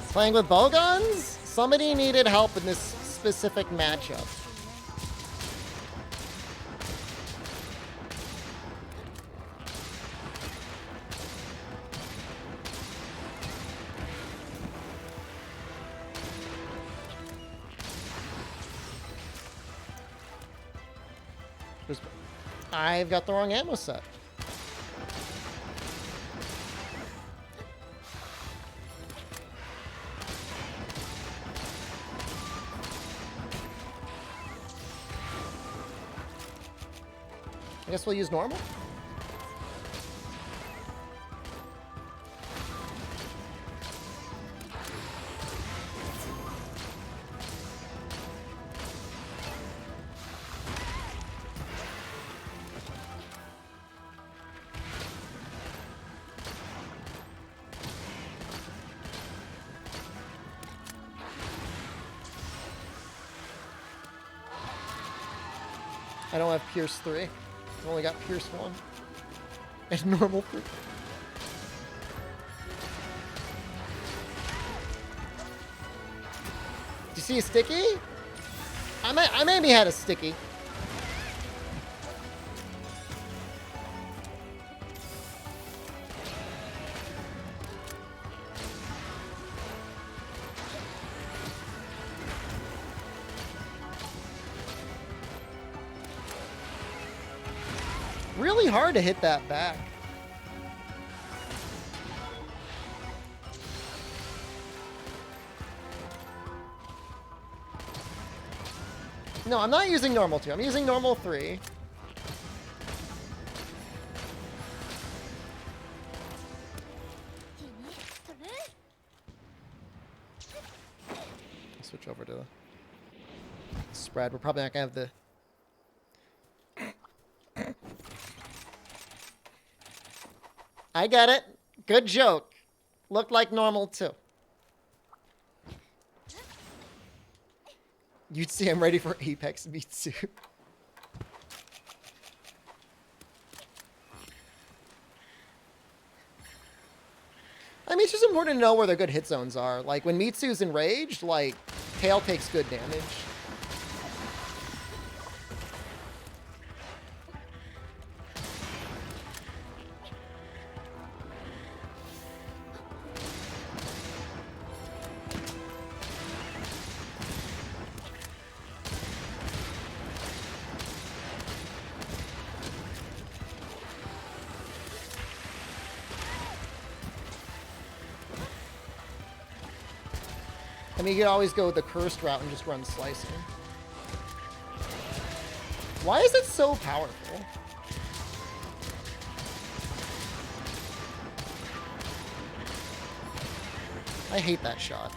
Playing with bowguns? Somebody needed help in this specific matchup. I've got the wrong ammo set. I guess we'll use normal. I don't have Pierce 3. I've only got Pierce 1. And normal 3. Do you see a sticky? I maybe had a sticky. Really hard to hit that back. No, I'm not using normal 2. I'm using normal 3. I'll switch over to the spread. We're probably not going to have the... I get it. Good joke. Looked like normal too. You'd see I'm ready for Apex Mitsu. I mean, it's just important to know where their good hit zones are. Like, when Mitsu's enraged, like, Tail takes good damage. I mean, you could always go the cursed route and just run slicing. Why is it so powerful? I hate that shot.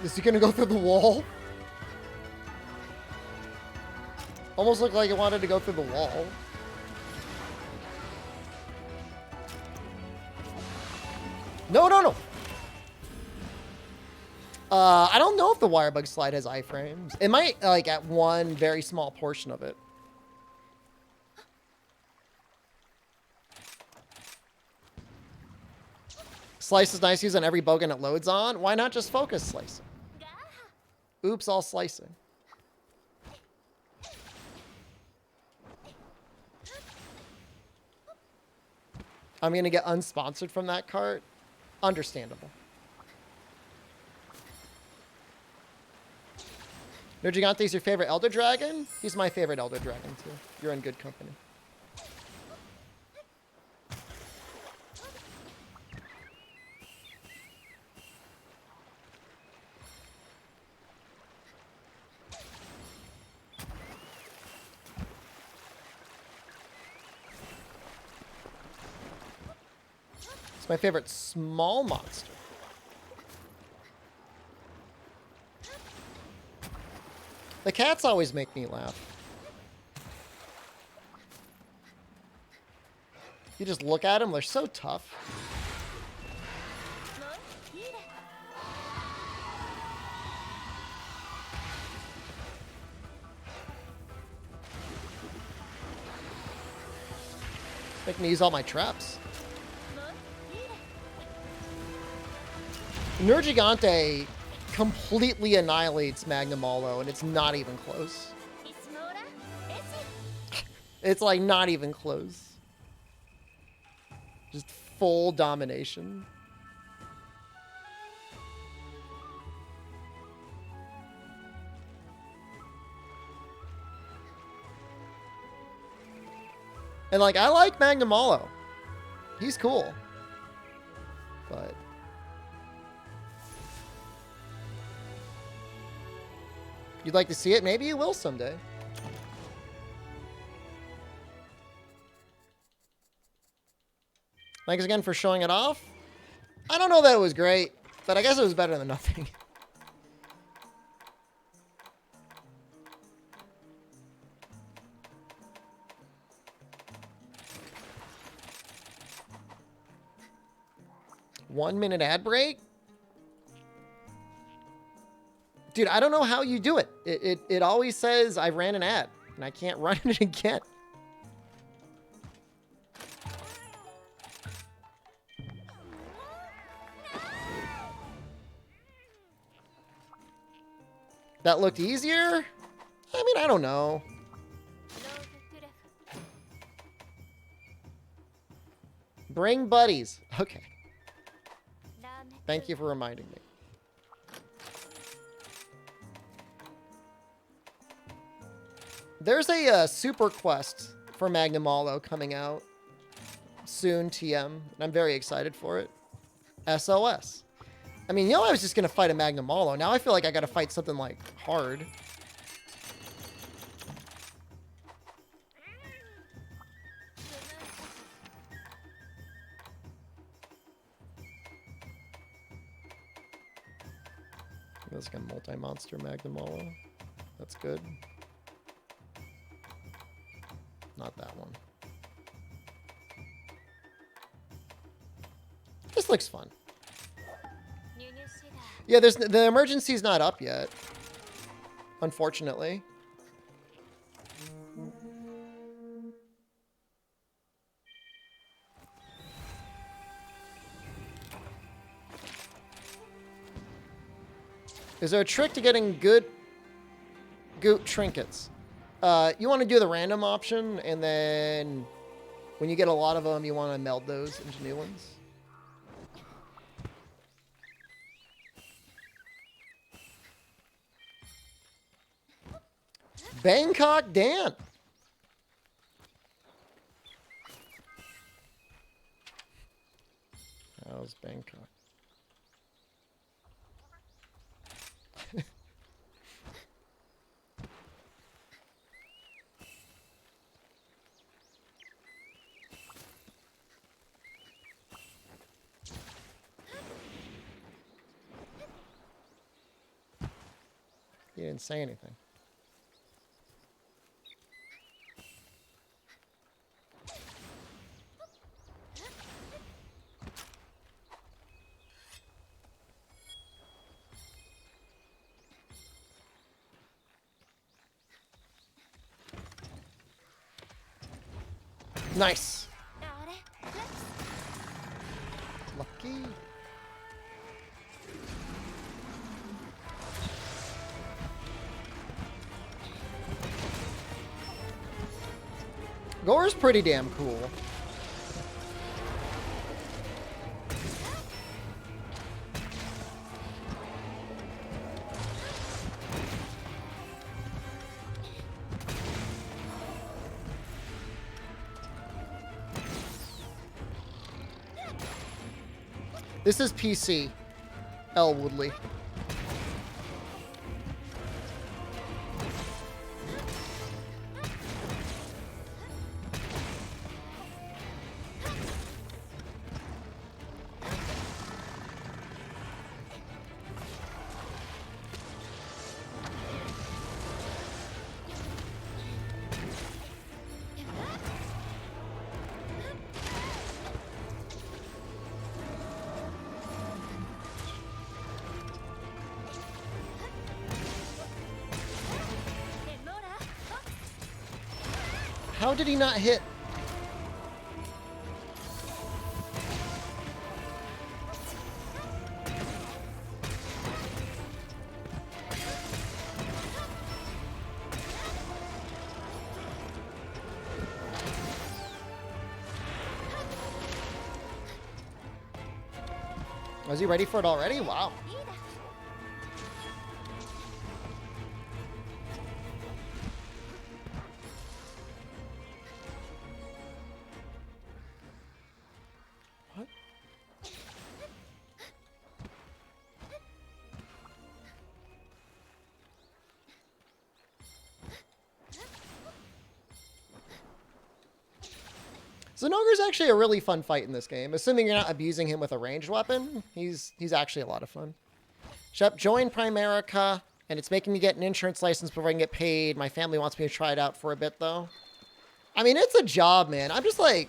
Is he gonna go through the wall? Almost looked like it wanted to go through the wall. No, no, no. I don't know if the wire bug slide has iframes. It might, like, at one very small portion of it. Slice is nice to use on every bogan it loads on. Why not just focus slicing? Oops, all slicing. I'm going to get unsponsored from that cart. Understandable. No Gigante's your favorite Elder Dragon? He's my favorite Elder Dragon, too. You're in good company. It's my favorite small monster. The cats always make me laugh. You just look at them, they're so tough. Make me use all my traps. Nergigante completely annihilates Magnamalo, and it's not even close. It's like not even close. Just full domination. And like, I like Magnamalo. He's cool. But you'd like to see it? Maybe you will someday. Thanks again for showing it off. I don't know that it was great, but I guess it was better than nothing. One-minute ad break? Dude, I don't know how you do it. It always says I ran an ad, and I can't run it again. That looked easier? I mean, I don't know. Bring buddies. Okay. Thank you for reminding me. There's a super quest for Magnamalo coming out soon, TM, and I'm very excited for it. SOS. I mean, you know, I was just going to fight a Magnamalo. Now I feel like I got to fight something, like, hard. That's like a multi-monster Magnamalo. That's good. Not that one. This looks fun. Yeah, the emergency's not up yet. Unfortunately. Is there a trick to getting good goot trinkets? You want to do the random option, and then when you get a lot of them, you want to meld those into new ones. Bangkok Dan. How's Bangkok? He didn't say anything. Nice. Lucky. Gore's pretty damn cool. This is PC. L. Woodley. How did he not hit? Was he ready for it already? Wow. What? Zenogre's actually a really fun fight in this game. Assuming you're not abusing him with a ranged weapon, he's actually a lot of fun. Shep, join Primerica, and it's making me get an insurance license before I can get paid. My family wants me to try it out for a bit, though. I mean, it's a job, man. I'm just like...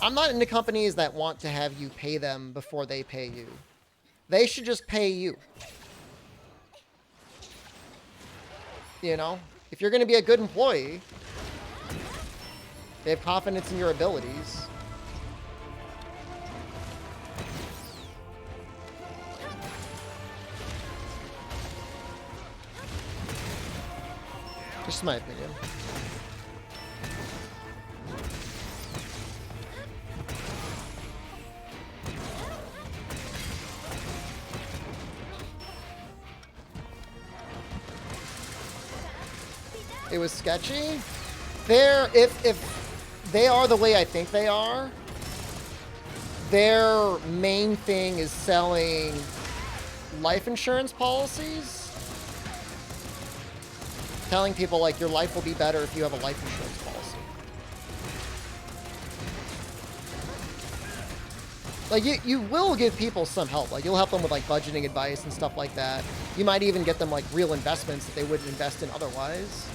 I'm not into companies that want to have you pay them before they pay you. They should just pay you. You know? If you're going to be a good employee... They have confidence in your abilities. Just my opinion. It was sketchy. If they are the way I think they are, their main thing is selling life insurance policies. Telling people, like, your life will be better if you have a life insurance policy. Like, you will give people some help. Like, you'll help them with, like, budgeting advice and stuff like that. You might even get them, like, real investments that they wouldn't invest in otherwise.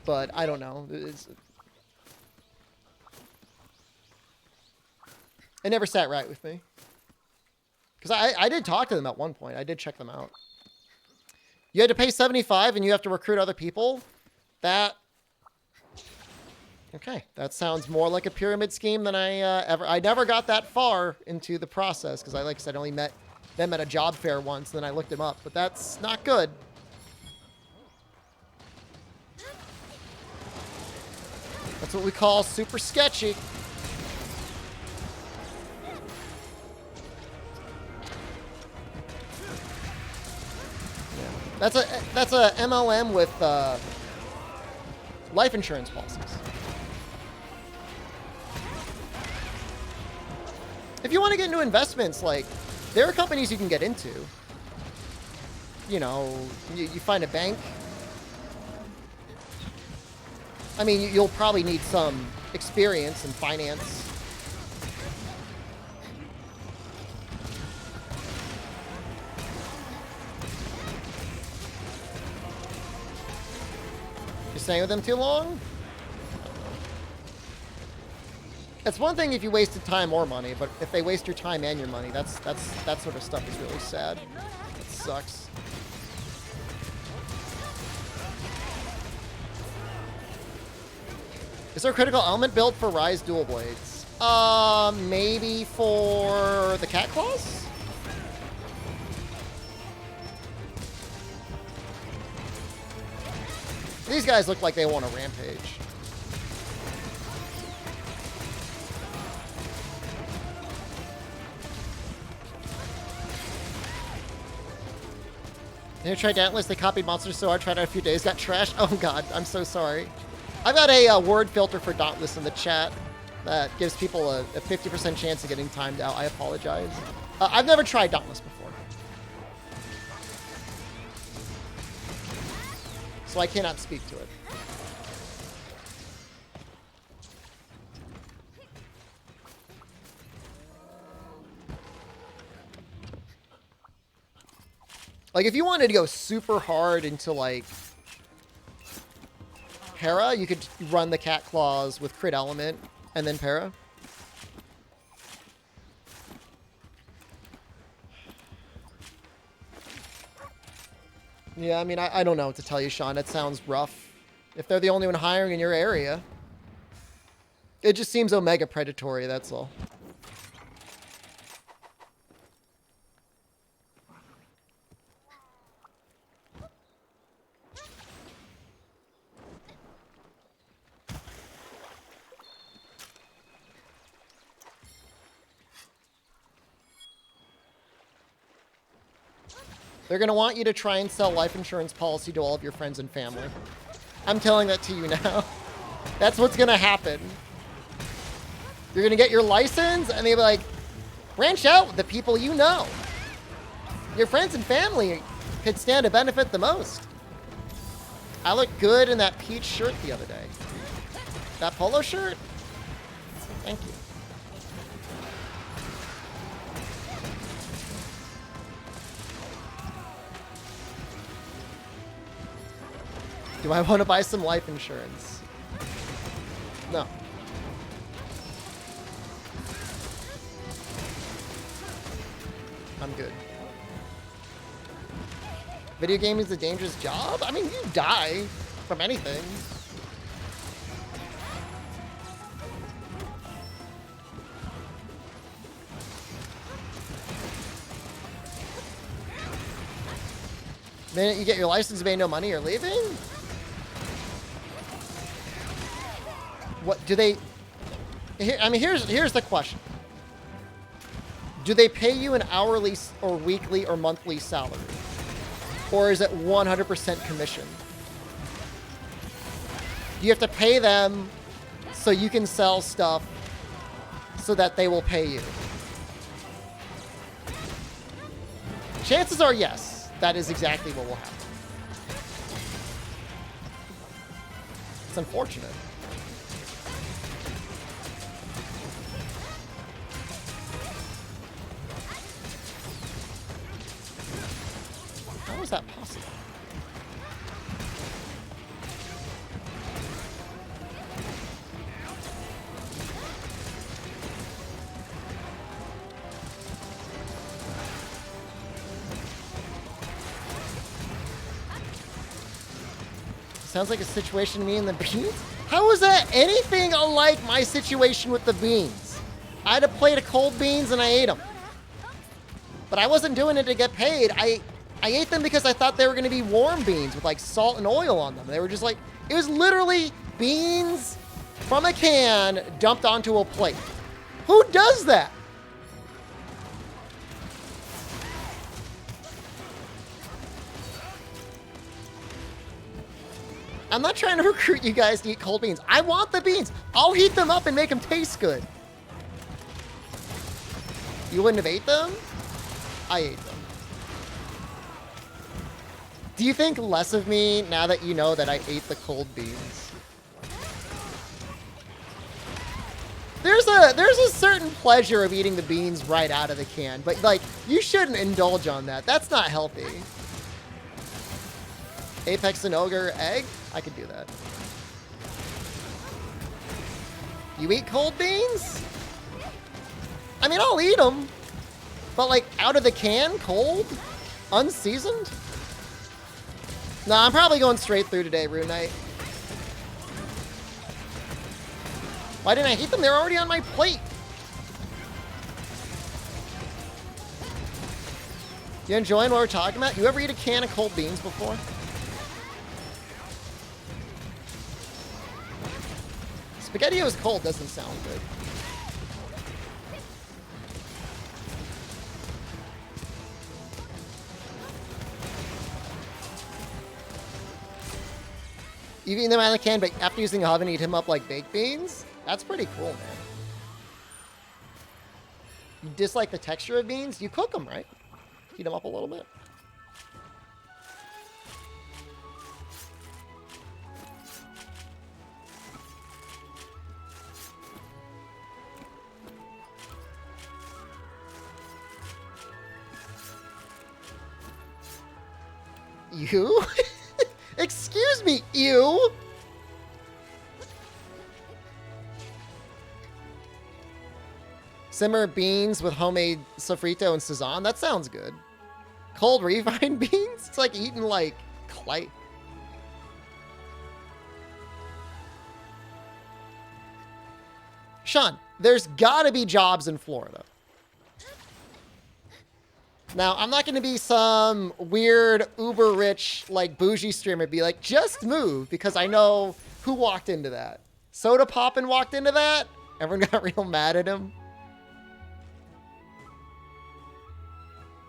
But I don't know. It never sat right with me. Because I did talk to them at one point. I did check them out. You had to pay $75 and you have to recruit other people? That... Okay. That sounds more like a pyramid scheme than I never got that far into the process. Because like I said, I only met them at a job fair once. And then I looked them up. But that's not good. That's what we call super sketchy. Yeah. That's a MLM with life insurance policies. If you want to get into investments, like, there are companies you can get into. You know, you find a bank. I mean, you'll probably need some experience in finance. You staying with them too long? It's one thing if you wasted time or money, but if they waste your time and your money, that sort of stuff is really sad. It sucks. Is there a critical element build for Rise dual blades? Maybe for the cat claws? These guys look like they want a rampage. You tried Dauntless? They copied Monsters so hard, tried out a few days, got trashed. Oh god, I'm so sorry. I've got a word filter for Dauntless in the chat that gives people a 50% chance of getting timed out. I apologize. I've never tried Dauntless before. So I cannot speak to it. Like, if you wanted to go super hard into, like, Para, you could run the cat claws with crit element and then Para. Yeah, I mean, I don't know what to tell you, Sean. That sounds rough. If they're the only one hiring in your area. It just seems Omega predatory, that's all. They're going to want you to try and sell life insurance policy to all of your friends and family. I'm telling that to you now. That's what's going to happen. You're going to get your license, and they'll be like, branch out with the people you know. Your friends and family could stand to benefit the most. I looked good in that peach shirt the other day. That polo shirt? Thank you. Do I want to buy some life insurance? No. I'm good. Video gaming is a dangerous job? I mean, you die from anything. The minute you get your license, you pay no money, you're leaving? What do they... I mean, here's the question. Do they pay you an hourly or weekly or monthly salary? Or is it 100% commission? Do you have to pay them so you can sell stuff so that they will pay you? Chances are yes. That is exactly what will happen. It's unfortunate. How is that possible? Sounds like a situation to me and the beans. How is that anything like my situation with the beans? I had a plate of cold beans and I ate them. But I wasn't doing it to get paid. I ate them because I thought they were going to be warm beans with like salt and oil on them. They were just like, it was literally beans from a can dumped onto a plate. Who does that? I'm not trying to recruit you guys to eat cold beans. I want the beans. I'll heat them up and make them taste good. You wouldn't have ate them? I ate them. Do you think less of me now that you know that I ate the cold beans? There's a certain pleasure of eating the beans right out of the can, but like, you shouldn't indulge on that. That's not healthy. Apex and Ogre egg? I could do that. You eat cold beans? I mean, I'll eat them. But like, out of the can, cold? Unseasoned? Nah, I'm probably going straight through today, Rune Knight. Why didn't I heat them? They're already on my plate. You enjoying what we're talking about? You ever eat a can of cold beans before? SpaghettiOs cold doesn't sound good. You've eaten them out of the can, but after using the oven, eat them up like baked beans? That's pretty cool, man. You dislike the texture of beans? You cook them, right? Heat them up a little bit. You? Excuse me, you? Simmer beans with homemade sofrito and sazon? That sounds good. Cold refined beans? It's like eating like clay. Sean, there's gotta be jobs in Florida. Now, I'm not going to be some weird, uber-rich, like, bougie streamer be like, just move, because I know who walked into that. Soda Poppin' walked into that? Everyone got real mad at him.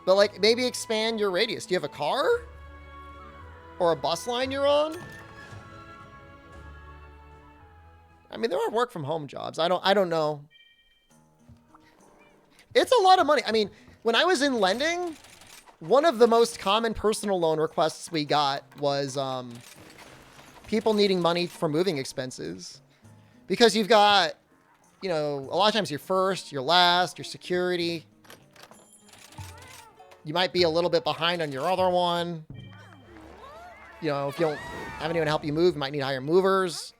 But, like, maybe expand your radius. Do you have a car? Or a bus line you're on? I mean, there are work from home jobs. I don't know. It's a lot of money. I mean, when I was in lending, one of the most common personal loan requests we got was people needing money for moving expenses. Because you've got, you know, a lot of times your first, your last, your security. You might be a little bit behind on your other one. You know, if you don't have anyone to help you move, you might need to hire movers.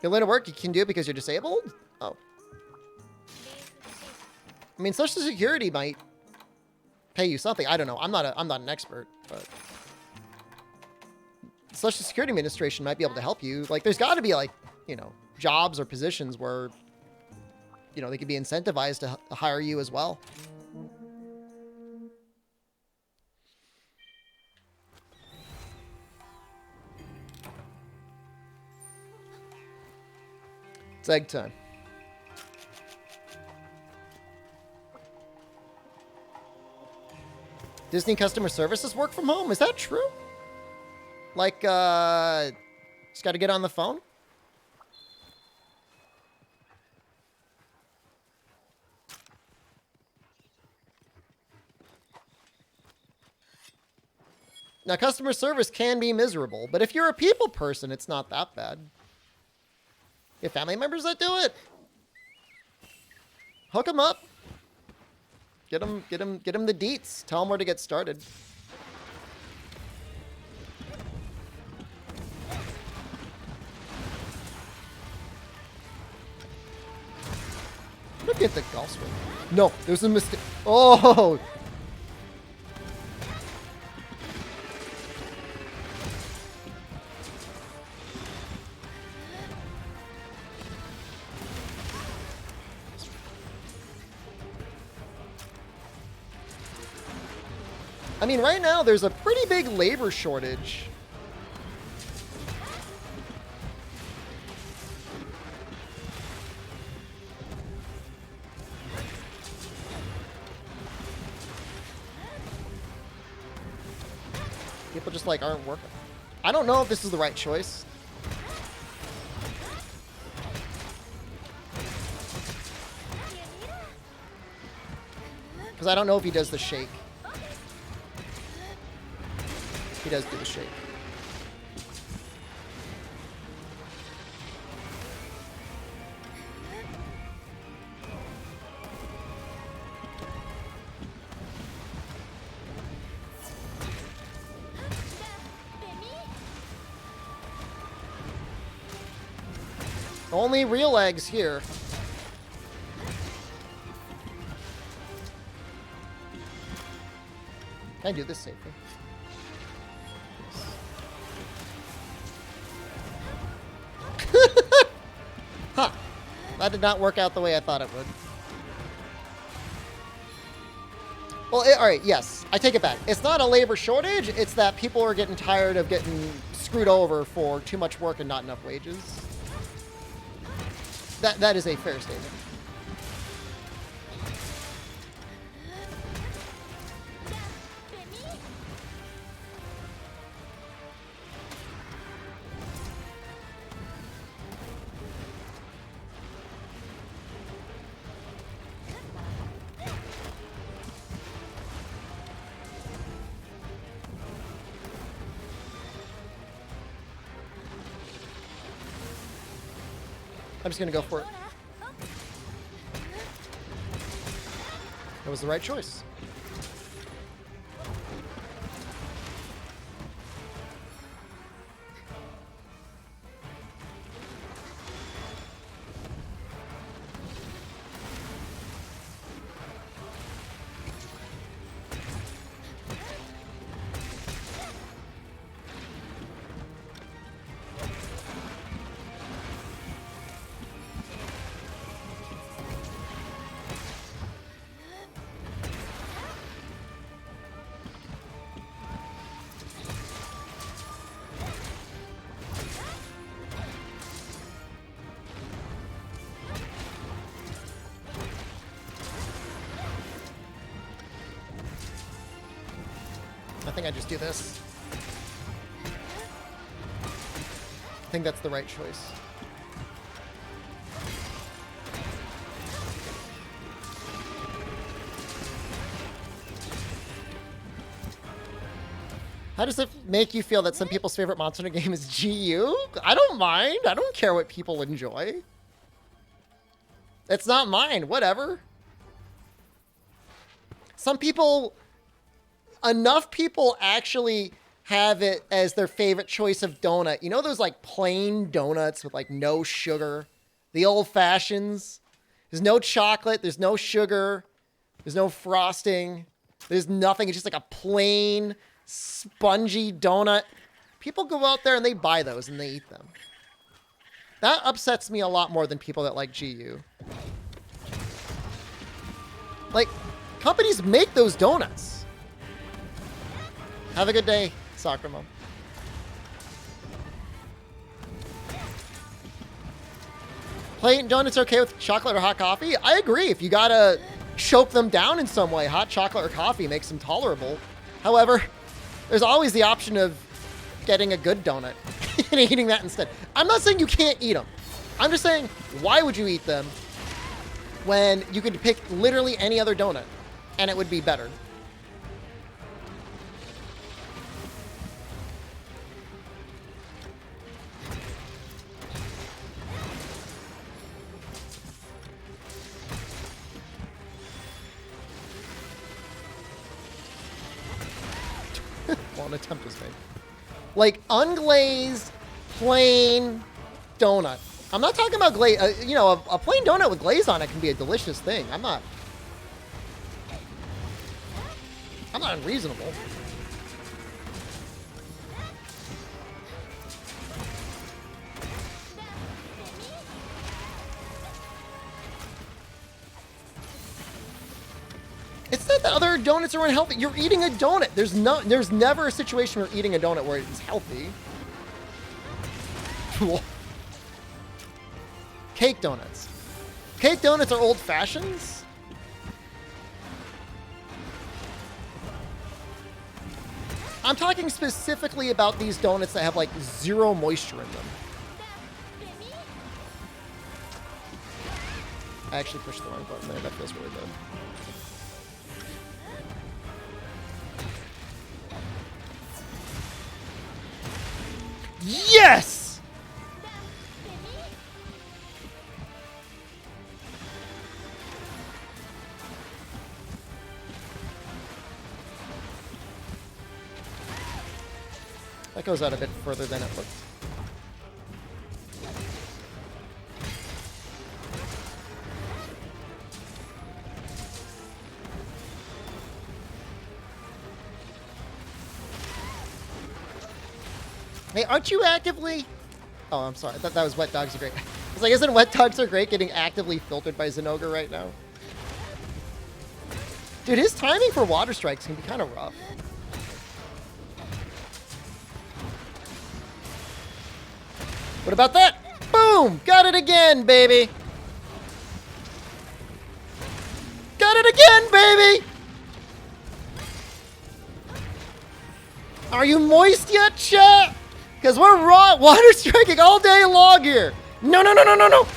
Your line of work, you can do it because you're disabled? Oh. I mean, Social Security might pay you something. I don't know. I'm not an expert, but Social Security Administration might be able to help you. Like, there's got to be, like, you know, jobs or positions where, you know, they could be incentivized to hire you as well. It's egg time. Disney customer services work from home. Is that true? Like, just got to get on the phone? Now, customer service can be miserable, but if you're a people person, it's not that bad. You have family members that do it? Hook them up. Get them the deets. Tell them where to get started. Look at the golf swing. No, there's a mistake. Oh! I mean, right now, there's a pretty big labor shortage. People just, like, aren't working. I don't know if this is the right choice. Because I don't know if he does the shake. He does do the shake. Only real eggs here. Can I do this safely? Huh. That did not work out the way I thought it would. Well, alright, yes. I take it back. It's not a labor shortage. It's that people are getting tired of getting screwed over for too much work and not enough wages. That is a fair statement. I'm just going to go for it. That was the right choice. think I just do this. I think that's the right choice. How does it make you feel that some people's favorite Monster Hunter game is GU? I don't mind. I don't care what people enjoy. It's not mine. Whatever. Some people... Enough people actually have it as their favorite choice of donut. You know those like plain donuts with like no sugar? The old fashions? There's no chocolate. There's no sugar. There's no frosting. There's nothing. It's just like a plain... spongy donut. People go out there and they buy those and they eat them. That upsets me a lot more than people that like GU. Like, companies make those donuts. Have a good day, Soccer Mom. Plain donuts okay with chocolate or hot coffee? I agree. If you gotta choke them down in some way, hot chocolate or coffee makes them tolerable. However, there's always the option of getting a good donut and eating that instead. I'm not saying you can't eat them. I'm just saying, why would you eat them when you could pick literally any other donut and it would be better? Well, an attempt was made. Like, unglazed, plain donut. I'm not talking about glaze. You know, a plain donut with glaze on it can be a delicious thing. I'm not unreasonable. It's not that other donuts are unhealthy. You're eating a donut. There's never a situation where you're eating a donut where it's healthy. Cake donuts. Cake donuts are old fashions? I'm talking specifically about these donuts that have like zero moisture in them. I actually pushed the wrong button there. That feels really good. Yes! That goes out a bit further than it looked. Hey, aren't you actively... Oh, I'm sorry. I thought that was Wet Dogs Are Great. I was like, isn't Wet Dogs Are Great getting actively filtered by Zenogre right now? Dude, his timing for water strikes can be kind of rough. What about that? Boom! Got it again, baby! Got it again, baby! Are you moist yet, chat? Because we're raw water striking all day long here. No, no, no, no, no, no.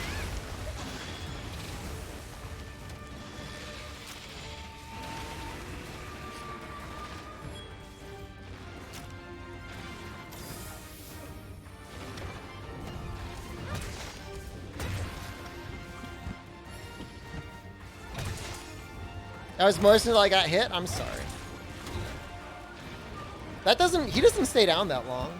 That was moist until I got hit? I'm sorry. That doesn't... He doesn't stay down that long.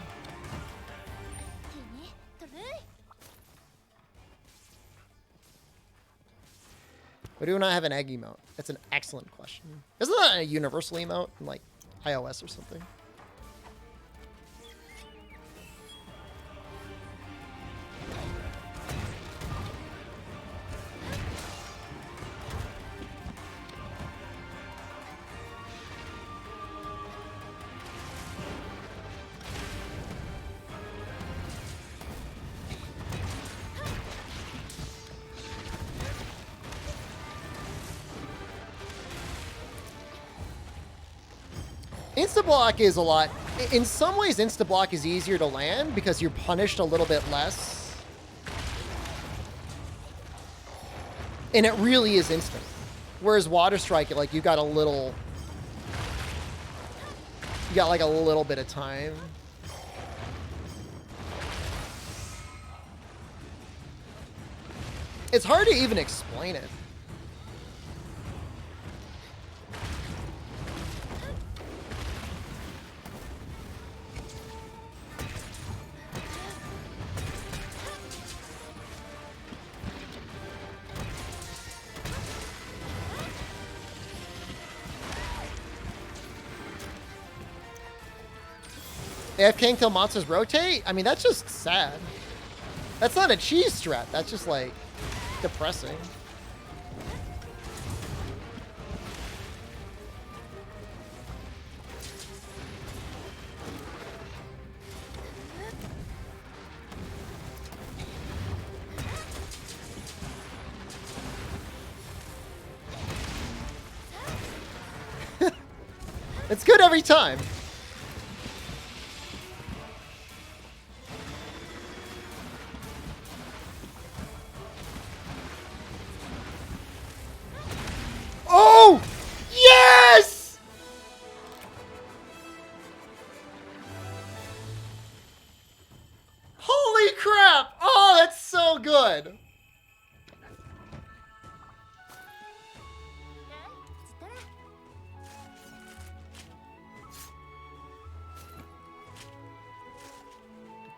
Why do we not have an egg emote? That's an excellent question. Isn't that a universal emote in, like, iOS or something? Insta-block is a lot. In some ways, insta-block is easier to land because you're punished a little bit less. And it really is instant. Whereas water strike, like, you got a little... You got, like, a little bit of time. It's hard to even explain it. AFK until monsters rotate? I mean, that's just sad. That's not a cheese strat. That's just, like, depressing. It's good every time. Oh! Yes! Holy crap! Oh, that's so good.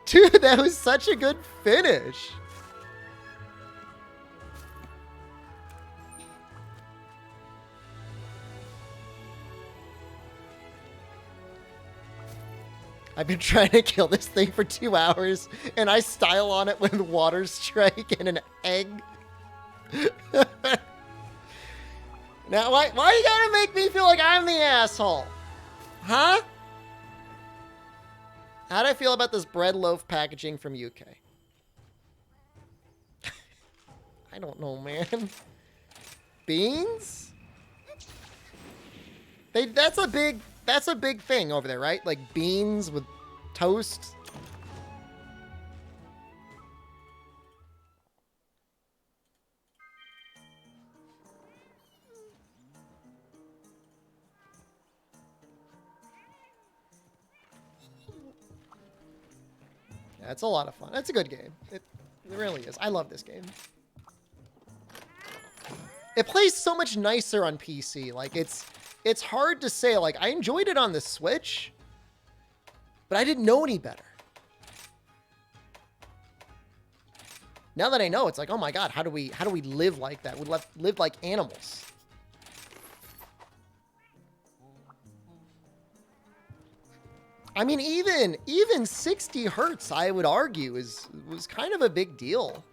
Dude, that was such a good finish. I've been trying to kill this thing for 2 hours, and I style on it with water strike and an egg. Now, why you gotta make me feel like I'm the asshole? Huh? How'd I feel about this bread loaf packaging from UK? I don't know, man. Beans? That's a big thing over there, right? Like beans with toast. Yeah, it's a lot of fun. It's a good game. It really is. I love this game. It plays so much nicer on PC. Like, it's hard to say. Like, I enjoyed it on the Switch, but I didn't know any better. Now that I know, it's like, oh my god, how do we live like that? We live like animals. I mean, even 60 hertz, I would argue, was kind of a big deal.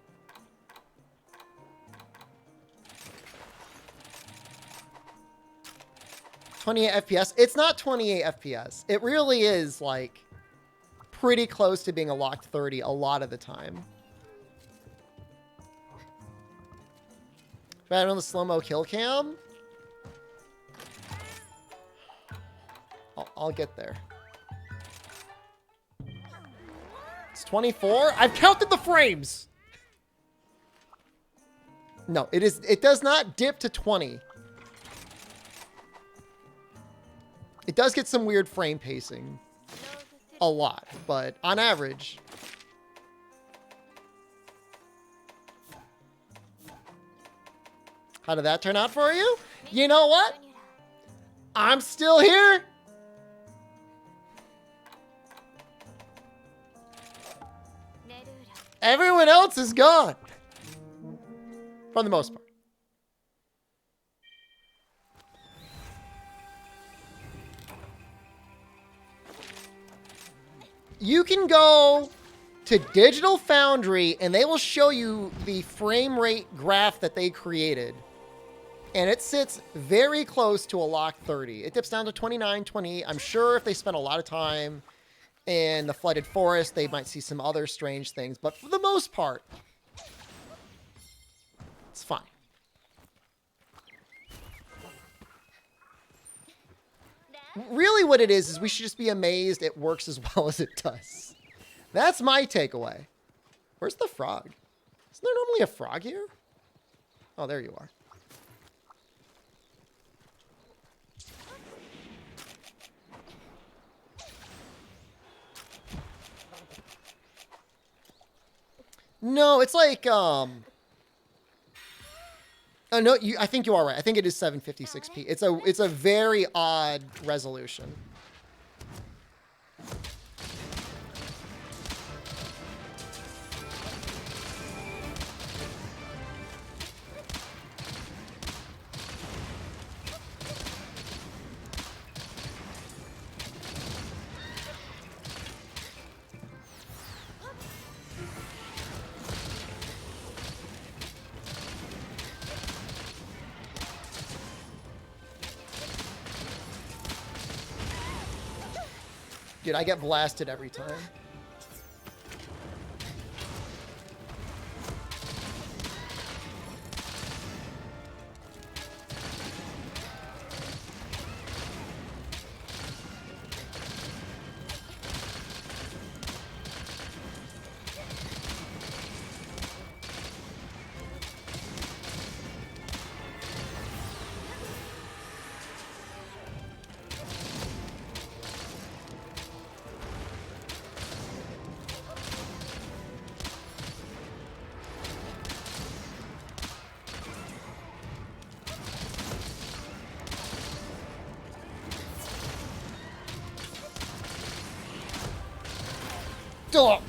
.28 FPS. It's not 28 FPS. It really is, like, pretty close to being a locked 30 a lot of the time. Right on the slow-mo kill cam? I'll get there. It's 24? I've counted the frames! No, it does not dip to 20. It does get some weird frame pacing. A lot, but on average. How did that turn out for you? You know what? I'm still here. Everyone else is gone. For the most part. You can go to Digital Foundry and they will show you the frame rate graph that they created. And it sits very close to a locked 30. It dips down to 29, 20. I'm sure if they spent a lot of time in the flooded forest, they might see some other strange things. But for the most part, it's fine. Really what it is we should just be amazed it works as well as it does. That's my takeaway. Where's the frog? Isn't there normally a frog here? Oh, there you are. No, it's like, oh, no, I think you are right. I think it is 756p. It's a very odd resolution. Dude, I get blasted every time. Ugh.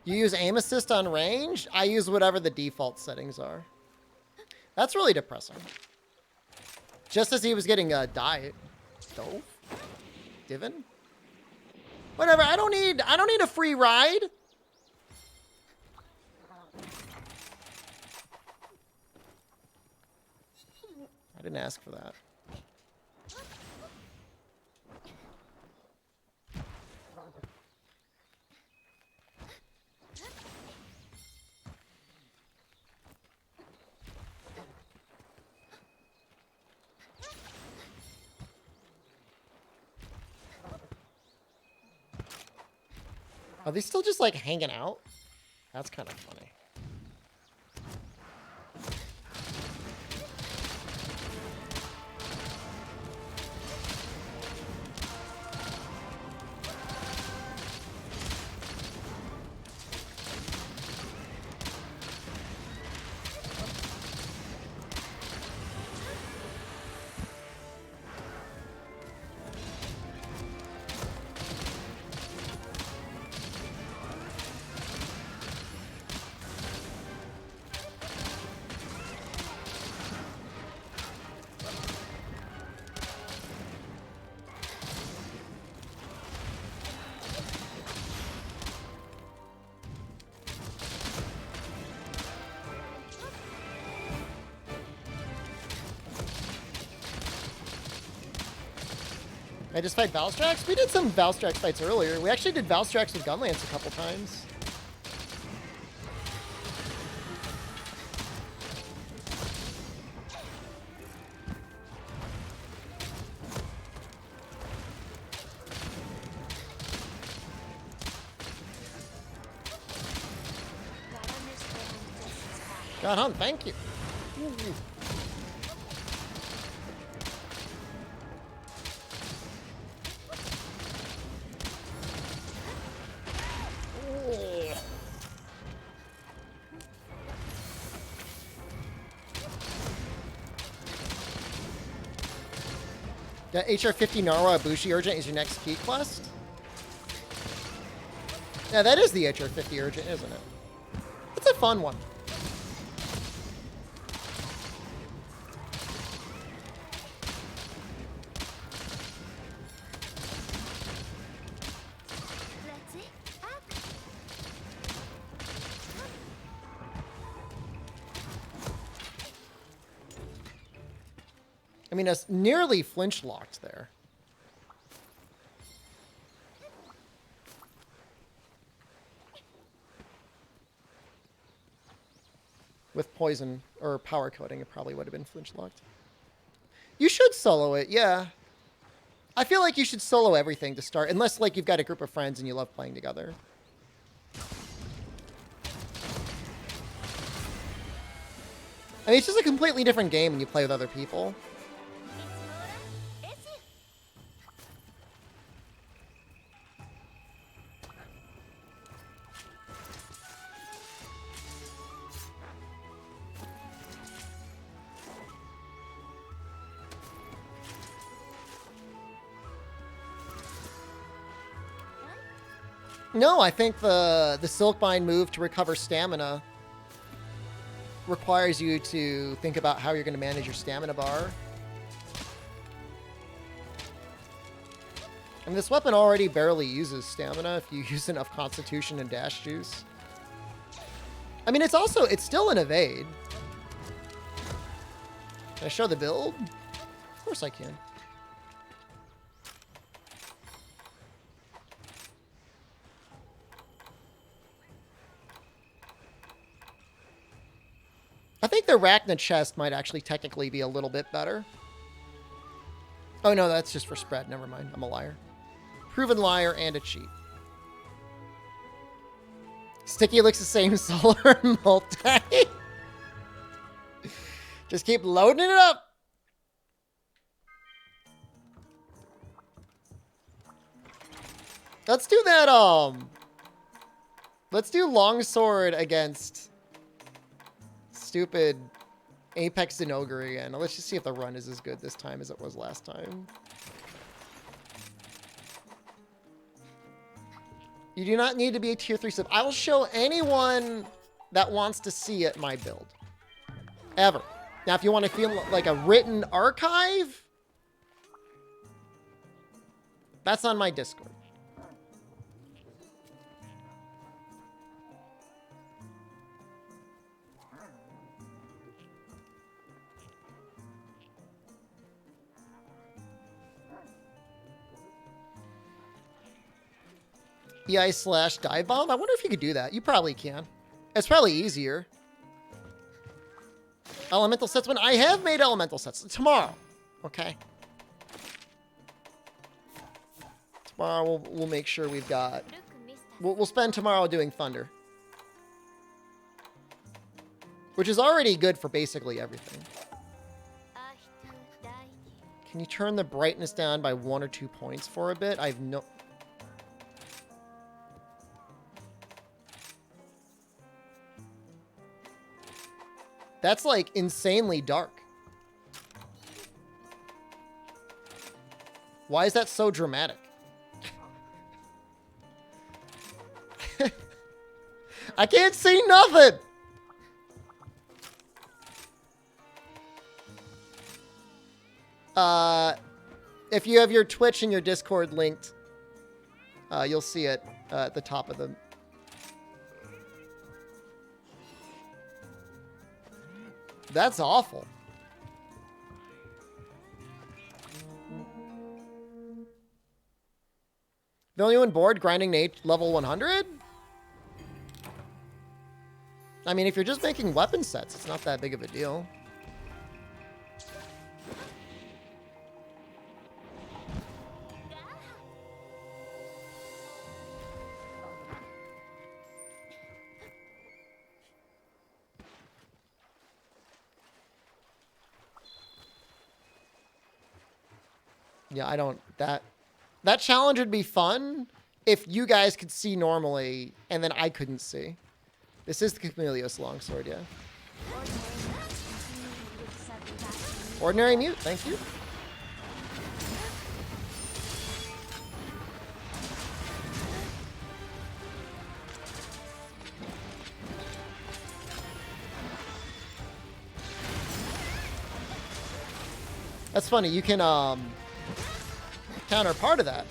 You use aim assist on range? I use whatever the default settings are. That's really depressing. Just as he was getting a diet. Dove? Divin? Whatever, I don't need a free ride. I didn't ask for that. Are they still just like hanging out? That's kind of funny. I just fight Valstrax? We did some Valstrax fights earlier. We actually did Valstrax with Gunlance a couple times. God hunt, thank you. Ooh. Yeah, HR50 Narwa Bushi Urgent is your next key quest? Yeah, that is the HR50 Urgent, isn't it? It's a fun one. I mean, it's nearly flinch locked there. With poison or power coating, it probably would have been flinch locked. You should solo it, yeah. I feel like you should solo everything to start, unless like you've got a group of friends and you love playing together. I mean, it's just a completely different game when you play with other people. No, I think the Silkbind move to recover stamina requires you to think about how you're going to manage your stamina bar. And this weapon already barely uses stamina if you use enough Constitution and Dash Juice. I mean, it's still an evade. Can I show the build? Of course I can. I think the Arachna chest might actually technically be a little bit better. Oh no, that's just for spread. Never mind. I'm a liar. Proven liar and a cheat. Sticky looks the same solar multi. Just keep loading it up. Let's do that, let's do longsword against stupid Apex Zenogre again. Let's just see if the run is as good this time as it was last time. You do not need to be a tier 3 sub. I will show anyone that wants to see it my build. Ever. Now, if you want to feel like a written archive, that's on my Discord. EI/dive bomb? I wonder if you could do that. You probably can. It's probably easier. Elemental sets when I have made elemental sets. Tomorrow. Okay. Tomorrow we'll make sure we've got... We'll spend tomorrow doing thunder. Which is already good for basically everything. Can you turn the brightness down by 1 or 2 points for a bit? I have no... That's like insanely dark. Why is that so dramatic? I can't see nothing. If you have your Twitch and your Discord linked, you'll see it at the top of them. That's awful. The only one bored grinding Nate level 100? I mean, if you're just making weapon sets, it's not that big of a deal. Yeah, I don't... That challenge would be fun if you guys could see normally, and then I couldn't see. This is the Camellios longsword, yeah. Ordinary mute, thank you. That's funny, you can, counter part of that.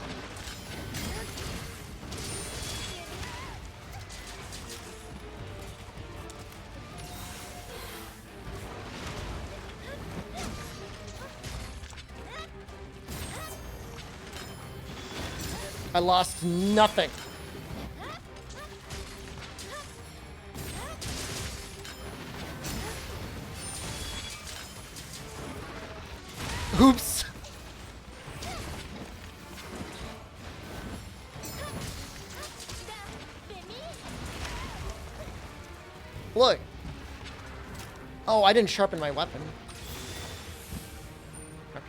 I lost nothing. Oops. Look. Oh, I didn't sharpen my weapon. Okay.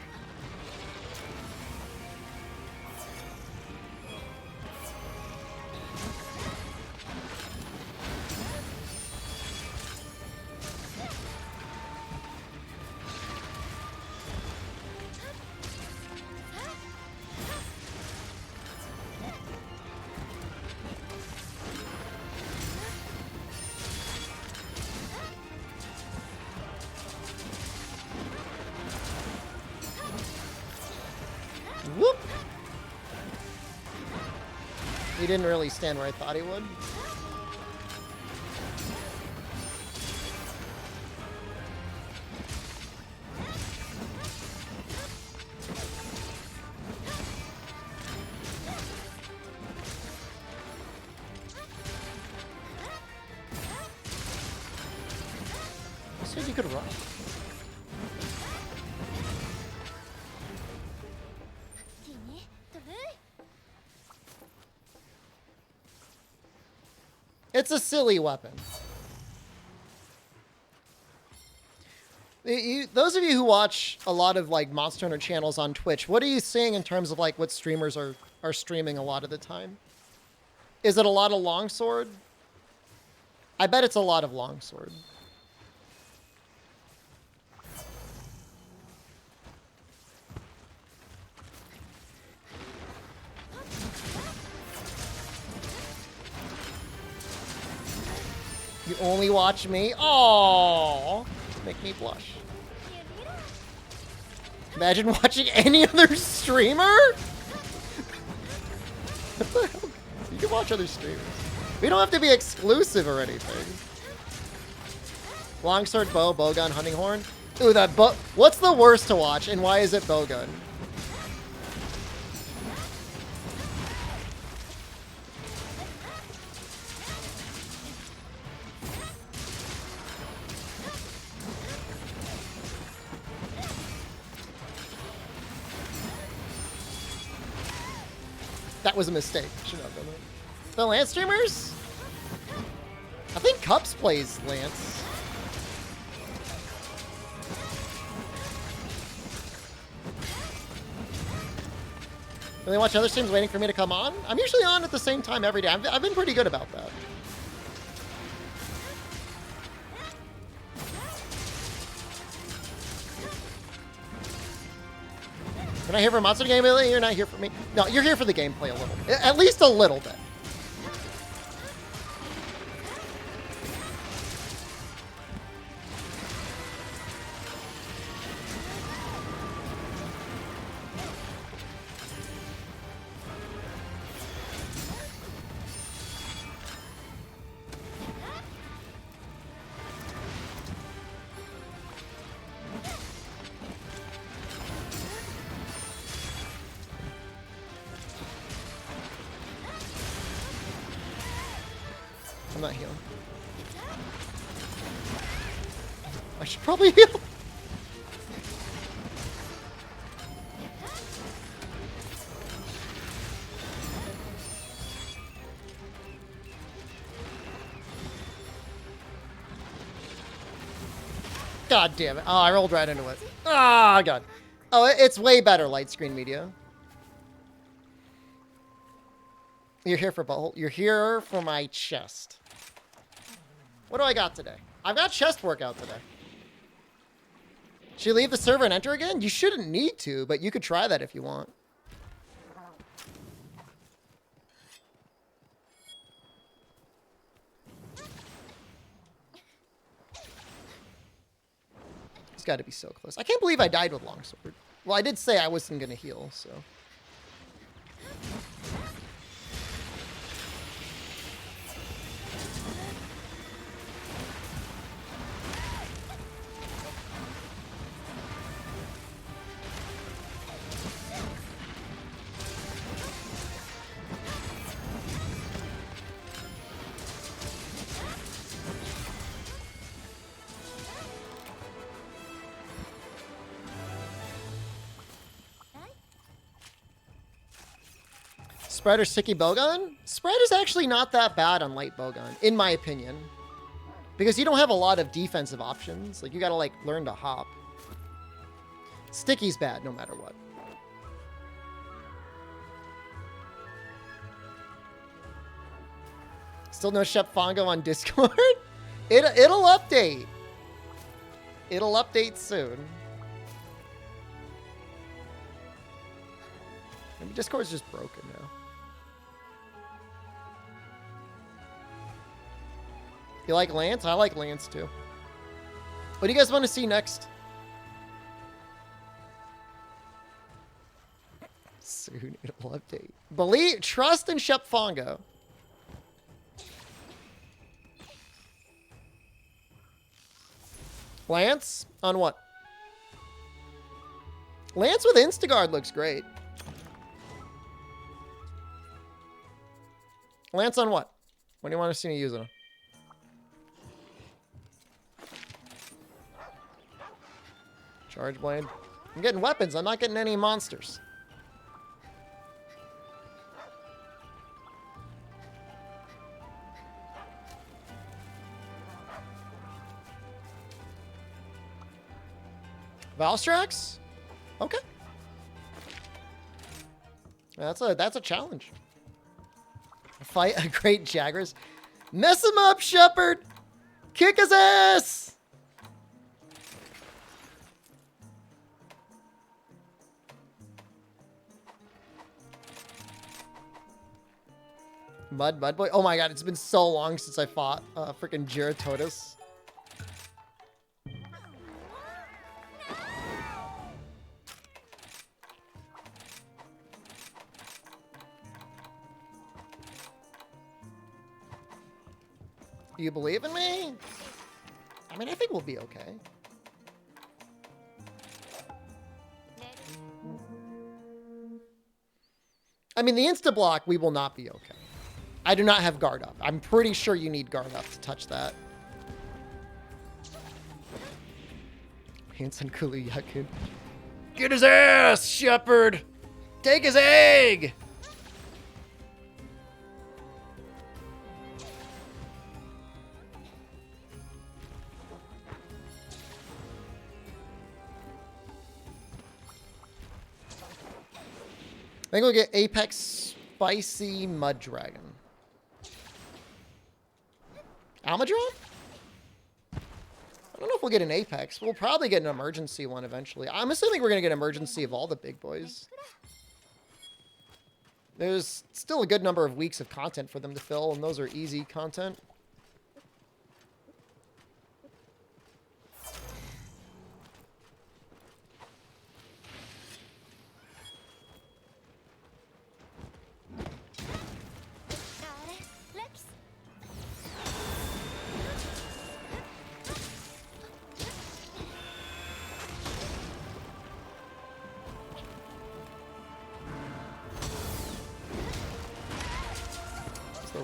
Whoop! He didn't really stand where I thought he would. You said you could run. It's a silly weapon. Those of you who watch a lot of like Monster Hunter channels on Twitch, what are you seeing in terms of like what streamers are streaming a lot of the time? Is it a lot of longsword? I bet it's a lot of longsword. You only watch me? Aww. Make me blush. Imagine watching any other streamer? What the hell? You can watch other streamers. We don't have to be exclusive or anything. Longsword, bow, bowgun, hunting horn. Ooh, that bow. What's the worst to watch and why is it bowgun? That was a mistake. Should not have done that. The Lance streamers? I think Cups plays Lance. Do they watch other streams waiting for me to come on? I'm usually on at the same time every day. I've been pretty good about that. You're not here for monster gameplay, you're not here for me. No, you're here for the gameplay a little. At least a little bit. I'm not healing. I should probably heal. God damn it. Oh, I rolled right into it. Ah, God. Oh, it's way better light screen media. You're here for bolt. You're here for my chest. What do I got today? I've got chest workout today. Should you leave the server and enter again? You shouldn't need to, but you could try that if you want. It's got to be so close. I can't believe I died with longsword. Well, I did say I wasn't going to heal, so... Spread or sticky bowgun? Spread is actually not that bad on light bowgun, in my opinion. Because you don't have a lot of defensive options. Like, you gotta, like, learn to hop. Sticky's bad, no matter what. Still no Shep Fongo on Discord? It'll update. It'll update soon. Maybe Discord's just broken now. You like Lance? I like Lance too. What do you guys want to see next? Soon it'll update. Believe, trust in Shep Fongo. Lance? On what? Lance with Instaguard looks great. Lance on what? What do you want to see me using? Charge blade. I'm getting weapons. I'm not getting any monsters. Valstrax? Okay. That's a challenge. Fight a great Jaggers. Mess him up, Shepard! Kick his ass! Mud boy. Oh my god, it's been so long since I fought freaking Giratotus. Do you believe in me? I mean, I think we'll be okay. I mean, the insta-block, we will not be okay. I do not have guard up. I'm pretty sure you need guard up to touch that. Hanson Kulu Yakun. Get his ass, Shepard! Take his egg! I think we'll get Apex Spicy Mud Dragon. Almadron? I don't know if we'll get an Apex. We'll probably get an emergency one eventually. I'm assuming we're going to get emergency of all the big boys. There's still a good number of weeks of content for them to fill, and those are easy content.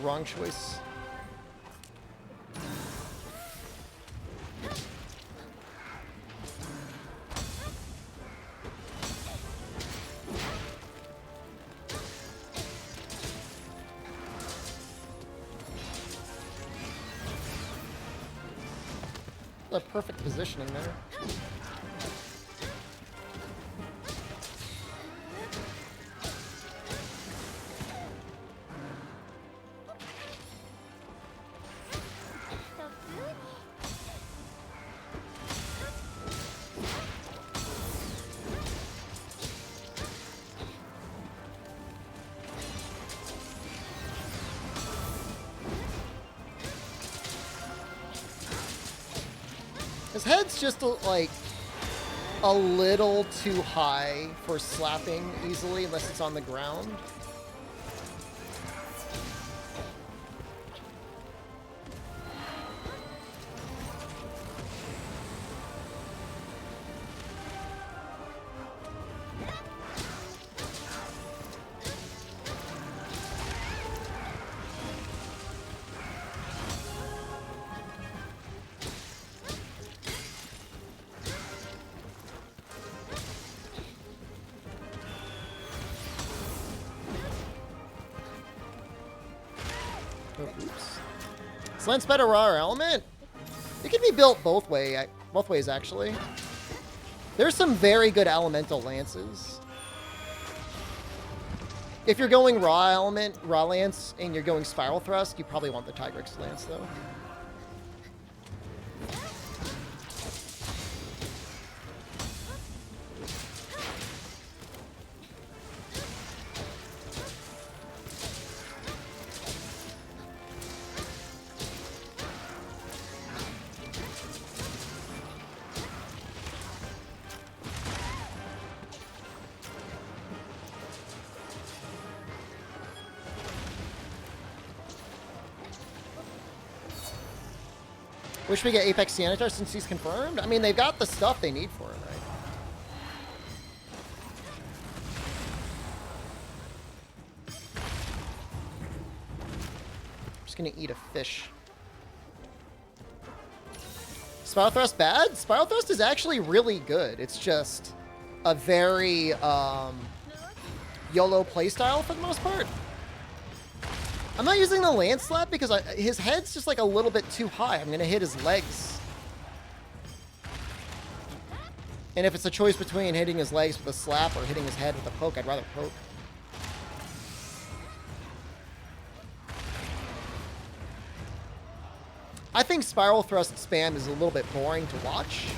Wrong choice. The perfect positioning there. His head's just like a little too high for slapping easily unless it's on the ground. lance better raw or element? It can be built both ways actually. There's some very good elemental lances. If you're going raw lance, and you're going spiral thrust, you probably want the Tigrex lance though. Wish we get Apex Sanitar since he's confirmed. I mean, they've got the stuff they need for it, right? I'm just gonna eat a fish. Spiral Thrust bad? Spiral Thrust is actually really good. It's just a very YOLO playstyle for the most part. I'm not using the Lance Slap because his head's just like a little bit too high. I'm going to hit his legs. And if it's a choice between hitting his legs with a slap or hitting his head with a poke, I'd rather poke. I think Spiral Thrust spam is a little bit boring to watch.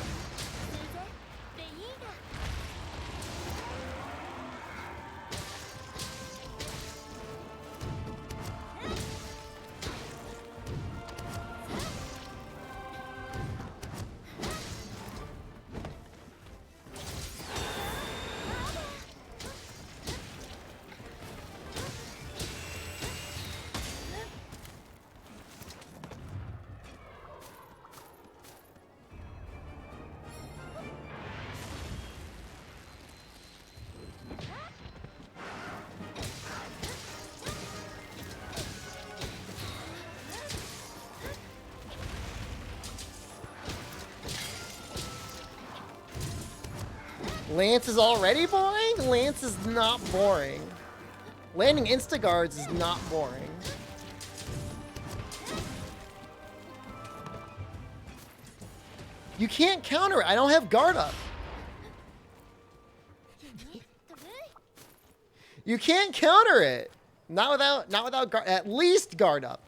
Lance is already boring? Lance is not boring. Landing insta-guards is not boring. You can't counter it. I don't have guard up. You can't counter it. Not without guard, at least guard up.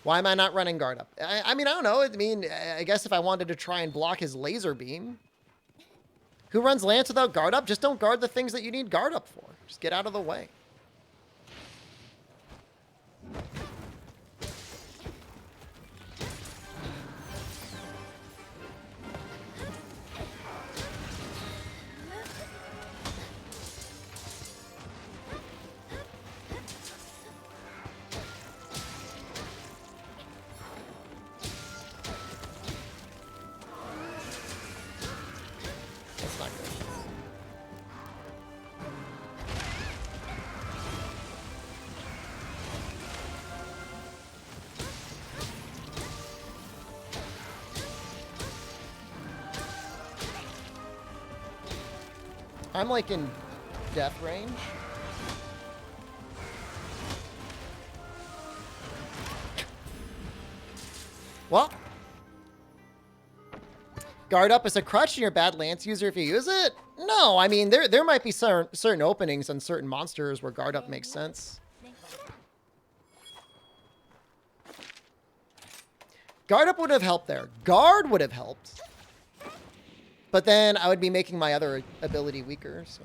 Why am I not running guard up? I mean, I don't know. I mean, I guess if I wanted to try and block his laser beam. Who runs Lance without guard up? Just don't guard the things that you need guard up for. Just get out of the way. I'm like in death range. Well, guard up is a crutch and you're a bad Lance user if you use it? No, I mean, there might be certain openings on certain monsters where guard up makes sense. Guard up would have helped there. Guard would have helped. But then I would be making my other ability weaker, so.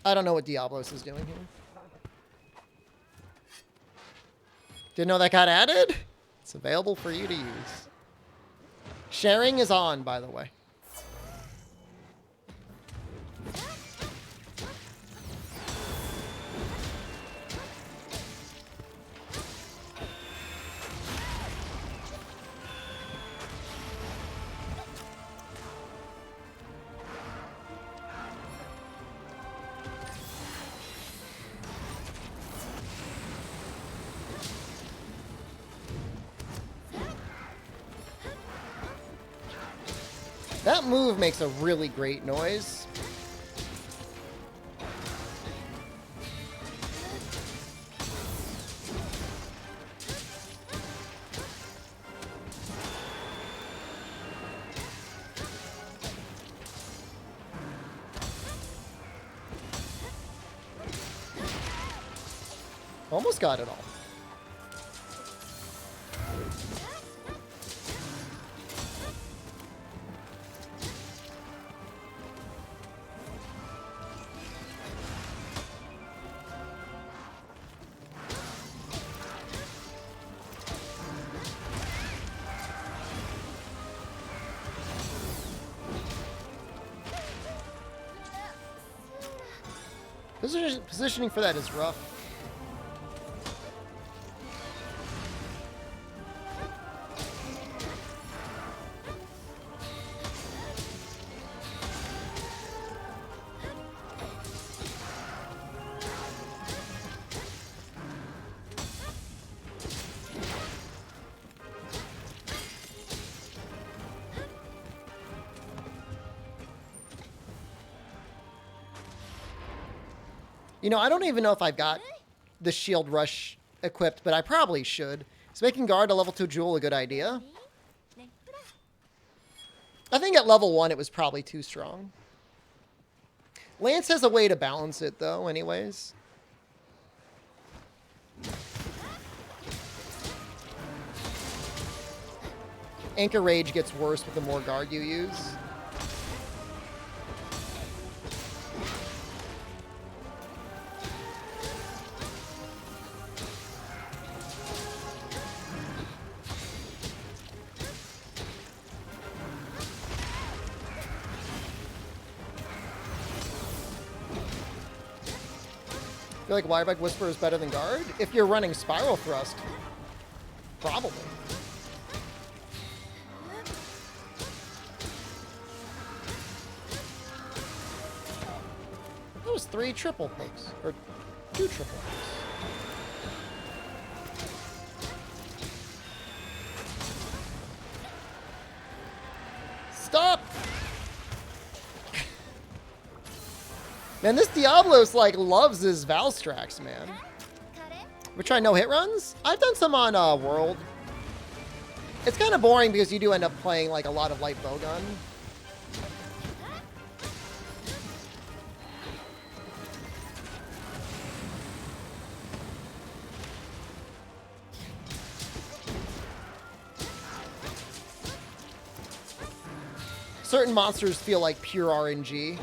I don't know what Diablos is doing here. Didn't know that got added? It's available for you to use. Sharing is on, by the way. That move makes a really great noise. Almost got it all. Positioning for that is rough. You know, I don't even know if I've got the shield rush equipped, but I probably should. Is making guard a level 2 jewel a good idea? I think at level 1 it was probably too strong. Lance has a way to balance it though, anyways. Anchor Rage gets worse with the more guard you use. I feel like Wirebug Whisper is better than Guard. If you're running Spiral Thrust, probably. That was 3 triple pokes, or 2 triple pokes. Stop! Man, this Diablos, like, loves his Valstrax, man. We're trying no hit runs? I've done some on World. It's kind of boring because you do end up playing, like, a lot of light bowgun. Certain monsters feel like pure RNG.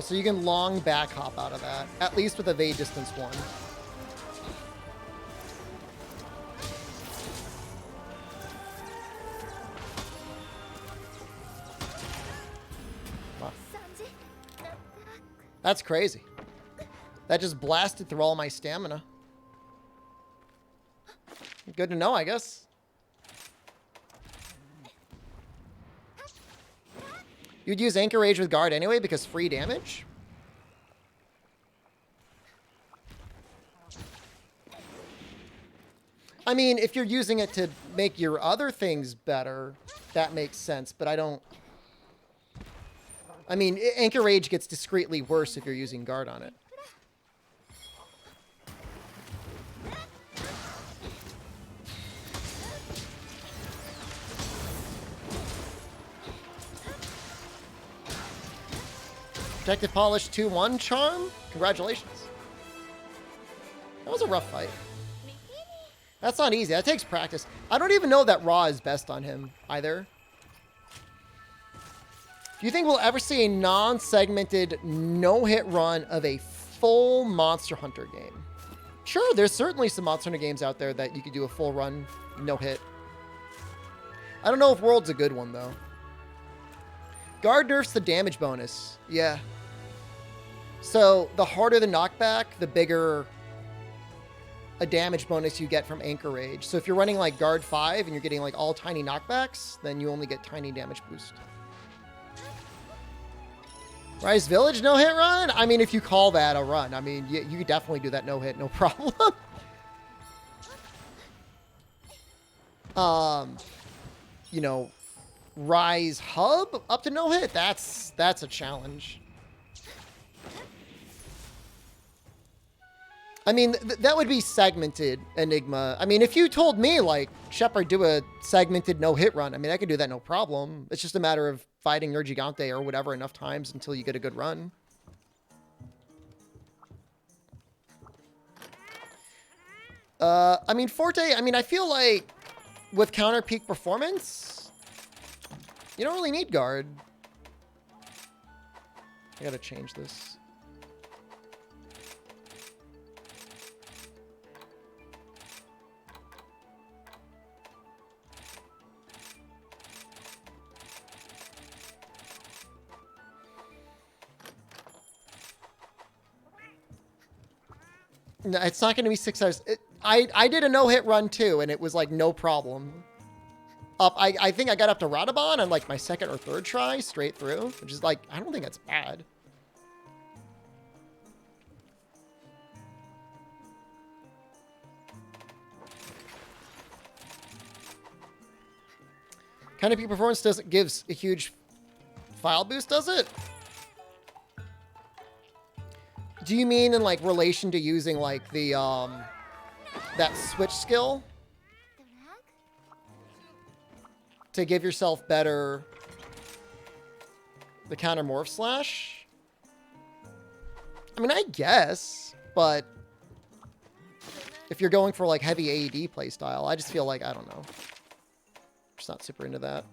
So you can long back hop out of that, at least with evade distance 1. Wow. That's crazy. That just blasted through all my stamina. Good to know, I guess. You'd use Anchor Rage with Guard anyway because free damage? I mean, if you're using it to make your other things better, that makes sense, but I don't... I mean, Anchor Rage gets discreetly worse if you're using Guard on it. Protective Polish 2-1 Charm? Congratulations. That was a rough fight. That's not easy. That takes practice. I don't even know that Raw is best on him either. Do you think we'll ever see a non-segmented, no-hit run of a full Monster Hunter game? Sure, there's certainly some Monster Hunter games out there that you could do a full run, no-hit. I don't know if World's a good one, though. Guard nerfs the damage bonus. Yeah. So the harder the knockback, the bigger a damage bonus you get from Anchor Rage. So if you're running like Guard 5 and you're getting like all tiny knockbacks, then you only get tiny damage boost. Rise Village no-hit run? I mean, if you call that a run, I mean, you could definitely do that no-hit, no problem. You know, Rise Hub up to no-hit? That's a challenge. I mean, that would be segmented Enigma. I mean, if you told me, like, Shepard, do a segmented no-hit run, I mean, I could do that no problem. It's just a matter of fighting your Gigante or whatever enough times until you get a good run. I mean, Forte, I mean, I feel like with counter peak performance, you don't really need guard. I gotta change this. No, it's not going to be 6 hours. I did a no-hit run too, and it was like no problem. I think I got up to Radabon on like my second or third try straight through, which is like, I don't think that's bad. Kind of peak performance gives a huge file boost, does it? Do you mean in like relation to using like the that switch skill to give yourself better the counter morph slash? I mean, I guess, but if you're going for like heavy AED playstyle, I just feel like, I don't know. Just not super into that.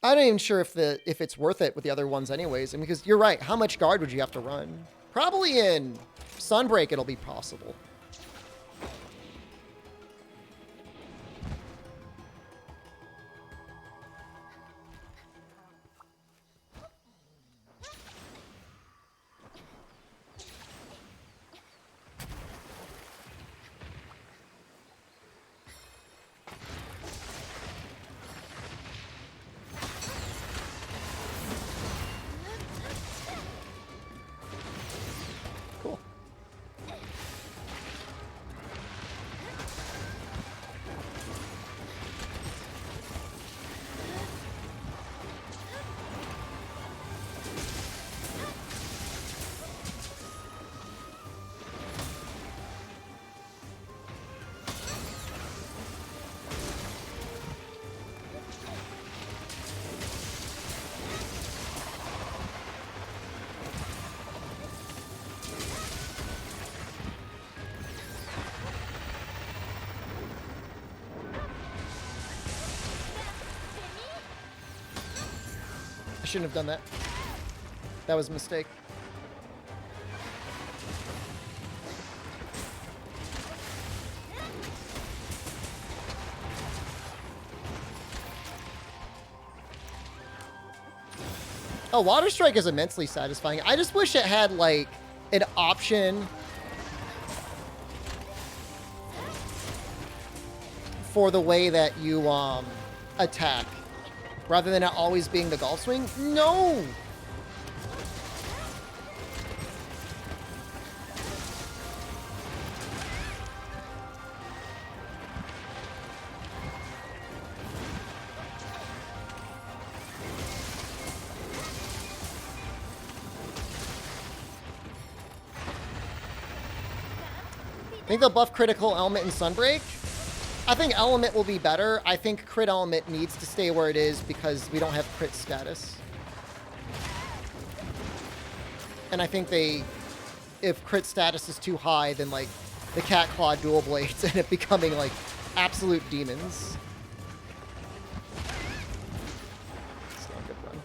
I'm not even sure if it's worth it with the other ones anyways. I mean, because you're right. How much guard would you have to run? Probably in Sunbreak it'll be possible. I shouldn't have done that. That was a mistake. Oh, Water Strike is immensely satisfying. I just wish it had, like, an option for the way that you, attack. Rather than it always being the golf swing. No! I think they'll buff critical element in Sunbreak. I think element will be better. I think crit element needs to stay where it is because we don't have crit status. And I think if crit status is too high, then like the Cat Claw dual blades end up becoming like absolute demons. It's not a good run.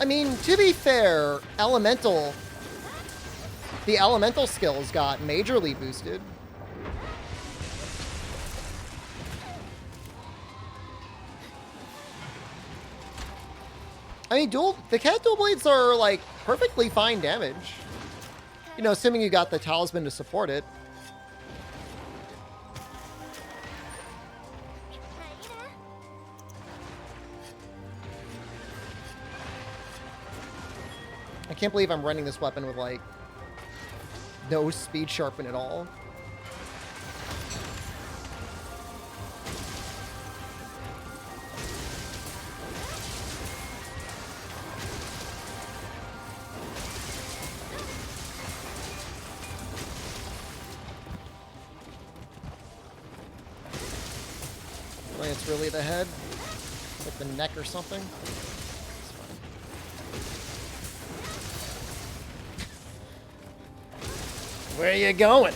I mean, to be fair, the elemental skills got majorly boosted. I mean, the cat dual blades are, like, perfectly fine damage. You know, assuming you got the talisman to support it. I can't believe I'm running this weapon with, like, no speed sharpen at all. Like it's really the head, like the neck or something. Where are you going?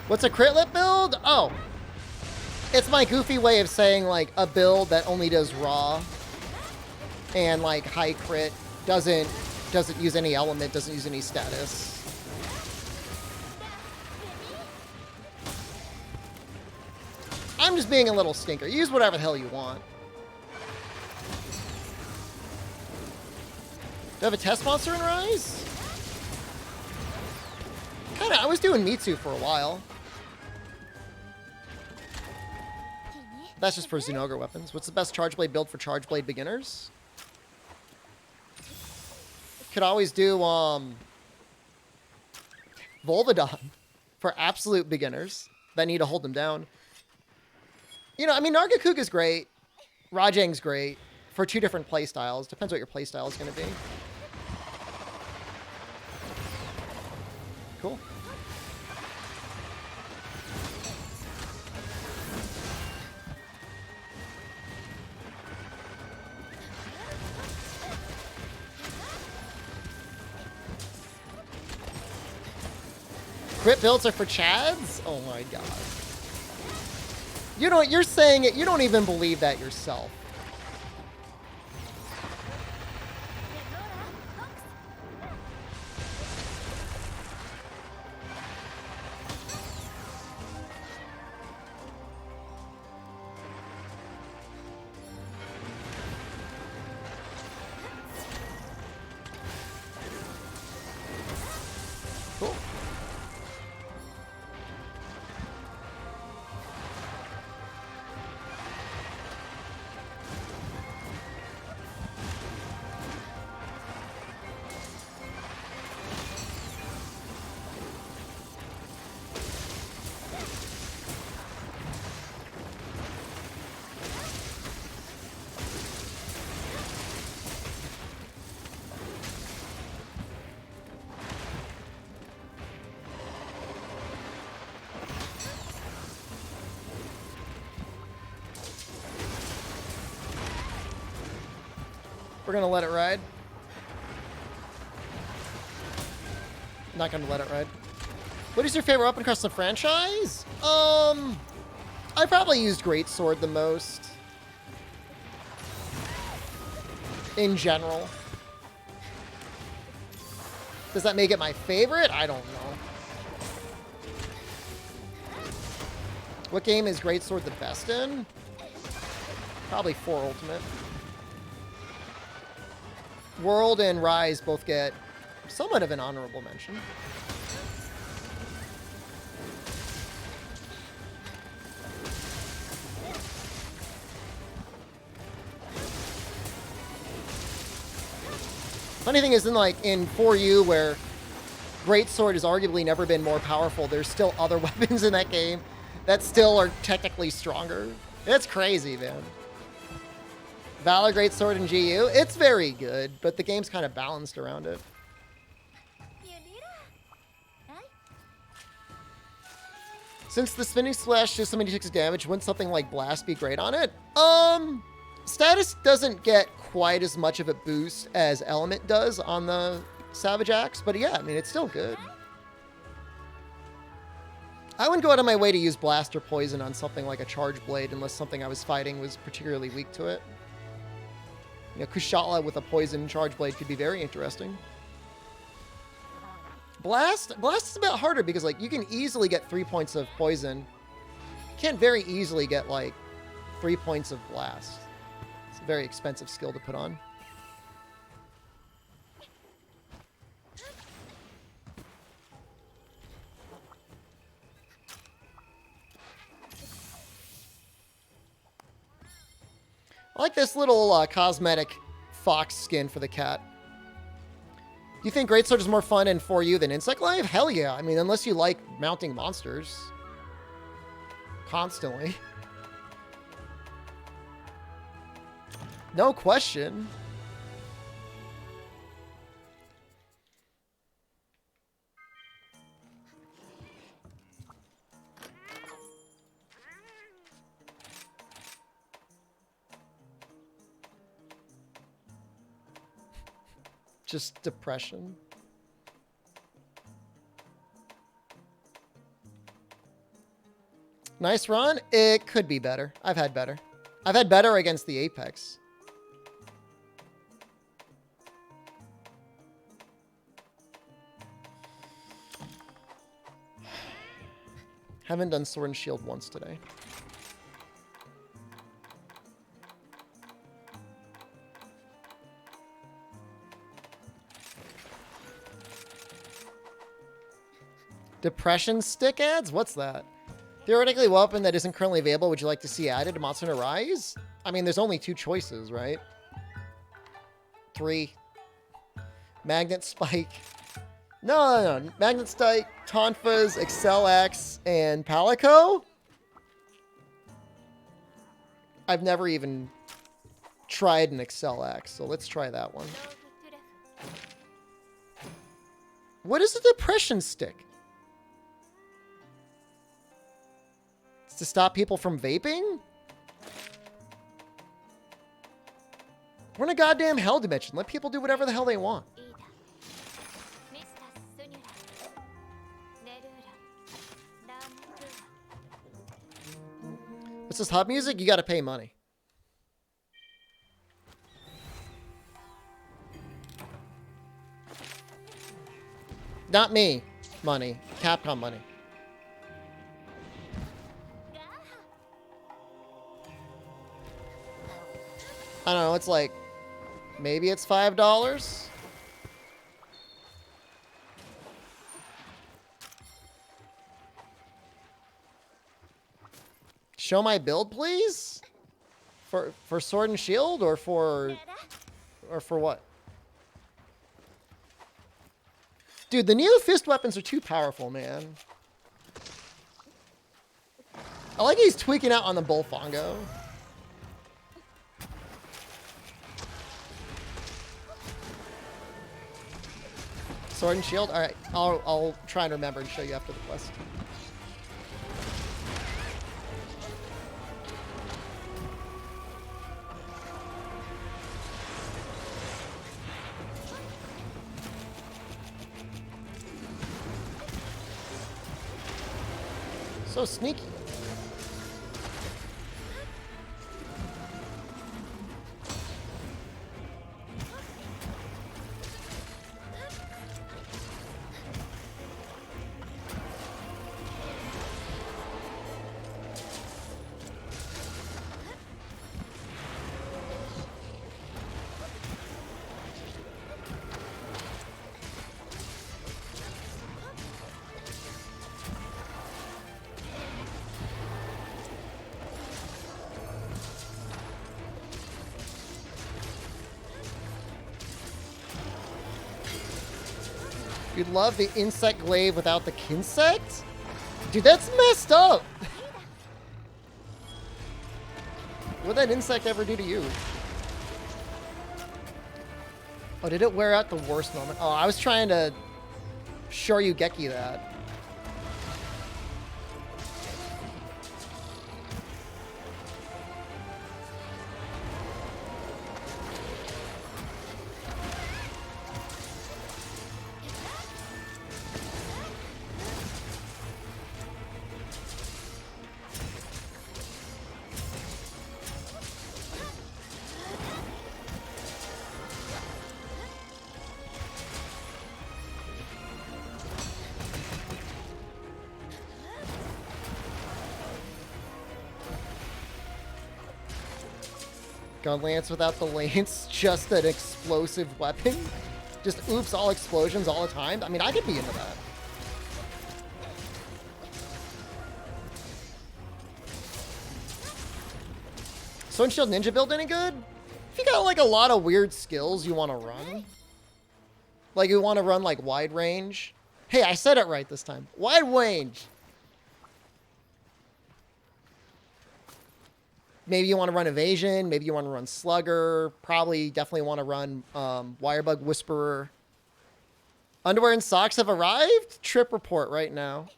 What's a critlet build? Oh. It's my goofy way of saying, like, a build that only does raw and, like, high crit, doesn't use any element, doesn't use any status. I'm just being a little stinker. Use whatever the hell you want. Do I have a test monster in Rise? Kinda, I was doing Mitsu for a while. That's just for Zenogre weapons. What's the best Charge Blade build for Charge Blade beginners? Could always do, Volvidon for absolute beginners that need to hold them down. You know, I mean, Nargacuga's great. Rajang's great for two different playstyles. Depends what your playstyle is going to be. Cool. Crit builds are for Chads? Oh my god. You know, you're saying it, you don't even believe that yourself. Cool. We're gonna let it ride. Not gonna let it ride. What is your favorite weapon across the franchise? I probably used Greatsword the most. In general. Does that make it my favorite? I don't know. What game is Greatsword the best in? Probably 4 Ultimate. World and Rise both get somewhat of an honorable mention. Funny thing is, in 4U, where Greatsword has arguably never been more powerful, there's still other weapons in that game that still are technically stronger. It's crazy, man. Valor Greatsword in GU, it's very good, but the game's kind of balanced around it. Since the spinning slash does 76 damage, wouldn't something like Blast be great on it? Status doesn't get quite as much of a boost as Element does on the Savage Axe, but yeah, I mean, it's still good. I wouldn't go out of my way to use blast or poison on something like a charge blade unless something I was fighting was particularly weak to it. You know, Kushala with a poison charge blade could be very interesting. Blast is a bit harder because, like, you can easily get 3 points of poison. You can't very easily get, like, 3 points of blast. It's a very expensive skill to put on. I like this little cosmetic fox skin for the cat. Do you think Greatsword is more fun and for you than Insect Life? Hell yeah. I mean, unless you like mounting monsters constantly. No question. Just depression. Nice run. It could be better. I've had better. I've had better against the Apex. Haven't done Sword and Shield once today. Depression stick ads? What's that? Theoretically, a weapon that isn't currently available, would you like to see added to Monster Hunter Rise? I mean, there's only 2 choices, right? 3. Magnet Spike. No. Magnet Spike, Tonfas, Excel-X, and Palico? I've never even tried an Excel-X, so let's try that one. What is a depression stick? It's to stop people from vaping? We're in a goddamn hell dimension. Let people do whatever the hell they want. What's this hub music? You gotta pay money. Not me. Money. Capcom money. I don't know, it's like, maybe it's $5? Show my build, please? For Sword and Shield or for what? Dude, the Neo Fist weapons are too powerful, man. I like he's tweaking out on the Bullfongo. Sword and Shield? Alright, I'll try and remember and show you after the quest. So sneaky. You'd love the insect glaive without the kinsect? Dude, that's messed up! What'd that insect ever do to you? Oh, did it wear out the worst moment? Oh, I was trying to Shoryugeki that. Gun lance without the lance, just an explosive weapon. Just oops, all explosions all the time. I mean, I could be into that. Sword and Shield Ninja build any good? If you got like a lot of weird skills you want to run. Like you want to run like wide range. Hey, I said it right this time. Wide range. Maybe you want to run Evasion. Maybe you want to run Slugger. Probably definitely want to run Wirebug Whisperer. Underwear and socks have arrived? Trip report right now.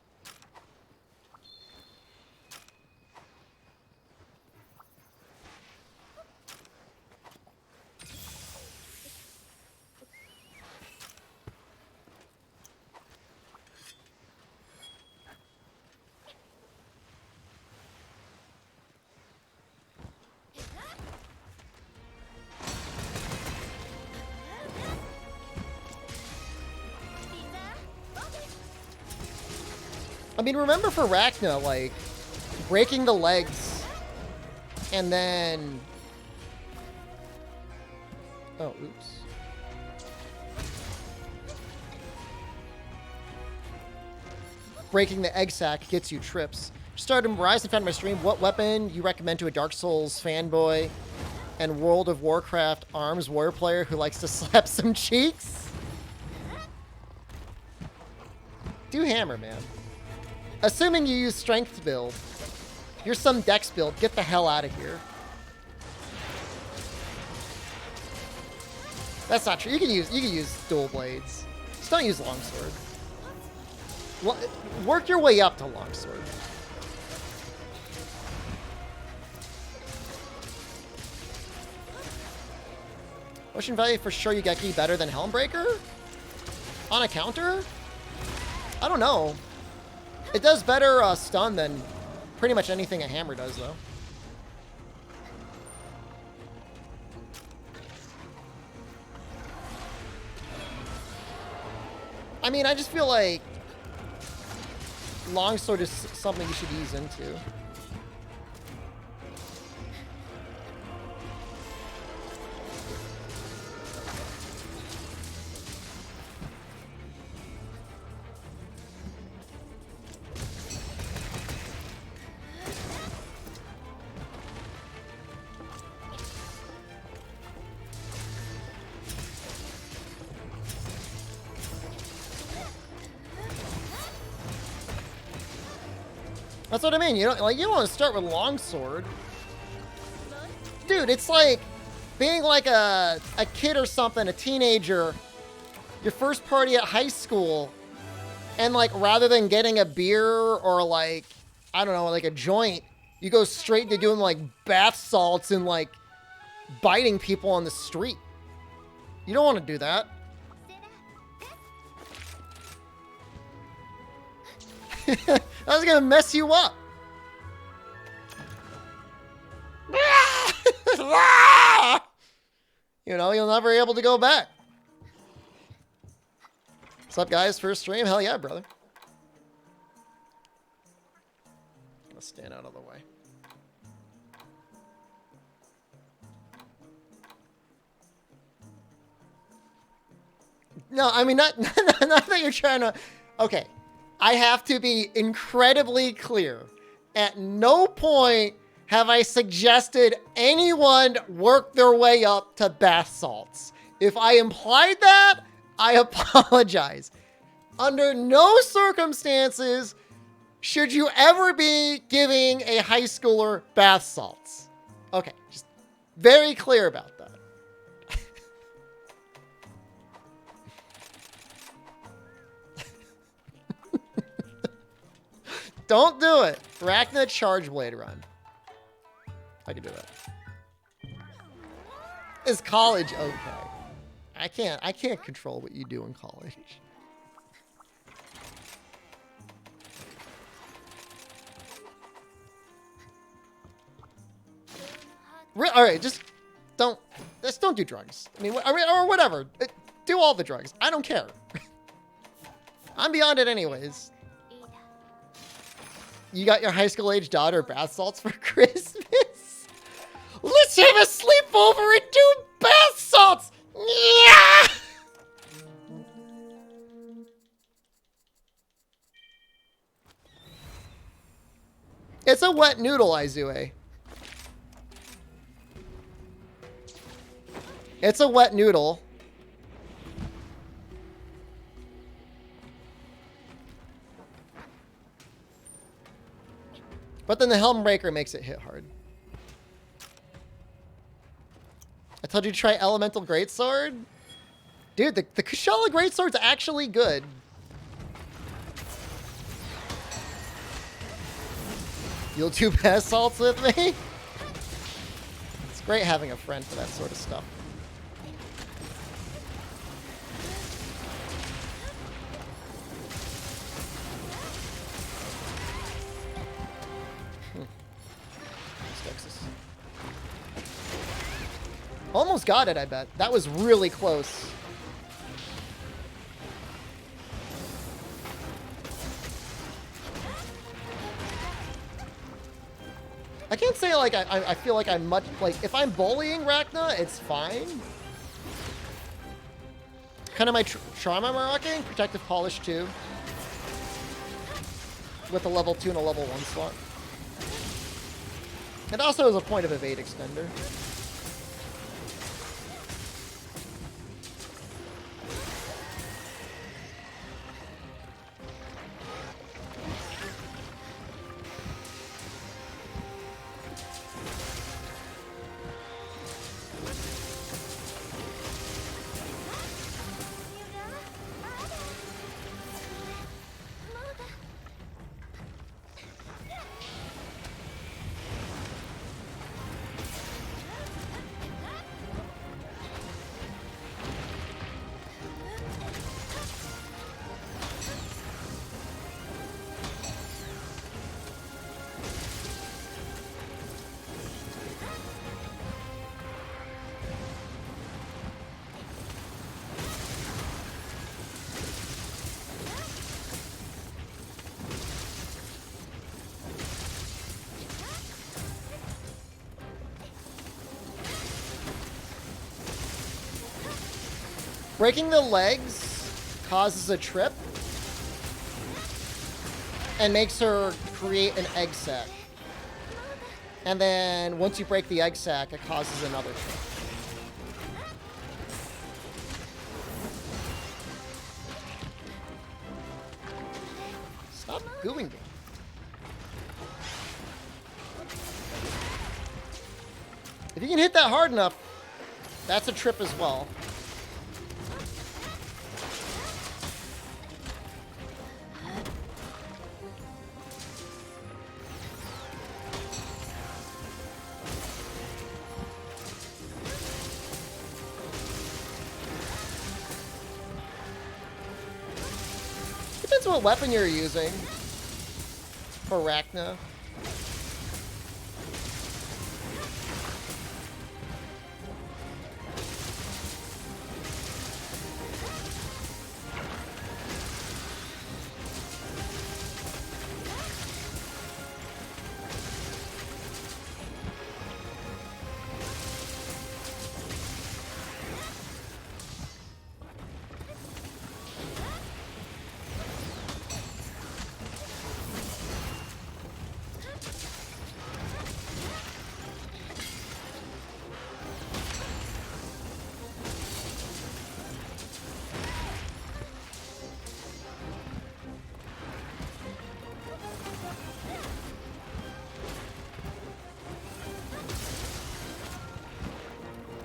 I mean, remember for Rachna, like, breaking the legs, and then... Oh, oops. Breaking the egg sac gets you trips. Started Rise and found my stream. What weapon you recommend to a Dark Souls fanboy and World of Warcraft ARMS warrior player who likes to slap some cheeks? Do hammer, man. Assuming you use strength build. You're some dex build. Get the hell out of here. That's not true. You can use dual blades. Just don't use longsword. Work your way up to longsword. Motion value for Shoryugeki better than Helmbreaker? On a counter? I don't know. It does better stun than pretty much anything a hammer does, though. I mean, I just feel like longsword is something you should ease into. That's what I mean. You don't want to start with longsword. Dude, it's like being like a kid or something, a teenager, your first party at high school, and like rather than getting a beer or like, I don't know, like a joint, you go straight to doing like bath salts and like biting people on the street. You don't want to do that. That was gonna mess you up. You know, you'll never be able to go back. What's up, guys? First stream? Hell yeah, brother. Let's stand out of the way. No, I mean, not that you're trying to... Okay. I have to be incredibly clear. At no point have I suggested anyone work their way up to bath salts. If I implied that, I apologize. Under no circumstances should you ever be giving a high schooler bath salts. Okay, just very clear about that. Don't do it. Rachna Charge Blade Run. I can do that. Is college okay? I can't control what you do in college. All right, just don't do drugs. I mean, or whatever. Do all the drugs. I don't care. I'm beyond it anyways. You got your high school age daughter bath salts for Christmas? Listen! Let's have a sleepover and do bath salts! Yeah! It's a wet noodle, Aizue. It's a wet noodle. But then the Helm Breaker makes it hit hard. I told you to try Elemental Greatsword. Dude, the Kushala Greatsword's actually good. You'll do bath salts with me? It's great having a friend for that sort of stuff. Almost got it, I bet. That was really close. I can't say like I feel like I'm much like if I'm bullying Rachna, it's fine. Kind of my trauma I'm rocking, Protective Polish 2. With a level 2 and a level 1 slot. It also is a point of evade extender. Breaking the legs causes a trip and makes her create an egg sac. And then once you break the egg sac, it causes another trip. Stop gooing me. If you can hit that hard enough, that's a trip as well. Depends what weapon you're using for Rachna.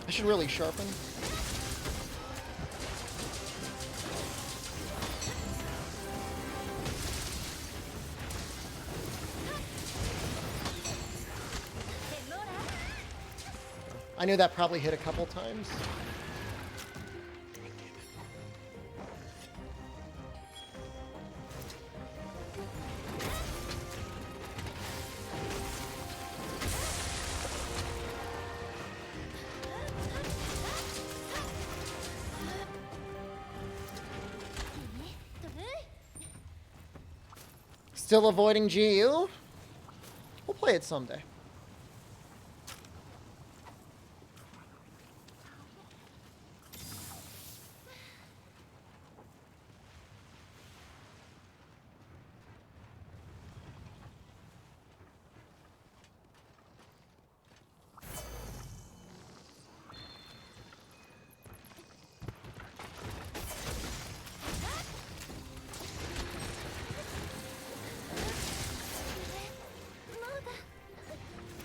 I should really sharpen. I knew that probably hit a couple times. Still avoiding GU? We'll play it someday.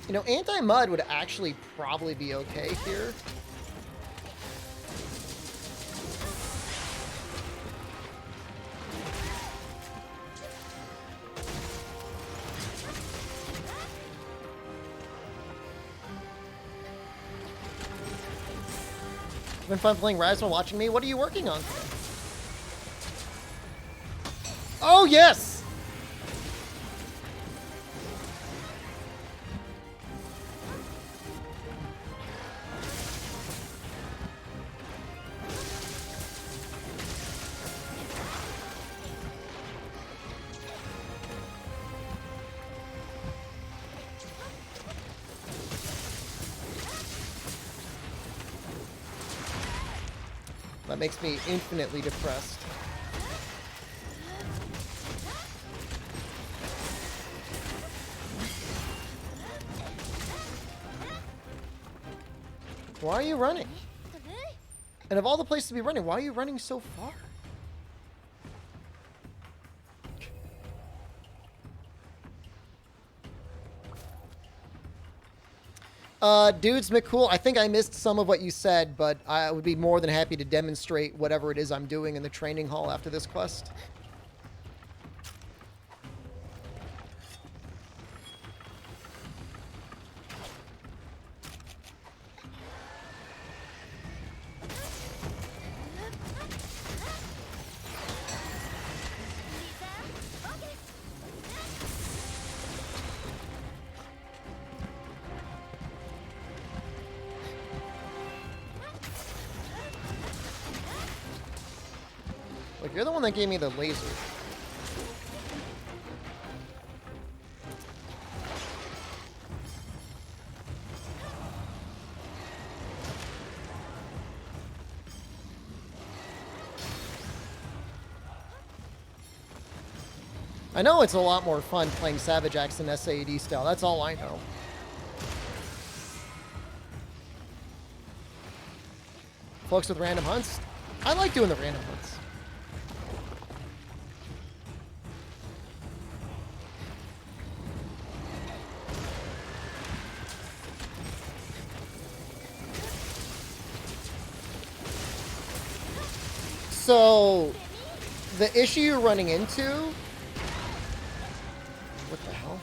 You know, anti-mud would actually probably be okay here. Been fun playing Rise while watching me. What are you working on today? Oh, yes! That makes me infinitely depressed. Why are you running? And of all the places to be running, why are you running so far? Dudes, McCool, I think I missed some of what you said, but I would be more than happy to demonstrate whatever it is I'm doing in the training hall after this quest. Look, you're the one that gave me the laser. I know it's a lot more fun playing Savage Axe in SAED style. That's all I know. Folks with random hunts? I like doing the random hunts. So, the issue you're running into, what the hell,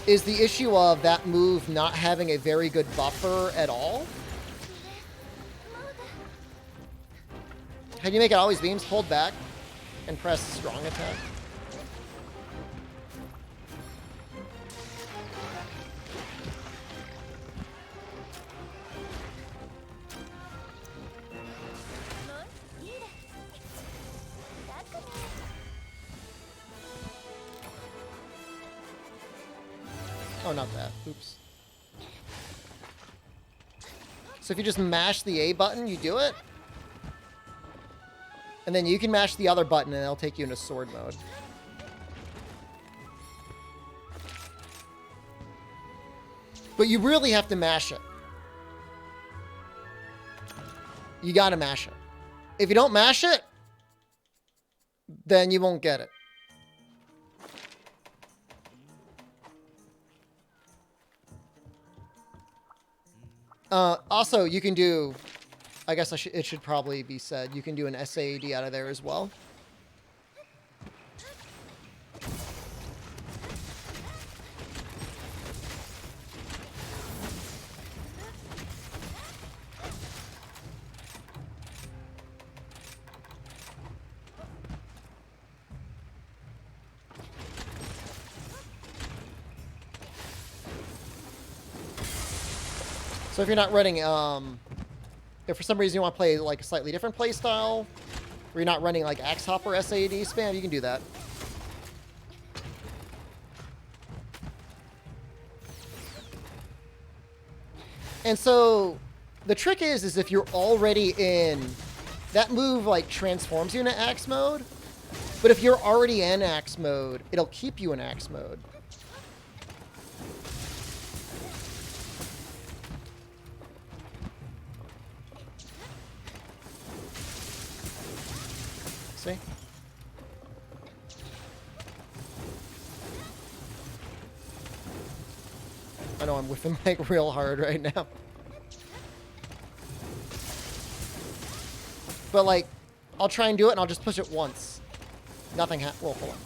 is the issue of that move not having a very good buffer at all. How do you make it always beams? Hold back and press strong attack. Oh, not that. Oops. So if you just mash the A button, you do it. And then you can mash the other button and it'll take you into sword mode. But you really have to mash it. You gotta mash it. If you don't mash it, then you won't get it. Also, you can do, I guess it should probably be said, you can do an SAED out of there as well. So if you're not running, if for some reason you want to play like a slightly different play style, where you're not running like Axe Hopper SAED spam, you can do that. And so the trick is if you're already in, that move like transforms you into Axe mode, but if you're already in Axe mode, it'll keep you in Axe mode. See? I know I'm whiffing like real hard right now. But like, I'll try and do it and I'll just push it once. Nothing well, hold on.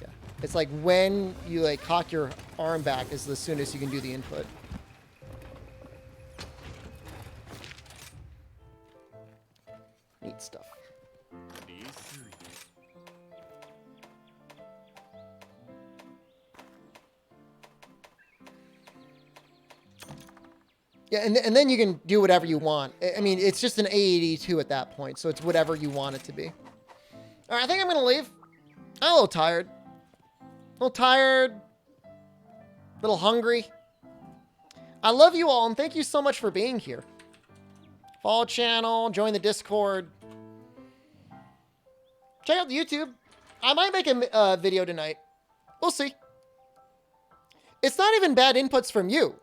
Yeah. It's like when you like cock your arm back is the soonest you can do the input. Neat stuff. Yeah, and then you can do whatever you want. I mean, it's just an AED2 at that point, so it's whatever you want it to be. All right, I think I'm going to leave. I'm a little tired. A little hungry. I love you all, and thank you so much for being here. Follow the channel, join the Discord. Check out the YouTube. I might make a video tonight. We'll see. It's not even bad inputs from you.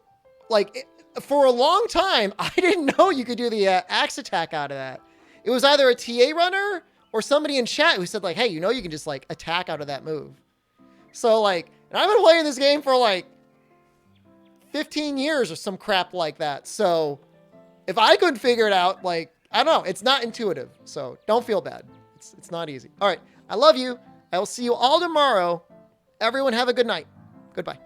Like, for a long time, I didn't know you could do the axe attack out of that. It was either a TA runner or somebody in chat who said like, hey, you know you can just like attack out of that move. So like, and I've been playing this game for like 15 years or some crap like that. So if I couldn't figure it out, like, I don't know, it's not intuitive. So don't feel bad. It's not easy. All right, I love you. I will see you all tomorrow. Everyone have a good night. Goodbye.